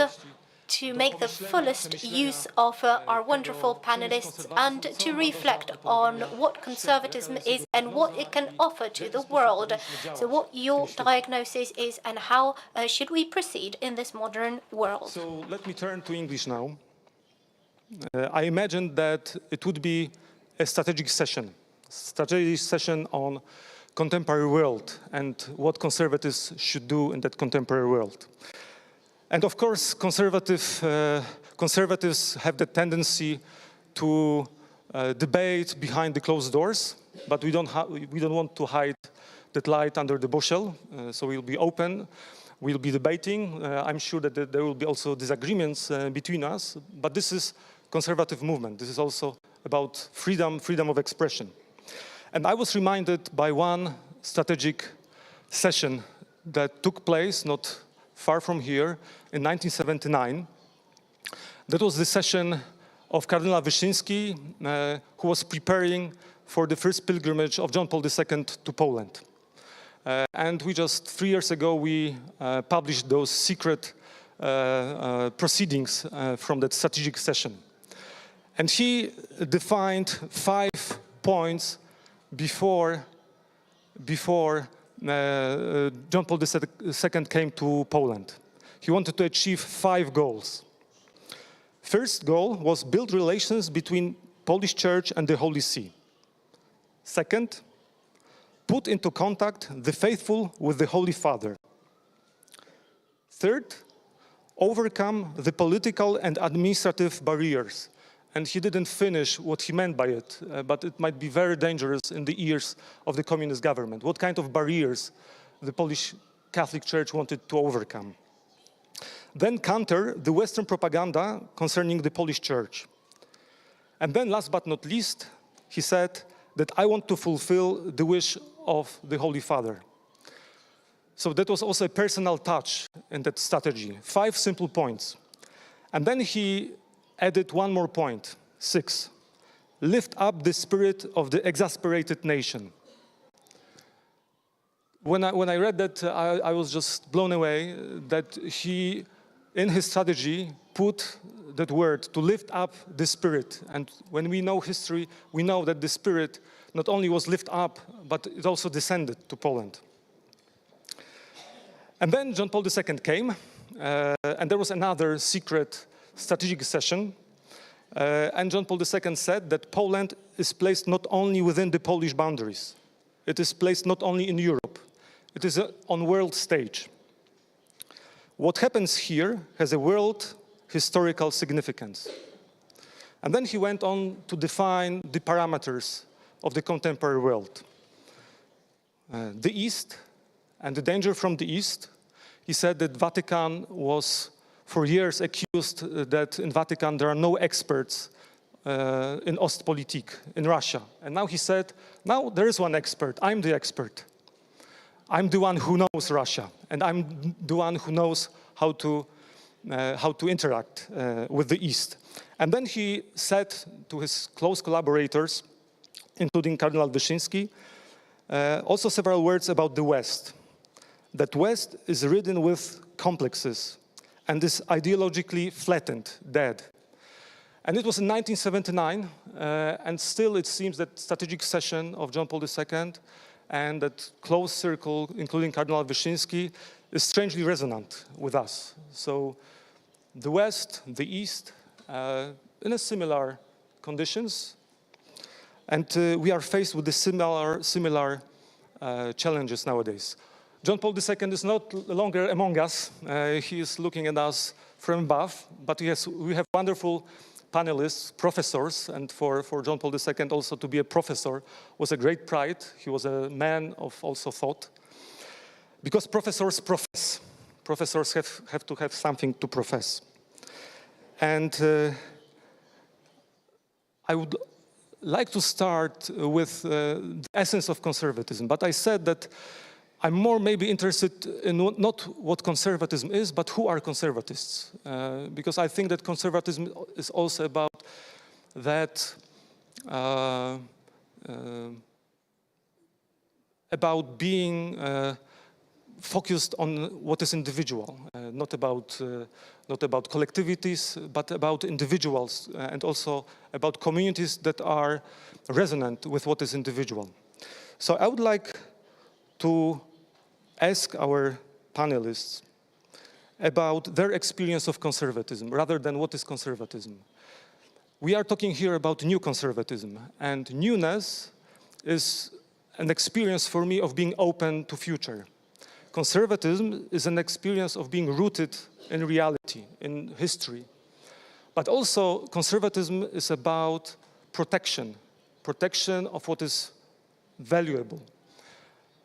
to make the fullest use of our wonderful panelists and to reflect on what conservatism is and what it can offer to the world. So what your diagnosis is and how should we proceed in this modern world. So let me turn to English now. I imagined that it would be a strategic session on contemporary world and what conservatives should do in that contemporary world. And of course, conservatives have the tendency to debate behind the closed doors, but we don't want to hide that light under the bushel. So we'll be open, we'll be debating. I'm sure that there will be also disagreements between us, but this is conservative movement. This is also about freedom of expression. And I was reminded by one strategic session that took place not far from here in 1979. That was the session of Cardinal Wyszyński, who was preparing for the first pilgrimage of John Paul II to Poland. And we just 3 years ago, we published those secret proceedings from that strategic session. And he defined 5 points before John Paul II came to Poland. He wanted to achieve 5 goals. First goal was build relations between Polish Church and the Holy See. Second, put into contact the faithful with the Holy Father. Third, overcome the political and administrative barriers and he didn't finish what he meant by it, but it might be very dangerous in the ears of the communist government. What kind of barriers the Polish Catholic Church wanted to overcome. Then counter the Western propaganda concerning the Polish Church. And then last but not least, he said that I want to fulfill the wish of the Holy Father. So that was also a personal touch in that strategy. 5 simple points. And then he added one more point, 6. Lift up the spirit of the exasperated nation. When I read that, I was just blown away that he, in his strategy, put that word, to lift up the spirit. And when we know history, we know that the spirit not only was lifted up, but it also descended to Poland. And then John Paul II came, and there was another secret strategic session. And John Paul II said that Poland is placed not only within the Polish boundaries, it is placed not only in Europe, it is on world stage. What happens here has a world historical significance. And then he went on to define the parameters of the contemporary world. The East and the danger from the East. He said that Vatican was for years accused that in Vatican there are no experts in Ostpolitik, in Russia. And now he said, now there is one expert, I'm the expert. I'm the one who knows Russia, and I'm the one who knows how to interact with the East. And then he said to his close collaborators, including Cardinal Wyszyński, also several words about the West. That West is ridden with complexes and is ideologically flattened, dead. And it was in 1979, and still it seems that strategic session of John Paul II and that close circle, including Cardinal Wyszyński, is strangely resonant with us. So the West, the East, in a similar conditions, and we are faced with the similar challenges nowadays. John Paul II is not longer among us. He is looking at us from above, but yes, we have wonderful panelists, professors, and for John Paul II also to be a professor was a great pride. He was a man of also thought. Because professors profess. Professors have to have something to profess. And I would like to start with the essence of conservatism, but I said that I'm more maybe interested in not what conservatism is, but who are conservatists. Because I think that conservatism is also about that, about being focused on what is individual, not about collectivities, but about individuals, and also about communities that are resonant with what is individual. So I would like to ask our panelists about their experience of conservatism, rather than what is conservatism. We are talking here about new conservatism, and newness is an experience for me of being open to future. Conservatism is an experience of being rooted in reality, in history. But also, conservatism is about protection of what is valuable.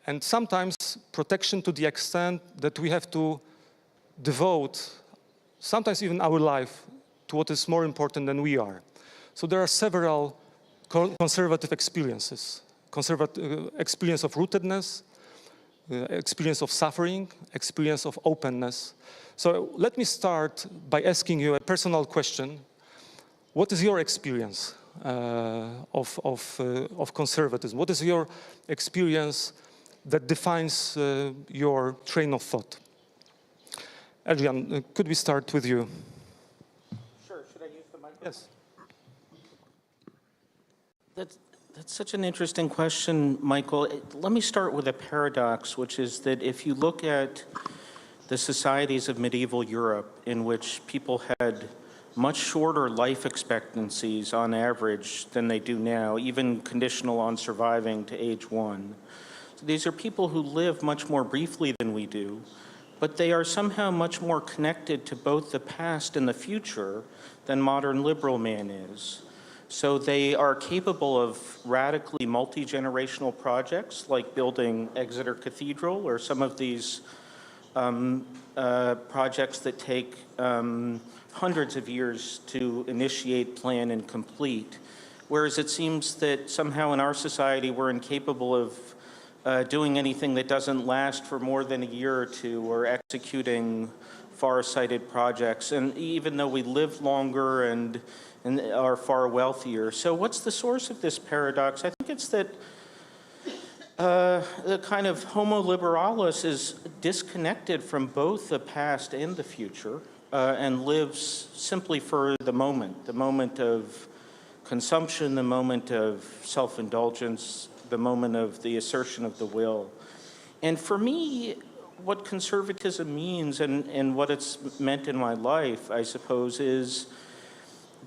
And sometimes protection to the extent that we have to devote, sometimes even our life, to what is more important than we are. So there are several conservative experiences. Experience of rootedness, experience of suffering, experience of openness. So let me start by asking you a personal question. What is your experience of conservatism? What is your experience that defines your train of thought? Adrian, could we start with you? Sure, should I use the mic? Yes. That's such an interesting question, Michael. Let me start with a paradox, which is that if you look at the societies of medieval Europe, in which people had much shorter life expectancies on average than they do now, even conditional on surviving to age 1. So these are people who live much more briefly than we do, but they are somehow much more connected to both the past and the future than modern liberal man is. So they are capable of radically multi-generational projects like building Exeter Cathedral or some of these projects that take hundreds of years to initiate, plan, and complete. Whereas it seems that somehow in our society we're incapable of doing anything that doesn't last for more than a year or two, or executing far-sighted projects, and even though we live longer and are far wealthier. So what's the source of this paradox? I think it's that the kind of homo liberalis is disconnected from both the past and the future, and lives simply for the moment of consumption, the moment of self-indulgence, the moment of the assertion of the will. And for me, what conservatism means and what it's meant in my life, I suppose, is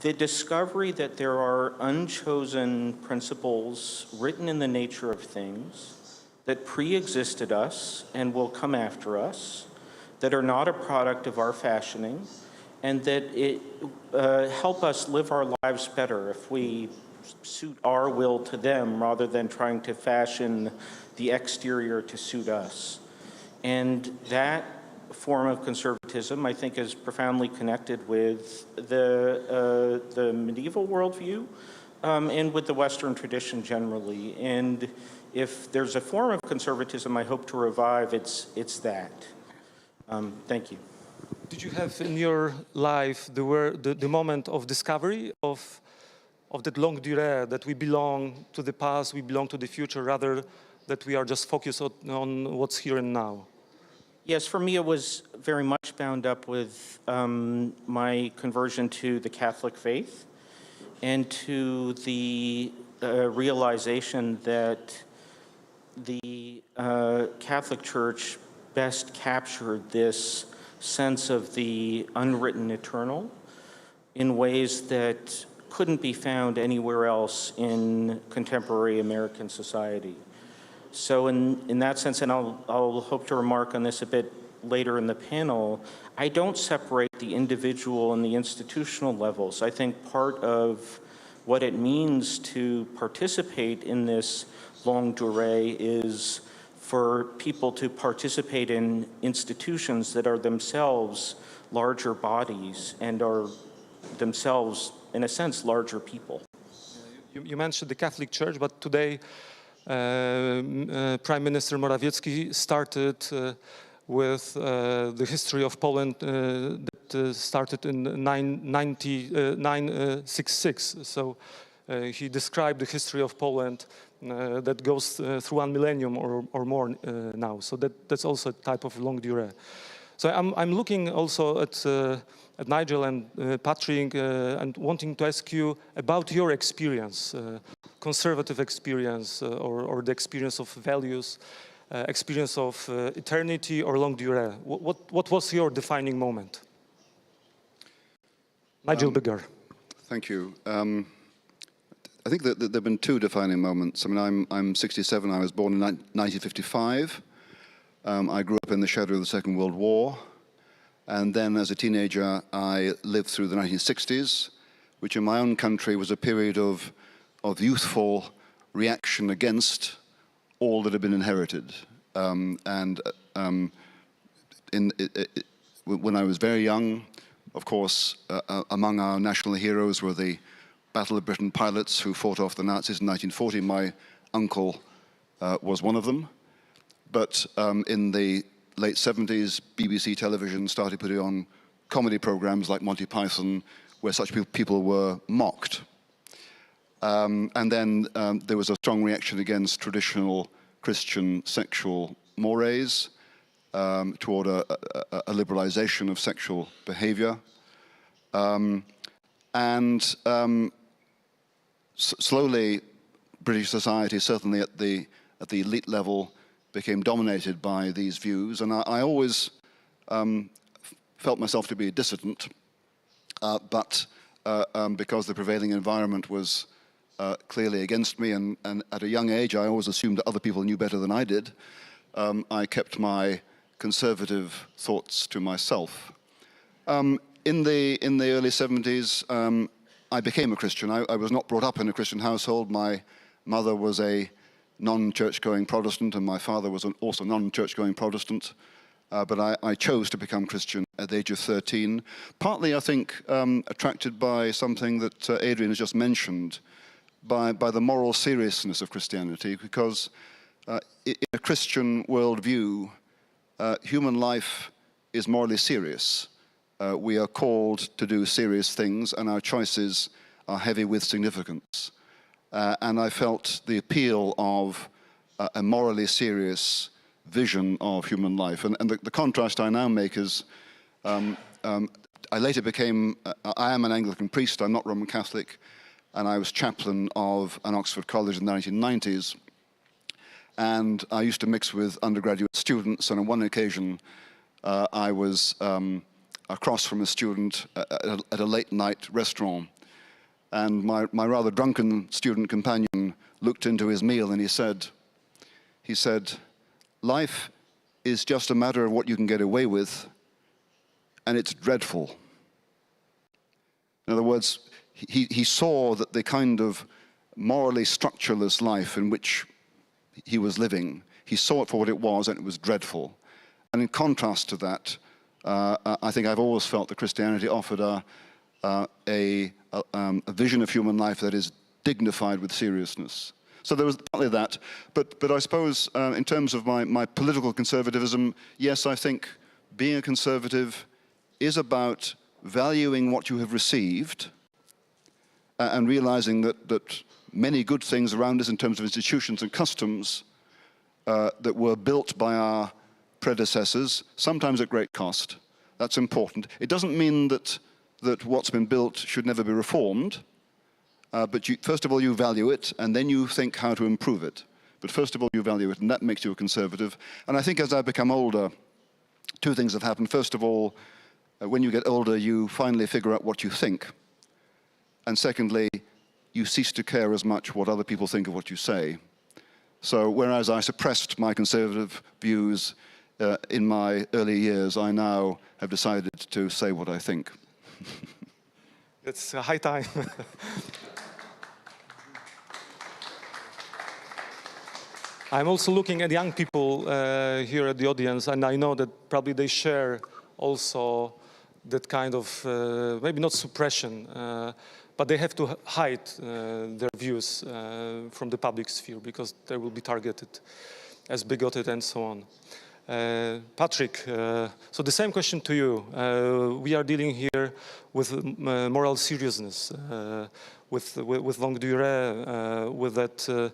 the discovery that there are unchosen principles written in the nature of things that pre-existed us and will come after us, that are not a product of our fashioning, and that it help us live our lives better if we suit our will to them rather than trying to fashion the exterior to suit us. And that form of conservatism, I think, is profoundly connected with the medieval worldview and with the Western tradition generally. And if there's a form of conservatism I hope to revive, it's that. Thank you. Did you have in your life the moment of discovery of that longue durée, that we belong to the past, we belong to the future, rather that we are just focused on what's here and now? Yes, for me it was very much bound up with my conversion to the Catholic faith and to the realization that the Catholic Church best captured this sense of the unwritten eternal in ways that couldn't be found anywhere else in contemporary American society. So in that sense, and I'll hope to remark on this a bit later in the panel, I don't separate the individual and the institutional levels. I think part of what it means to participate in this longue durée is for people to participate in institutions that are themselves larger bodies and are themselves, in a sense, larger people. You mentioned the Catholic Church, but today Prime Minister Morawiecki started with the history of Poland that started in 966. So he described the history of Poland that goes through 1 millennium or more now. So that's also a type of longue durée. So I'm looking also at Nigel and Patrick and wanting to ask you about your experience, conservative experience or the experience of values, experience of eternity or longue durée. What was your defining moment? Nigel Biggar. Thank you. I think that there have been two defining moments. I mean, I'm 67. I was born in 1955. I grew up in the shadow of the Second World War. And then as a teenager, I lived through the 1960s, which in my own country was a period of youthful reaction against all that had been inherited. When I was very young, of course, among our national heroes were the Battle of Britain pilots who fought off the Nazis in 1940. My uncle was one of them. But in the late 70s, BBC television started putting on comedy programs like Monty Python, where such people were mocked. And then there was a strong reaction against traditional Christian sexual mores toward a liberalization of sexual behavior. Slowly, British society, certainly at the elite level, became dominated by these views, and I always felt myself to be a dissident, but because the prevailing environment was clearly against me, and at a young age I always assumed that other people knew better than I did, I kept my conservative thoughts to myself. In the early 70s, I became a Christian. I was not brought up in a Christian household. My mother was a non-church-going Protestant, and my father was also non-church-going Protestant. But I chose to become Christian at the age of 13, partly, I think, attracted by something that Adrian has just mentioned, by the moral seriousness of Christianity, because in a Christian worldview, human life is morally serious. We are called to do serious things, and our choices are heavy with significance. And I felt the appeal of a morally serious vision of human life. And the contrast I now make is, I later became, I am an Anglican priest, I'm not Roman Catholic, and I was chaplain of an Oxford college in the 1990s. And I used to mix with undergraduate students, and on one occasion I was across from a student at a late night restaurant. And my rather drunken student companion looked into his meal and he said, life is just a matter of what you can get away with, and it's dreadful. In other words, he saw that the kind of morally structureless life in which he was living, he saw it for what it was, and it was dreadful. And in contrast to that, I think I've always felt that Christianity offered a vision of human life that is dignified with seriousness. So there was partly that, but I suppose in terms of my political conservatism, yes, I think being a conservative is about valuing what you have received and realizing that many good things around us in terms of institutions and customs that were built by our predecessors, sometimes at great cost. That's important. It doesn't mean that what's been built should never be reformed, but first of all you value it, and then you think how to improve it. But first of all you value it, and that makes you a conservative. And I think as I become older, two things have happened. First of all, when you get older, you finally figure out what you think. And secondly, you cease to care as much what other people think of what you say. So whereas I suppressed my conservative views in my early years, I now have decided to say what I think. It's a high time. I'm also looking at young people here at the audience, and I know that probably they share also that kind of, maybe not suppression, but they have to hide their views from the public sphere because they will be targeted as bigoted and so on. Patrick, so the same question to you. We are dealing here with moral seriousness, with longue durée, with that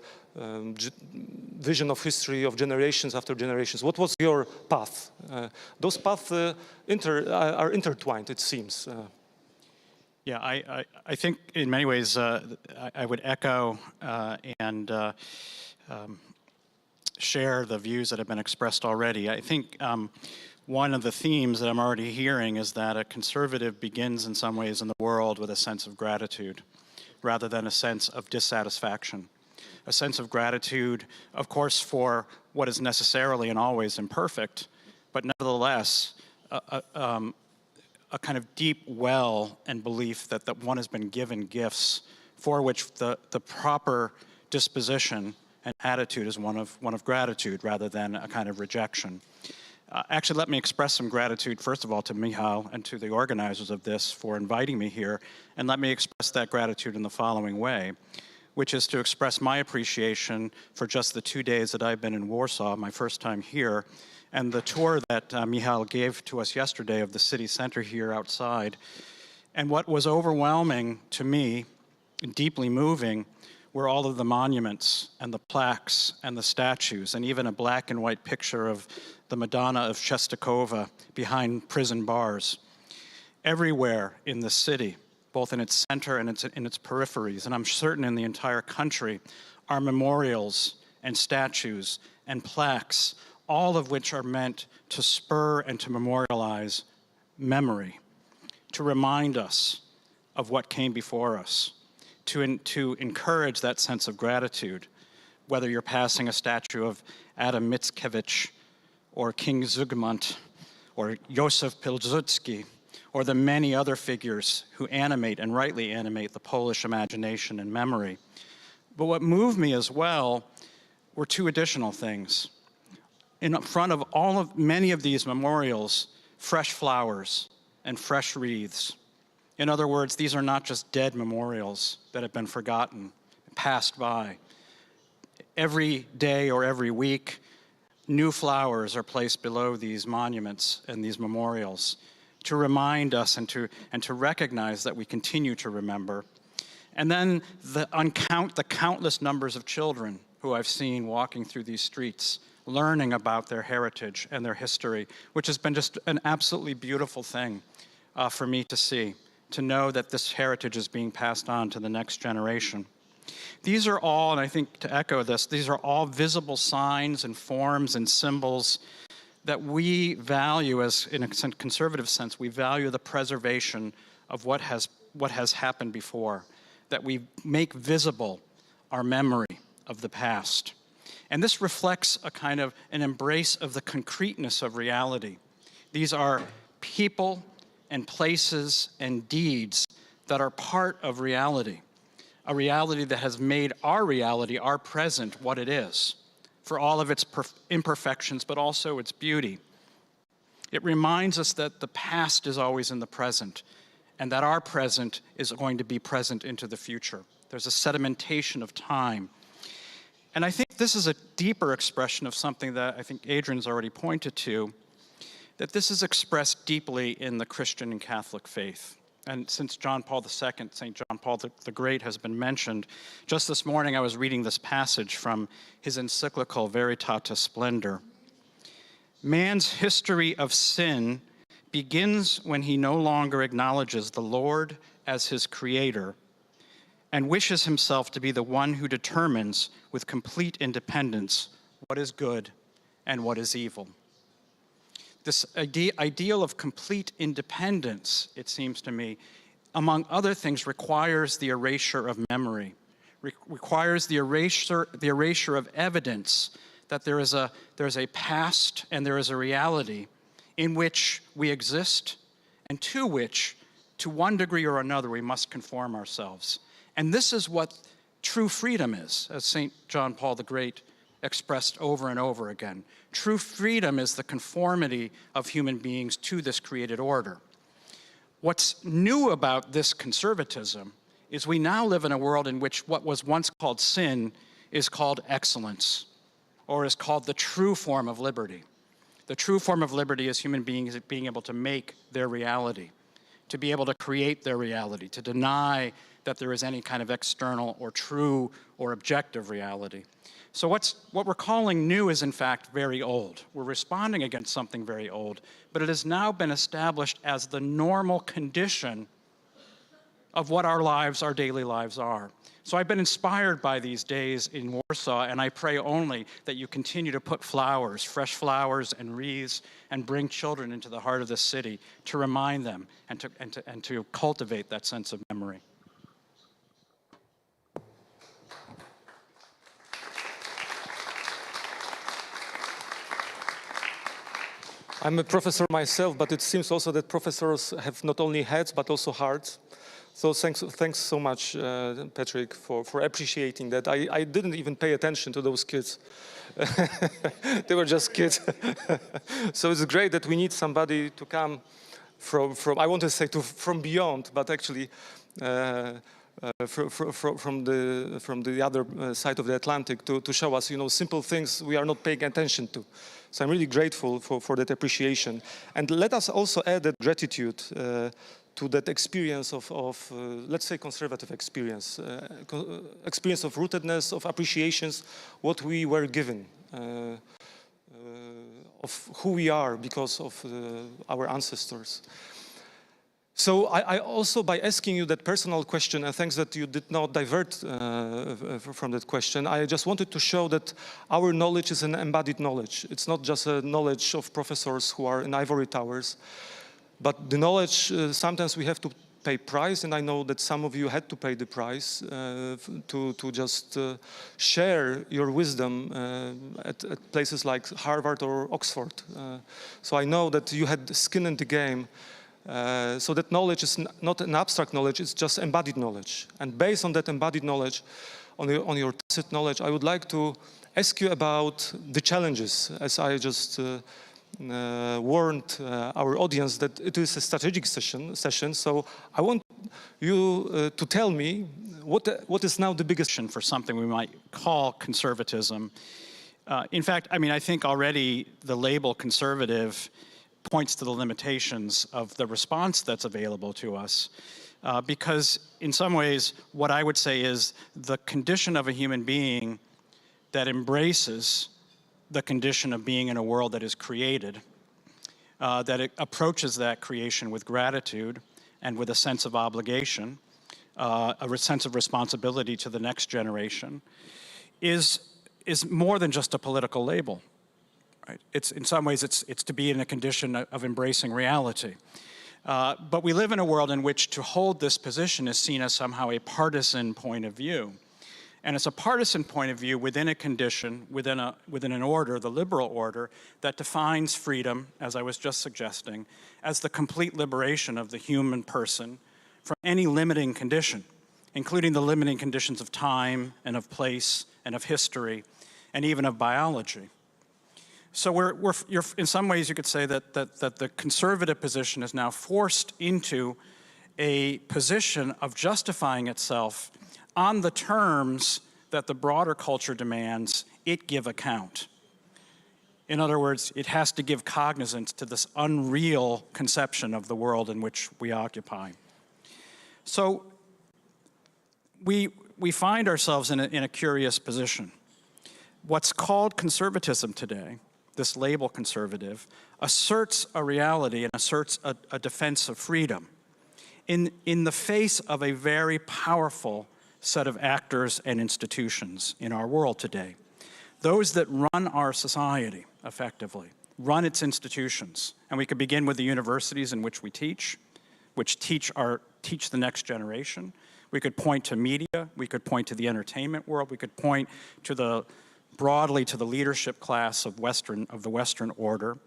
vision of history of generations after generations. What was your path? Those paths are intertwined, it seems. Yeah, I think in many ways I would echo and share the views that have been expressed already. I think one of the themes that I'm already hearing is that a conservative begins in some ways in the world with a sense of gratitude rather than a sense of dissatisfaction. A sense of gratitude, of course, for what is necessarily and always imperfect, but nevertheless a kind of deep well and belief that one has been given gifts for which the proper disposition and attitude is one of gratitude rather than a kind of rejection. Actually, let me express some gratitude, first of all, to Michał and to the organizers of this for inviting me here, and let me express that gratitude in the following way, which is to express my appreciation for just the 2 days that I've been in Warsaw, my first time here, and the tour that Michał gave to us yesterday of the city center here outside. And what was overwhelming to me, deeply moving, were all of the monuments and the plaques and the statues, and even a black and white picture of the Madonna of Czestochowa behind prison bars. Everywhere in the city, both in its center and in its peripheries, and I'm certain in the entire country, are memorials and statues and plaques, all of which are meant to spur and to memorialize memory, to remind us of what came before us, to encourage that sense of gratitude, whether you're passing a statue of Adam Mickiewicz or King Zygmunt, or Józef Pilsudski, or the many other figures who animate and rightly animate the Polish imagination and memory. But what moved me as well were two additional things. In front of many of these memorials, fresh flowers and fresh wreaths. In other words, these are not just dead memorials that have been forgotten, passed by. Every day or every week, new flowers are placed below these monuments and these memorials to remind us and to recognize that we continue to remember. And then the countless numbers of children who I've seen walking through these streets, learning about their heritage and their history, which has been just an absolutely beautiful thing for me to see, to know that this heritage is being passed on to the next generation. These are all, and I think to echo this, these are all visible signs and forms and symbols that we value as, in a conservative sense, we value the preservation of what has happened before, that we make visible our memory of the past. And this reflects a kind of an embrace of the concreteness of reality. These are people and places and deeds that are part of reality, a reality that has made our reality, our present, what it is, for all of its imperfections, but also its beauty. It reminds us that the past is always in the present, and that our present is going to be present into the future. There's a sedimentation of time. And I think this is a deeper expression of something that I think Adrian's already pointed to, that this is expressed deeply in the Christian and Catholic faith. And since John Paul II, St. John Paul the Great has been mentioned, just this morning I was reading this passage from his encyclical Veritatis Splendor. Man's history of sin begins when he no longer acknowledges the Lord as his creator and wishes himself to be the one who determines with complete independence what is good and what is evil. This ideal of complete independence, it seems to me, among other things, requires the erasure of memory, requires the erasure of evidence that there is a past and there is a reality in which we exist and to which, to one degree or another, we must conform ourselves. And this is what true freedom is, as St. John Paul the Great expressed over and over again. True freedom is the conformity of human beings to this created order. What's new about this conservatism is we now live in a world in which what was once called sin is called excellence, or is called the true form of liberty. The true form of liberty is human beings being able to make their reality, to be able to create their reality, to deny that there is any kind of external or true or objective reality. So what we're calling new is in fact very old. We're responding against something very old, but it has now been established as the normal condition of what our lives, our daily lives are. So I've been inspired by these days in Warsaw, and I pray only that you continue to put flowers, fresh flowers and wreaths, and bring children into the heart of the city to remind them and to cultivate that sense of memory. I'm a professor myself, but it seems also that professors have not only heads, but also hearts. So thanks so much, Patrick, for appreciating that. I didn't even pay attention to those kids. They were just kids. So it's great that we need somebody to come from I want to say from beyond, but actually from the other side of the Atlantic to show us, simple things we are not paying attention to. So I'm really grateful for that appreciation. And let us also add that gratitude to that experience of let's say, conservative experience, experience of rootedness, of appreciations, what we were given, of who we are because of our ancestors. So I also, by asking you that personal question, and thanks that you did not divert from that question, I just wanted to show that our knowledge is an embodied knowledge. It's not just a knowledge of professors who are in ivory towers, but the knowledge, sometimes we have to pay price, and I know that some of you had to pay the price to just share your wisdom at places like Harvard or Oxford. So I know that you had skin in the game. So that knowledge is not an abstract knowledge, it's just embodied knowledge. And based on that embodied knowledge, on your tacit knowledge, I would like to ask you about the challenges, as I just warned our audience that it is a strategic session. So I want you to tell me what is now the biggest for something we might call conservatism. In fact, I mean, I think already the label conservative points to the limitations of the response that's available to us. Because in some ways, what I would say is the condition of a human being that embraces the condition of being in a world that is created, that it approaches that creation with gratitude and with a sense of obligation, a sense of responsibility to the next generation, is more than just a political label. Right? It's, in some ways, it's to be in a condition of embracing reality. But we live in a world in which to hold this position is seen as somehow a partisan point of view. And it's a partisan point of view within a condition, within an order, the liberal order, that defines freedom, as I was just suggesting, as the complete liberation of the human person from any limiting condition, including the limiting conditions of time and of place and of history and even of biology. So you're, in some ways you could say that the conservative position is now forced into a position of justifying itself on the terms that the broader culture demands it give account. In other words, it has to give cognizance to this unreal conception of the world in which we occupy. So we find ourselves in a curious position. What's called conservatism today, this label conservative, asserts a reality and asserts a defense of freedom in the face of a very powerful set of actors and institutions in our world today. Those that run our society effectively, run its institutions. And we could begin with the universities in which we teach, which teach the next generation. We could point to media, we could point to the entertainment world, we could point to broadly to the leadership class of the Western order,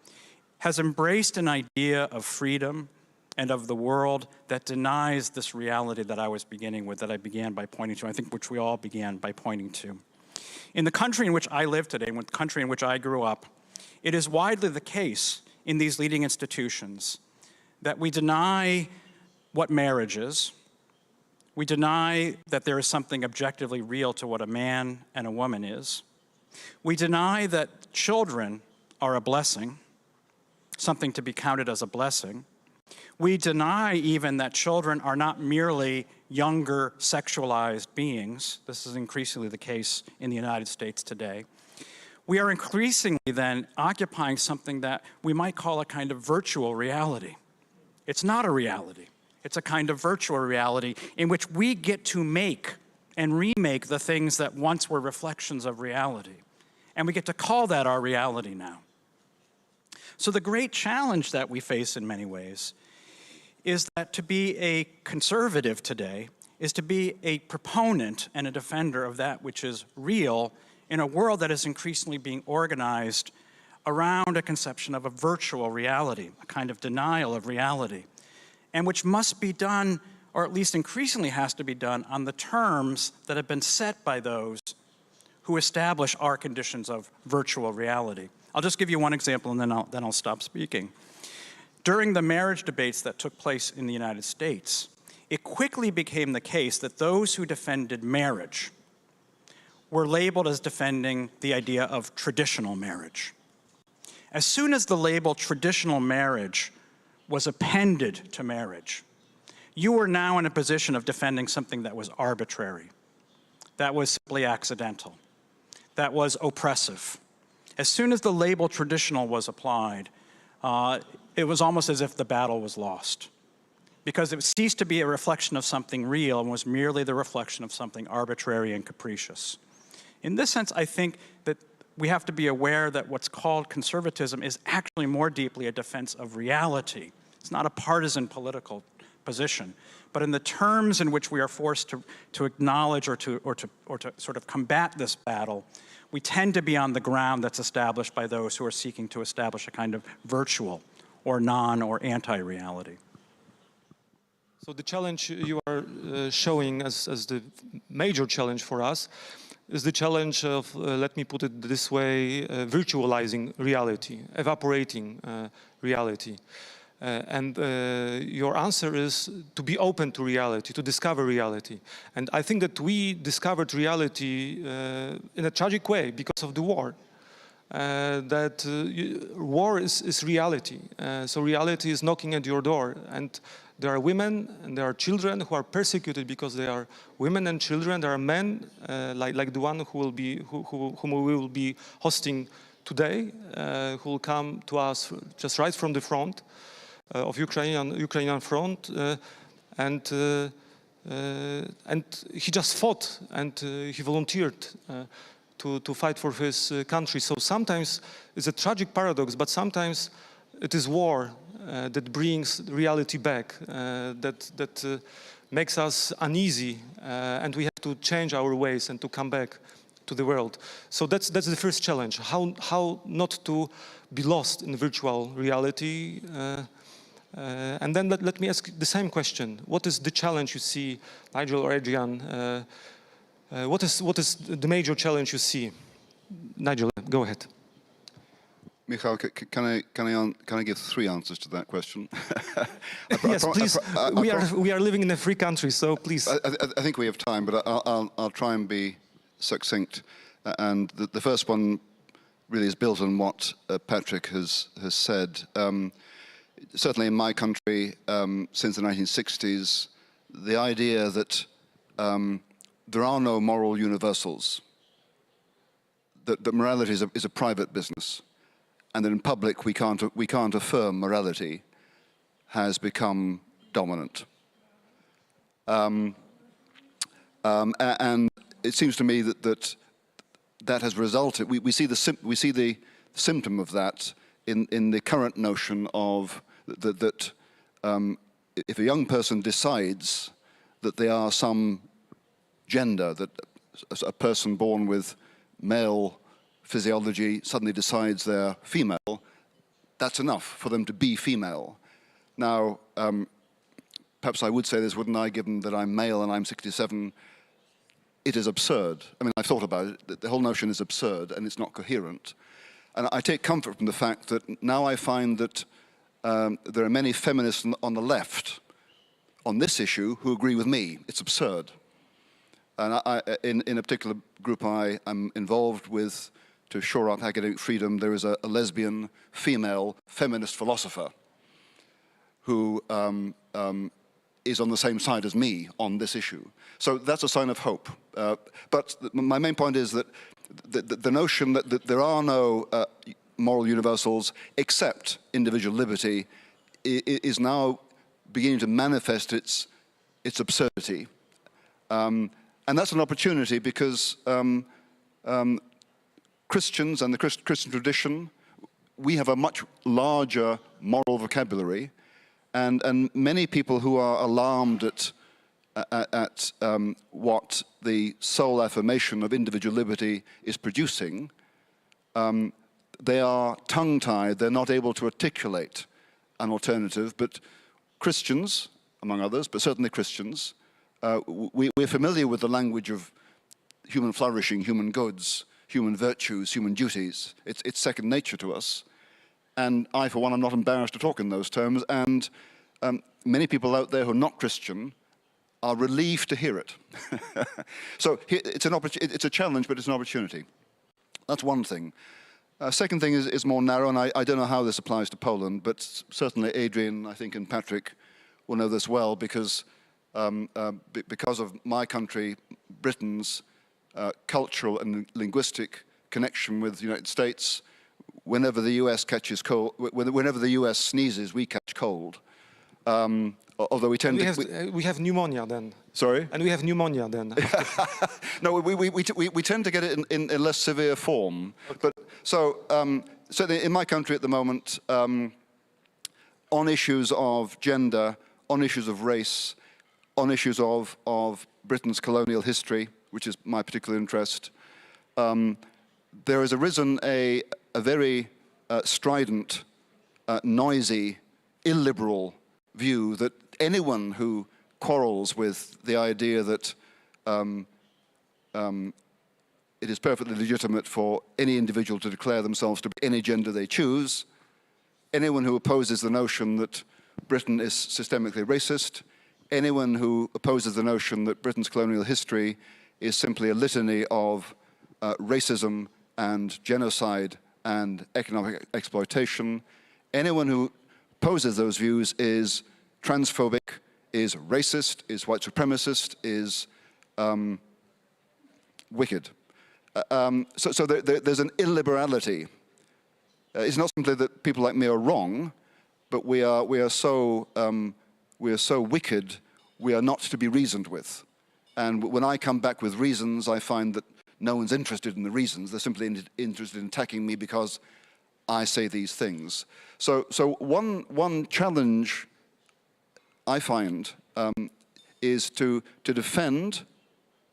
has embraced an idea of freedom and of the world that denies this reality that I was beginning with, that I began by pointing to, I think which we all began by pointing to. In the country in which I live today, in the country in which I grew up, it is widely the case in these leading institutions that we deny what marriage is. We deny that there is something objectively real to what a man and a woman is. We deny that children are a blessing, something to be counted as a blessing. We deny even that children are not merely younger sexualized beings. This is increasingly the case in the United States today. We are increasingly then occupying something that we might call a kind of virtual reality. It's not a reality. It's a kind of virtual reality in which we get to make and remake the things that once were reflections of reality. And we get to call that our reality now. So the great challenge that we face in many ways is that to be a conservative today is to be a proponent and a defender of that which is real in a world that is increasingly being organized around a conception of a virtual reality, a kind of denial of reality, and which must be done, or at least increasingly has to be done, on the terms that have been set by those who establish our conditions of virtual reality. I'll just give you one example and then I'll stop speaking. During the marriage debates that took place in the United States, it quickly became the case that those who defended marriage were labeled as defending the idea of traditional marriage. As soon as the label traditional marriage was appended to marriage, you were now in a position of defending something that was arbitrary, that was simply accidental, that was oppressive. As soon as the label traditional was applied, it was almost as if the battle was lost, because it ceased to be a reflection of something real and was merely the reflection of something arbitrary and capricious. In this sense, I think that we have to be aware that what's called conservatism is actually more deeply a defense of reality. It's not a partisan political position. But in the terms in which we are forced to acknowledge or to sort of combat this battle, we tend to be on the ground that's established by those who are seeking to establish a kind of virtual or non or anti-reality. So the challenge you are showing as the major challenge for us is the challenge of, let me put it this way, virtualizing reality, evaporating reality. And your answer is to be open to reality, to discover reality. And I think that we discovered reality in a tragic way because of the war. War is reality. So reality is knocking at your door. And there are women and there are children who are persecuted because they are women and children. There are men like the one whom we will be hosting today, who will come to us just right from the front of Ukrainian front, and he just fought and he volunteered to fight for his country. So sometimes it's a tragic paradox, but sometimes it is war that brings reality back, that makes us uneasy, and we have to change our ways and to come back to the world. So that's the first challenge: how not to be lost in virtual reality. And then let me ask the same question: what is the challenge you see, Nigel or Adrian? What is the major challenge you see? Nigel, go ahead. Michał, can I give 3 answers to that question? Yes, please. We are living in a free country, so please. I think we have time, but I'll try and be succinct. And the first one really is built on what Patrick has said. Certainly in my country, since the 1960s, the idea that there are no moral universals, that morality is a private business, and that in public we can't affirm morality, has become dominant. And it seems to me that has resulted. We see the symptom of that in the current notion of that if a young person decides that they are some gender, that a person born with male physiology suddenly decides they're female, that's enough for them to be female. Now, perhaps I would say this, wouldn't I, given that I'm male and I'm 67, it is absurd. I mean, I've thought about it. The whole notion is absurd and it's not coherent. And I take comfort from the fact that now I find that there are many feminists on the left on this issue who agree with me. It's absurd. And in a particular group I am involved with to shore up academic freedom, there is a lesbian female feminist philosopher who is on the same side as me on this issue. So that's a sign of hope. But my main point is that the notion that there are no moral universals except individual liberty is now beginning to manifest its absurdity. And that's an opportunity because Christians and the Christian tradition, we have a much larger moral vocabulary, and many people who are alarmed at what the sole affirmation of individual liberty is producing, they are tongue-tied, they're not able to articulate an alternative, but Christians, among others, but certainly Christians, we're familiar with the language of human flourishing, human goods, human virtues, human duties. It's second nature to us. And I, for one, am not embarrassed to talk in those terms. And many people out there who are not Christian are relieved to hear it. So it's a challenge, but it's an opportunity. That's one thing. Second thing is more narrow, and I don't know how this applies to Poland, but certainly Adrian, I think, and Patrick will know this well, because of my country, Britain's cultural and linguistic connection with the United States. Whenever the US catches cold, whenever the US sneezes, we catch cold. Although we tend we have pneumonia then. Sorry? And we have pneumonia then. No, we tend to get it in less severe form. Okay. But so certainly in my country at the moment, on issues of gender, on issues of race, on issues of Britain's colonial history, which is my particular interest. There has arisen a very strident, noisy, illiberal view that anyone who quarrels with the idea that it is perfectly legitimate for any individual to declare themselves to be any gender they choose, anyone who opposes the notion that Britain is systemically racist, anyone who opposes the notion that Britain's colonial history is simply a litany of racism and genocide and economic exploitation, anyone who opposes those views is transphobic, is racist, is white supremacist, is wicked. So there's an illiberality. It's not simply that people like me are wrong, but we are so wicked, we are not to be reasoned with. And when I come back with reasons, I find that no one's interested in the reasons. They're simply interested in attacking me because I say these things. So one challenge I find is to defend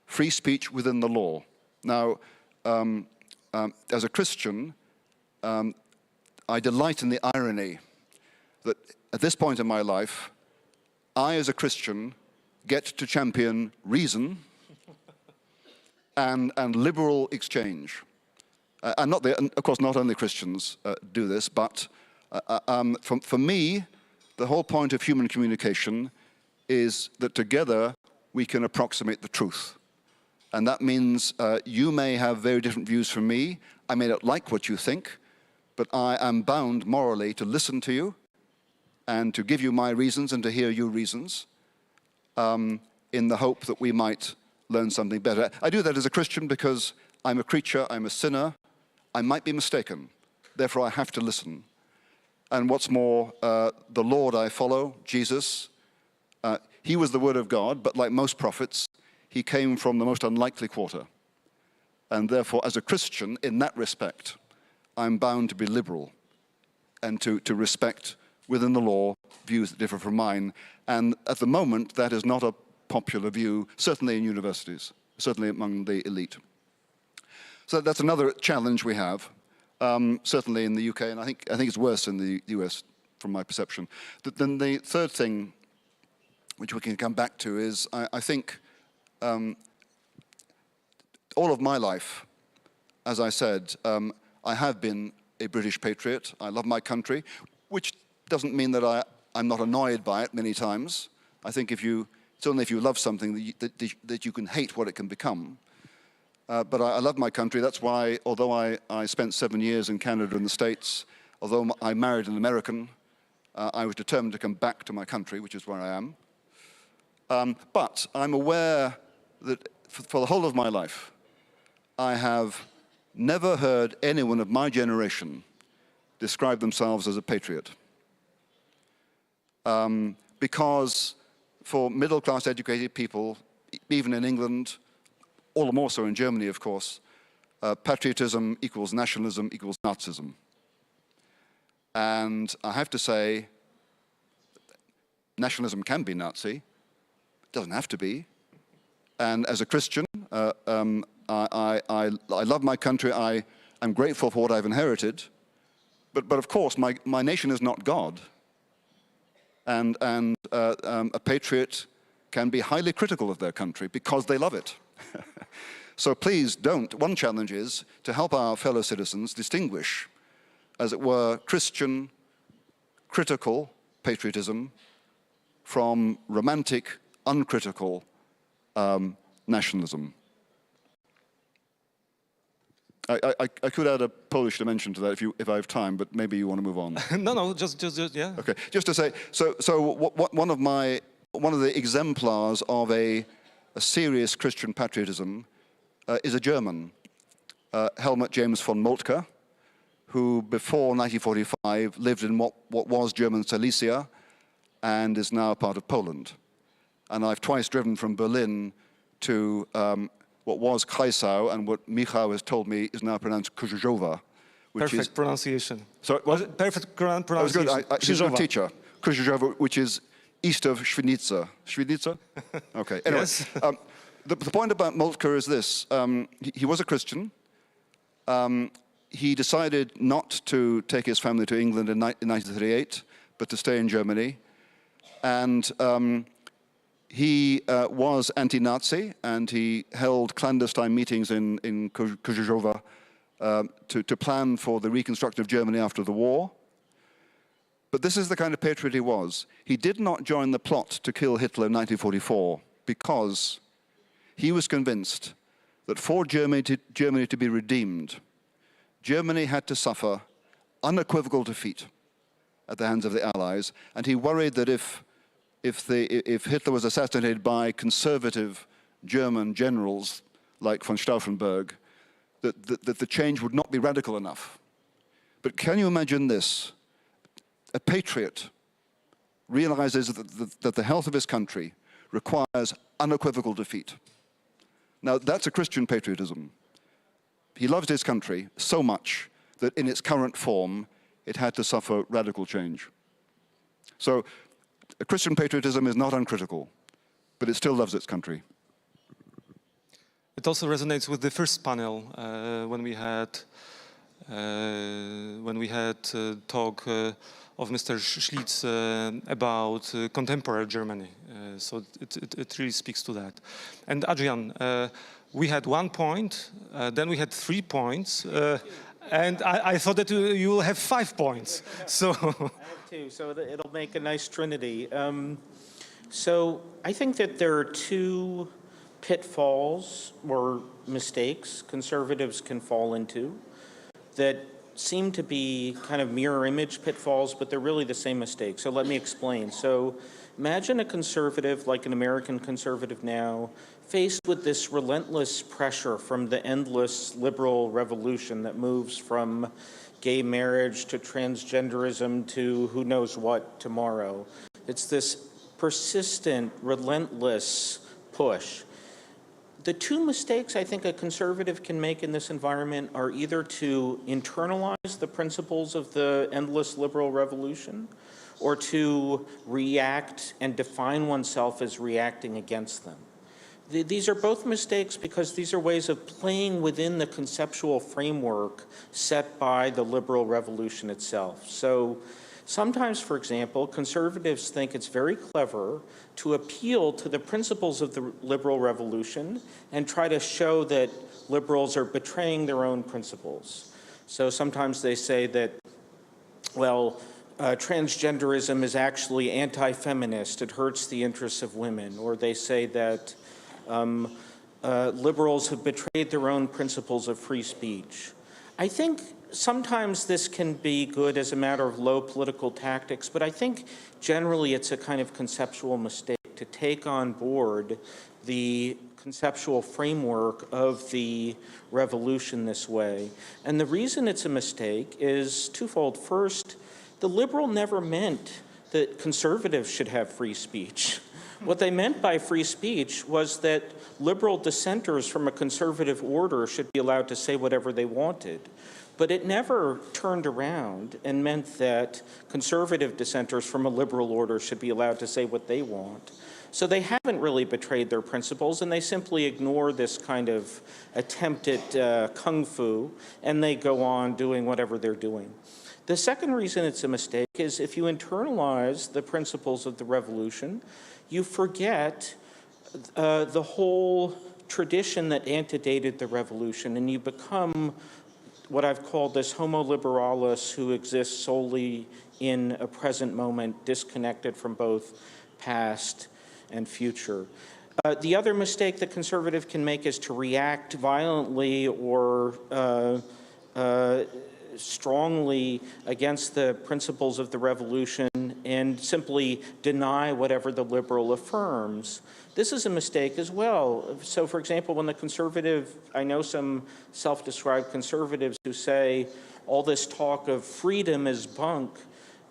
free speech within the law. Now, as a Christian, I delight in the irony that at this point in my life, I, as a Christian, get to champion reason and liberal exchange. And of course, not only Christians do this, but for me, the whole point of human communication is that together we can approximate the truth. And that means you may have very different views from me. I may not like what you think, but I am bound morally to listen to you and to give you my reasons and to hear your reasons in the hope that we might learn something better. I do that as a Christian because I'm a creature, I'm a sinner, I might be mistaken, therefore I have to listen. And what's more, the Lord I follow, Jesus, he was the Word of God, but like most prophets, he came from the most unlikely quarter. And therefore, as a Christian, in that respect, I'm bound to be liberal and to respect within the law views that differ from mine. And at the moment, that is not a popular view, certainly in universities, certainly among the elite. So that's another challenge we have, certainly in the UK, and I think it's worse in the US from my perception. Then the third thing, which we can come back to, is I think all of my life, as I said, I have been a British patriot. I love my country, which doesn't mean that I'm not annoyed by it many times. I think it's only if you love something that you can hate what it can become. But I love my country. That's why, although I spent 7 years in Canada and the States, although I married an American, I was determined to come back to my country, which is where I am. But I'm aware that for the whole of my life, I have never heard anyone of my generation describe themselves as a patriot. Because for middle-class educated people, even in England, all the more so in Germany, of course, patriotism equals nationalism equals Nazism. And I have to say, nationalism can be Nazi. It doesn't have to be. And as a Christian, I love my country. I'm grateful for what I've inherited. But of course, my nation is not God. And a patriot can be highly critical of their country because they love it. So please don't. One challenge is to help our fellow citizens distinguish, as it were, Christian, critical patriotism from romantic, uncritical nationalism. I could add a Polish dimension to that if I have time, but maybe you want to move on. No, just yeah. Okay, just to say, so one of the exemplars of a serious Christian patriotism is a German, Helmut James von Moltke, who before 1945 lived in what was German Silesia and is now a part of Poland. And I've twice driven from Berlin to what was Kreisau and what Michał has told me is now pronounced Krzyżowa. Perfect pronunciation. So perfect pronunciation. She's a good teacher. Krzyżowa, which is east of Świdnica. Świdnica? Okay. Anyway, Yes. The point about Moltke is this. He was a Christian. He decided not to take his family to England in 1938, but to stay in Germany. And he was anti-Nazi, and he held clandestine meetings in Koziorowa to plan for the reconstruction of Germany after the war. But this is the kind of patriot he was. He did not join the plot to kill Hitler in 1944 because he was convinced that for Germany to be redeemed, Germany had to suffer unequivocal defeat at the hands of the Allies, and he worried that if Hitler was assassinated by conservative German generals like von Stauffenberg, that the change would not be radical enough. But can you imagine this? A patriot realizes that the health of his country requires unequivocal defeat. Now, that's a Christian patriotism. He loved his country so much that in its current form, it had to suffer radical change. So, a Christian patriotism is not uncritical, but it still loves its country. It also resonates with the first panel when we had talk of Mr. Schlitz about contemporary Germany. So it really speaks to that. And Adrian, we had 1 point, then we had 3 points, and I thought that you will have 5 points. So I have 2, so it'll make a nice trinity. So I think that there are 2 pitfalls or mistakes conservatives can fall into that seem to be kind of mirror image pitfalls, but they're really the same mistake. So let me explain. So imagine a conservative, like an American conservative now, faced with this relentless pressure from the endless liberal revolution that moves from gay marriage to transgenderism to who knows what tomorrow. It's this persistent, relentless push. The 2 mistakes I think a conservative can make in this environment are either to internalize the principles of the endless liberal revolution or to react and define oneself as reacting against them. These are both mistakes because these are ways of playing within the conceptual framework set by the liberal revolution itself. So sometimes, for example, conservatives think it's very clever to appeal to the principles of the liberal revolution and try to show that liberals are betraying their own principles. So sometimes they say that, well, transgenderism is actually anti-feminist, it hurts the interests of women, or they say that liberals have betrayed their own principles of free speech. I think sometimes this can be good as a matter of low political tactics, but I think generally it's a kind of conceptual mistake to take on board the conceptual framework of the revolution this way. And the reason it's a mistake is twofold. First, the liberal never meant that conservatives should have free speech. What they meant by free speech was that liberal dissenters from a conservative order should be allowed to say whatever they wanted. But it never turned around and meant that conservative dissenters from a liberal order should be allowed to say what they want. So they haven't really betrayed their principles, and they simply ignore this kind of attempt at kung fu, and they go on doing whatever they're doing. The second reason it's a mistake is if you internalize the principles of the revolution, you forget the whole tradition that antedated the revolution, and you become what I've called this homo liberalis who exists solely in a present moment, disconnected from both past and future. The other mistake that conservative can make is to react violently or strongly against the principles of the revolution and simply deny whatever the liberal affirms. This is a mistake as well. So, for example, when the conservative, I know some self-described conservatives who say all this talk of freedom is bunk,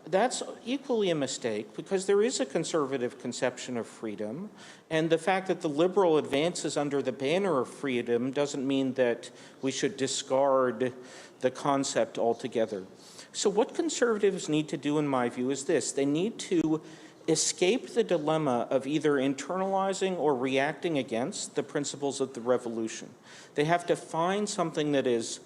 that's equally a mistake because there is a conservative conception of freedom, and the fact that the liberal advances under the banner of freedom doesn't mean that we should discard the concept altogether. So what conservatives need to do, in my view, is this. They need to escape the dilemma of either internalizing or reacting against the principles of the revolution. They have to find something that is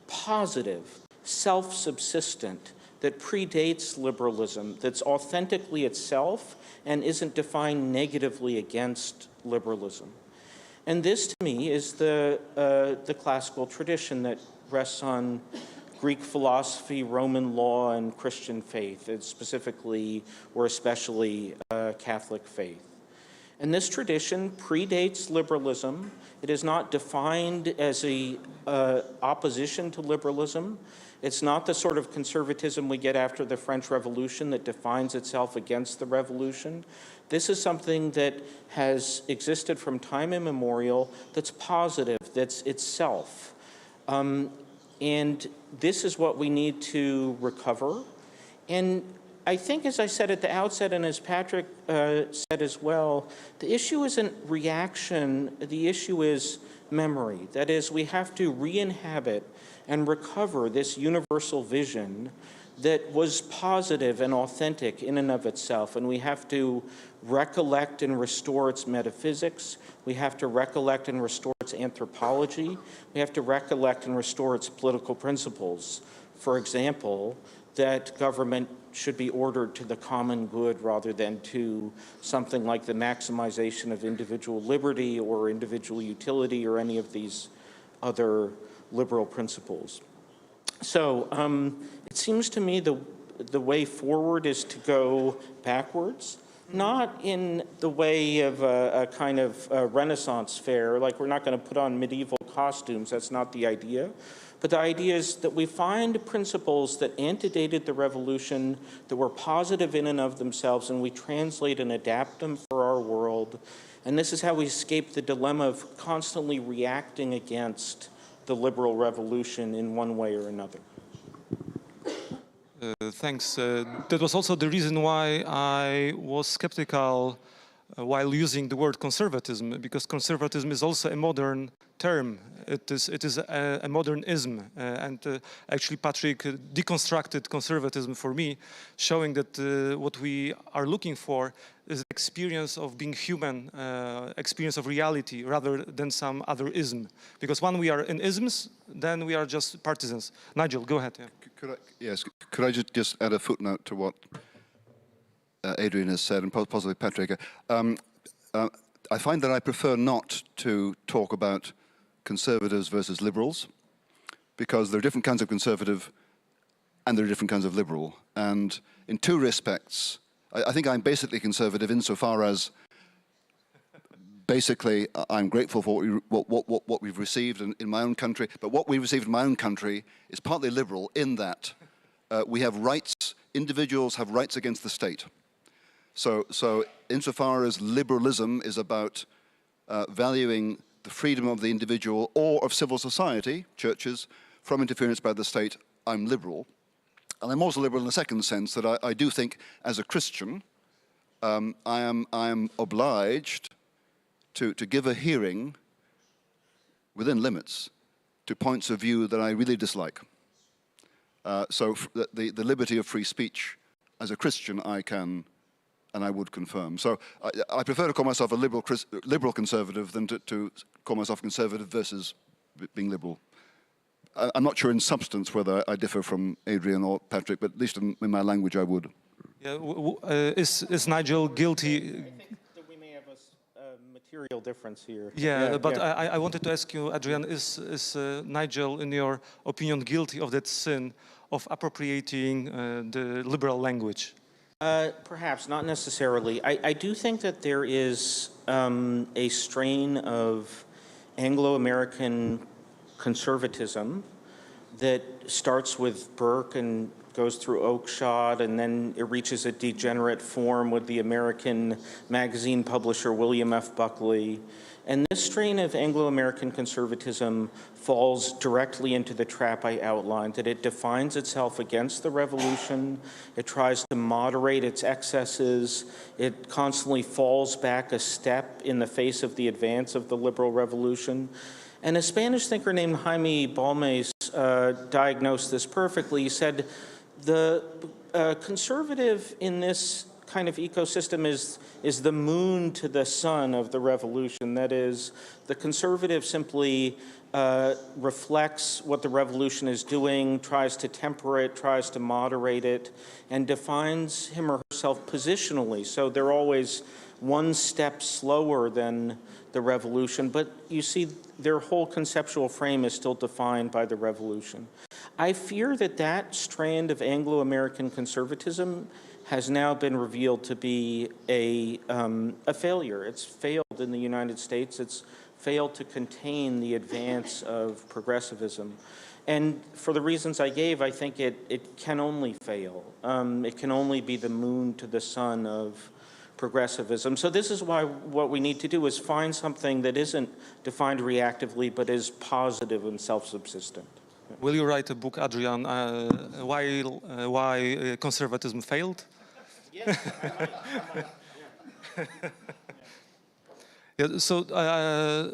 positive, self-subsistent, that predates liberalism, that's authentically itself and isn't defined negatively against liberalism. And this, to me, is the classical tradition that rests on Greek philosophy, Roman law, and Christian faith, and specifically or especially Catholic faith. And this tradition predates liberalism. It is not defined as a opposition to liberalism. It's not the sort of conservatism we get after the French Revolution that defines itself against the revolution. This is something that has existed from time immemorial, that's positive, that's itself. And this is what we need to recover. And I think, as I said at the outset, and as Patrick said as well, the issue isn't reaction, the issue is memory. That is, we have to re-inhabit and recover this universal vision that was positive and authentic in and of itself. And we have to recollect and restore its metaphysics. We have to recollect and restore its anthropology. We have to recollect and restore its political principles. For example, that government should be ordered to the common good rather than to something like the maximization of individual liberty or individual utility or any of these other liberal principles. So it seems to me the way forward is to go backwards, not in the way of a kind of a Renaissance fair, like we're not going to put on medieval costumes, that's not the idea. But the idea is that we find principles that antedated the revolution, that were positive in and of themselves, and we translate and adapt them for our world. And this is how we escape the dilemma of constantly reacting against the liberal revolution in one way or another. Thanks. That was also the reason why I was skeptical while using the word conservatism, because conservatism is also a modern term. It is a modernism, and actually Patrick deconstructed conservatism for me, showing that what we are looking for is the experience of being human, experience of reality, rather than some other ism. Because when we are in isms, then we are just partisans. Nigel, go ahead. Yeah. Could I just add a footnote to what Adrian has said, and possibly Patrick? I find that I prefer not to talk about conservatives versus liberals, because there are different kinds of conservative and there are different kinds of liberal. And in two respects, I think I'm basically conservative insofar as basically I'm grateful for what we've received in my own country, but what we received in my own country is partly liberal in that we have rights, individuals have rights against the state. So insofar as liberalism is about valuing the freedom of the individual or of civil society, churches, from interference by the state, I'm liberal. And I'm also liberal in the second sense that I do think, as a Christian, I am obliged to give a hearing within limits to points of view that I really dislike. So the liberty of free speech, as a Christian, I can and I would confirm. So I prefer to call myself a liberal conservative than to call myself conservative versus being liberal. I'm not sure in substance whether I differ from Adrian or Patrick, but at least in my language I would. Yeah, is Nigel guilty? I think that we may have a material difference here. Yeah, but I wanted to ask you, Adrian, is Nigel, in your opinion, guilty of that sin of appropriating the liberal language? Perhaps, not necessarily. I do think that there is a strain of Anglo-American conservatism that starts with Burke and goes through Oakeshott, and then it reaches a degenerate form with the American magazine publisher William F. Buckley. And this strain of Anglo-American conservatism falls directly into the trap I outlined, that it defines itself against the revolution, it tries to moderate its excesses, it constantly falls back a step in the face of the advance of the liberal revolution. And a Spanish thinker named Jaime Balmes diagnosed this perfectly. He said, the conservative in this kind of ecosystem is the moon to the sun of the revolution. That is, the conservative simply reflects what the revolution is doing, tries to temper it, tries to moderate it, and defines him or herself positionally. So they're always one step slower than the revolution, but you see their whole conceptual frame is still defined by the revolution. I fear that that strand of Anglo-American conservatism has now been revealed to be a failure. It's failed in the United States. It's failed to contain the advance of progressivism. And for the reasons I gave, I think it can only fail. It can only be the moon to the sun of progressivism. So this is why what we need to do is find something that isn't defined reactively, but is positive and self-subsistent. Will you write a book, Adrian, why conservatism failed? Yes, Yeah, so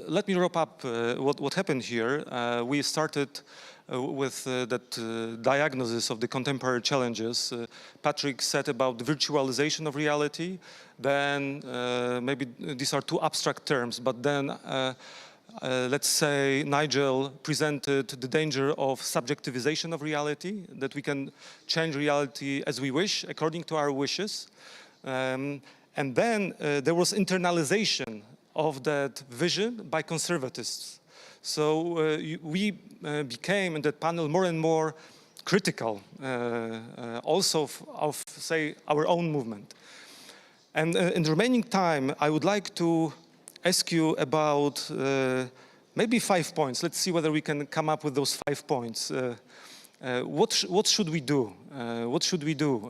let me wrap up what happened here. We started with that diagnosis of the contemporary challenges. Patrick said about the virtualization of reality. Then maybe these are two abstract terms, but then let's say Nigel presented the danger of subjectivization of reality, that we can change reality as we wish, according to our wishes. And then there was internalization of that vision by conservatists. So we became in that panel more and more critical also of, say, our own movement. And in the remaining time, I would like to ask you about maybe 5 points. Let's see whether we can come up with those 5 points. What should we do? What should we do?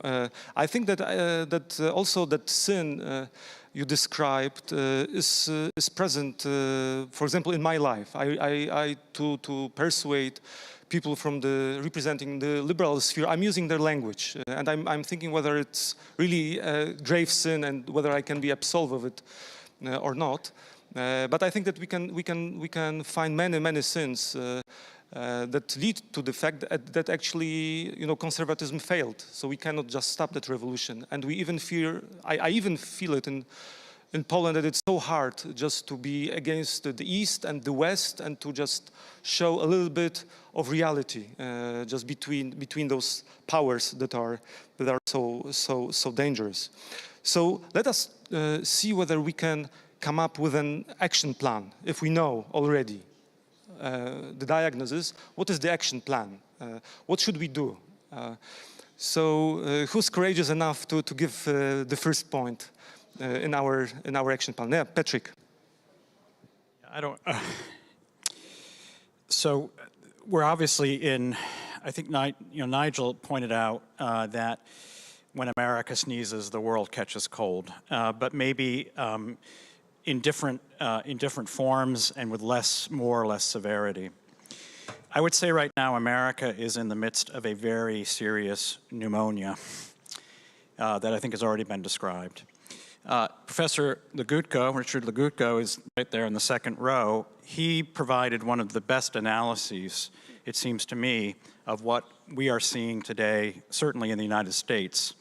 I think that also that sin you described is present, for example, in my life. To persuade people from representing the liberal sphere, I'm using their language, and I'm thinking whether it's really a grave sin and whether I can be absolved of it or not. But I think that we can find many sins that lead to the fact that actually, conservatism failed. So we cannot just stop that revolution. And we even fear, I even feel it in Poland, that it's so hard just to be against the East and the West and to just show a little bit of reality just between those powers that are so dangerous. So let us see whether we can come up with an action plan, if we know already the diagnosis. What is the action plan? What should we do? So who's courageous enough to give the first point in our action plan? Yeah, Patrick. I don't. So we're obviously in. I think Nigel pointed out that when America sneezes, the world catches cold. But maybe in different forms and with more or less severity. I would say right now America is in the midst of a very serious pneumonia that I think has already been described. Professor Richard Legutko is right there in the second row. He provided one of the best analyses, it seems to me, of what we are seeing today, certainly in the United States,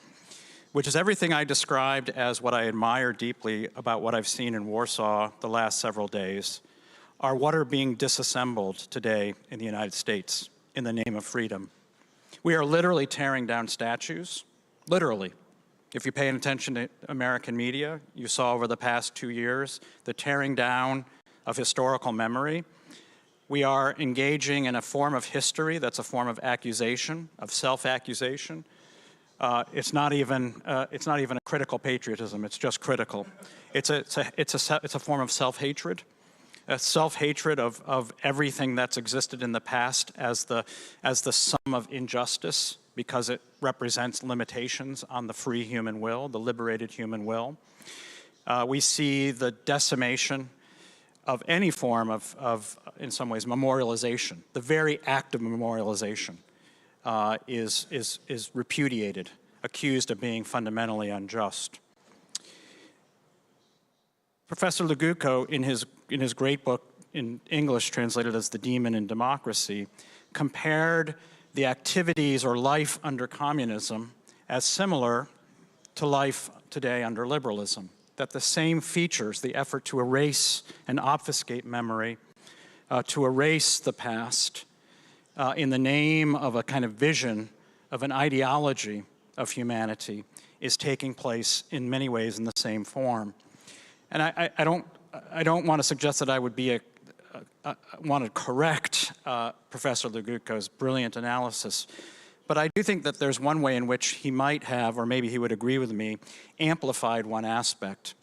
which is everything I described as what I admire deeply about what I've seen in Warsaw the last several days, are what are being disassembled today in the United States in the name of freedom. We are literally tearing down statues, literally. If you're paying attention to American media, you saw over the past 2 years the tearing down of historical memory. We are engaging in a form of history that's a form of accusation, of self-accusation. It's not even a critical patriotism. It's just critical. It's a form of self-hatred, a self-hatred of everything that's existed in the past as the sum of injustice, because it represents limitations on the free human will, the liberated human will. We see the decimation of any form of in some ways, memorialization. The very act of memorialization is repudiated, accused of being fundamentally unjust. Professor Legutko, in his great book, in English translated as The Demon in Democracy, compared the activities or life under communism as similar to life today under liberalism, that the same features, the effort to erase and obfuscate memory, to erase the past in the name of a kind of vision of an ideology of humanity, is taking place in many ways in the same form. And I don't want to suggest that I would be want to correct Professor Legutko's brilliant analysis, but I do think that there's one way in which he might have, or maybe he would agree with me, amplified one aspect,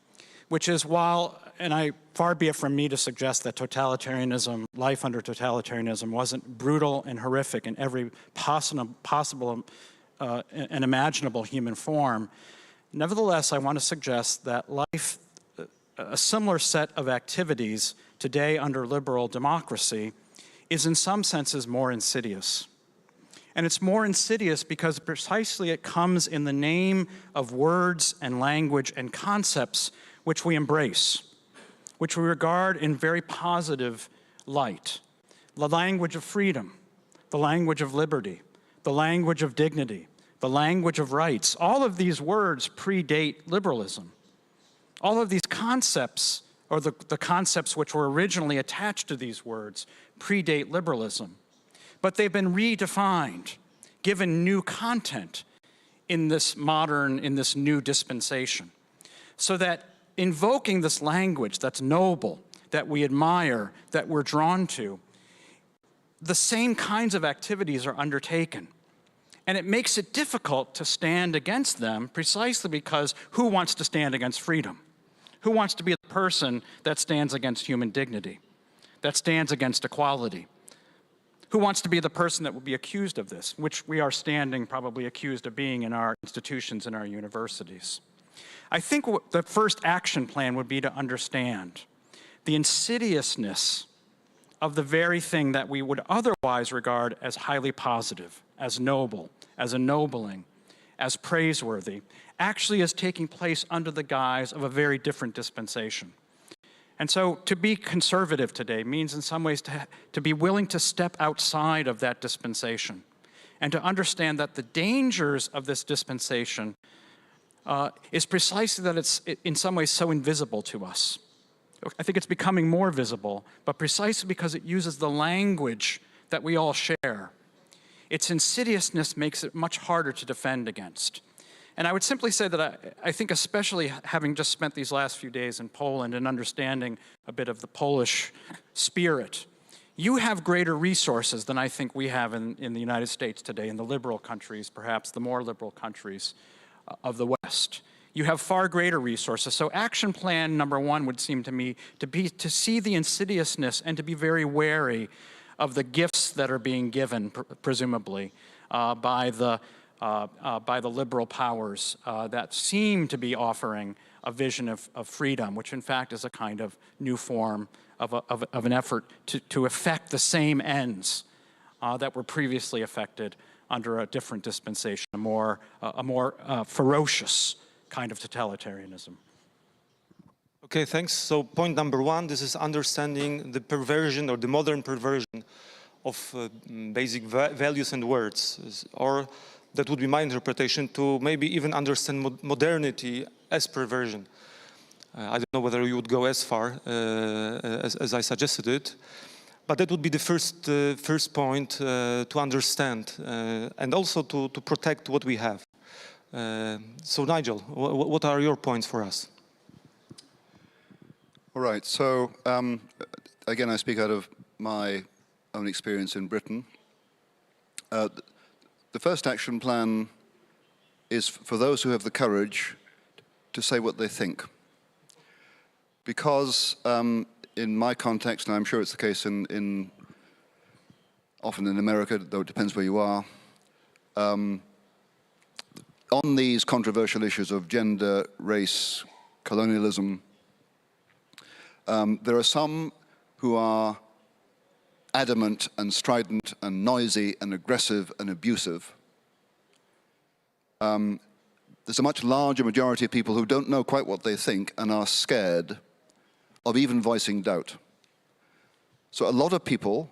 which is far be it from me to suggest that totalitarianism, life under totalitarianism, wasn't brutal and horrific in every possible and imaginable human form. Nevertheless, I want to suggest that life, a similar set of activities today under liberal democracy, is in some senses more insidious. And it's more insidious because precisely it comes in the name of words and language and concepts which we embrace, which we regard in very positive light. The language of freedom, the language of liberty, the language of dignity, the language of rights. All of these words predate liberalism. All of these concepts, or the concepts which were originally attached to these words, predate liberalism. But they've been redefined, given new content in this new dispensation. So that invoking this language that's noble, that we admire, that we're drawn to, the same kinds of activities are undertaken. And it makes it difficult to stand against them precisely because who wants to stand against freedom? Who wants to be the person that stands against human dignity, that stands against equality? Who wants to be the person that will be accused of this, which we are standing probably accused of being in our institutions and our universities? I think the first action plan would be to understand the insidiousness of the very thing that we would otherwise regard as highly positive, as noble, as ennobling, as praiseworthy, actually is taking place under the guise of a very different dispensation. And so to be conservative today means in some ways to be willing to step outside of that dispensation and to understand that the dangers of this dispensation is precisely that it's in some ways so invisible to us. I think it's becoming more visible, but precisely because it uses the language that we all share. Its insidiousness makes it much harder to defend against. And I would simply say that I think especially having just spent these last few days in Poland and understanding a bit of the Polish spirit, you have greater resources than I think we have in the United States today, in the liberal countries, perhaps the more liberal countries of the West. You have far greater resources. So action plan number one would seem to me to see the insidiousness and to be very wary of the gifts that are being given, presumably, by the liberal powers that seem to be offering a vision of freedom, which in fact is a kind of new form of an effort to effect the same ends that were previously effected under a different dispensation, a more ferocious kind of totalitarianism. Okay, thanks. So point number one, this is understanding the perversion or the modern perversion of basic values and words, or that would be my interpretation, to maybe even understand modernity as perversion. I don't know whether you would go as far as I suggested it, but that would be the first point to understand and also to protect what we have. So Nigel, what are your points for us? All right, so again, I speak out of my own experience in Britain. The first action plan is for those who have the courage to say what they think. Because in my context, and I'm sure it's the case often in America, though it depends where you are, on these controversial issues of gender, race, colonialism, there are some who are adamant and strident and noisy and aggressive and abusive. There's a much larger majority of people who don't know quite what they think and are scared of even voicing doubt. So a lot of people,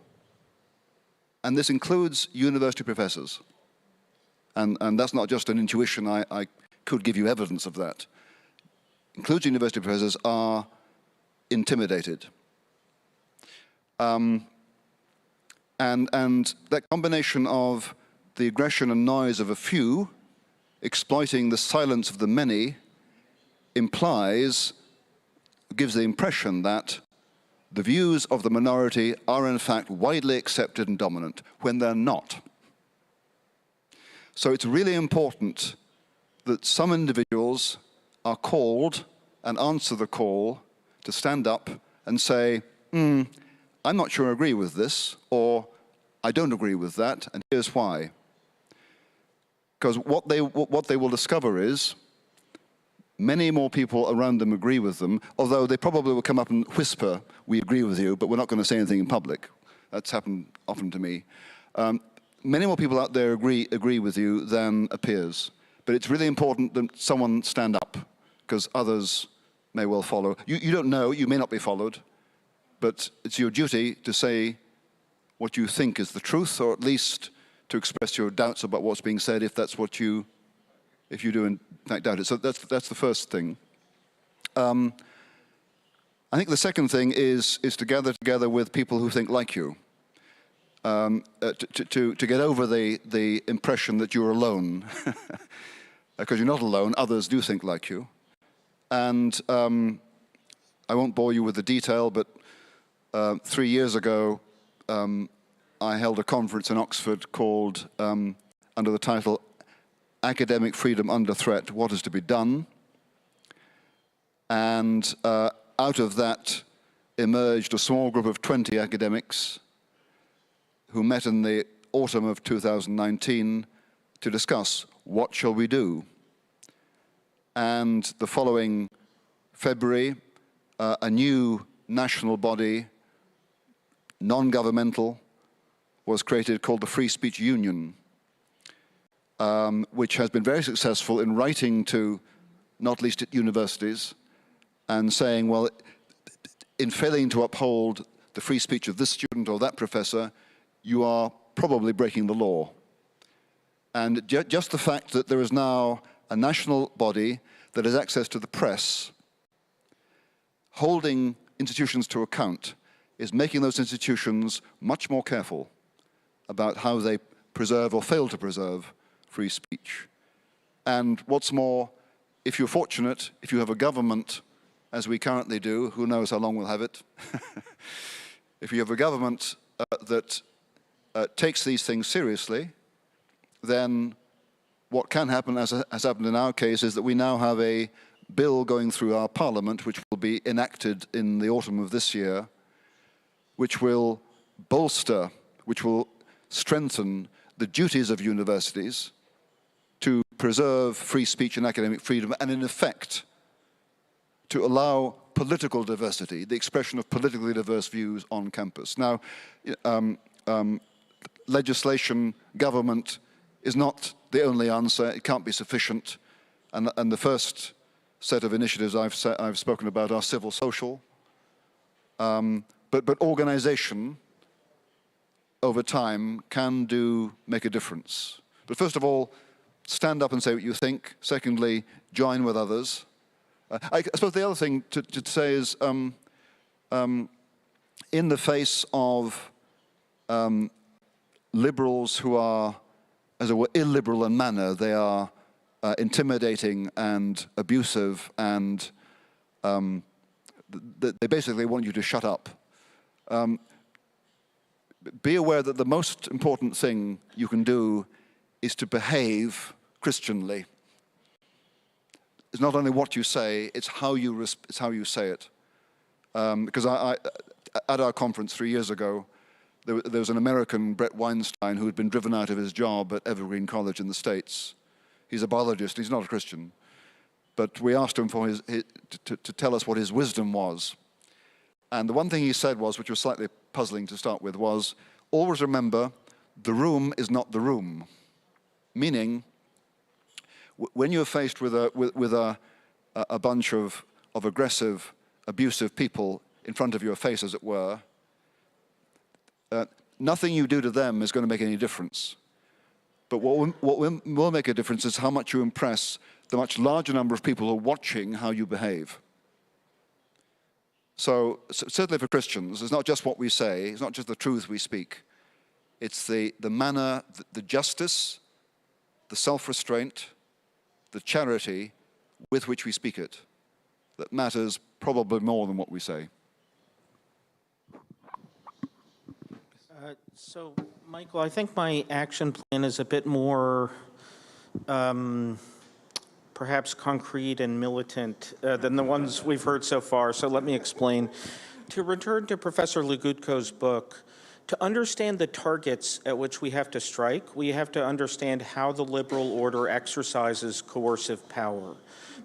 and this includes university professors, and that's not just an intuition, I could give you evidence of that. including university professors, are intimidated. And that combination of the aggression and noise of a few exploiting the silence of the many gives the impression that the views of the minority are in fact widely accepted and dominant, when they're not. So it's really important that some individuals are called and answer the call to stand up and say, I'm not sure I agree with this, or I don't agree with that, and here's why. Because what they will discover is many more people around them agree with them, although they probably will come up and whisper, we agree with you, but we're not going to say anything in public. That's happened often to me. Many more people out there agree with you than appears. But it's really important that someone stand up, because others may well follow. You don't know, you may not be followed, but it's your duty to say what you think is the truth, or at least to express your doubts about what's being said, if that's what you do in fact doubt it. So that's the first thing. I think the second thing is to gather together with people who think like you, to get over the impression that you're alone, because you're not alone. Others do think like you, and I won't bore you with the detail, but 3 years ago, I held a conference in Oxford called, under the title, Academic Freedom Under Threat, What is to be Done? And out of that emerged a small group of 20 academics who met in the autumn of 2019 to discuss what shall we do. And the following February, a new national body, non-governmental, was created called the Free Speech Union, which has been very successful in writing to, not least at universities, and saying, well, in failing to uphold the free speech of this student or that professor, you are probably breaking the law. And just the fact that there is now a national body that has access to the press, holding institutions to account, is making those institutions much more careful about how they preserve or fail to preserve free speech. And what's more, if you're fortunate, if you have a government, as we currently do, who knows how long we'll have it, if you have a government that takes these things seriously, then what can happen, as has happened in our case, is that we now have a bill going through our parliament, which will be enacted in the autumn of this year, which will bolster, which will strengthen the duties of universities to preserve free speech and academic freedom, and in effect, to allow political diversity, the expression of politically diverse views on campus. Now, legislation, government is not the only answer. It can't be sufficient. And the first set of initiatives I've spoken about are civil social. But organization over time can make a difference. But first of all, stand up and say what you think. Secondly, join with others. I suppose the other thing to say is, in the face of liberals who are, as it were, illiberal in manner, they are intimidating and abusive, and they basically want you to shut up. Be aware that the most important thing you can do is to behave Christianly. It's not only what you say, it's how you say it. Because at our conference 3 years ago, there was an American, Brett Weinstein, who had been driven out of his job at Evergreen College in the States. He's a biologist, he's not a Christian. But we asked him for to tell us what his wisdom was. And the one thing he said was, which was slightly puzzling to start with, was, always remember, the room is not the room. Meaning, when you're faced with a bunch of aggressive, abusive people in front of your face, as it were, nothing you do to them is going to make any difference. But what will make a difference is how much you impress the much larger number of people who are watching how you behave. So certainly for Christians, it's not just what we say, it's not just the truth we speak. It's the manner, the justice, the self-restraint, the charity with which we speak it that matters probably more than what we say. So, Michael, I think my action plan is a bit more perhaps concrete and militant than the ones we've heard so far, so let me explain. To return to Professor Legutko's book, to understand the targets at which we have to strike, we have to understand how the liberal order exercises coercive power.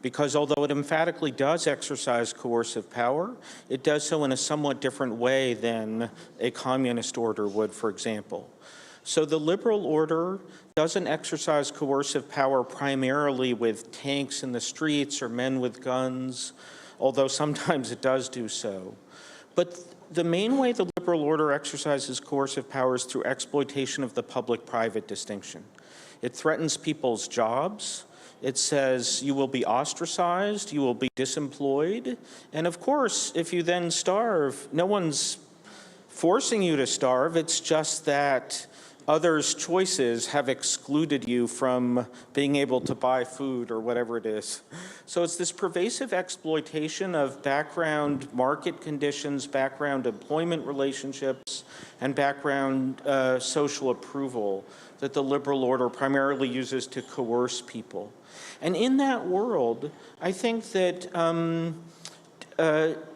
Because although it emphatically does exercise coercive power, it does so in a somewhat different way than a communist order would, for example. So the liberal order doesn't exercise coercive power primarily with tanks in the streets or men with guns, although sometimes it does do so. But the main way the liberal order exercises coercive power is through exploitation of the public-private distinction. It threatens people's jobs. It says you will be ostracized, you will be disemployed, and of course, if you then starve, no one's forcing you to starve, it's just that others' choices have excluded you from being able to buy food or whatever it is. So it's this pervasive exploitation of background market conditions, background employment relationships, and background social approval that the liberal order primarily uses to coerce people. And in that world, I think that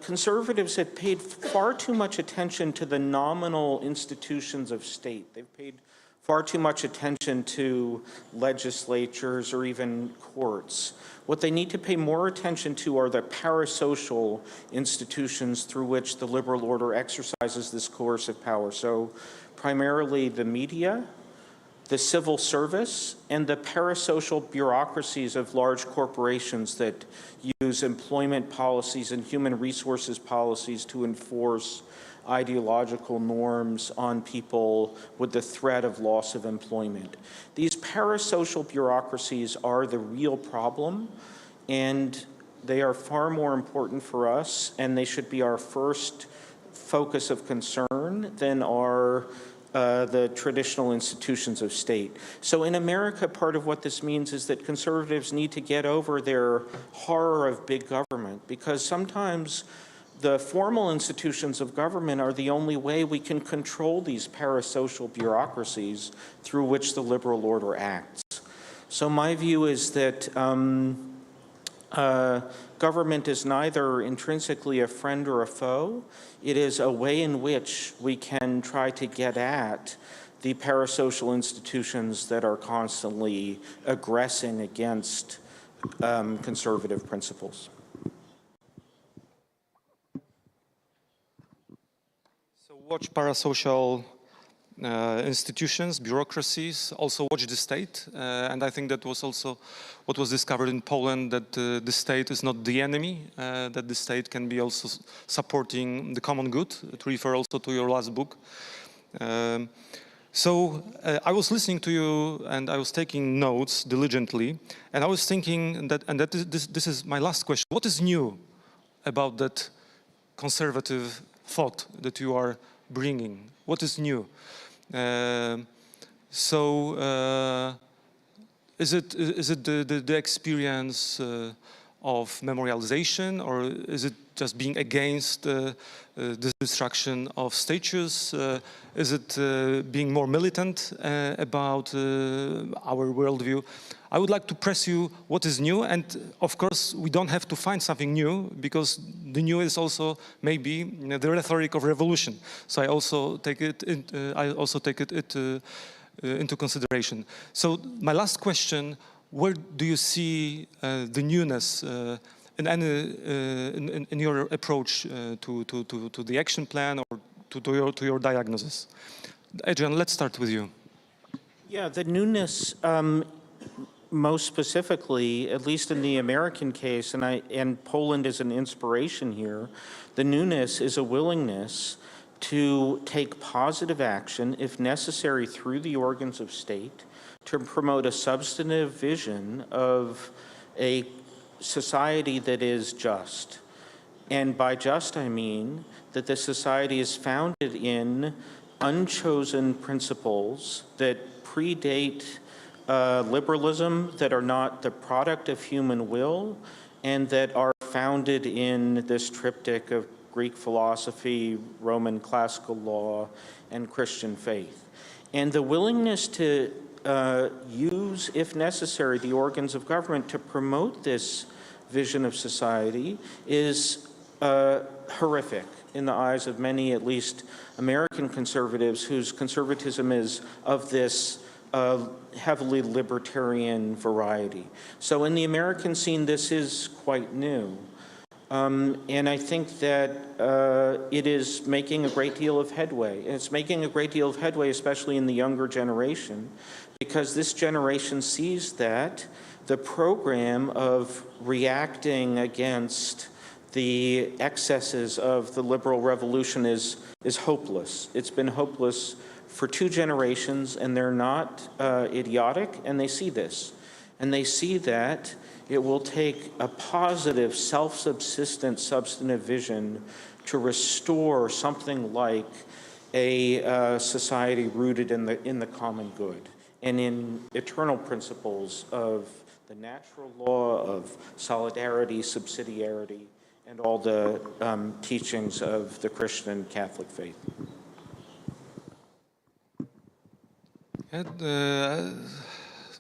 conservatives have paid far too much attention to the nominal institutions of state. They've paid far too much attention to legislatures or even courts. What they need to pay more attention to are the parasocial institutions through which the liberal order exercises this coercive power. So primarily the media, the civil service, and the parasocial bureaucracies of large corporations that use employment policies and human resources policies to enforce ideological norms on people with the threat of loss of employment. These parasocial bureaucracies are the real problem, and they are far more important for us, and they should be our first focus of concern than our the traditional institutions of state. So in America, part of what this means is that conservatives need to get over their horror of big government, because sometimes the formal institutions of government are the only way we can control these parasocial bureaucracies through which the liberal order acts. So my view is that government is neither intrinsically a friend or a foe. It is a way in which we can try to get at the parasocial institutions that are constantly aggressing against conservative principles. So watch parasocial institutions, bureaucracies, also watch the state. And I think that was also what was discovered in Poland, that the state is not the enemy, that the state can be also supporting the common good, to refer also to your last book. So I was listening to you and I was taking notes diligently, and I was thinking that, and that this is my last question, what is new about that conservative thought that you are bringing? What is new? Is it the experience of memorialization, or is it just being against the destruction of statues? Is it being more militant about our worldview? I would like to press you what is new, and of course we don't have to find something new, because the new is also maybe the rhetoric of revolution. So I also take it into consideration. So my last question: where do you see the newness in your approach to the action plan, or to your diagnosis? Adrian, let's start with you. Yeah, the newness. Most specifically, at least in the American case, and Poland is an inspiration here, the newness is a willingness to take positive action, if necessary, through the organs of state, to promote a substantive vision of a society that is just. And by just, I mean that the society is founded in unchosen principles that predate liberalism, that are not the product of human will, and that are founded in this triptych of Greek philosophy, Roman classical law, and Christian faith. And the willingness to use, if necessary, the organs of government to promote this vision of society is horrific in the eyes of many, at least American conservatives, whose conservatism is of this heavily libertarian variety. So in the American scene, this is quite new. And I think that it is making a great deal of headway. And it's making a great deal of headway, especially in the younger generation, because this generation sees that the program of reacting against the excesses of the liberal revolution is hopeless. It's been hopeless for 2 generations, and they're not idiotic, and they see this. And they see that it will take a positive, self-subsistent, substantive vision to restore something like a society rooted in the common good and in eternal principles of the natural law of solidarity, subsidiarity, and all the teachings of the Christian and Catholic faith.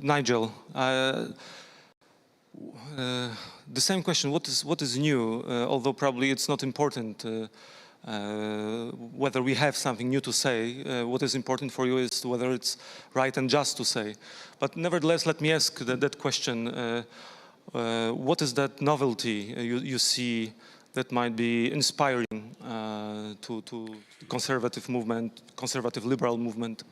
Nigel, the same question, what is new, although probably it's not important whether we have something new to say. What is important for you is whether it's right and just to say. But nevertheless, let me ask that question. What is that novelty you see that might be inspiring to conservative movement, conservative liberal movement?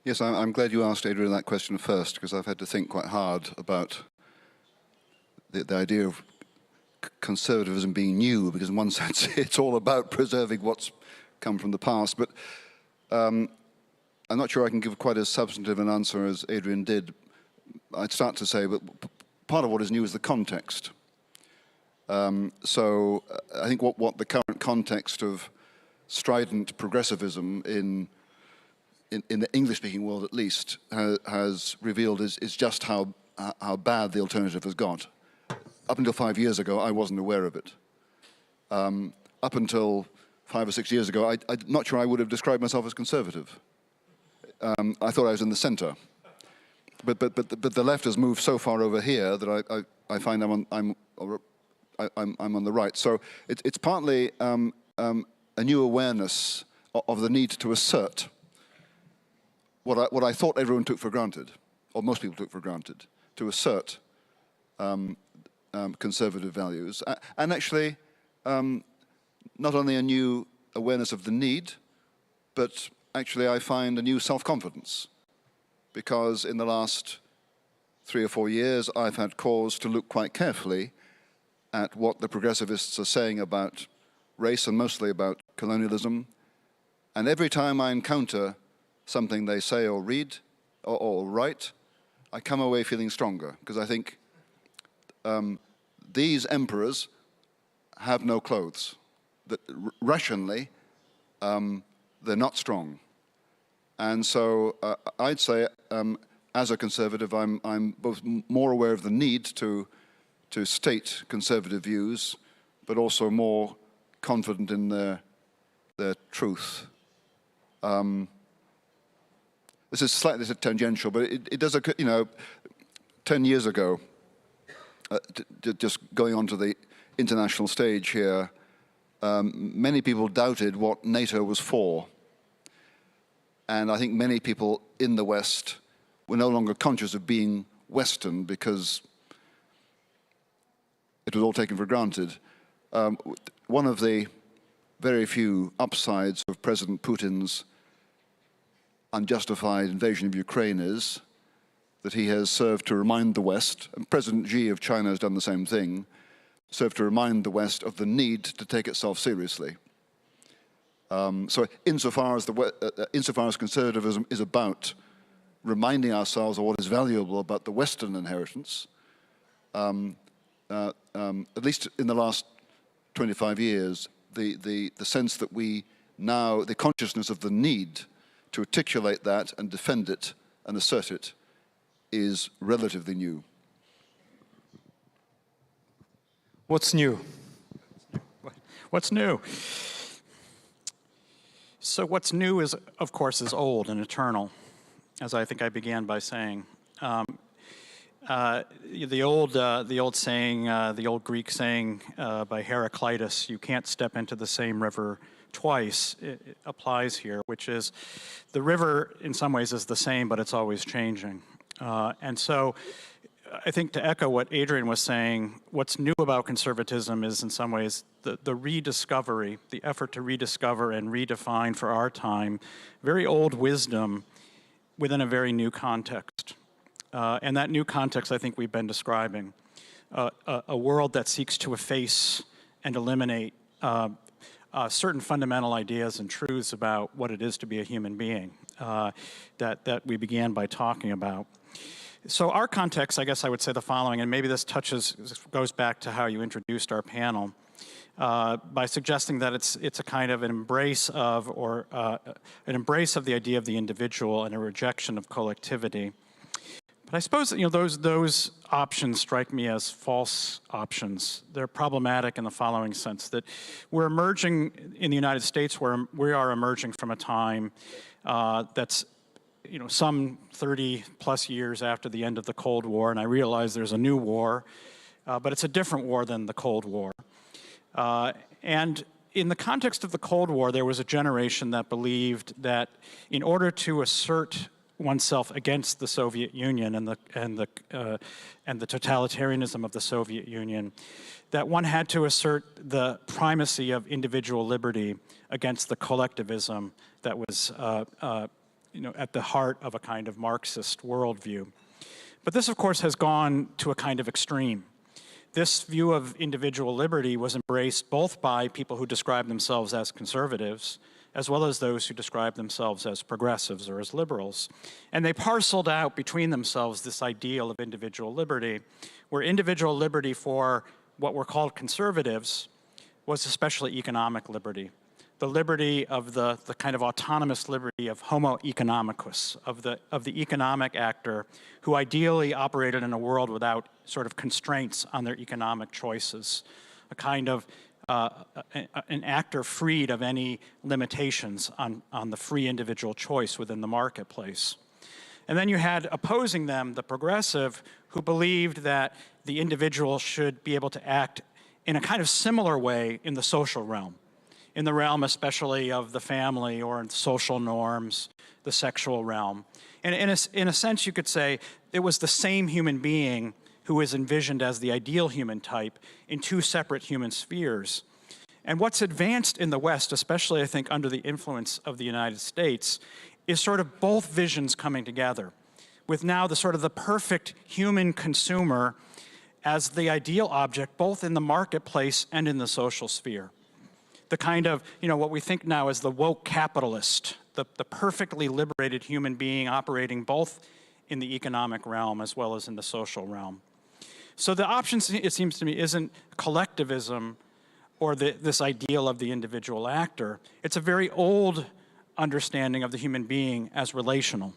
Yes, I'm glad you asked, Adrian, that question first, because I've had to think quite hard about the idea of conservatism being new, because in one sense it's all about preserving what's come from the past. But I'm not sure I can give quite as substantive an answer as Adrian did. I'd start to say, but part of what is new is the context. So I think what the current context of strident progressivism in the English-speaking world, at least, has revealed is just how bad the alternative has got. Up until 5 years ago, I wasn't aware of it. Up until 5 or 6 years ago, I'm not sure I would have described myself as conservative. I thought I was in the center. But the left has moved so far over here that I find I'm on the right. So it's partly a new awareness of the need to assert what I thought everyone took for granted, or most people took for granted, to assert conservative values. And actually, not only a new awareness of the need, but actually I find a new self-confidence. Because in the last 3 or 4 years, I've had cause to look quite carefully at what the progressivists are saying about race and mostly about colonialism. And every time I encounter something they say or read or write, I come away feeling stronger, because I think these emperors have no clothes. That rationally, they're not strong. And so I'd say, as a conservative, I'm both more aware of the need to state conservative views, but also more confident in their truth. This is slightly tangential, but it does occur, 10 years ago, just going onto the international stage here, many people doubted what NATO was for. And I think many people in the West were no longer conscious of being Western because it was all taken for granted. One of the very few upsides of President Putin's unjustified invasion of Ukraine is that he has served to remind the West, and President Xi of China has done the same thing, served to remind the West of the need to take itself seriously. So insofar as conservatism is about reminding ourselves of what is valuable about the Western inheritance, at least in the last 25 years, the sense that we now, the consciousness of the need to articulate that and defend it and assert it is relatively new. What's new? What's new? So what's new is, of course, is old and eternal, as I think I began by saying. The old saying, the old Greek saying by Heraclitus, "You can't step into the same river twice," it applies here, which is the river in some ways is the same, but it's always changing. And so I think to echo what Adrian was saying, what's new about conservatism is in some ways the rediscovery, the effort to rediscover and redefine for our time very old wisdom within a very new context. And that new context I think we've been describing, a world that seeks to efface and eliminate certain fundamental ideas and truths about what it is to be a human being that we began by talking about. So our context, I guess I would say the following, and maybe this goes back to how you introduced our panel, by suggesting that it's a kind of an embrace of, or an embrace of the idea of the individual and a rejection of collectivity. But I suppose that, those options strike me as false options. They're problematic in the following sense, that we're emerging in the United States, where we are emerging from a time that's some 30 plus years after the end of the Cold War, and I realize there's a new war, but it's a different war than the Cold War. And in the context of the Cold War, there was a generation that believed that in order to assert oneself against the Soviet Union and the totalitarianism of the Soviet Union, that one had to assert the primacy of individual liberty against the collectivism that was at the heart of a kind of Marxist worldview. But this, of course, has gone to a kind of extreme. This view of individual liberty was embraced both by people who describe themselves as conservatives, as well as those who describe themselves as progressives or as liberals. And they parceled out between themselves this ideal of individual liberty, where individual liberty for what were called conservatives was especially economic liberty. The liberty of the kind of autonomous liberty of homo economicus, of the economic actor who ideally operated in a world without sort of constraints on their economic choices, a kind of an actor freed of any limitations on the free individual choice within the marketplace. And then you had opposing them the progressive, who believed that the individual should be able to act in a kind of similar way in the social realm, in the realm especially of the family or in social norms, the sexual realm. And in a sense, you could say it was the same human being who is envisioned as the ideal human type in two separate human spheres. And what's advanced in the West, especially I think under the influence of the United States, is sort of both visions coming together, with now the sort of the perfect human consumer as the ideal object, both in the marketplace and in the social sphere. The kind of, what we think now as the woke capitalist, the perfectly liberated human being operating both in the economic realm as well as in the social realm. So the option, it seems to me, isn't collectivism or this ideal of the individual actor. It's a very old understanding of the human being as relational.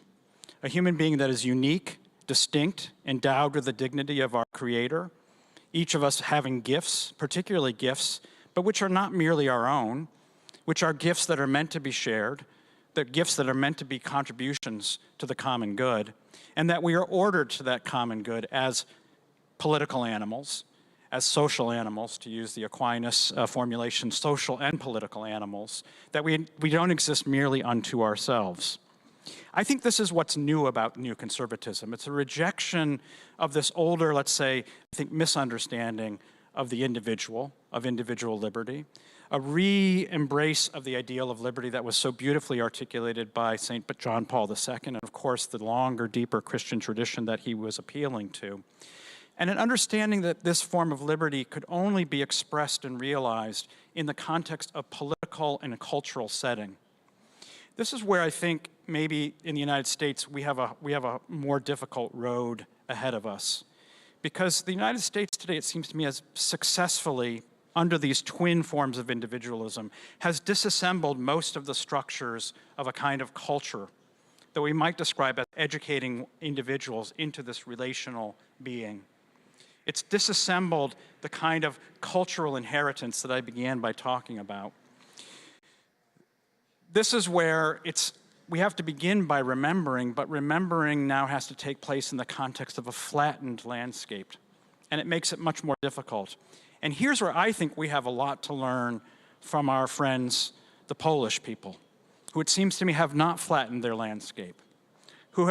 A human being that is unique, distinct, endowed with the dignity of our Creator, each of us having gifts, particularly gifts, but which are not merely our own, which are gifts that are meant to be shared, they're gifts that are meant to be contributions to the common good, and that we are ordered to that common good as political animals, as social animals, to use the Aquinas formulation, social and political animals, that we don't exist merely unto ourselves. I think this is what's new about new conservatism. It's a rejection of this older, let's say, I think misunderstanding of the individual, of individual liberty, a re-embrace of the ideal of liberty that was so beautifully articulated by St. John Paul II, and of course the longer, deeper Christian tradition that he was appealing to. And an understanding that this form of liberty could only be expressed and realized in the context of political and cultural setting. This is where I think maybe in the United States we have a more difficult road ahead of us, because the United States today, it seems to me, has successfully, under these twin forms of individualism, has disassembled most of the structures of a kind of culture that we might describe as educating individuals into this relational being. It's disassembled the kind of cultural inheritance that I began by talking about. This is where we have to begin by remembering, but remembering now has to take place in the context of a flattened landscape, and it makes it much more difficult. And here's where I think we have a lot to learn from our friends, the Polish people, who it seems to me have not flattened their landscape, who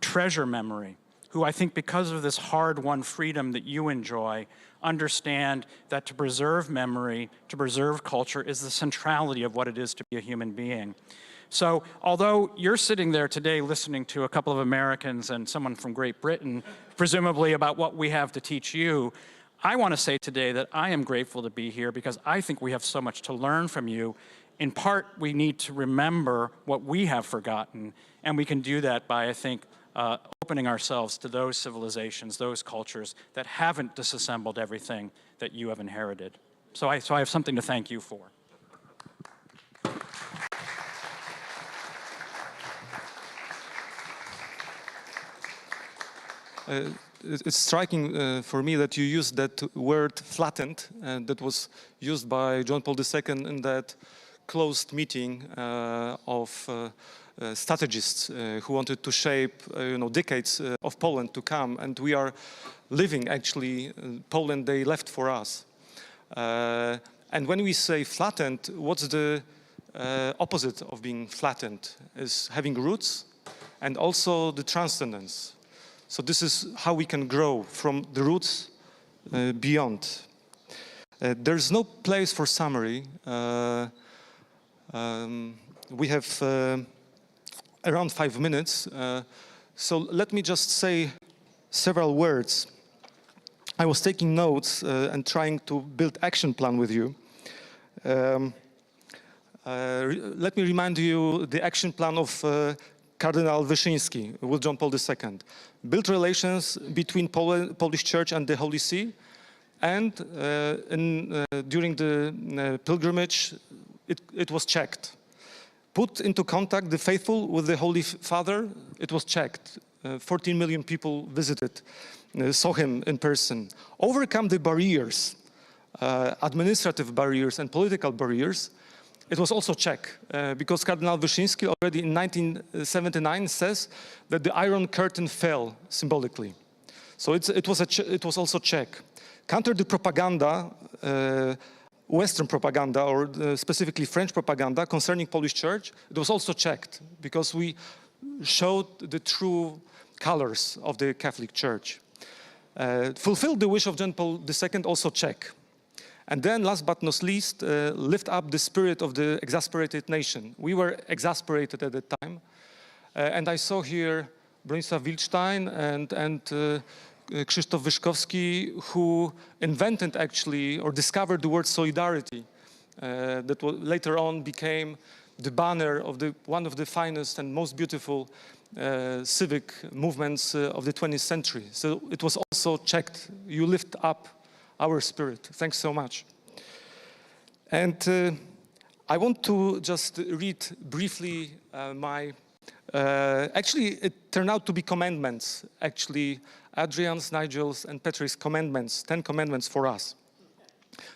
treasure memory, who I think because of this hard-won freedom that you enjoy, understand that to preserve memory, to preserve culture, is the centrality of what it is to be a human being. So although you're sitting there today listening to a couple of Americans and someone from Great Britain, presumably about what we have to teach you, I want to say today that I am grateful to be here because I think we have so much to learn from you. In part, we need to remember what we have forgotten, and we can do that by, I think, opening ourselves to those civilizations, those cultures that haven't disassembled everything that you have inherited. So I have something to thank you for. It's striking for me that you used that word flattened, and that was used by John Paul II in that closed meeting of strategists who wanted to shape decades of Poland to come, and we are living actually Poland they left for us. And when we say flattened, what's the opposite of being flattened? Is having roots and also the transcendence. So this is how we can grow from the roots beyond. There's no place for summary. We have around 5 minutes. So let me just say several words. I was taking notes and trying to build action plan with you. Let me remind you the action plan of Cardinal Wyszyński with John Paul II. Build relations between Polish Church and the Holy See, and during the pilgrimage, it was checked. Put into contact the faithful with the Holy Father, it was checked. 14 million people visited, saw him in person. Overcome the barriers, administrative barriers and political barriers, it was also checked, because Cardinal Wyszyński already in 1979 says that the Iron Curtain fell symbolically. So it was also checked. Counter the propaganda, Western propaganda, or specifically French propaganda concerning Polish Church, it was also checked, because we showed the true colors of the Catholic Church. Fulfill the wish of John Paul II, also check. And then, last but not least, lift up the spirit of the exasperated nation. We were exasperated at the time. And I saw here Bronisław Wilczstein and Krzysztof Wyszkowski, who invented actually, or discovered the word solidarity, that later on became the banner of one of the finest and most beautiful civic movements of the 20th century. So it was also checked. You lift up our spirit. Thanks so much. And I want to just read briefly actually it turned out to be commandments, actually Adrian's, Nigel's and Petri's commandments, 10 commandments for us.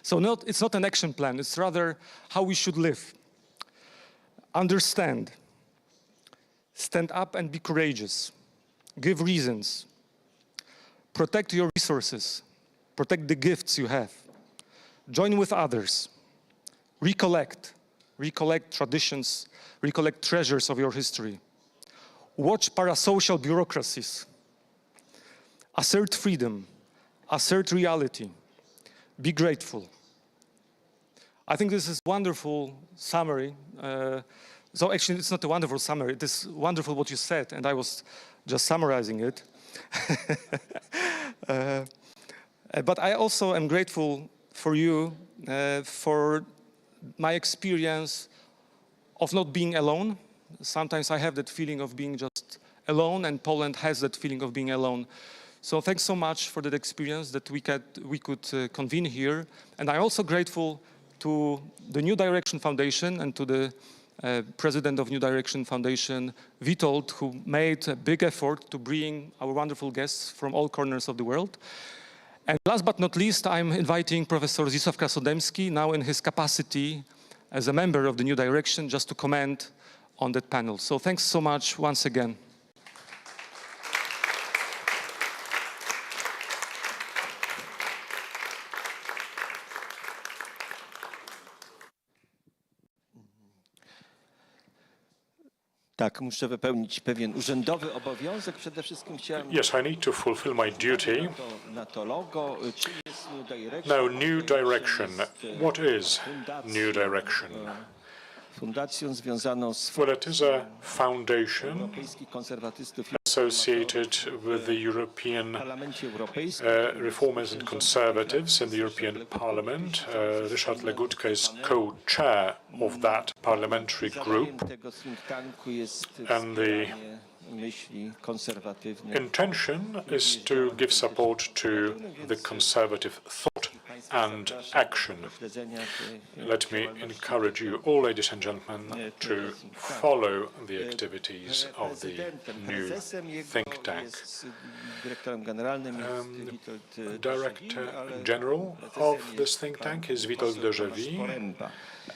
So it's not an action plan, it's rather how we should live. Understand, stand up and be courageous, give reasons, protect your resources, protect the gifts you have. Join with others. Recollect traditions, recollect treasures of your history. Watch parasocial bureaucracies. Assert freedom, assert reality. Be grateful. I think this is a wonderful summary. So actually, it's not a wonderful summary. It is wonderful what you said, and I was just summarizing it. But I also am grateful for you, for my experience of not being alone. Sometimes I have that feeling of being just alone, and Poland has that feeling of being alone. So thanks so much for that experience that we could convene here. And I'm also grateful to the New Direction Foundation and to the president of New Direction Foundation, Witold, who made a big effort to bring our wonderful guests from all corners of the world. And last but not least, I'm inviting Professor Zdzisław Krasnodębski, now in his capacity as a member of the New Direction, just to comment on that panel. So thanks so much once again. Tak, muszę wypełnić pewien urzędowy obowiązek. Przede wszystkim chciałem... Yes, I need to fulfill my duty. Na to logo. Czym jest New Direction? Now, New Direction. What is New Direction? Fundacją związaną z... Well, it is a foundation Europejskich Konserwatystów associated with the European reformers and conservatives in the European Parliament. Ryszard Legutko is co-chair of that parliamentary group, and the intention is to give support to the conservative thought and action. Let me encourage you all, ladies and gentlemen, to follow the activities of the new think tank. Director General of this think tank is Witold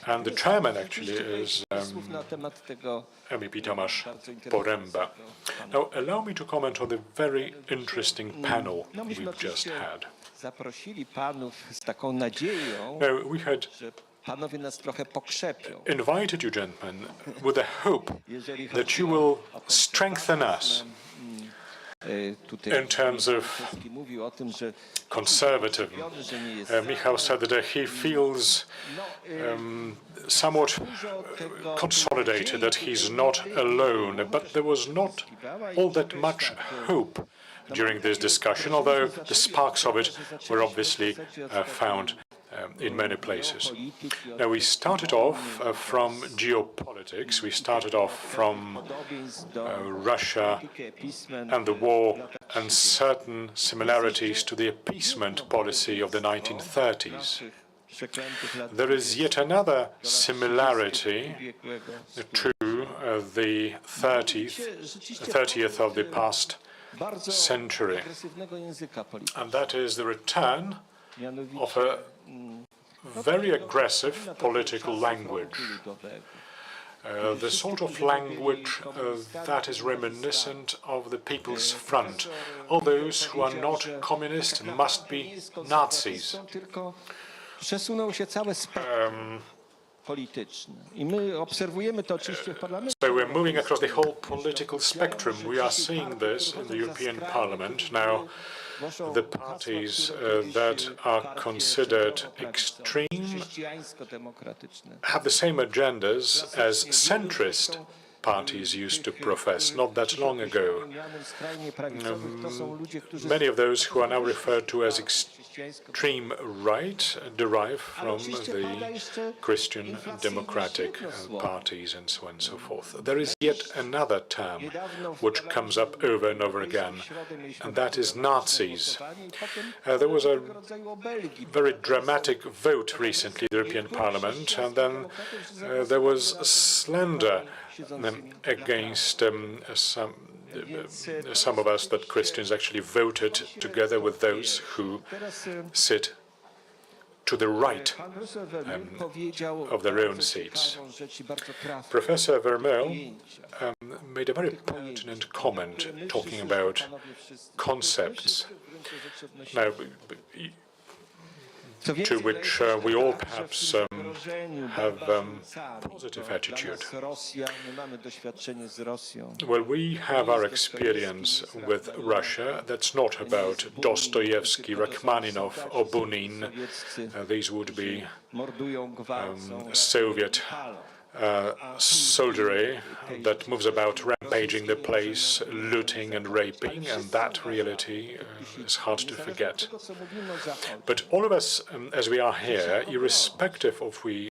and the chairman actually is MEP Tomasz Poręba. Now, allow me to comment on the very interesting panel we've just had. Zaprosili panów z taką nadzieją, we had panowie nas trochę pokrzepią. Invited you, gentlemen, with a hope that you will strengthen us in terms of conservatism. Michał said that he feels somewhat consolidated, that he's not alone, but there was not all that much hope during this discussion, although the sparks of it were obviously found in many places. Now, we started off from geopolitics. We started off from Russia and the war and certain similarities to the appeasement policy of the 1930s. There is yet another similarity to the 30th of the past century, and that is the return of a very aggressive political language. The sort of language that is reminiscent of the People's Front. All those who are not communist must be Nazis. Przesunął się całe spektrum polityczne. I my obserwujemy to oczywiście w parlamencie. So we're moving across the whole political spectrum. We are seeing this in the European Parliament. Now, the parties that are considered extreme have the same agendas as centrist parties used to profess not that long ago. Many of those who are now referred to as extreme right derive from the Christian democratic parties and so on and so forth. There is yet another term which comes up over and over again, and that is Nazis. There was a very dramatic vote recently in the European Parliament, and then there was slander against some of us that Christians actually voted together with those who sit to the right of their own seats. Professor Vermeil made a very pertinent comment talking about concepts. Now, to which we all perhaps have positive attitude. Well, we have our experience with Russia. That's not about Dostoevsky, Rachmaninoff, or Bunin. These would be Soviet soldiery that moves about rampaging the place, looting and raping, and that reality is hard to forget. But all of us, as we are here, irrespective of what we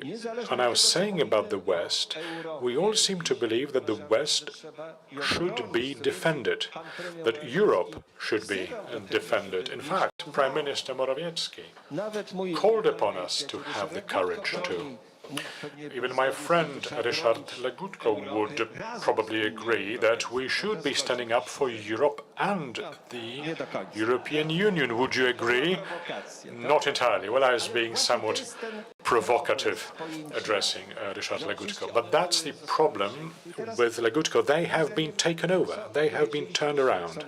are now saying about the West, we all seem to believe that the West should be defended, that Europe should be defended. In fact, Prime Minister Morawiecki called upon us to have the courage to. Even my friend Ryszard Legutko would probably agree that we should be standing up for Europe and the European Union. Would you agree? Not entirely. Well, I was being somewhat provocative addressing Ryszard Legutko. But that's the problem with Legutko. They have been taken over. They have been turned around.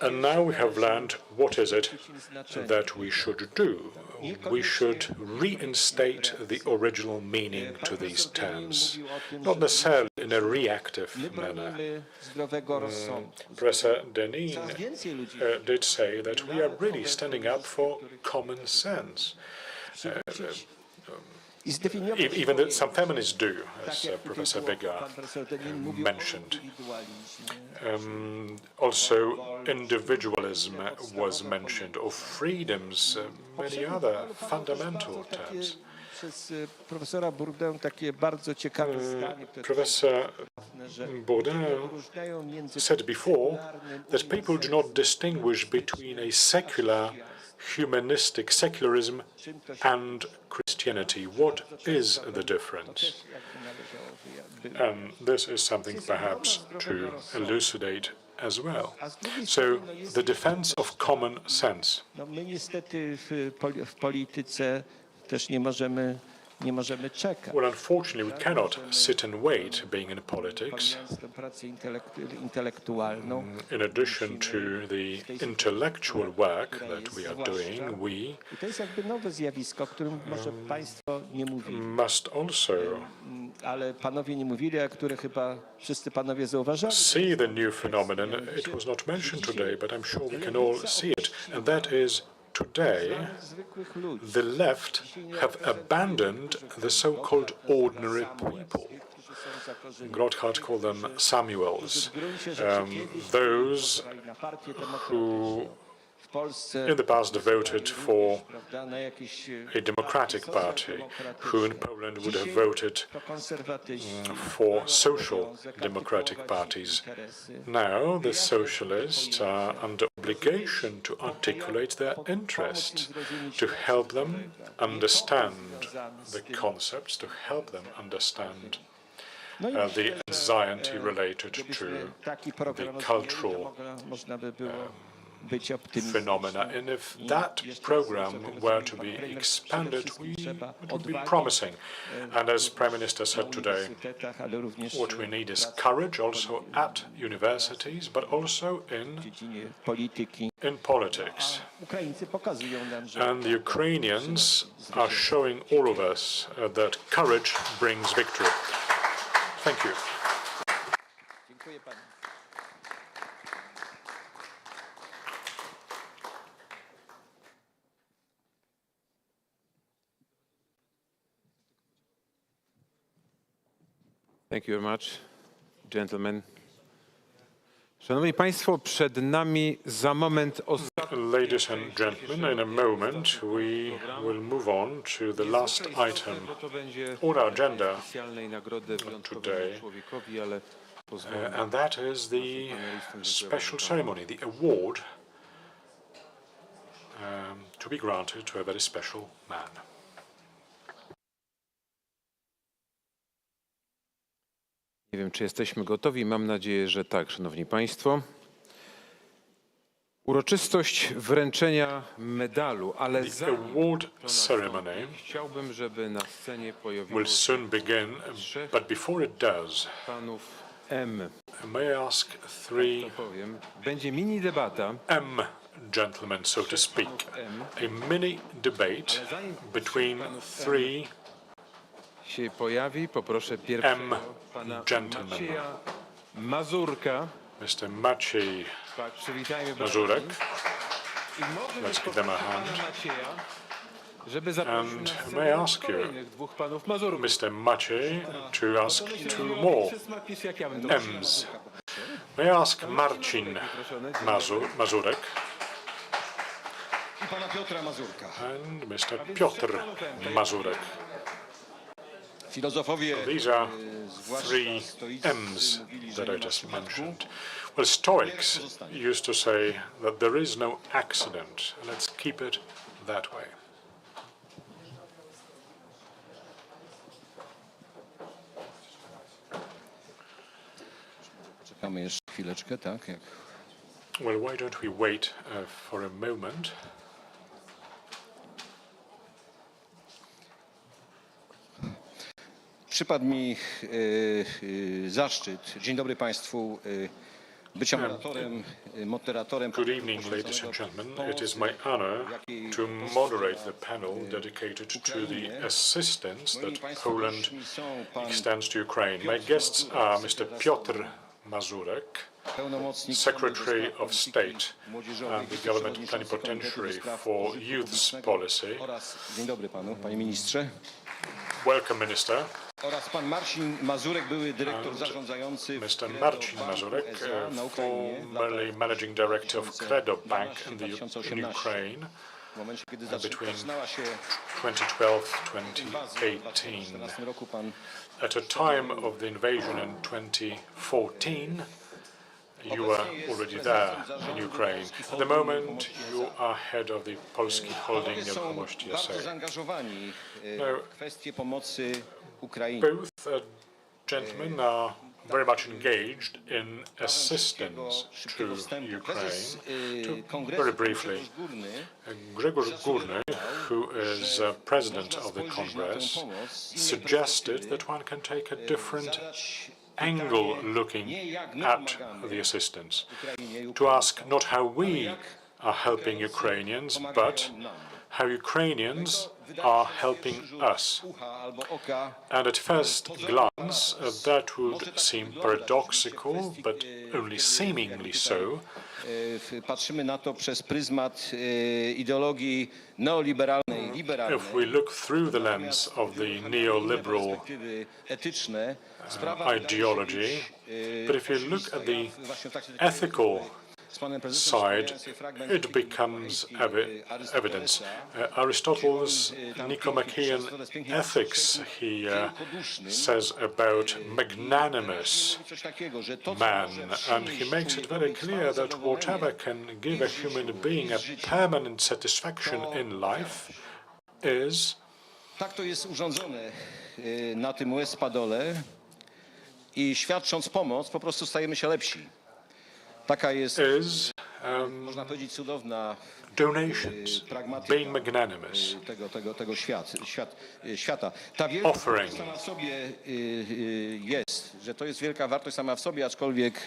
And now we have learned what is it that we should do. We should reinstate the original meaning to these terms, not necessarily in a reactive manner. Professor Denis did say that we are really standing up for common sense. Even that some feminists do, as Professor Biggar mentioned. Also, individualism was mentioned, or freedoms, many other fundamental terms. Professor Bourdin said before that people do not distinguish between a secular, humanistic secularism and Christianity. What is the difference? And this is something perhaps to elucidate as well. So, the defense of common sense. Well, unfortunately, we cannot sit and wait being in politics. In addition to the intellectual work that we are doing, we must also see the new phenomenon. It was not mentioned today, but I'm sure we can all see it, and that is today, the left have abandoned the so-called ordinary people. Grothard called them Samuels, those who in the past voted for a democratic party, who in Poland would have voted for social democratic parties. Now the socialists are under obligation to articulate their interests, to help them understand the concepts, to help them understand the anxiety related to the cultural phenomena. And if that program were to be expanded, it would be promising. And as Prime Minister said today, what we need is courage also at universities, but also in politics. And the Ukrainians are showing all of us that courage brings victory. Thank you. Thank you very much, gentlemen. Szanowni Państwo, przed nami za moment Ladies and gentlemen, in a moment we will move on to the last item on our agenda today, and that is the special ceremony, the award to be granted to a very special man. Nie wiem, czy jesteśmy gotowi. Mam nadzieję, że tak, szanowni państwo. Uroczystość wręczenia medalu, ale the award ceremony chciałbym, żeby na scenie pojawiło will soon begin, but before it does, panów M. May I ask three Będzie mini debata. M gentlemen, so to speak, a mini debate between three się pojawi. Poproszę pierwszego pana Macieja Mazurka. Mr. Maciej Tak, przywitajmy Mazurek. I może Let's give them a hand. And may I ask you, Mr. Maciej, to ask two more M's. May I ask Marcin Mazurek and Mr. Piotr Mazurek. These are three M's that I just mentioned. Well, Stoics used to say that there is no accident. Let's keep it that way. Czekamy jeszcze chwileczkę, tak? Well, why don't we wait for a moment? Przypadł mi zaszczyt, dzień dobry Państwu, bycia moderatorem. Good evening, ladies and gentlemen. It is my honor to moderate the panel dedicated to the assistance that Poland extends to Ukraine. My guests are Mr. Piotr Mazurek, Secretary of State and the Government Plenipotentiary for Youth's Policy. Dzień dobry Panu, Panie Ministrze. Welcome, Minister. Oraz pan Marcin Mazurek, były dyrektor zarządzający Mr. Marcin Mazurek, formerly Managing Director of Credo Bank in Ukraine between 2012-2018. At a time of the invasion in 2014, you were already there in Ukraine. At the moment, you are head of the Polski Holding Nieruchomości S.A. Both gentlemen are very much engaged in assistance to Ukraine. Very briefly, Grzegorz Górny, who is president of the Congress, suggested that one can take a different angle looking at the assistance, to ask not how we are helping Ukrainians, but how Ukrainians are helping us. And at first glance, that would seem paradoxical, but only seemingly so. Patrzymy na to przez pryzmat ideologii neoliberalnej, liberalnej. If we look through the lens of the neoliberal ideology, but if you look at the ethical side, it becomes evidence. Aristotle's Nicomachean Ethics, he says about magnanimous man, and he makes it very clear that whatever can give a human being a permanent satisfaction in life is. Tak to jest urządzone na tym łez padole i świadcząc pomoc, po prostu stajemy się lepsi. Taka jest, można powiedzieć, cudowna donations, being magnanimous, tego świata. Ta wielka wartość sama w sobie jest, że to jest wielka wartość sama w sobie, aczkolwiek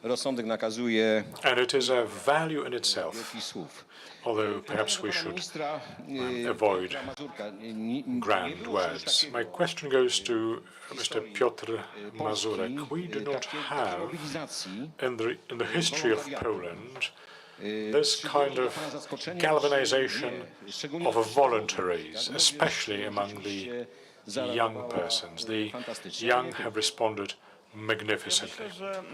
rozsądek nakazuje and it is a value in itself, although perhaps we should avoid grand words. My question goes to Mr. Piotr Mazurek. We do not have, in the history of Poland, this kind of galvanization of voluntaries, especially among the young persons. The young have responded magnificently.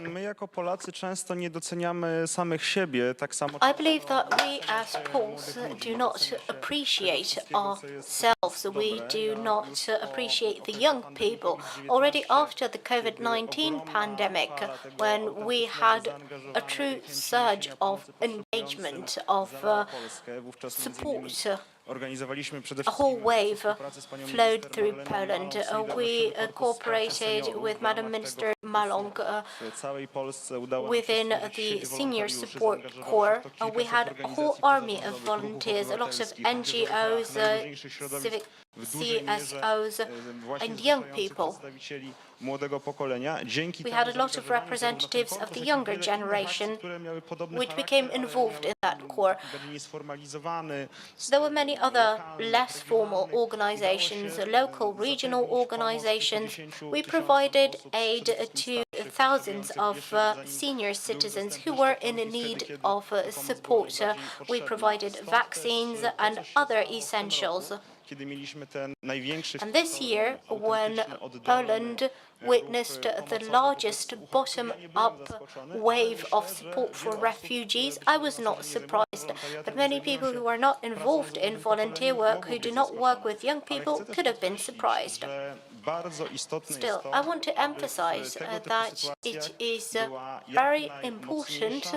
My jako Polacy często nie doceniamy samych siebie tak samo. I believe that we as Poles do not appreciate ourselves. We do not appreciate the young people. Already after the COVID-19 pandemic, when we had a true surge of engagement, of support, a whole wave flowed through Poland. We cooperated with Madam Minister Malong within the Senior Support Corps. We had a whole army of volunteers, a lot of NGOs, civic CSOs and young people. We had a lot of representatives of the younger generation which became involved in that corps. There were many other less formal organizations, local, regional organizations. We provided aid to thousands of senior citizens who were in need of support. We provided vaccines and other essentials. And this year, when Poland witnessed the largest bottom-up wave of support for refugees, I was not surprised. But many people who are not involved in volunteer work, who do not work with young people, could have been surprised. Still, I want to emphasize that it is very important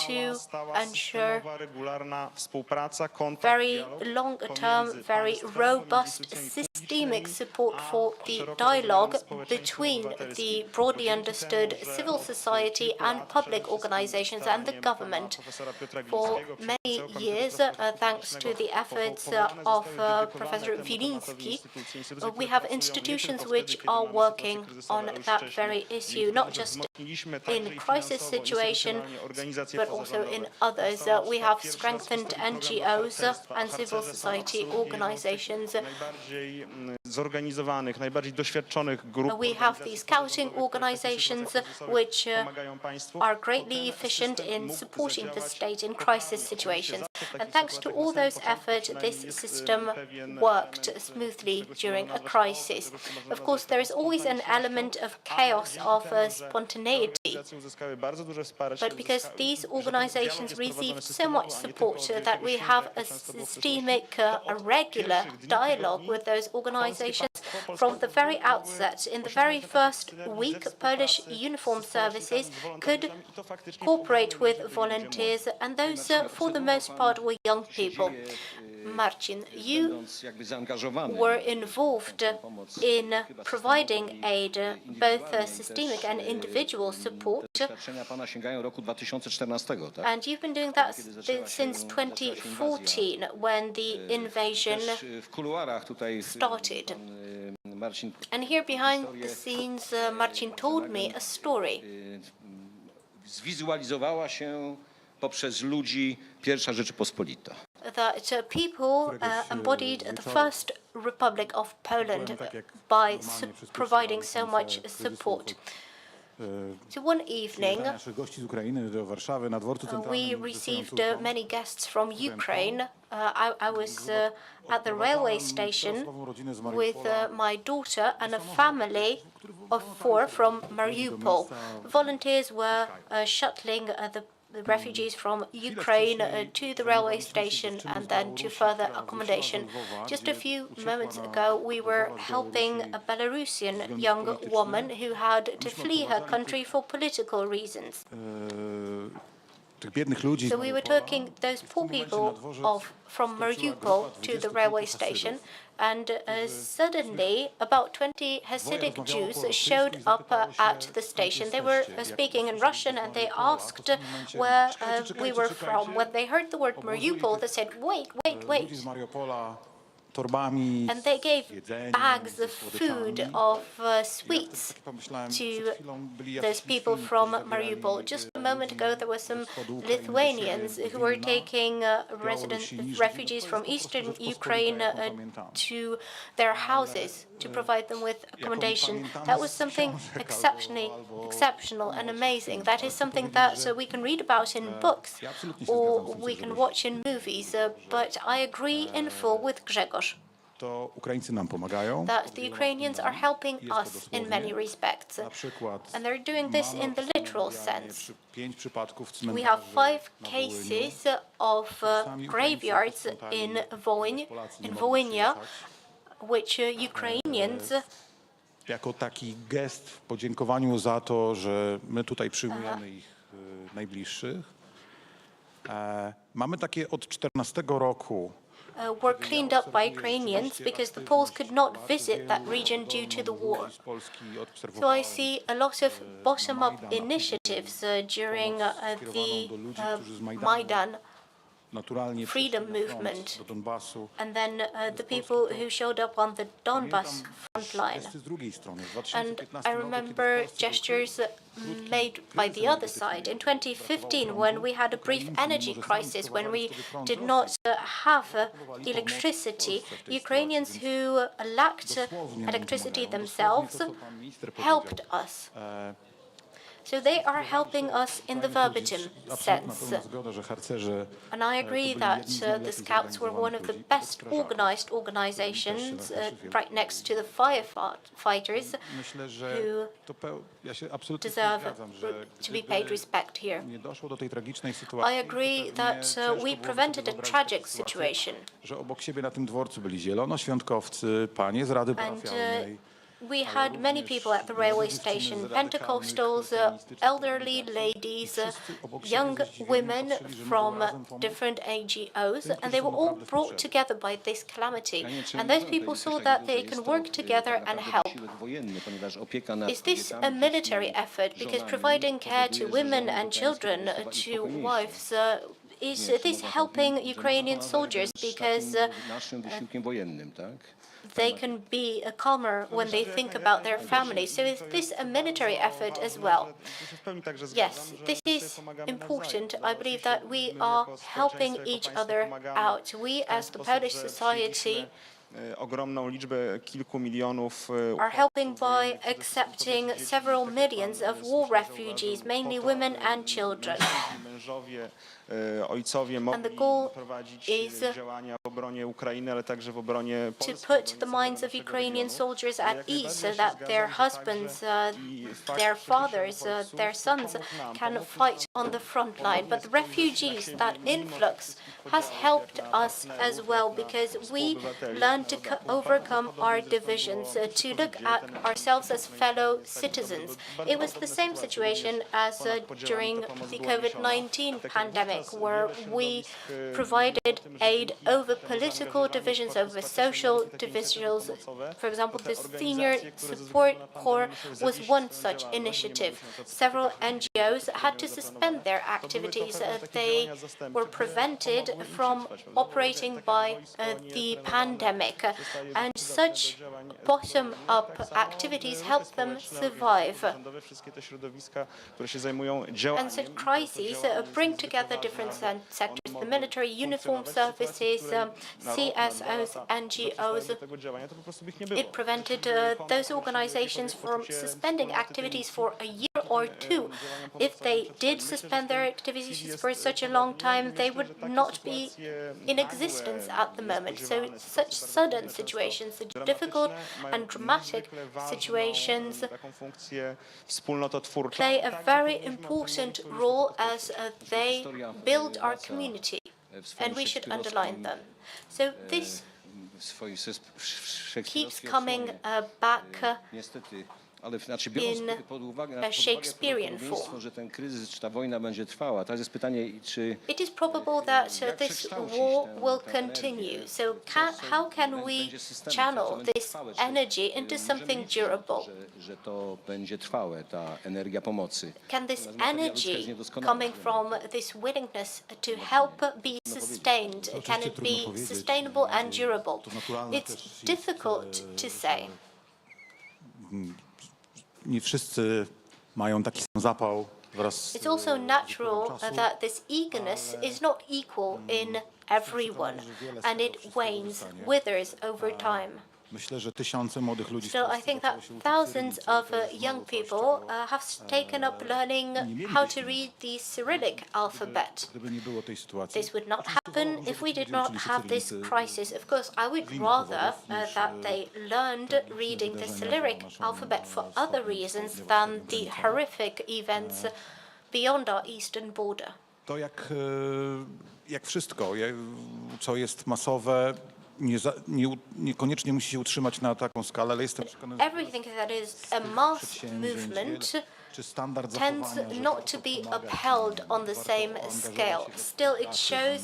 to ensure very long-term, very robust, systemic support for the dialogue between the broadly understood civil society and public organizations and the government. For many years, thanks to the efforts of Professor Wiliński, we have institutions which are working on that very issue, not just in crisis situations, but also in others. We have strengthened NGOs and civil society organizations. We have these scouting organizations which are greatly efficient in supporting the state in crisis situations. And thanks to all those efforts, this system worked smoothly during a crisis. Of course, there is always an element of chaos, of spontaneity. But because these organizations received so much support that we have a systemic, a regular dialogue with those organizations from the very outset. In the very first week, Polish uniformed services could cooperate with volunteers, and those, for the most part, were young people. Marcin, you were involved in providing aid, both systemic and individual support, and you've been doing that since 2014, when the invasion started. And here behind the scenes, Marcin told me a story. Zwizualizowała się poprzez ludzi pierwsza Rzeczypospolita. That people embodied the first Republic of Poland by providing so much support. So one evening, we received many guests from Ukraine. I was at the railway station with my daughter and a family of 4 from Mariupol. Volunteers were shuttling the refugees from Ukraine to the railway station and then to further accommodation. Just a few moments ago, we were helping a Belarusian young woman who had to flee her country for political reasons. So we were taking those poor people from Mariupol to the railway station, and suddenly about 20 Hasidic Jews showed up at the station. They were speaking in Russian, and they asked where we were from. When they heard the word Mariupol, they said, wait. And they gave bags of food, of sweets to those people from Mariupol. Just a moment ago, there were some Lithuanians who were taking refugees from eastern Ukraine to their houses to provide them with accommodation. That was something exceptional and amazing. That is something that we can read about in books or we can watch in movies. But I agree in full with Grzegorz that the Ukrainians are helping us in many respects. And they're doing this in the literal sense. We have 5 cases of graveyards in Wojna, which Ukrainians jako taki gest w podziękowaniu za to, że my tutaj przyjmujemy ich najbliższych. Mamy takie od 14 roku. Were cleaned up by Ukrainians because the Poles could not visit that region due to the war. So I see a lot of bottom-up initiatives during the Maidan freedom movement, and then the people who showed up on the Donbas front line. And I remember gestures made by the other side. In 2015, when we had a brief energy crisis, when we did not have electricity, Ukrainians who lacked electricity themselves helped us. So they are helping us in the verbatim sense. And I agree that the Scouts were one of the best organized organizations right next to the firefighters who deserve to be paid respect here. I agree that we prevented a tragic situation. We had many people at the railway station, Pentecostals, elderly ladies, young women from different NGOs, and they were all brought together by this calamity. And those people saw that they can work together and help. Is this a military effort? Because providing care to women and children, to wives, is this helping Ukrainian soldiers? Because they can be calmer when they think about their family. So is this a military effort as well? Yes, this is important. I believe that we are helping each other out. We, as the Polish society, are helping by accepting several millions of war refugees, mainly women and children. And the goal is to put the minds of Ukrainian soldiers at ease so that their husbands, their fathers, their sons can fight on the front line. But the refugees, that influx, has helped us as well, because we learned to overcome our divisions, to look at ourselves as fellow citizens. It was the same situation as during the COVID-19 pandemic, where we provided aid over political divisions, over social divisions. For example, the Senior Support Corps was one such initiative. Several NGOs had to suspend their activities. They were prevented from operating by the pandemic, and such bottom-up activities helped them survive. And such crises bring together different sectors, the military, uniformed services, CSOs, NGOs. It prevented those organizations from suspending activities for a year or two. If they did suspend their activities for such a long time, they would not be in existence at the moment. So such sudden situations, such difficult and dramatic situations, play a very important role as they build our community, and we should underline them. So this keeps coming back in a Shakespearean form. It is probable that this war will continue. So how can we channel this energy into something durable? Can this energy coming from this willingness to help be sustained? Can it be sustainable and durable? It's difficult to say. Nie wszyscy mają taki sam zapał wraz. It's also natural that this eagerness is not equal in everyone, and it wanes, withers over time. Myślę, że tysiące młodych ludzi. Still, I think that thousands of young people have taken up learning how to read the Cyrillic alphabet. This would not happen if we did not have this crisis. Of course, I would rather that they learned reading the Cyrillic alphabet for other reasons than the horrific events beyond our eastern border. To jak wszystko, co jest masowe, niekoniecznie musi się utrzymać na taką skalę, ale jestem przekonany, everything that is a mass movement tends not to be upheld on the same scale. Still, it shows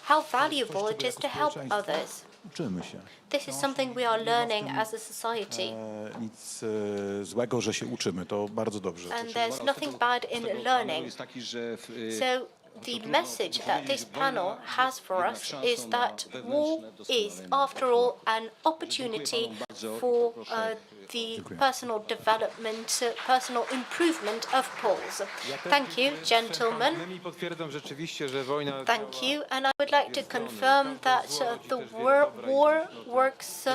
how valuable it is to help others. uczymy się. This is something we are learning as a society. Nic złego, że się uczymy, to bardzo dobrze. And there's nothing bad in learning. So the message that this panel has for us is that war is, after all, an opportunity for the personal development, personal improvement of Poles. Thank you, gentlemen. Thank you, and I would like to confirm that the war works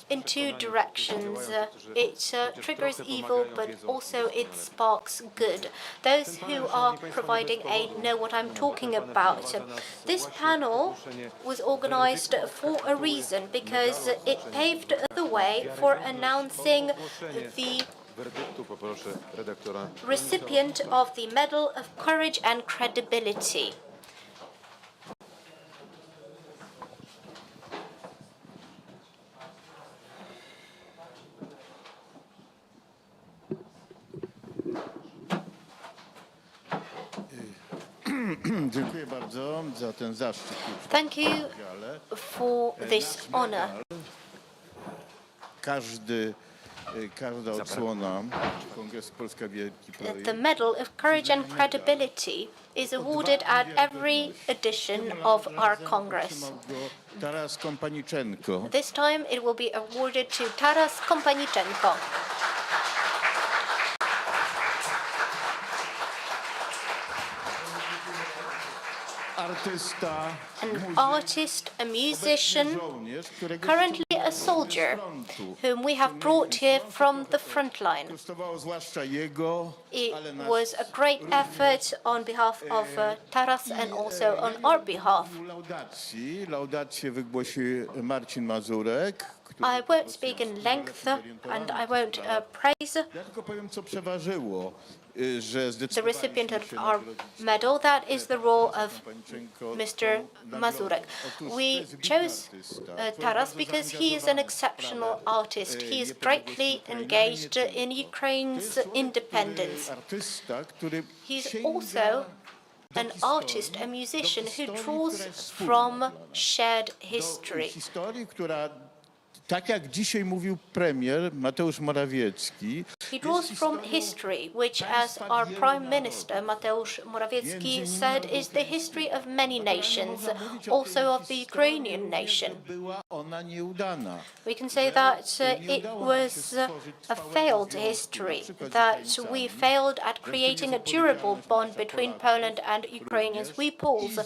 in two directions. It triggers evil, but also it sparks good. Those who are providing aid know what I'm talking about. This panel was organized for a reason, because it paved the way for announcing the recipient of the Medal of Courage and Credibility. Dziękuję bardzo za ten zaszczyt. Thank you for this honor. Każda odsłona Kongresu Polska Wielki Projekt. The Medal of Courage and Credibility is awarded at every edition of our Congress. Taras Kompaniczenko. This time it will be awarded to Taras Kompaniczenko. An artist, a musician, currently a soldier, whom we have brought here from the front line. It was a great effort on behalf of Taras and also on our behalf. I won't speak in length and I won't praise the recipient of our medal. That is the role of Mr. Mazurek. We chose Taras because he is an exceptional artist. He is greatly engaged in Ukraine's independence. He's also an artist, a musician who draws from shared history. Tak jak dzisiaj mówił premier Mateusz Morawiecki. He draws from history, which, as our Prime Minister Mateusz Morawiecki said, is the history of many nations, also of the Ukrainian nation. We can say that it was a failed history, that we failed at creating a durable bond between Poland and Ukrainians. We Poles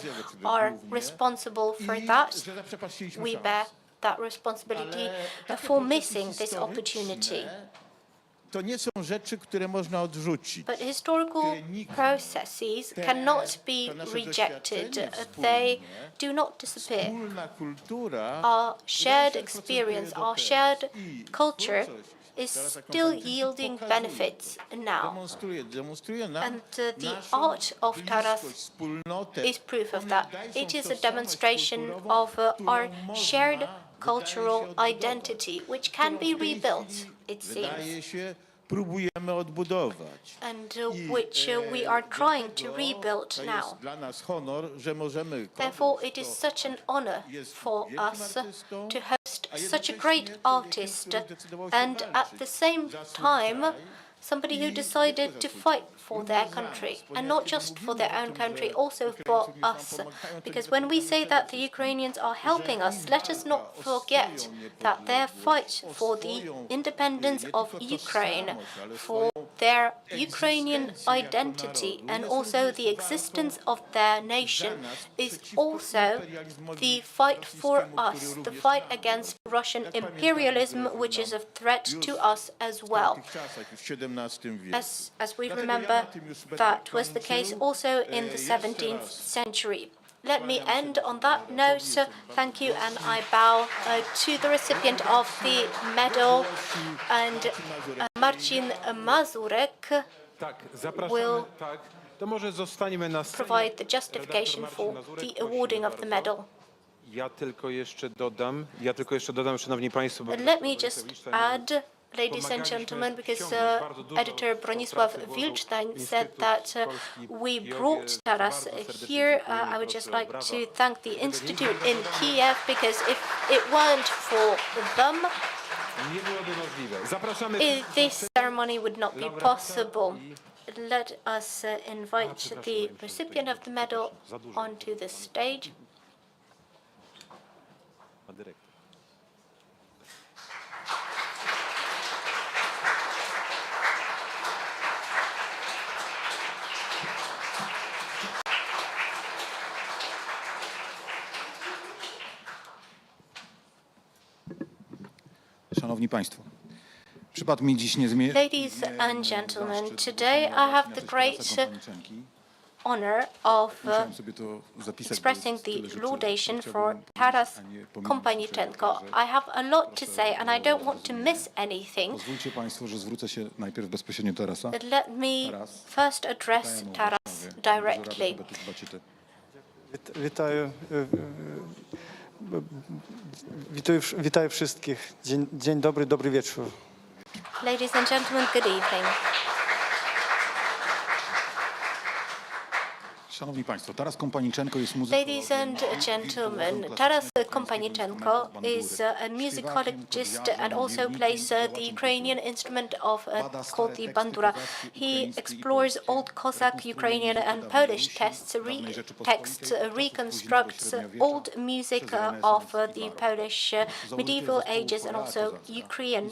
are responsible for that. We bear that responsibility for missing this opportunity. But historical processes cannot be rejected. They do not disappear. Our shared experience, our shared culture is still yielding benefits now. And the art of Taras is proof of that. It is a demonstration of our shared cultural identity, which can be rebuilt, it seems, and which we are trying to rebuild now. Therefore, it is such an honor for us to host such a great artist, and at the same time, somebody who decided to fight for their country, and not just for their own country, also for us. Because when we say that the Ukrainians are helping us, let us not forget that their fight for the independence of Ukraine, for their Ukrainian identity, and also the existence of their nation, is also the fight for us, the fight against Russian imperialism, which is a threat to us as well. As we remember, that was the case also in the 17th century. Let me end on that note. Thank you, and I bow to the recipient of the medal, and Marcin Mazurek will provide the justification for the awarding of the medal. Ja tylko jeszcze dodam, szanowni państwo, bo Let me just add, ladies and gentlemen, because editor Bronisław Wilczstein said that we brought Taras here. I would just like to thank the Institute in Kiev, because if it weren't for them, this ceremony would not be possible. Let us invite the recipient of the medal onto the stage. Szanowni Państwo, przypadł mi dziś niezmiernie... Ladies and gentlemen, today I have the great honor of expressing the laudation for Taras Kompaniczenko. I have a lot to say and I don't want to miss anything. Pozwólcie Państwo, że zwrócę się najpierw bezpośrednio Tarasa. But let me first address Taras directly. Witam wszystkich. Dzień dobry, dobry wieczór. Ladies and gentlemen, good evening. Szanowni Państwo, Taras Kompaniczenko jest muzykiem. Ladies and gentlemen, Taras Kompaniczenko is a musicologist and also plays the Ukrainian instrument called the bandura. He explores old Cossack, Ukrainian and Polish texts, reconstructs old music of the Polish medieval ages and also Ukrainian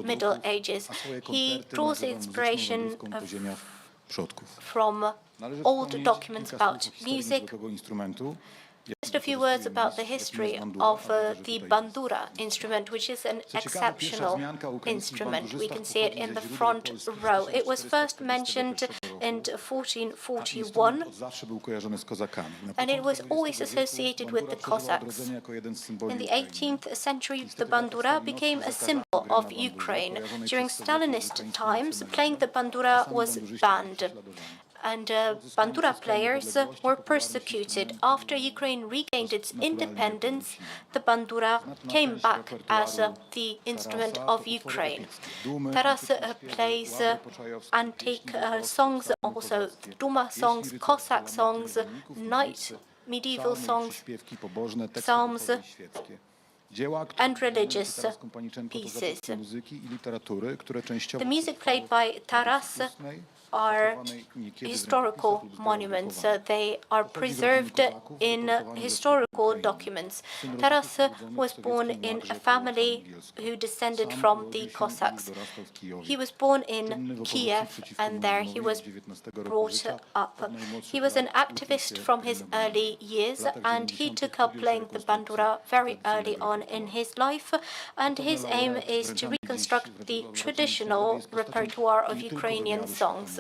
Middle Ages. He draws inspiration from old documents about music. Just a few words about the history of the bandura instrument, which is an exceptional instrument. We can see it in the front row. It was first mentioned in 1441, and it was always associated with the Cossacks. In the 18th century, the bandura became a symbol of Ukraine. During Stalinist times, playing the bandura was banned, and bandura players were persecuted. After Ukraine regained its independence, the bandura came back as the instrument of Ukraine. Taras plays antique songs, also Duma songs, Cossack songs, medieval songs, psalms, and religious pieces. The music played by Taras are historical monuments. They are preserved in historical documents. Taras was born in a family who descended from the Cossacks. He was born in Kiev and there he was brought up. He was an activist from his early years and he took up playing the bandura very early on in his life, and his aim is to reconstruct the traditional repertoire of Ukrainian songs.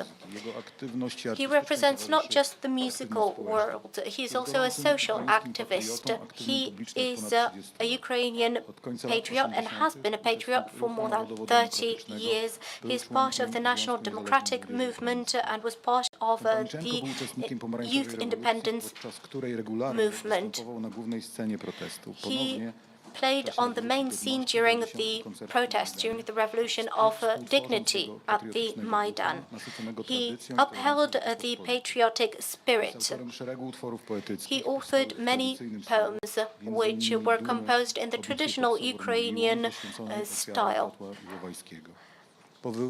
He represents not just the musical world, he is also a social activist. He is a Ukrainian patriot and has been a patriot for more than 30 years. He is part of the National Democratic Movement and was part of the Youth Independence Movement. He played on the main scene during the protests, during the revolution of dignity at the Maidan. He upheld the patriotic spirit. He authored many poems which were composed in the traditional Ukrainian style,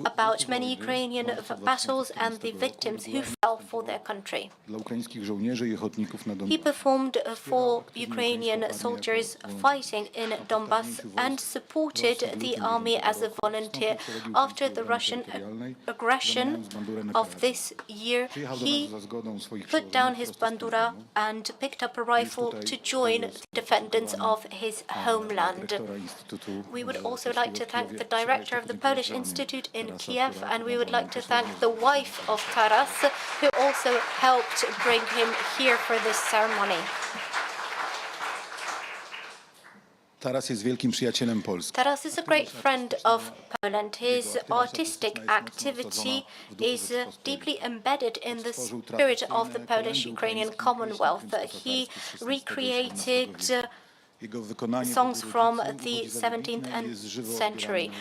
about many Ukrainian battles and the victims who fell for their country. He performed for Ukrainian soldiers fighting in Donbass and supported the army as a volunteer. After the Russian aggression of this year, he put down his bandura and picked up a rifle to join the defendants of his homeland. We would also like to thank the director of the Polish Institute in Kiev, and we would like to thank the wife of Taras, who also helped bring him here for this ceremony. Taras jest wielkim przyjacielem Polski. Taras is a great friend of Poland. His artistic activity is deeply embedded in the spirit of the Polish-Ukrainian Commonwealth. He recreated songs from the 17th century.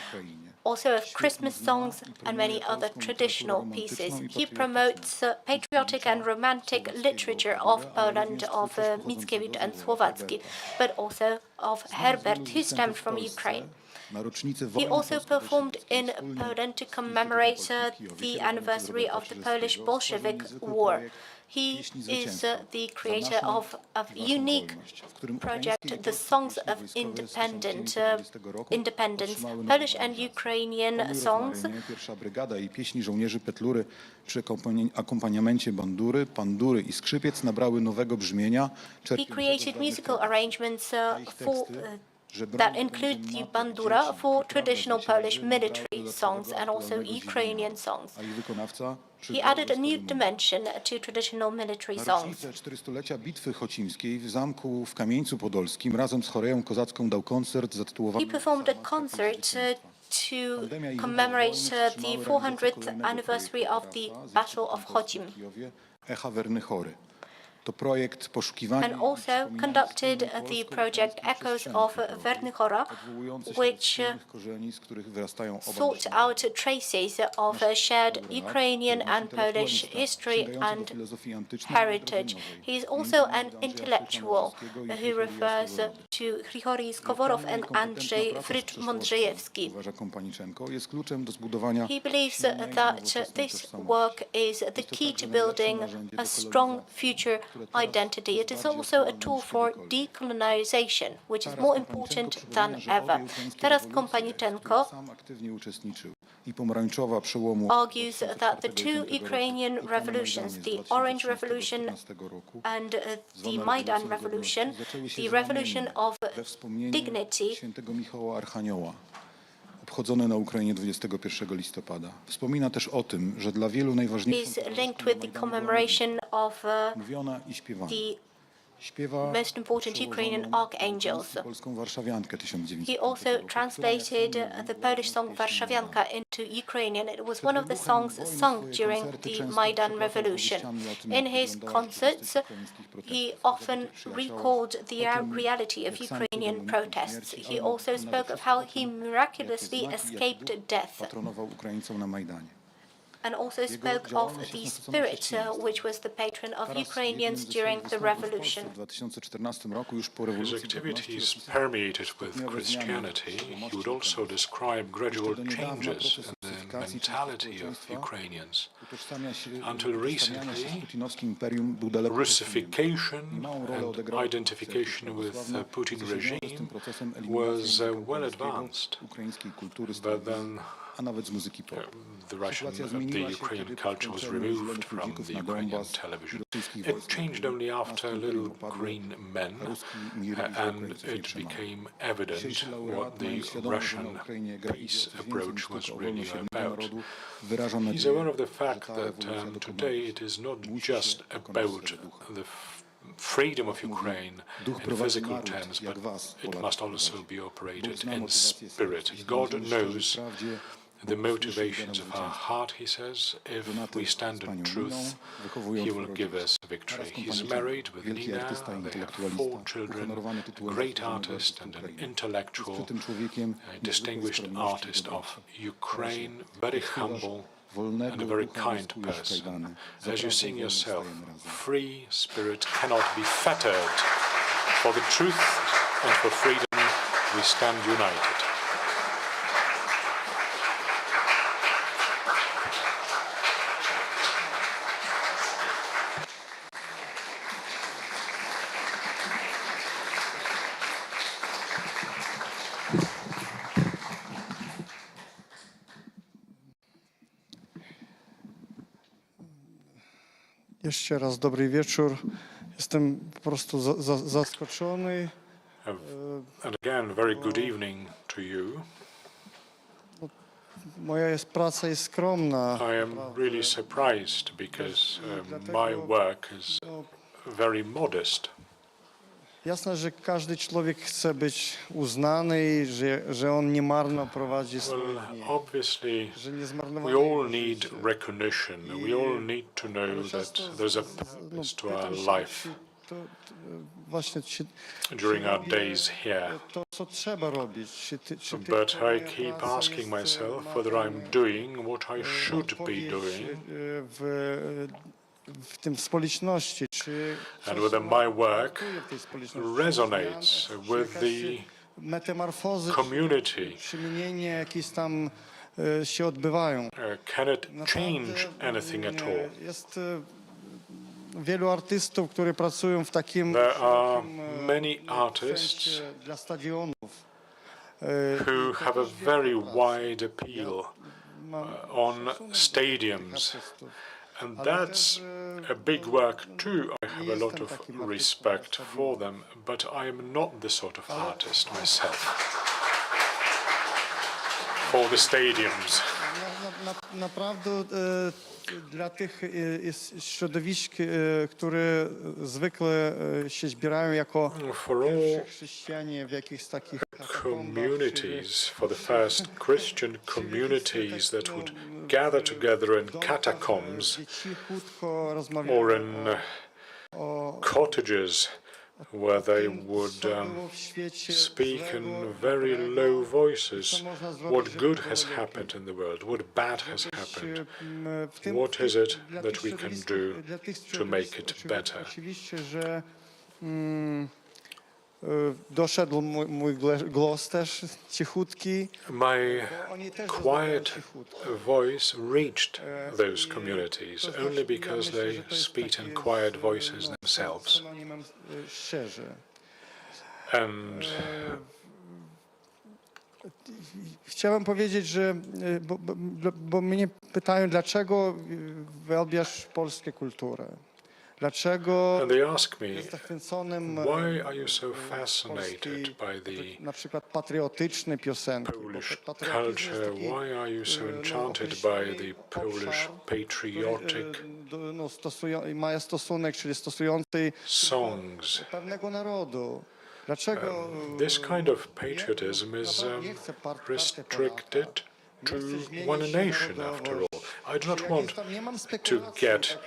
Also of Christmas songs and many other traditional pieces. He promotes patriotic and romantic literature of Poland, of Mickiewicz and Słowacki, but also of Herbert, who stemmed from Ukraine. He also performed in Poland to commemorate the anniversary of the Polish Bolshevik War. He is the creator of a unique project, the Songs of Independence, Polish and Ukrainian songs. Pierwsza brygada i pieśni żołnierzy Petlury przy akompaniamencie bandury, pandury i skrzypiec nabrały nowego brzmienia. He created musical arrangements for that include the bandura for traditional Polish military songs and also Ukrainian songs. He added a new dimension to traditional military songs. 400-lecia bitwy chocimskiej w zamku w Kamieńcu Podolskim razem z choreją kozacką dał koncert zatytułowany He performed a concert to commemorate the 400th anniversary of the Battle of Chocim. Echa Werny Chory. To projekt poszukiwania And also conducted the project Echoes of Wernichora, which korzeni, z których wyrastają sought out traces of shared Ukrainian and Polish history and heritage. He is also an intellectual who refers to Grigory Skoworow and Andrzej Frycz-Mądrzejewski. jest kluczem do zbudowania He believes that this work is the key to building a strong future identity. It is also a tool for decolonization, which is more important than ever. Teraz Kompaniczenko argues that the two Ukrainian revolutions, the Orange Revolution and the Maidan Revolution, the revolution of dignity, obchodzone na Ukrainie 21 listopada. Wspomina też o tym, że dla wielu najważniejszą is linked with the commemoration of mówiona i śpiewana. the most important Ukrainian archangels. Polską warszawiankę 1900. He also translated the Polish song Warszawianka into Ukrainian. It was one of the songs sung during the Maidan Revolution. In his concerts, he often recalled the reality of Ukrainian protests. He also spoke of how he miraculously escaped death. Patronował Ukraińcom na Majdanie. And also spoke of the spirit, which was the patron of Ukrainians during the revolution. His activities permeated with Christianity. He would also describe gradual changes in the mentality of Ukrainians. Until recently, Russification and identification with the Putin regime was well advanced. But then the Ukrainian culture was removed from the Ukrainian television. It changed only after Little Green Men, and it became evident what the Russian peace approach was really about. He's aware of the fact that today it is not just about the freedom of Ukraine in physical terms, but it must also be operated in spirit. God knows the motivations of our heart, he says. If we stand in truth, he will give us victory. He's married with Nina, they have 4 children, a great artist and an intellectual, a distinguished artist of Ukraine, very humble and a very kind person. As you sing yourself, free spirit cannot be fettered. For the truth and for freedom, we stand united. Jeszcze raz dobry wieczór. Jestem po prostu zaskoczony. And again, very good evening to you. Moja praca jest skromna. I am really surprised because my work is very modest. Jasne, że każdy człowiek chce być uznany i że on nie marno prowadzi swoje dni. Obviously, we all need recognition. We all need to know that there's a purpose to our life during our days here. To trzeba robić. But I keep asking myself whether I'm doing what I should be doing. W tym społeczności, and whether my work resonates with the community. Przemienienie jakieś tam się odbywają. Can it change anything at all? Jest wielu artystów, którzy pracują w takim There are many artists dla stadionów, who have a very wide appeal on stadiums And that's a big work too. I have a lot of respect for them, but I am not the sort of artist myself for the stadiums. Naprawdę dla tych środowisk, które zwykle się zbierają jako chrześcijanie w jakichś takich communities, for the first Christian communities that would gather together in catacombs or in cottages where they would speak in very low voices what good has happened in the world, what bad has happened, what is it that we can do to make it better. Doszedł mój głos też cichutki. My quiet voice reached those communities only because they speak in quiet voices themselves. And chciałem powiedzieć, że bo mnie pytają, dlaczego wielbiasz polską kulturę? Dlaczego they ask me, jest zachwyconym why are you so fascinated by the na przykład patriotyczne piosenki? Polish culture? Why are you so enchanted by the Polish patriotic ma stosunek, czyli stosującej songs? pewnego narodu. Dlaczego This kind of patriotism is restricted to one nation, after all. I do not want to get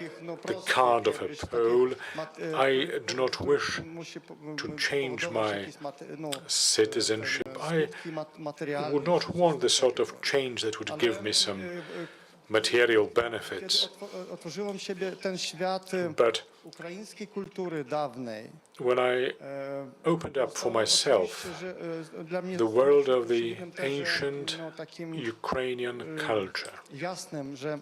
the card of a Pole. I do not wish to change my citizenship. I would not want the sort of change that would give me some material benefits. otworzyłem siebie ten świat But ukraińskiej kultury dawnej. when I opened up for myself the world of the ancient Ukrainian culture, Jasnym, że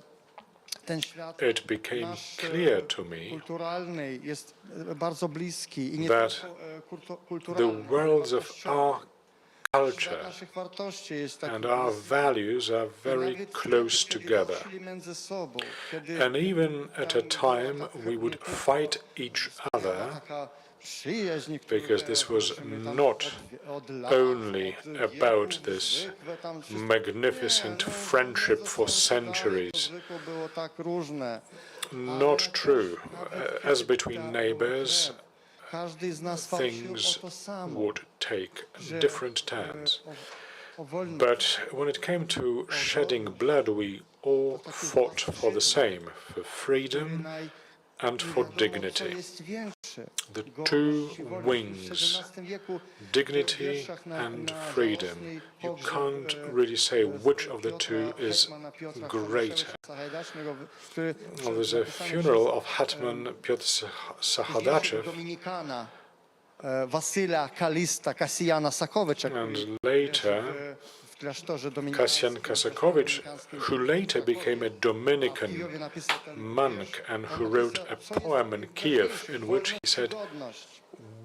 ten świat it became clear to me kulturalny jest bardzo bliski i nie that tylko the kulturalny. worlds of our culture Naszych wartości jest taki and our values are very close together. między sobą, kiedy And even at a time we would fight each other, przyjaźń, because this was not only about this magnificent friendship for centuries. było tak różne. Not true. As between neighbors, Każdy z nas walczył things o to samo. would take different turns. But when it came to shedding blood, we all fought for the same, for freedom and for dignity. The two wings, dignity and freedom. You can't really say which of the two is greater. Well, there's a funeral of Hetman Piotr Sahadachev, Wasyla Kalista Kasjana Sakowicz, and later Kasjan Kasakowicz, who later became a Dominican monk and who wrote a poem in Kiev in which he said,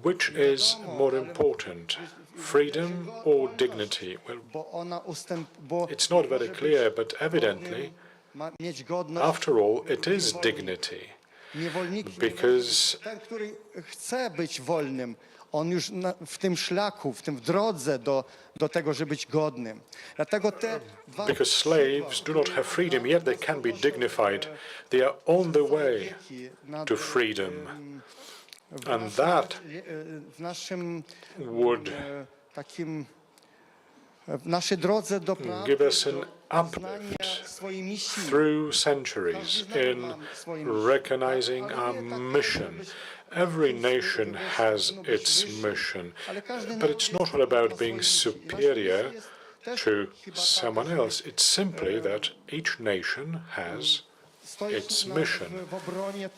which is more important, freedom or dignity? Well, it's not very clear, but evidently, after all, it is dignity. Because ten, który chce być wolnym, on już w tym szlaku, w tym drodze do tego, żeby być godnym. Dlatego te because slaves do not have freedom, yet they can be dignified. They are on the way to freedom. And that w naszym would w naszej drodze do pracy, give us an uplift through centuries in recognizing our mission. Every nation has its mission, but it's not all about being superior to someone else. It's simply that each nation has its mission. w obronie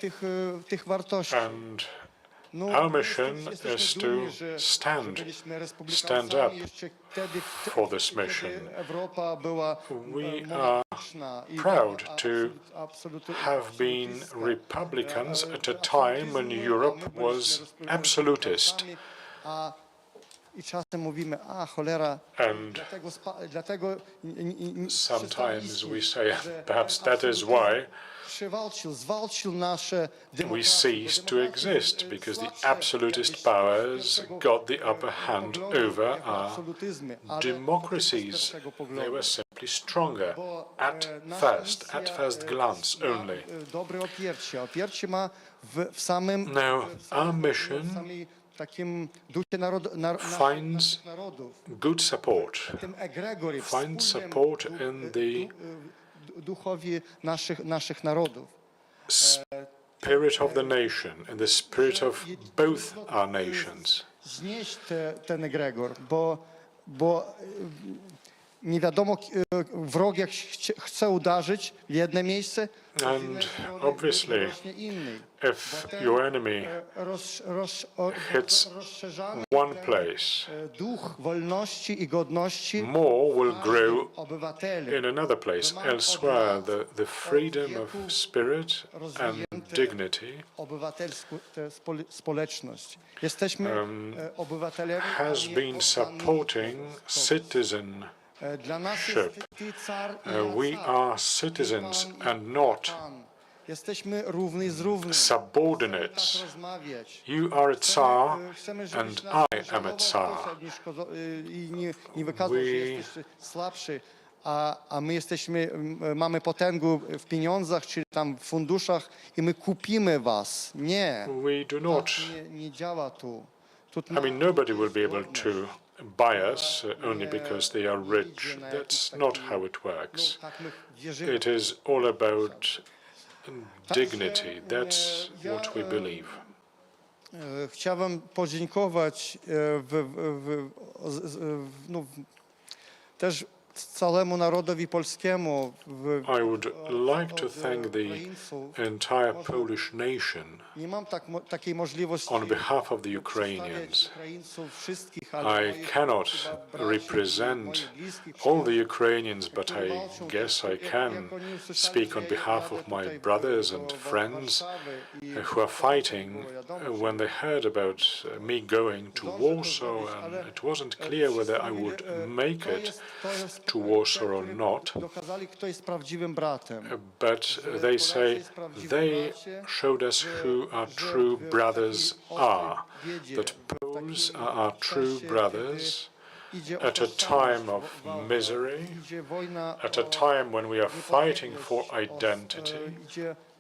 tych wartości. And our mission is to stand up for this mission. We are proud to have been republicans at a time when Europe was absolutist. I czasem mówimy, a cholera, And dlatego sometimes we say, perhaps that is why zwalczył nasze we ceased to exist, because the absolutist powers got the upper hand over our democracies. They were simply stronger at first glance only. Dobre opiercie ma w samym Now, our mission takim ducie finds good support, finds support in the duchowi naszych narodów. spirit of the nation, in the spirit of both our nations. Znieść ten egregor, bo nie wiadomo, wróg jak chce uderzyć w jedno miejsce, And obviously, if your enemy hits one place, duch wolności i godności more will grow obywateli. in another place. Elsewhere, the freedom of spirit and dignity Obywatelską społeczność. Jesteśmy obywatelami. has been supporting citizenship. We are citizens and not subordinates. You are a Tsar and I am a Tsar. A my mamy potęgę w pieniądzach, czy tam w funduszach i my kupimy was. Nie. We do not. Nie działa tu. I mean, nobody will be able to buy us only because they are rich. That's not how it works. It is all about dignity. That's what we believe. Chciałbym podziękować też całemu narodowi polskiemu. I would like to thank the entire Polish nation Nie mam takiej możliwości. on behalf of the Ukrainians. I cannot represent all the Ukrainians, but I guess I can speak on behalf of my brothers and friends who are fighting. When they heard about me going to Warsaw, and it wasn't clear whether I would make it to Warsaw or not, but they say they showed us who our true brothers are, that Poles are our true brothers at a time of misery, at a time when we are fighting for identity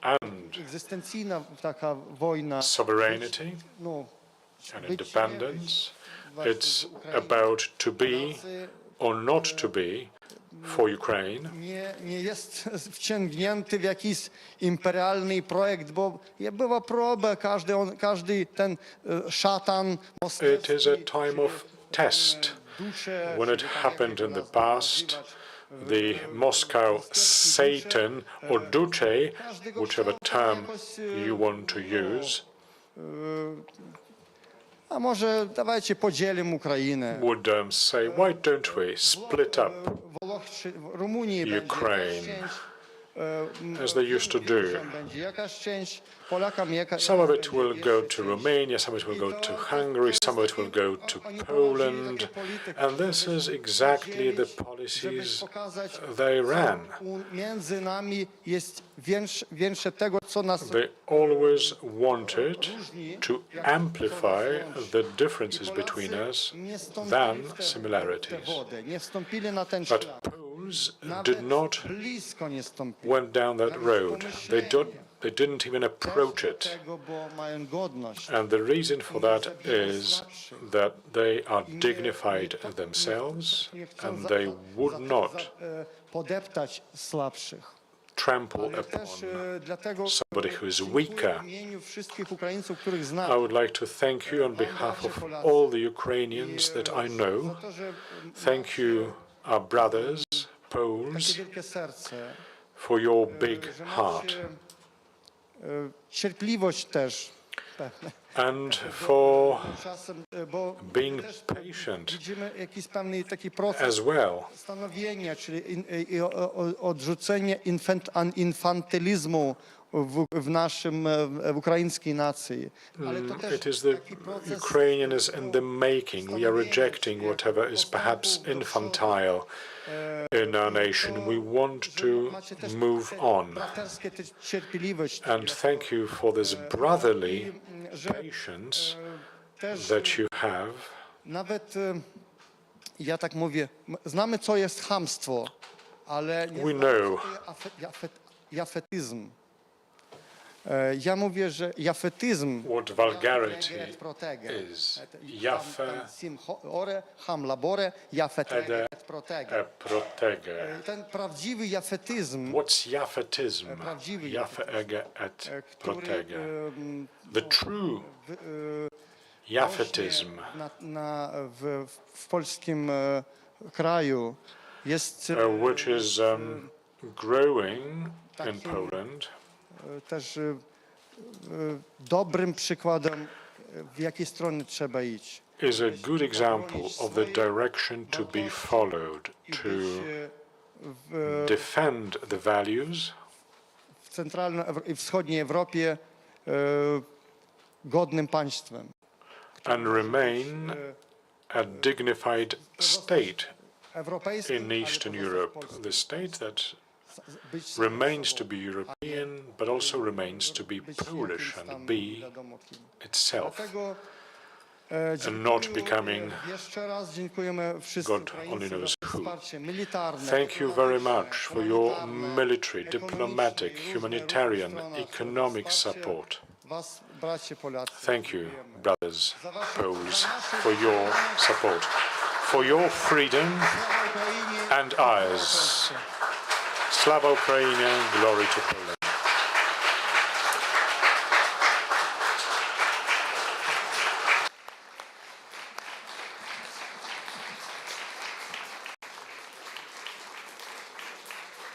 and sovereignty and independence. It's about to be or not to be for Ukraine. Nie jest wciągnięty w jakiś imperialny projekt, bo była próba, każdy ten szatan. It is a time of test. When it happened in the past, the Moscow Satan or Duce, whichever term you want to use, a może dawajcie podzielimy Ukrainę. would say, why don't we split up Ukraine as they used to do? Some of it will go to Romania, some of it will go to Hungary, some of it will go to Poland, and this is exactly the policies they ran. They always wanted to amplify the differences between us than similarities. But Poles did not went down that road. They didn't even approach it. And the reason for that is that they are dignified themselves and they would not trample upon somebody who is weaker. I would like to thank you on behalf of all the Ukrainians that I know. Thank you, our brothers, Poles, for your big heart. And for being patient as well. Odrzucenie infantylizmu, w naszym, w ukraińskiej nacji. Ale to też It is the Ukrainian is in the making. We are rejecting whatever is perhaps infantile in our nation. We want to move on. And thank you for this brotherly patience that you have. Nawet ja tak mówię, znamy co jest chamstwo, ale nie znamy co to jest jafetyzm. Ja mówię, że jafetyzm What vulgarity is. Protege. Ten prawdziwy jafetyzm. What's jafetyzm? Jafe ege et protege. The true jafetyzm. W polskim kraju jest which is growing in Poland. Też dobrym przykładem, w jakiej strony trzeba iść. Is a good example of the direction to be followed to defend the values w centralnej i wschodniej Europie godnym państwem. And remain a dignified state in Eastern Europe, the state that remains to be European, but also remains to be Polish and be itself, and not becoming God only knows who. Thank you very much for your military, diplomatic, humanitarian, economic support. Thank you, brothers Poles, for your support, for your freedom and ours. Slava Ukraine, glory to Poland.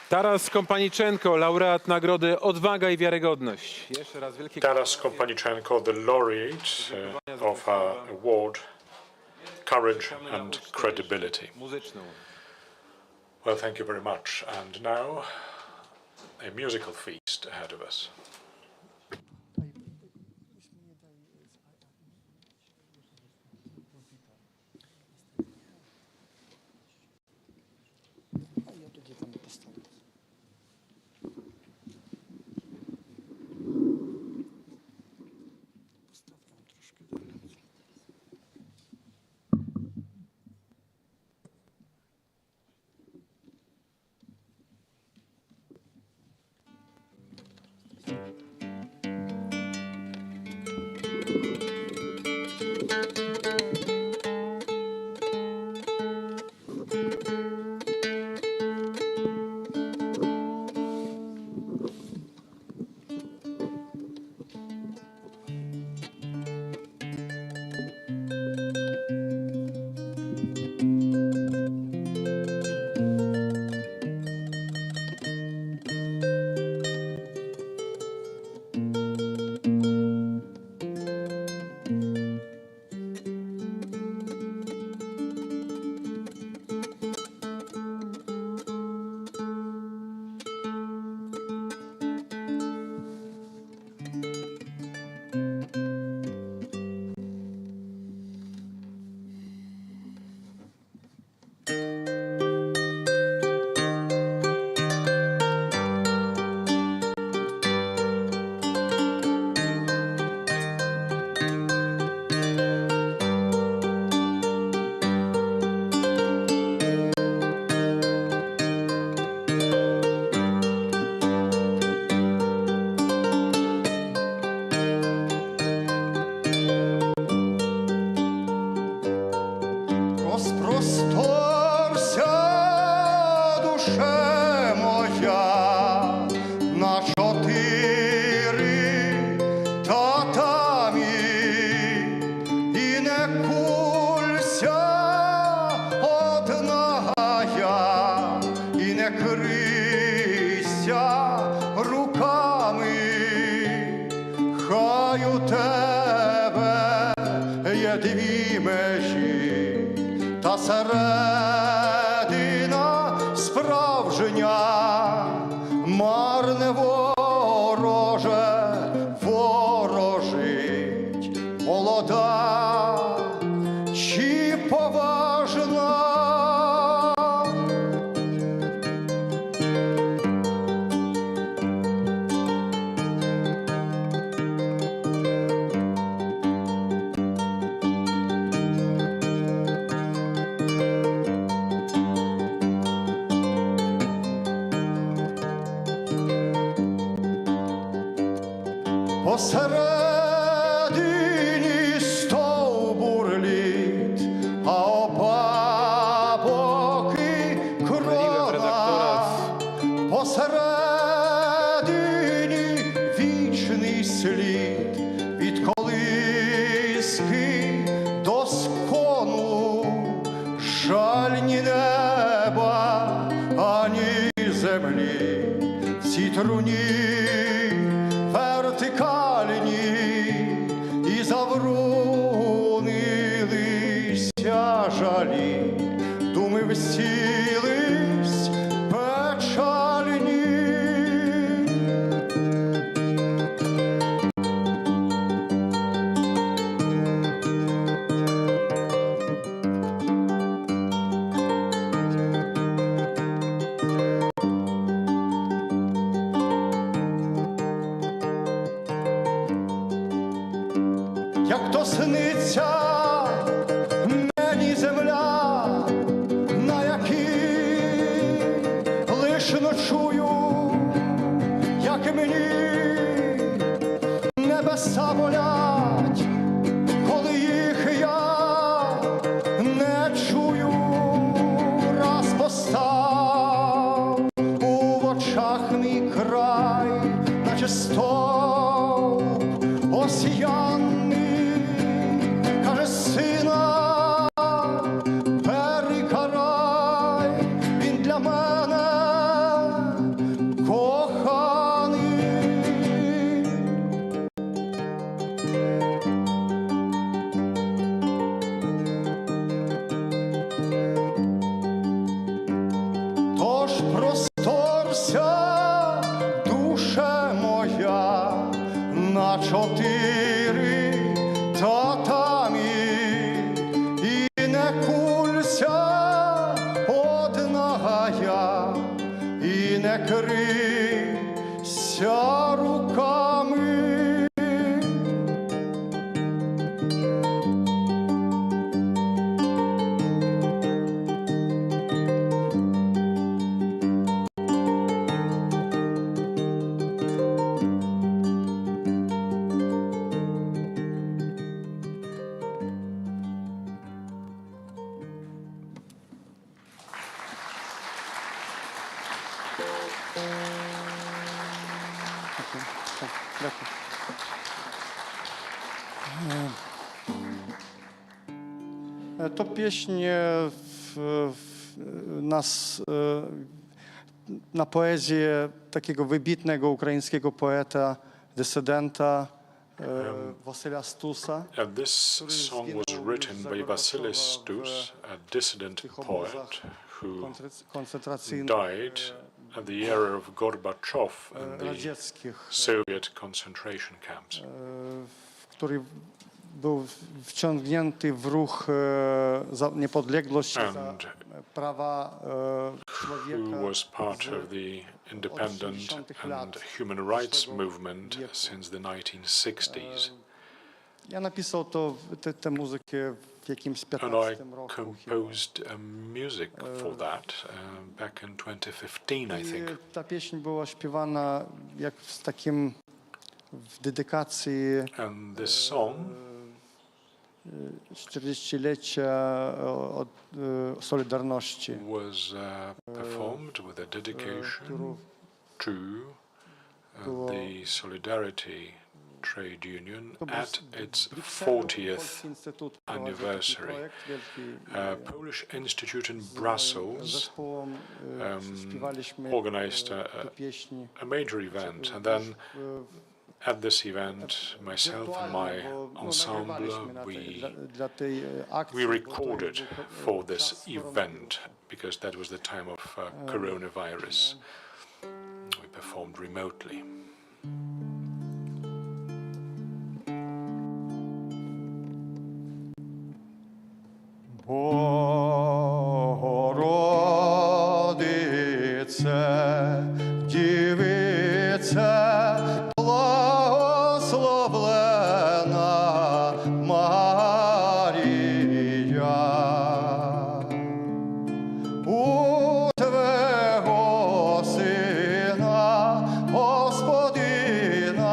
Taras Kompaniczenko, laureat nagrody Odwaga i Wiarygodność. Jeszcze raz wielkie Taras Kompaniczenko, the laureate of our award, Courage and Credibility. Well, thank you very much. And now, a musical feast ahead of us. дві межі, та середина справжня, марне ворог. посередині стовбур лід, а обабоки крона, посередині вічний слід, від колиски до скону, жаль ні неба, ані землі, всі труні вертикальні і заврунилися жалі, думи всілись печальні. Як то сниться мені земля, на якій лиш ночую, як мені небеса болять, коли їх я не чую. Раз постав у очах мій край, наче стовп осіяний, каже сина, бери карай, він для мене коханий. Тож просторся, душе моя, на чотири татамі, і не кулься одна я, і не крийся руками. To pieśń nas na poezję takiego wybitnego ukraińskiego poeta, dysydenta Wasyla Stusa. And this song was written by Wasyl Stus, a dissident poet who died at the era of Gorbachev in the Soviet concentration camps. Który był wciągnięty w ruch za niepodległość, za prawa człowieka. Who was part of the independent and human rights movement since the 1960s. Ja napisał tę muzykę w jakimś 15 roku. And I composed music for that back in 2015, I think. Ta pieśń była śpiewana jak w takim w dedykacji. And this song 40-lecia od Solidarności. Was performed with a dedication to the Solidarity Trade Union at its 40th anniversary. Polish Institute in Brussels organized a major event, and then at this event, myself and my ensemble, we recorded for this event, because that was the time of coronavirus. We performed remotely. Богородице, Дівице, благословлена Марія, у Твого Сина, Господина,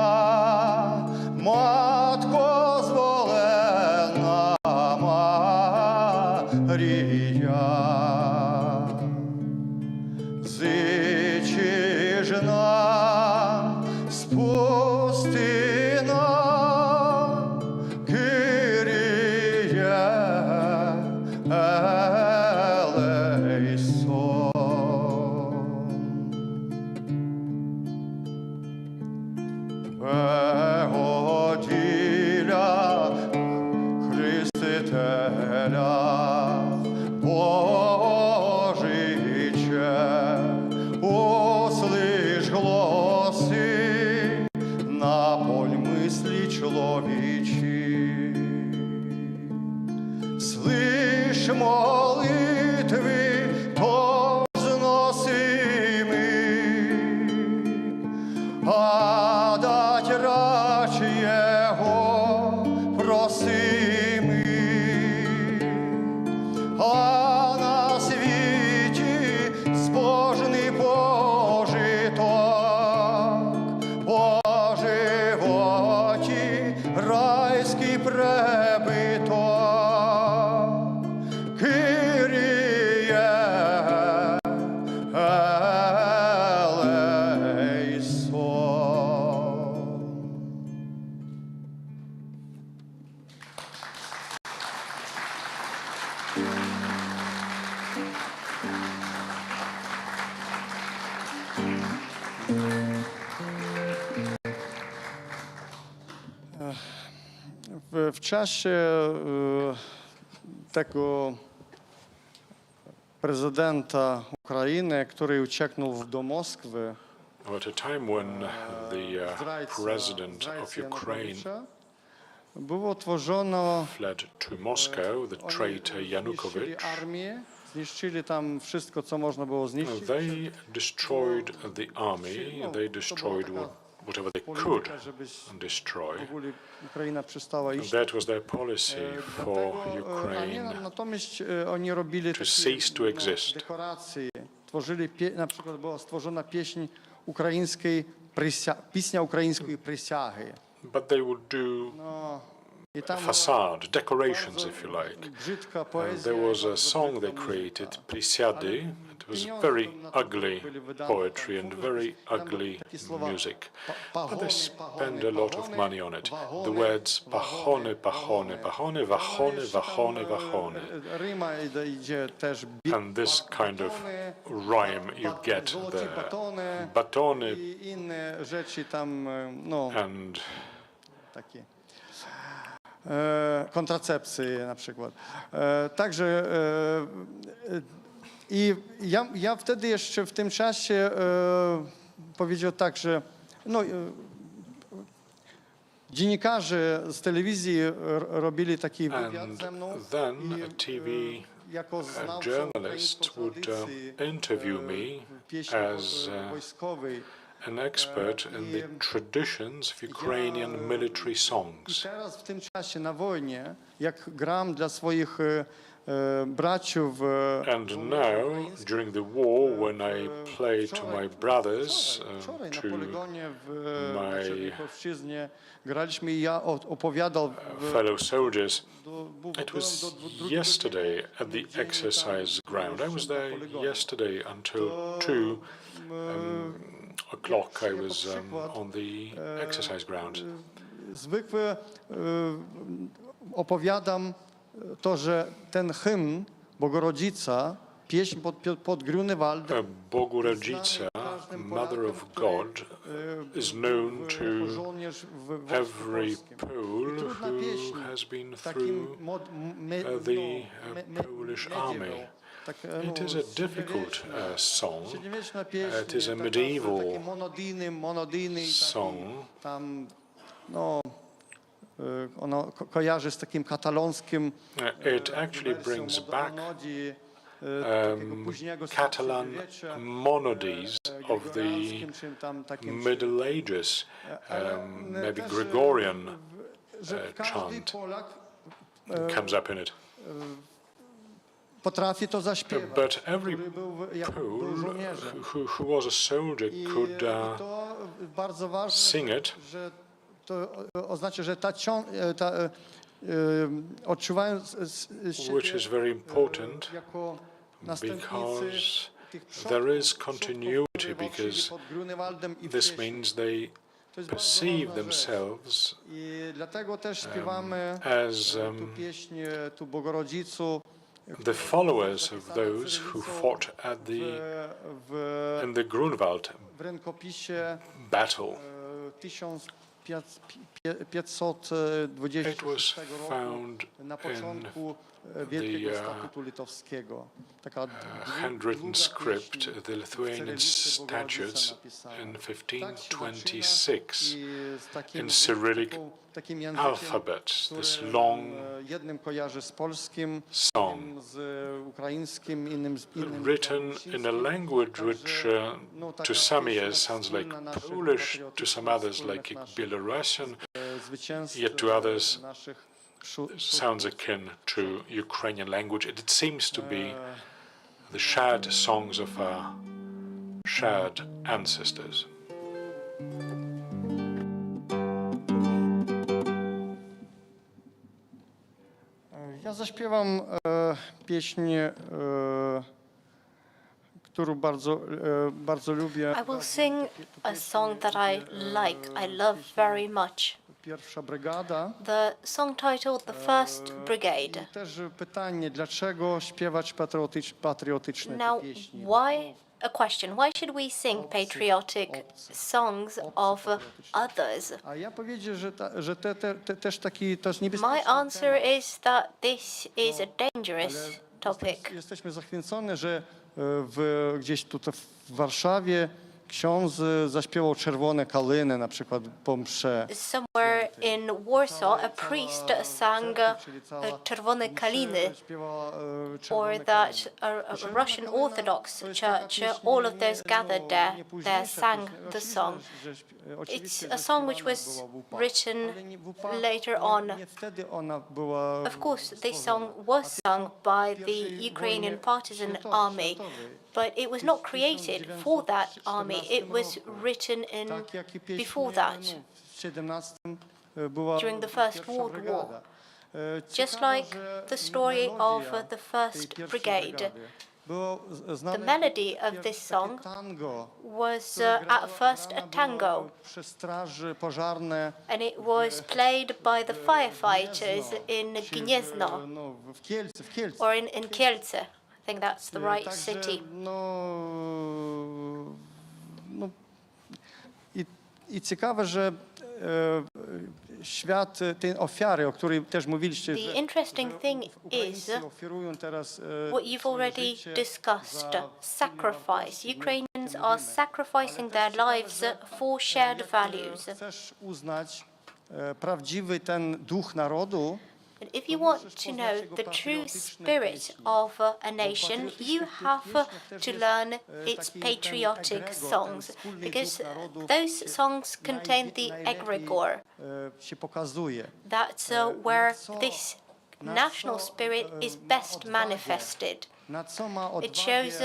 чоловічі. Слиш молитви, то зносими, а дать рач його просими. А на світі збожний пожиток, по животі райський пребиток. Kyrie eleison. W czasie tego prezydenta Ukrainy, który uciekł do Moskwy, At a time when the president of Ukraine było tworzono fled to Moscow, the traitor Yanukovych, armię, zniszczyli tam wszystko, co można było zniszczyć. they destroyed the army, they destroyed whatever they could destroy. W ogóle Ukraina przestała iść. That was their policy for Ukraine Natomiast oni robili to cease to exist. dekoracje. Tworzyli, na przykład była stworzona pieśń ukraińskiej, pieśnia ukraińskiej przysięgi. But they would do facade, decorations, if you like. And there was a song they created, Prisyady. It was very ugly poetry and very ugly music. But they spent a lot of money on it. The words pachony, pachony, pachony, wachony, wachony, wachony. And this kind of rhyme you get there. Batony and kontracepcji na przykład. Także i ja wtedy jeszcze w tym czasie powiedział tak, że no, dziennikarze z telewizji robili taki wywiad ze mną. Then a TV journalist would interview me as an expert in the traditions of Ukrainian military songs. Teraz w tym czasie na wojnie, jak gram dla swoich braciów. And now, during the war, when I play to my brothers, to my graliśmy i ja opowiadał fellow soldiers, it was yesterday at the exercise ground. I was there yesterday until 2:00. I was on the exercise ground. Zwykle opowiadam to, że ten hymn Bogorodzica, pieśń pod Grunewaldem, Bogorodzica, Mother of God, is known to every Pole who has been through the Polish army. It is a difficult song. It is a medieval song. Tam, no, ono kojarzy z takim katalonskim. It actually brings back Catalan monodies of the Middle Ages, maybe Gregorian chant comes up in it. Potrafi to zaśpiewać. But every Pole who was a soldier could sing it. To oznacza, że odczuwają which is very important because there is continuity, because this means they perceive themselves as the followers of those who fought in the Grunwald battle. It was found in the handwritten script, the Lithuanian statutes in 1526 in Cyrillic takim językiem, alphabet, this którym, long jednym kojarzy z polskim, song, innym z ukraińskim, innym z innym written in a language which to some ears sounds like Polish, to some others like Belarusian, yet to others sounds akin to Ukrainian language. It seems to be the shared songs of our shared ancestors. Ja zaśpiewam pieśń, którą bardzo lubię. I will sing a song that I like, I love very much. Pierwsza brygada. The song titled The First Brigade. Też pytanie, dlaczego śpiewać patriotyczne Now, pieśni? a question, why should we sing patriotic songs of others? A ja powiedzieć, że też taki to jest My niebezpieczny answer is that this is a dangerous topic. Jesteśmy zachwyceni, że gdzieś tutaj w Warszawie ksiądz zaśpiewał Czerwone kaliny, na przykład po mszy. Somewhere in Warsaw, a priest sang Czerwone kaliny, or that a Russian Orthodox church, all of those gathered there sang the song. It's a song which was written later on. Of course, this song was sung by the Ukrainian partisan army, but it was not created for that army. It was written before that, during the First World War. Just like the story of the First Brigade. The melody of this song was at first a tango, and it was played by the firefighters in Gniezno, or in Kielce. I think that's the right city. I ciekawe, że świat tej ofiary, o której też mówiliście, The interesting thing is what you've already discussed, sacrifice. Ukrainians are sacrificing their lives for shared values. Chcesz uznać prawdziwy ten duch narodu, And if you want to know the true spirit of a nation, you have to learn its patriotic songs, because those songs contain the egregore. That's where this national spirit is best manifested. It shows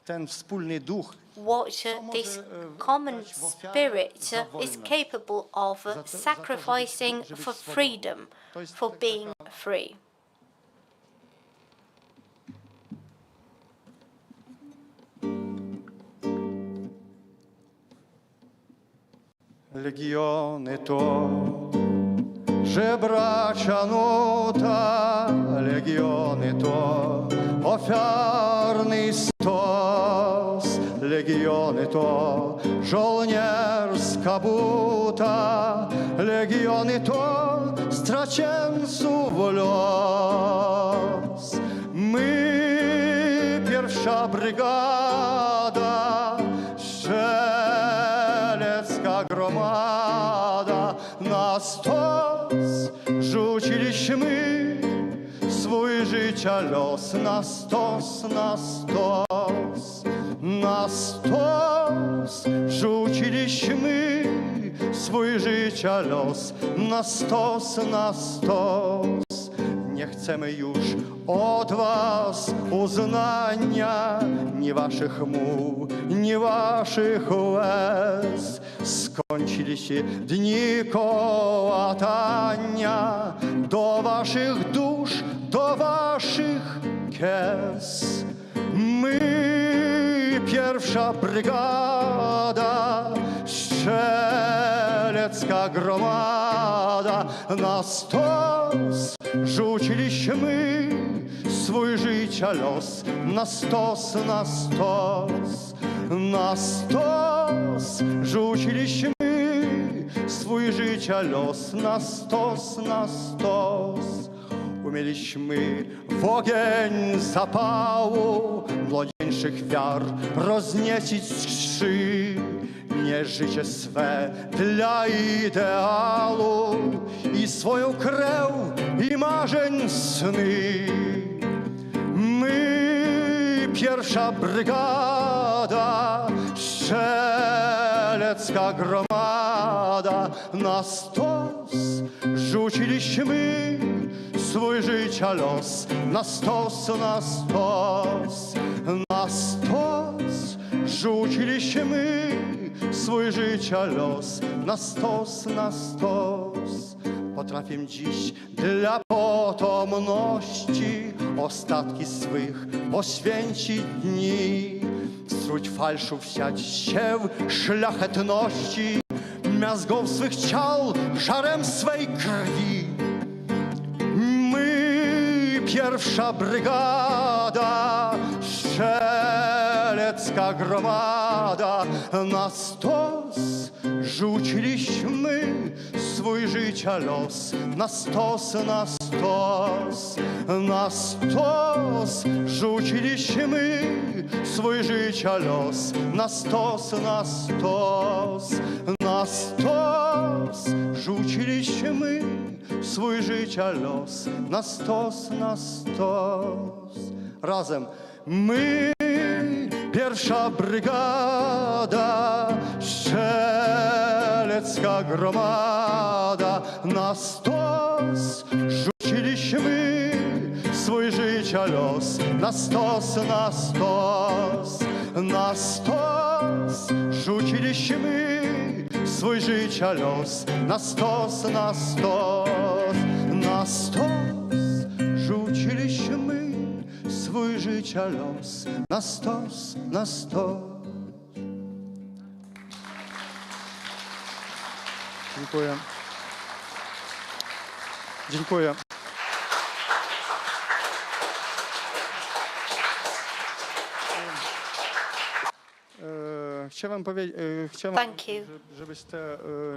ten wspólny duch, what this common spirit is capable of sacrificing for freedom, for being free. Legiony to żebracza nuta, legiony to ofiarny stos, legiony to żołnierska buta, legiony to straceńców los. My, pierwsza brygada, strzelecka gromada, na stos rzuciliśmy swój życia los, na stos, na stos, na stos rzuciliśmy swój życia los, na stos, na stos. Nie chcemy już od was uznania, ni waszych muł, ni waszych łez. Skończyli się dni kołatania do waszych dusz, do waszych kies. My, pierwsza brygada, strzelecka gromada, na stos rzuciliśmy swój życia los, na stos, na stos, na stos rzuciliśmy swój życia los, na stos, na stos. Umieliśmy w ogień zapału młodzieńszych wiar rozniecić skrzy, nie życie swe dla idealu swoją krew i marzeń sny. My, pierwsza brygada, strzelecka gromada, na stos rzuciliśmy swój życia los, na stos, na stos, na stos rzuciliśmy swój życia los, na stos, na stos. Potrafię dziś dla potomności ostatki swych poświęcić dni, struć falszu wsiać się szlachetności, miazgą swych ciał, żarem swej krwi. My, pierwsza brygada, strzelecka gromada, na stos rzuciliśmy swój życia los, na stos, na stos, na stos rzuciliśmy swój życia los, na stos, na stos, na stos rzuciliśmy swój życia los, na stos, na stos. Razem. My, pierwsza brygada, strzelecka gromada, na stos rzuciliśmy swój życia los, na stos, na stos, na stos rzuciliśmy swój życia los, na stos, na stos, na stos rzuciliśmy swój życia los, na stos, na stos. Dziękuję. Dziękuję. Chciałem powiedzieć, żeby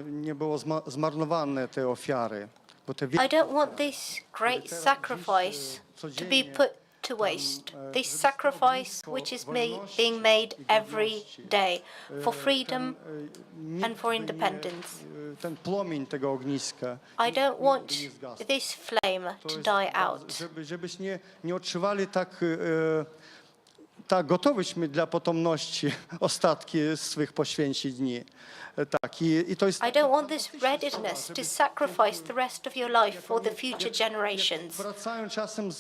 nie było zmarnowane te ofiary. Bo te I don't want this great sacrifice to be put to waste. This sacrifice which is being made every day for freedom and for independence. Ten płomień tego ogniska. I don't want this flame to die out. Żebyśmy nie odczuwali tak gotowyśmy dla potomności ostatki swych poświęcić dni. Tak, i to jest. I don't want this readiness to sacrifice the rest of your life for the future generations. Wracają czasem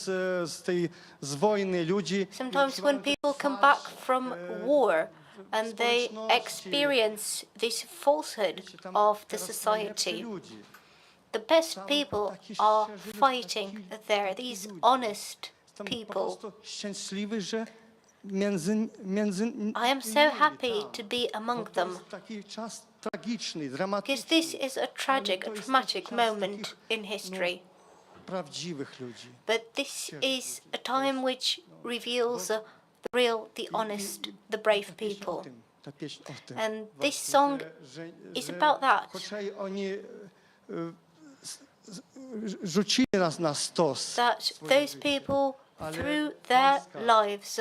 z wojny ludzi. Sometimes when people come back from war and they experience this falsehood of the society, the best people are fighting there, these honest people. Szczęśliwy, że I am so happy to be among them, because this is a tragic, a dramatic moment in history. But this is a time which reveals the real, the honest, the brave people. And this song is about that. That those people through their lives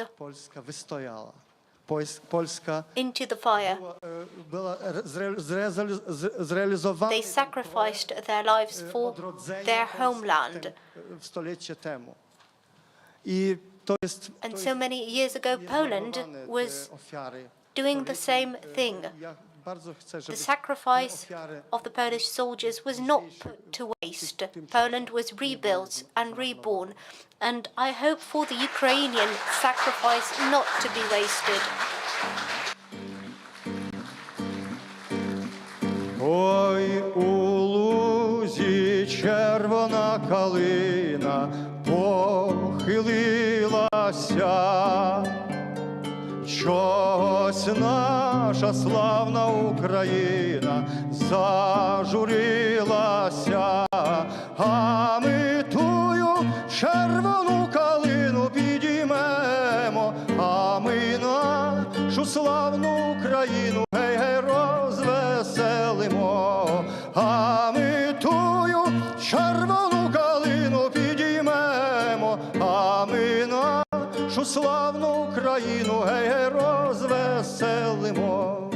into the fire. They sacrificed their lives for their homeland. And so many years ago, Poland was doing the same thing. The sacrifice of the Polish soldiers was not put to waste. Poland was rebuilt and reborn, and I hope for the Ukrainian sacrifice not to be wasted. Ой, у лузі червона калина похилилася. Чогось наша славна Україна зажурилася, а ми тую червону калину підіймемо, а ми нашу славну Україну гей-гей розвеселимо, а ми тую червону калину підіймемо, а ми нашу славну Україну гей-гей розвеселимо.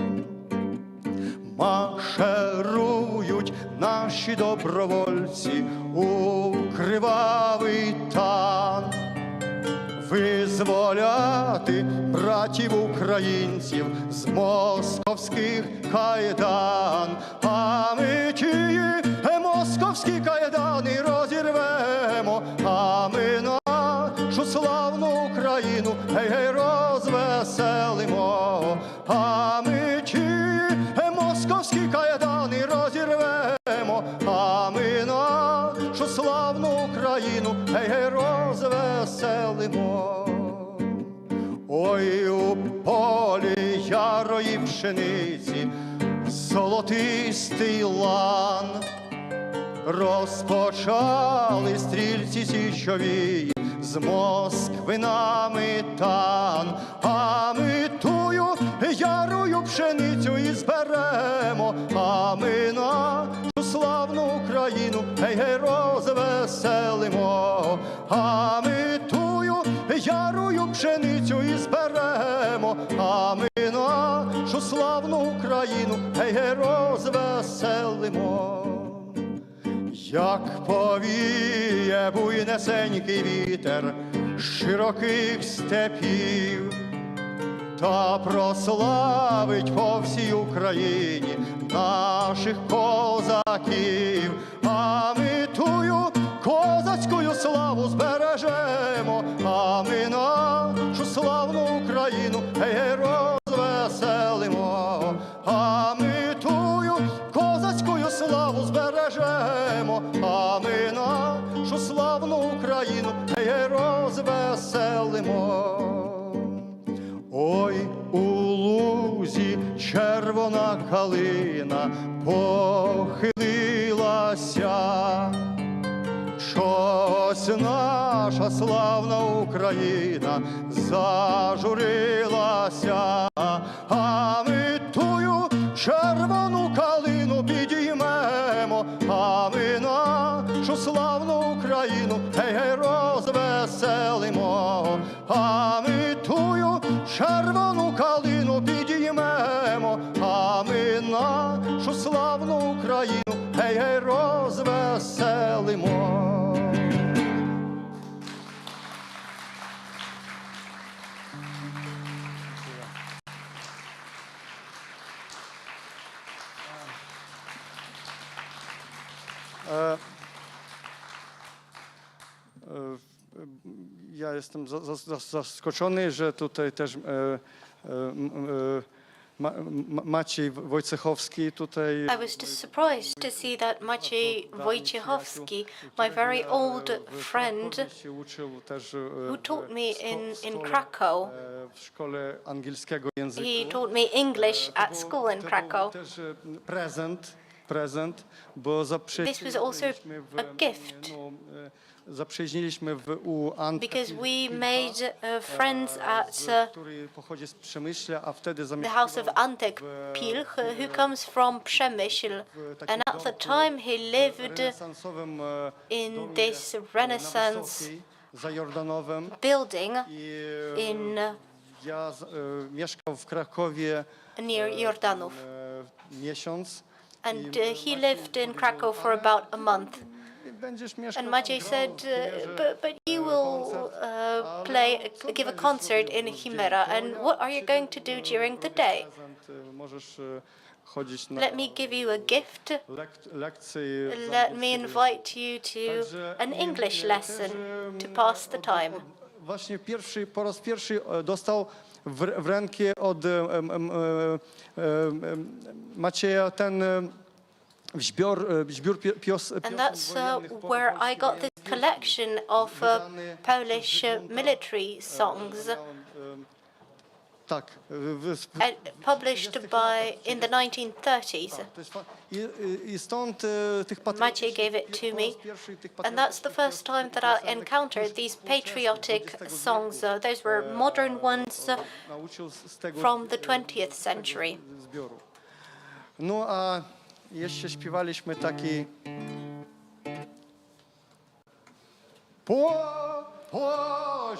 Марширують наші добровольці у кривавий тан. Визволяти братів українців з московських кайдан. А ми ті московські кайдани розірвемо, а ми нашу славну Україну гей-гей розвеселимо. А ми ті московські кайдани розірвемо, а ми нашу славну Україну гей-гей розвеселимо. Ой, у полі ярої пшениці золотистий лан. Розпочали стрільці січові з Москви на метан. А ми тую ярую пшеницю і зберемо, а ми нашу славну Україну гей-гей розвеселимо. А ми тую ярую пшеницю і зберемо, а ми нашу славну Україну гей-гей розвеселимо. Як повіє буйнесенький вітер широких степів, та прославить по всій Україні наших козаків. А ми тую козацькою славу збережемо, а ми нашу славну Україну гей-гей розвеселимо. А ми тую козацькою славу збережемо, а ми нашу славну Україну гей-гей розвеселимо. Ой, у лузі червона калина похилилася, щось наша славна Україна зажурилася. А ми тую червону калину підіймемо, а ми нашу славну Україну гей-гей розвеселимо. А ми тую червону калину підіймемо, а ми нашу славну Україну гей-гей розвеселимо. Ja jestem zaskoczony, że tutaj też Maciej Wojciechowski tutaj. I was just surprised to see that Maciej Wojciechowski, my very old friend, who taught me in Krakow. W szkole angielskiego języka. He taught me English at school in Krakow. Też prezent, bo This was also a gift. Zaprzyjaźniliśmy u Antep, because we made friends at który pochodzi z Przemyśla, a wtedy the house of Antek Pilch, who comes from Przemyśl, and at the time he lived in this Renaissance building in mieszkał w Krakowie near Jordanów. Miesiąc. And he lived in Krakow for about a month. And Maciej said, but you will give a concert in Chimera, and what are you going to do during the day? Let me give you a gift. Let me invite you to an English lesson to pass the time. Właśnie po raz pierwszy dostał w rękę od Macieja ten and that's where I got this collection of Polish military songs published in the 1930s. Maciej gave it to me, and that's the first time that I encountered these patriotic songs. Those were modern ones from the 20th century. No a jeszcze śpiewaliśmy taki po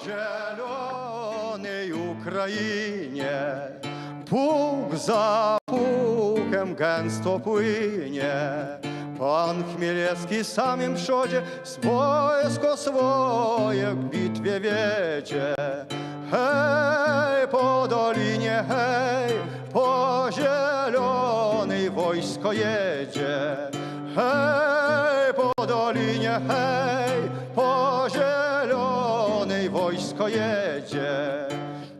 zielonej Ukrainie pług za pługiem gęsto płynie, Pan Chmielewski w samym przodzie wojsko swoje w bitwie wiedzie. Hej, po dolinie, hej, po zielonej wojsko jedzie. Hej, po dolinie, hej, po zielonej wojsko jedzie.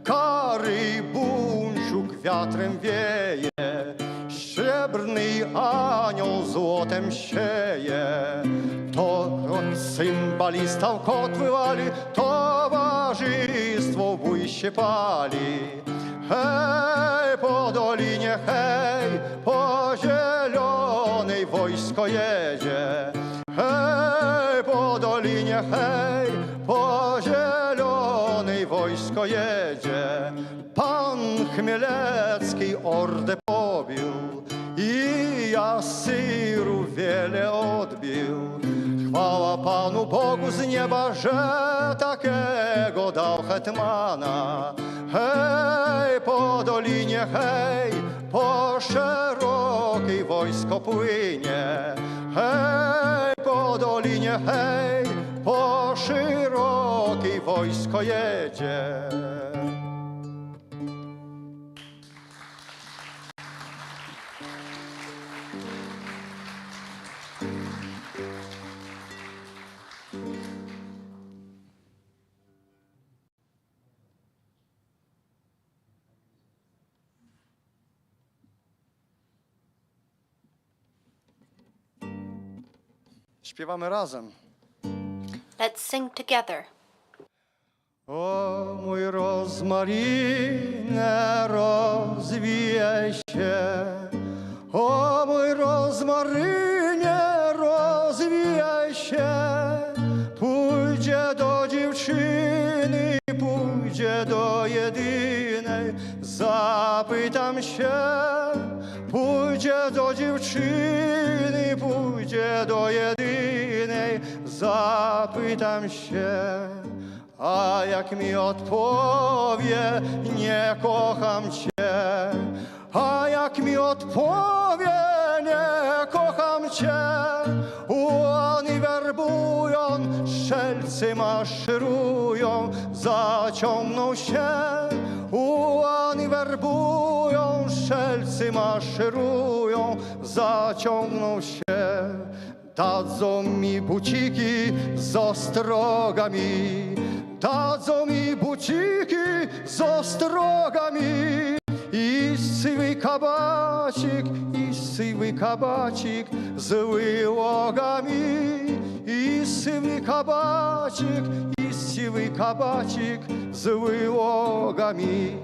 Kary buńczuk wiatrem wieje, srebrny anioł złotem sieje. To cymbalista w kotły wali, towarzystwo bój się pali. Hej, po dolinie, hej, po zielonej wojsko jedzie. Hej, po dolinie, hej, po zielonej wojsko jedzie. Pan Chmielewski ordę pobił i Asyrów wiele odbił. Chwała Panu Bogu z nieba, że takiego dał hetmana. Hej, po dolinie, hej, po szerokiej wojsko płynie. Hej, po dolinie, hej, po szerokiej wojsko jedzie. Śpiewamy razem. Let's sing together. O mój rozmarinie, rozwijaj się. O mój rozmarynie, rozwijaj się. Pójdzie do dziewczyny, pójdzie do jedynej. Zapytam się. Pójdzie do dziewczyny, pójdzie do jedynej. Zapytam się. A jak mi odpowie, nie kocham cię. A jak mi odpowie, nie kocham cię. Oni werbują, strzelcy maszerują, zaciągną się. Oni werbują, strzelcy maszerują, zaciągną się. Dadzą mi buciki z ostrogami, dadzą mi buciki z ostrogami. I syły kabacik z wyłogami. I syły kabacik z wyłogami.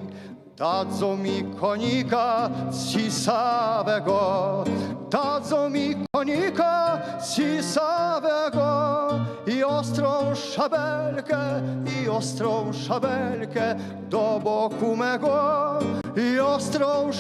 Dadzą mi konika cisawego, dadzą mi konika cisawego i ostrą szabelkę do boku mego. I ostrą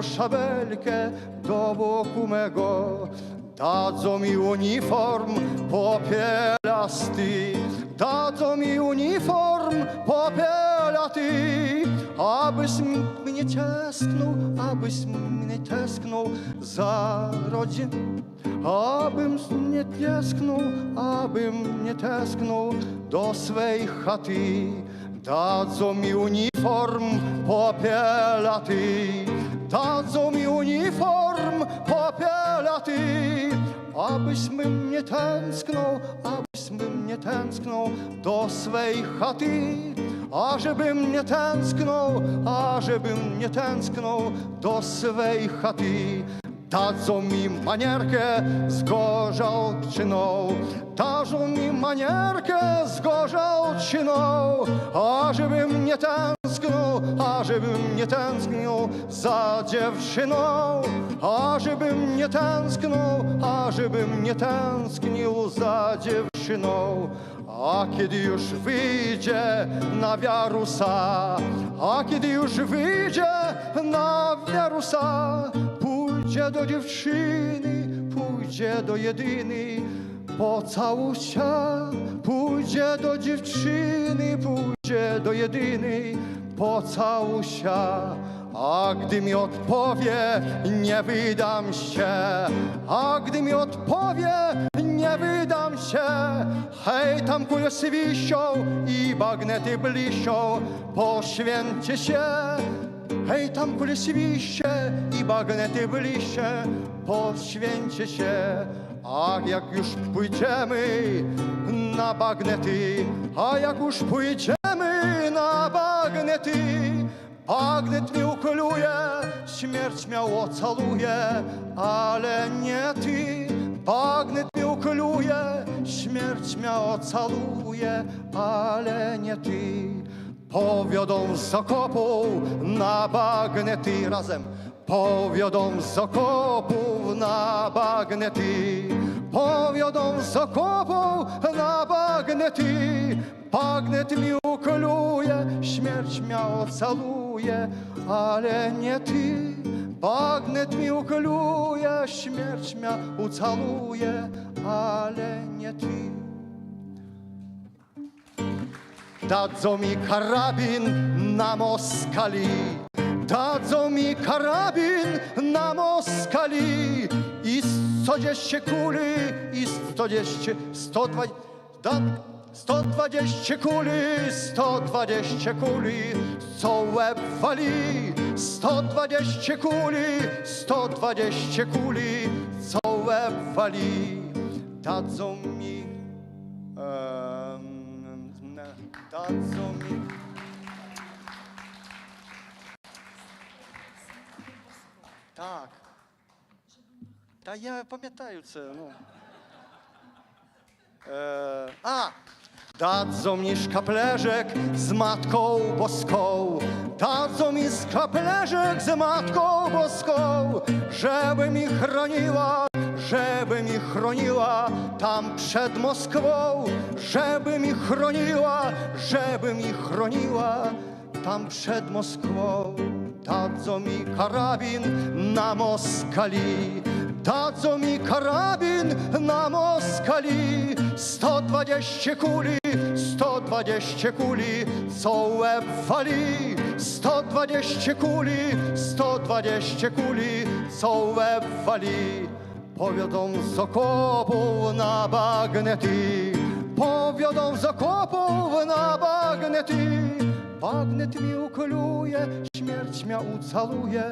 szabelkę do boku mego. Dadzą mi uniform popielasty, dadzą mi uniform popielasty, abyś mnie tęsknął za rodzinę, abym nie tęsknął do swej chaty. Dadzą mi uniform popielaty, dadzą mi uniform popielaty, abyś mnie tęsknął do swej chaty. Ażebym nie tęsknął do swej chaty. Dadzą mi manierkę z gorzałczyną, dadzą mi manierkę z gorzałczyną, ażebym nie tęsknił za dziewczyną, ażebym nie tęsknił za dziewczyną. A kiedy już wyjdzie na wiarusa, pójdzie do dziewczyny, pójdzie do jedynej, pocałuj się. Pójdzie do dziewczyny, pójdzie do jedynej, pocałuj się. a gdy mi odpowie, nie wydam się, a gdy mi odpowie, nie wydam się. Hej, tam kule swiszczą i bagnety bliszczą, poświęćcie się. Hej, tam kule świście i bagnety bliższe, poświęćcie się. Ach, jak już pójdziemy na bagnety, a jak już pójdziemy na bagnety, bagnet mi ukoluje, śmierć mnie ocaluje, ale nie ty. Bagnet mi ukoluje, śmierć mnie ocaluje, ale nie ty. Powiodą z okopu na bagnety razem. Powiodą z okopu na bagnety. Powiodą z okopu na bagnety. Bagnet mi ukoluje, śmierć mnie ocaluje, ale nie ty. Bagnet mi ukoluje, śmierć mnie ucaluje, ale nie ty. Dadzą mi karabin na Moskali, dadzą mi karabin na Moskali i 120 kuli, i 120, 120 kuli, 120 kuli, co łeb wali. 120 kuli, 120 kuli, co łeb wali. Dadzą mi dadzą mi. Tak. Та я пам'ятаю це. Ну. Dadzą mi szkaplerzek z Matką Boską. Dadzą mi szkaplerzek z Matką Boską, żeby mi chroniła tam przed Moskwą, żeby mi chroniła tam przed Moskwą. Dadzą mi karabin na Moskali, dadzą mi karabin na Moskali. 120 kuli, 120 kuli, co łeb wali. 120 kuli, 120 kuli, co łeb wali. Powiodą z okopów na bagnety, powiodą z okopów na bagnety. Bagnet mi ukoluje, śmierć mnie ucaluje,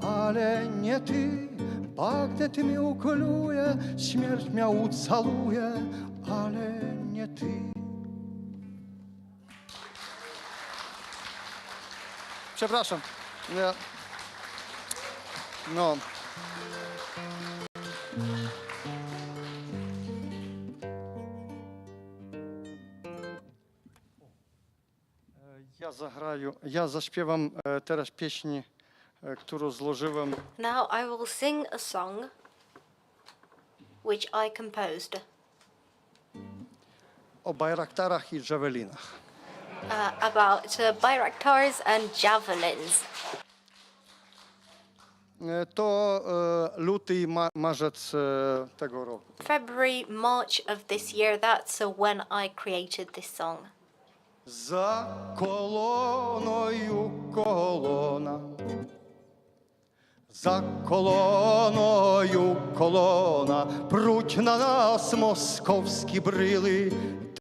ale nie ty. Bagnet mi ukoluje, śmierć mnie ucaluje, ale nie ty. Przepraszam. No. Ja zaśpiewam teraz pieśń, którą złożyłem. Now I will sing a song which I composed. O bajraktarach i javelinach. About Bayraktars and javelins. To luty i marzec tego roku. February, March of this year, that's when I created this song. За колоною колона, за колоною колона, пруть на нас московські брили,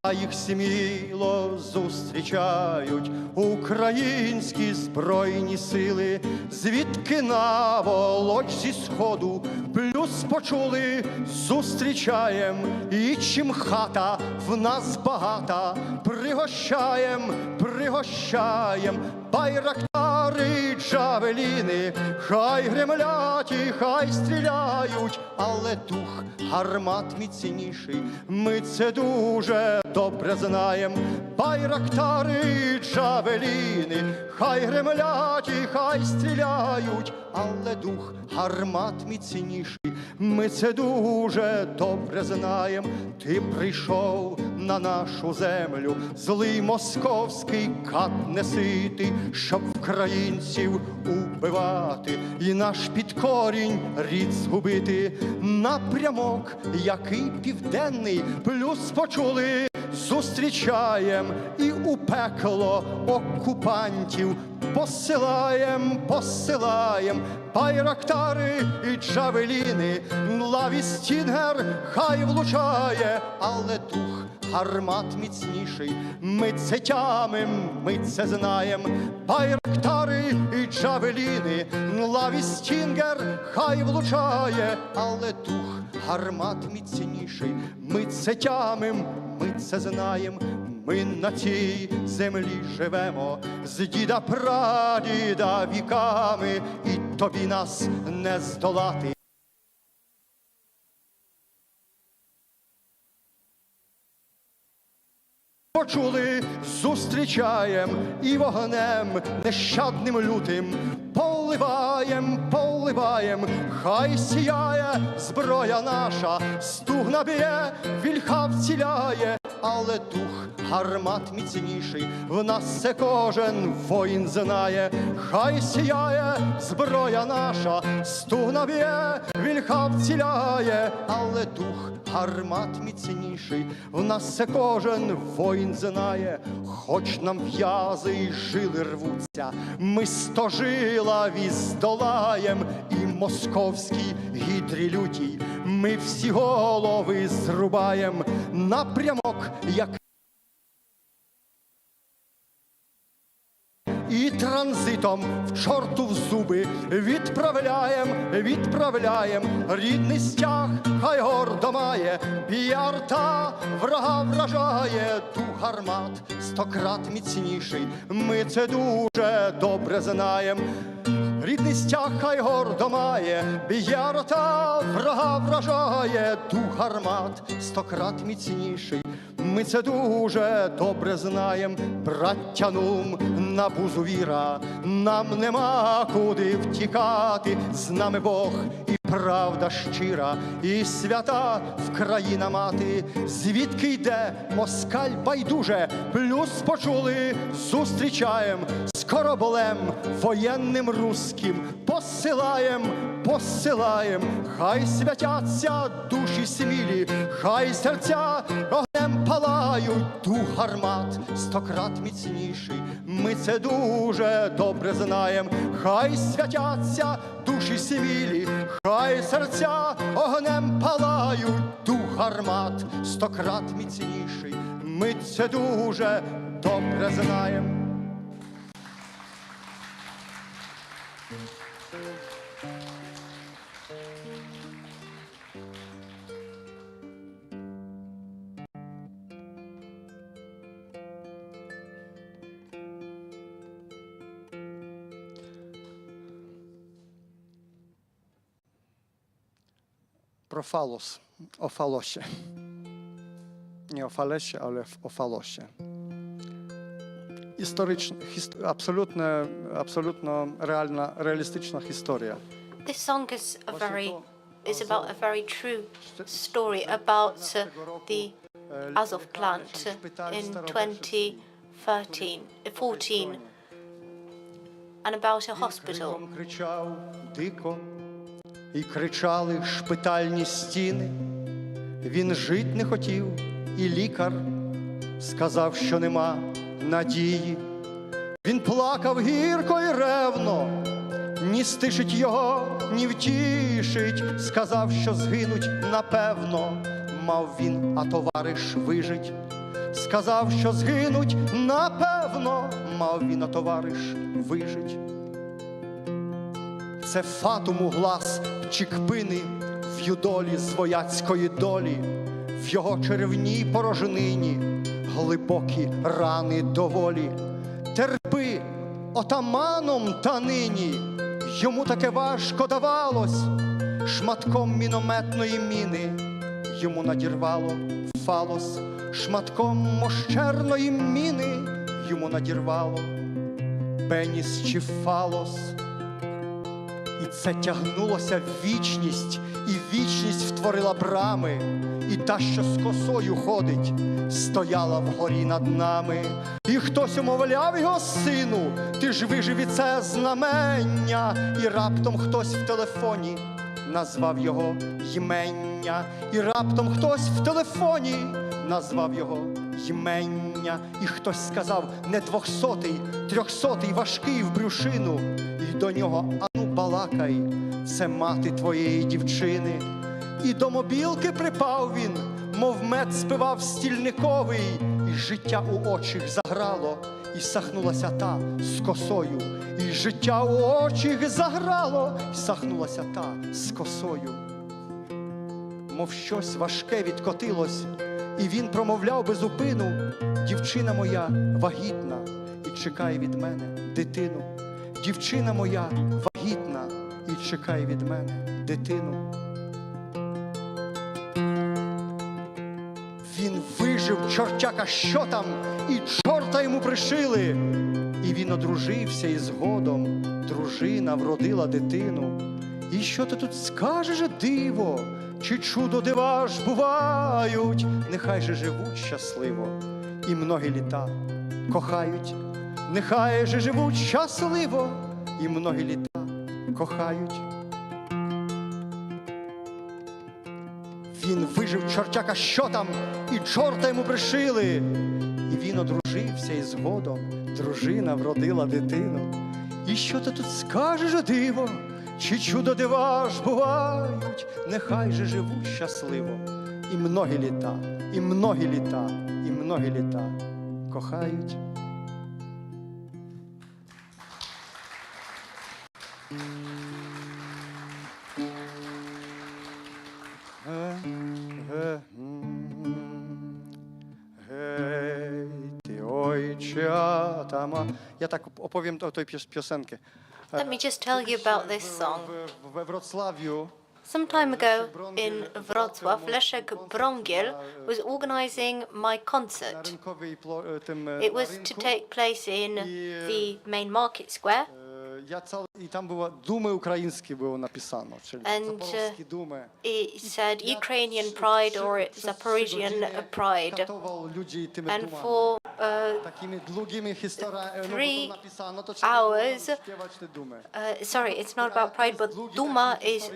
та їх сміло зустрічають українські збройні сили. Звідки на волоч зі сходу плюс почули, зустрічаєм, і чим хата в нас багата, пригощаєм, байрактари, джавеліни, хай гремлять і хай стріляють, але дух гармат міцніший, ми це дуже добре знаєм. Байрактари, джавеліни, хай гремлять і хай стріляють, але дух гармат міцніший, ми це дуже добре знаєм. Ти прийшов на нашу землю, злий московський кат неситий, щоб українців убивати і наш підкорінь рід згубити. Напрямок, який південний, плюс почули, зустрічаєм і у пекло окупантів посилаєм байрактари і джавеліни, лаві стінгер хай влучає, але дух гармат міцніший. Ми це тямим, ми це знаєм, байрактари і джавеліни, лаві стінгер хай влучає, але дух гармат міцніший. Ми це тямим, ми це знаєм. Ми на цій землі живемо з діда прадіда віками, і тобі нас не здолати. Почули, зустрічаєм і вогнем нещадним лютим поливаєм, хай сіяє зброя наша, стугна б'є, вільха вціляє, але дух гармат міцніший, в нас це кожен воїн знає. Хай сіяє зброя наша, стугна б'є, вільха вціляє, але дух гармат міцніший, в нас це кожен воїн знає. Хоч нам в'язи й жили рвуться, ми стожилаві здолаєм, і московській гідрі лютій ми всі голови зрубаєм. Напрямок, як і транзитом в чорту в зуби відправляєм, рідний стяг хай гордо має, п'ярта врага вражає, дух гармат 100 крат міцніший, ми це дуже добре знаєм. Рідний стяг хай гордо має, п'ярта врага вражає, дух гармат 100 крат міцніший. Ми це дуже добре знаєм, браття нум на бузу віра, нам нема куди втікати, з нами Бог і правда щира, і свята Вкраїна мати, звідки йде москаль байдуже, плюс почули, зустрічаєм, з кораблем воєнним руським, посилаєм, хай святяться душі смілі, хай серця огнем палають, дух гармат 100 крат міцніший, ми це дуже добре знаєм. Хай святяться душі смілі, хай серця огнем палають, дух гармат 100 крат міцніший, ми це дуже добре знаєм. Про фалос, о фалоsie. Nie o falesie, ale o falosie. Absolutno realna, realistyczna historia. This song is about a very true story about the Azov plant in 2014 and about a hospital. І кричали шпитальні стіни. Він жить не хотів, і лікар сказав, що нема надії. Він плакав гірко і ревно, ні стишить його, ні втішить. Сказав, що згинуть напевно, мав він, а товариш вижить. Сказав, що згинуть напевно, мав він, а товариш вижить. Це фатуму глас Чікпини в юдолі з вояцької долі, в його черевній порожнині глибокі рани доволі. Терпи, отаманом та нині, йому таке важко давалось, шматком мінометної міни йому надірвало фалос, шматком мощерної міни йому надірвало пеніс чи фалос. І це тягнулося в вічність, і вічність втворила брами, і та, що з косою ходить, стояла вгорі над нами. І хтось умовляв його, сину, ти ж вижив і це знамення. І раптом хтось в телефоні назвав його ймення. І раптом хтось в телефоні назвав його ймення. І хтось сказав, не 200-й, 300-й, важкий в брюшину. І до нього, ану балакай, це мати твоєї дівчини. І до мобілки припав він, мов мед спивав стільниковий. І життя у очі заграло, і сахнулася та з косою. І життя у очі заграло, і сахнулася та з косою. Мов щось важке відкотилось, і він промовляв без упину: дівчина моя вагітна і чекає від мене дитину. Дівчина моя вагітна і чекає від мене дитину. Він вижив, чортяка, що там, і чорта йому пришили. І він одружився, і згодом дружина вродила дитину. І що ти тут скажеш, диво? Чи чудо дива ж бувають? Нехай же живуть щасливо і многі літа кохають. Нехай же живуть щасливо і многі літа кохають. Він вижив, чортяка, що там, і чорта йому пришили. І він одружився, і згодом дружина вродила дитину. І що ти тут скажеш, диво? Чи чудо дива ж бувають? Нехай же живуть щасливо і многі літа, і многі літа, і многі літа кохають. Гей, ти ojcze tama. Ja tak opowiem o tej piosenkę. Let me just tell you about this song. We Wrocławiu Some time ago in Wrocław, Leszek Brągiel was organizing my concert. It was to take place in the main market square. I tam było dumy ukraińskie było napisano, czyli zaporowskie dumy. It said Ukrainian pride or Zaporizhian pride. And for 3 hours, sorry, it's not about pride, but Duma is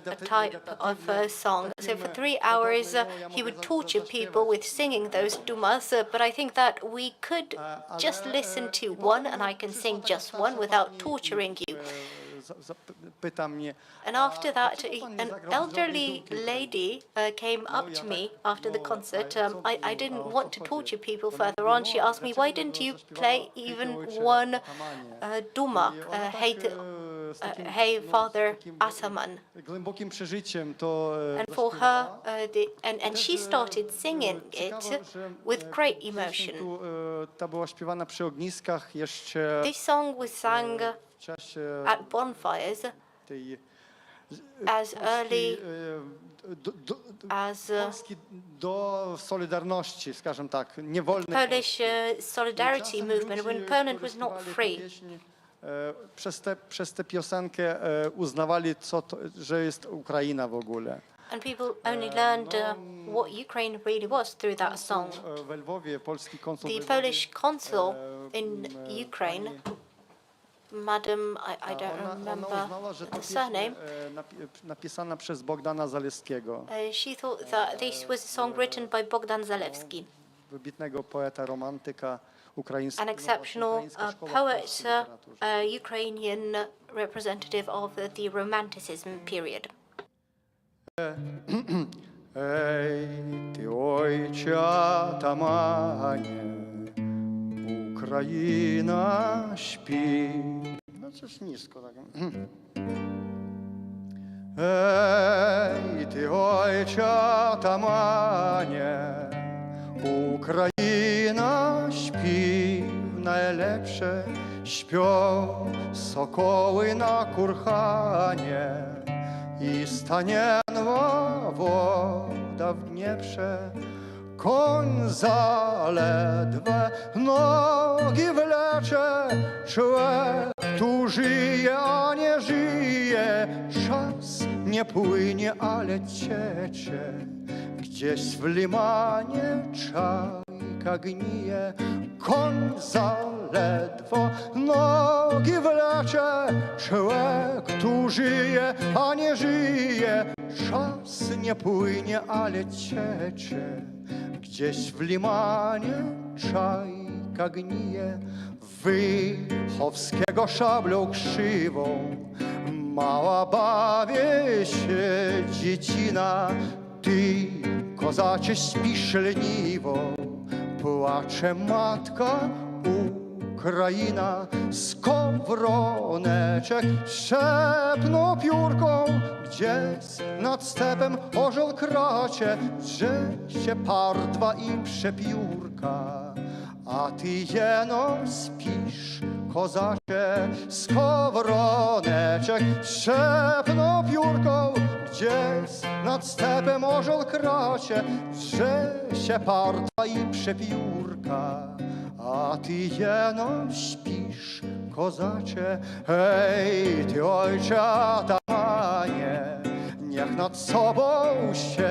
a type of song. So for 3 hours, he would torture people with singing those Dumas, but I think that we could just listen to one, and I can sing just one without torturing you. And after that, an elderly lady came up to me after the concert. I didn't want to torture people further on. She asked me, why didn't you play even one Duma, Hey Father Ataman? And for her, and she started singing it with great emotion. This song was sung at bonfires as early as do Solidarności, skażę tak, niewolnych. Polish solidarity movement when Poland was not free. Przez tę piosenkę uznawali, że jest Ukraina w ogóle. And people only learned what Ukraine really was through that song. The Polish consul in Ukraine, Madam, I don't remember the surname. Napisana przez Bogdana Zaleskiego. She thought that this was a song written by Bogdan Zalewski, Wybitnego poeta, romantyka ukraińskiego. an exceptional poet, Ukrainian representative of the Romanticism period. Ej, ty ojcze Atamanie, Ukraina śpi. No coś nisko tak. Ej, ty ojcze Atamanie, Ukraina śpi. Najlepsze śpią sokoły na kurhanie i stanienła woda w Dnieprze. Koń zaledwie nogi wlecze, człowiek tu żyje, a nie żyje. Czas nie płynie, ale ciecie. Gdzieś w limanie czajka gnije. Koń zaledwo nogi wlecze, człowiek tu żyje, a nie żyje. Czas nie płynie, ale ciecie. Gdzieś w limanie czajka gnije, Wychowskiego szablą krzywą. Mała bawię się dziecina, ty, kozacie, śpisz leniwo. Płacze matka Ukraina, skowroneczek szepnął piórką, gdzieś nad stepem orzeł kracie, drze się pardwa i przepiórka. A ty jeno śpisz, kozacie, skowroneczek szepnął piórką, gdzieś nad stepem orzeł kracie, drze się pardwa i przepiórka. A ty jeno śpisz, kozacie, hej, ty ojcze atamanie, niech nad sobą się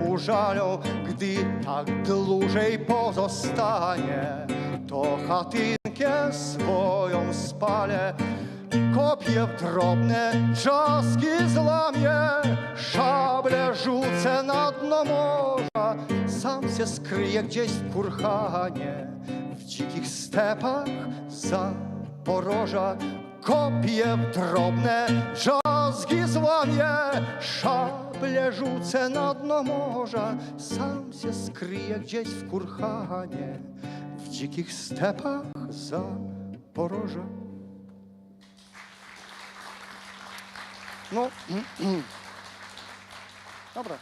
użalą, gdy tak dłużej pozostanie. To chatynkę swoją spalę, kopię w drobne trzaski złamię, szable rzucę na dno morza, sam się skryję gdzieś w kurhanie. W dzikich stepach Zaporoża kopię w drobne drzazgi złamię, szable rzucę na dno morza, sam się skryję gdzieś w kurhanie. W dzikich stepach Zaporoża. No, dobra.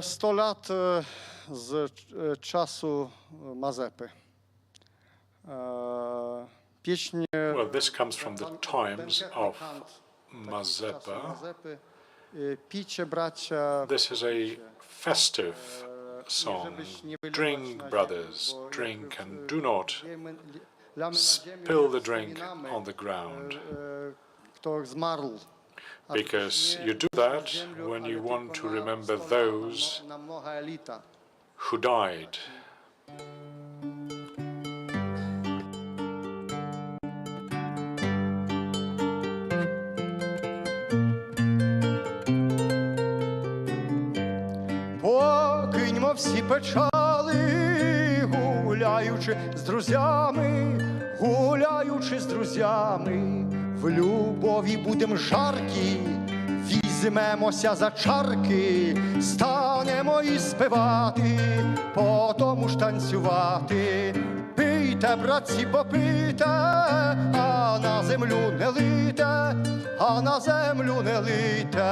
Sto lat z czasu Mazepy. Pieśń. Well, this comes from the times of Mazepa. Picie, bracia. This is a festive song. Drink, brothers, drink, and do not spill the drink on the ground, Kto zmarł. because you do that when you want to remember those who died. Покиньмо всі печали, гуляючи з друзями, в любові будем жаркі, візьмемося за чарки, станемо і співати, потому ж танцювати. Пийте, братці, попийте, а на землю не лийте, а на землю не лийте.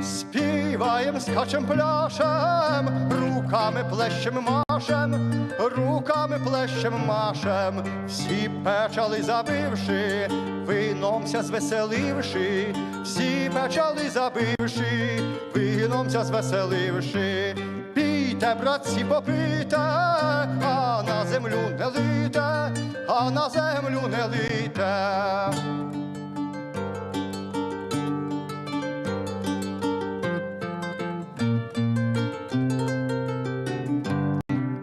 Співаєм, скачем, пляшем, руками плещем машем, всі печали забивши, виномся звеселивши, всі печали забивши, виномся звеселивши. Пійте, братці, попийте, а на землю не лийте, а на землю не лийте.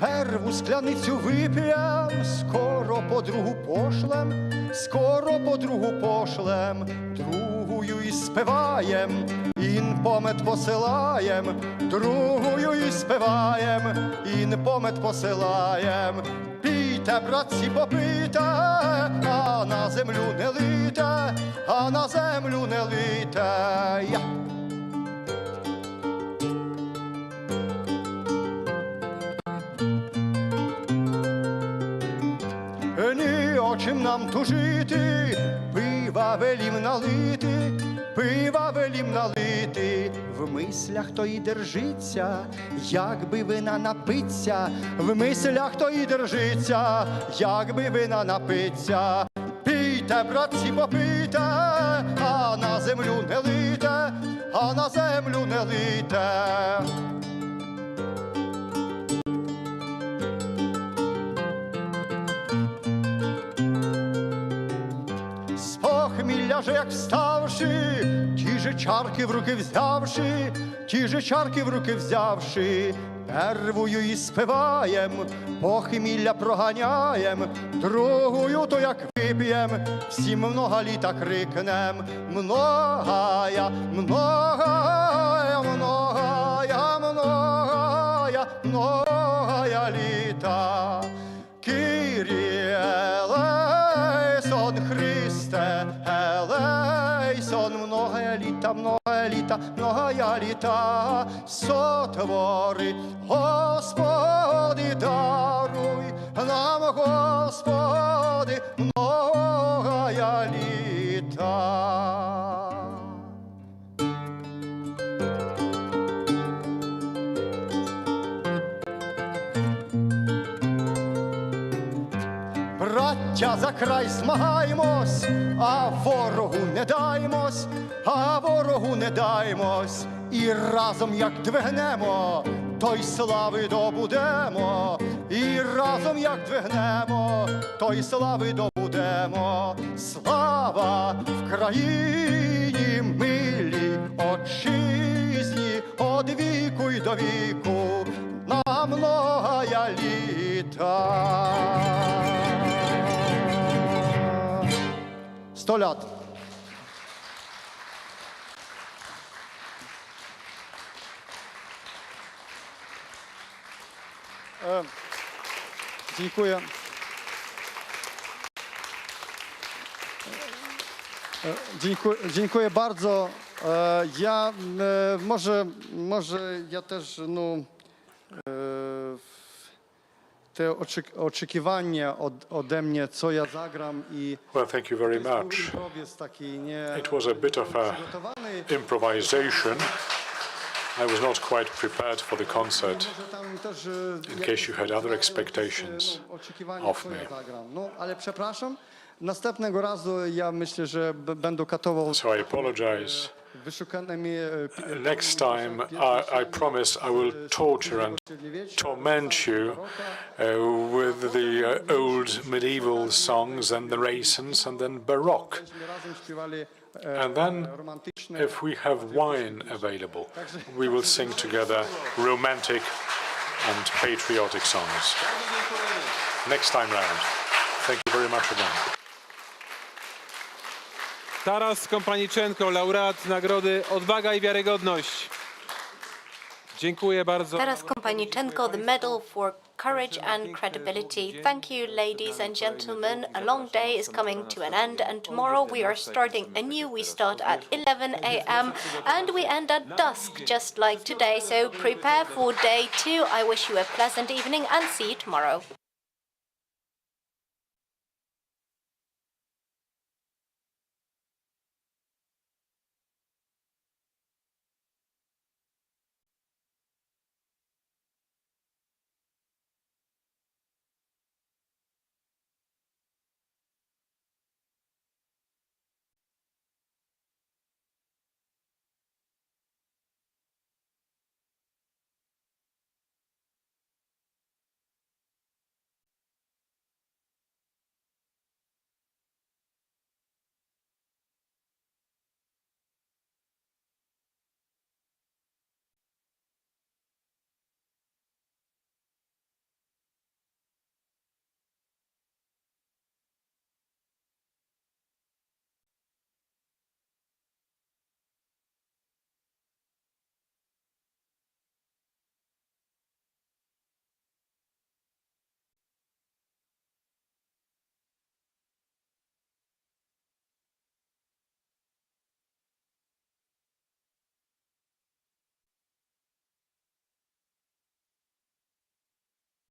Перву скляницю вип'єм, скоро подругу пошлем, другую і співаєм, ін помет посилаєм, другую і співаєм, ін помет посилаєм. Пійте, братці, попийте, а на землю не лийте, а на землю не лийте. Ні о чим нам тужити, пива велім налити, в мислях то і держиться, якби вина напиться, в мислях то і держиться, якби вина напиться. Пійте, братці, попийте, а на землю не лийте, а на землю не лийте. З похмілля же як вставши, ті же чарки в руки взявши, ті же чарки в руки взявши, первою і спиваєм, похмілля проганяєм, другою то як вип'єм, всім много літа крикнем. Многая, многая, многая, многая, многая літа. Киріє елейсон, Христе елейсон, многая літа, многая літа, сотвори, Господи, даруй нам, Господи, многая літа. Браття, за край змагаймось, а ворогу не даймось, а ворогу не даймось, і разом як двигнемо, то й слави добудемо, і разом як двигнемо, то й слави добудемо. Слава в країні милій, отчизні, од віку й до віку, на многая літа. 100 лят. Dziękuję. Dziękuję bardzo. Ja może ja też te oczekiwania ode mnie, co ja zagram i Well, thank you very much. It was a bit of a improvisation. I was not quite prepared for the concert, in case you had other expectations of me. No, ale przepraszam. Następnego razu ja myślę, że będę katował. So I apologize. Next time, I promise I will torture and torment you with the old medieval songs and the Renaissance and then Baroque. And then, if we have wine available, we will sing together romantic and patriotic songs. Next time round. Thank you very much again. Taras Kompaniczenko, laureat nagrody Odwaga i Wiarygodność. Dziękuję bardzo. Taras Kompaniczenko, the Medal for Courage and Credibility. Thank you, ladies and gentlemen. A long day is coming to an end, and tomorrow we are starting anew. We start at 11 a.m. and we end at dusk, just like today. So prepare for day 2. I wish you a pleasant evening and see you tomorrow.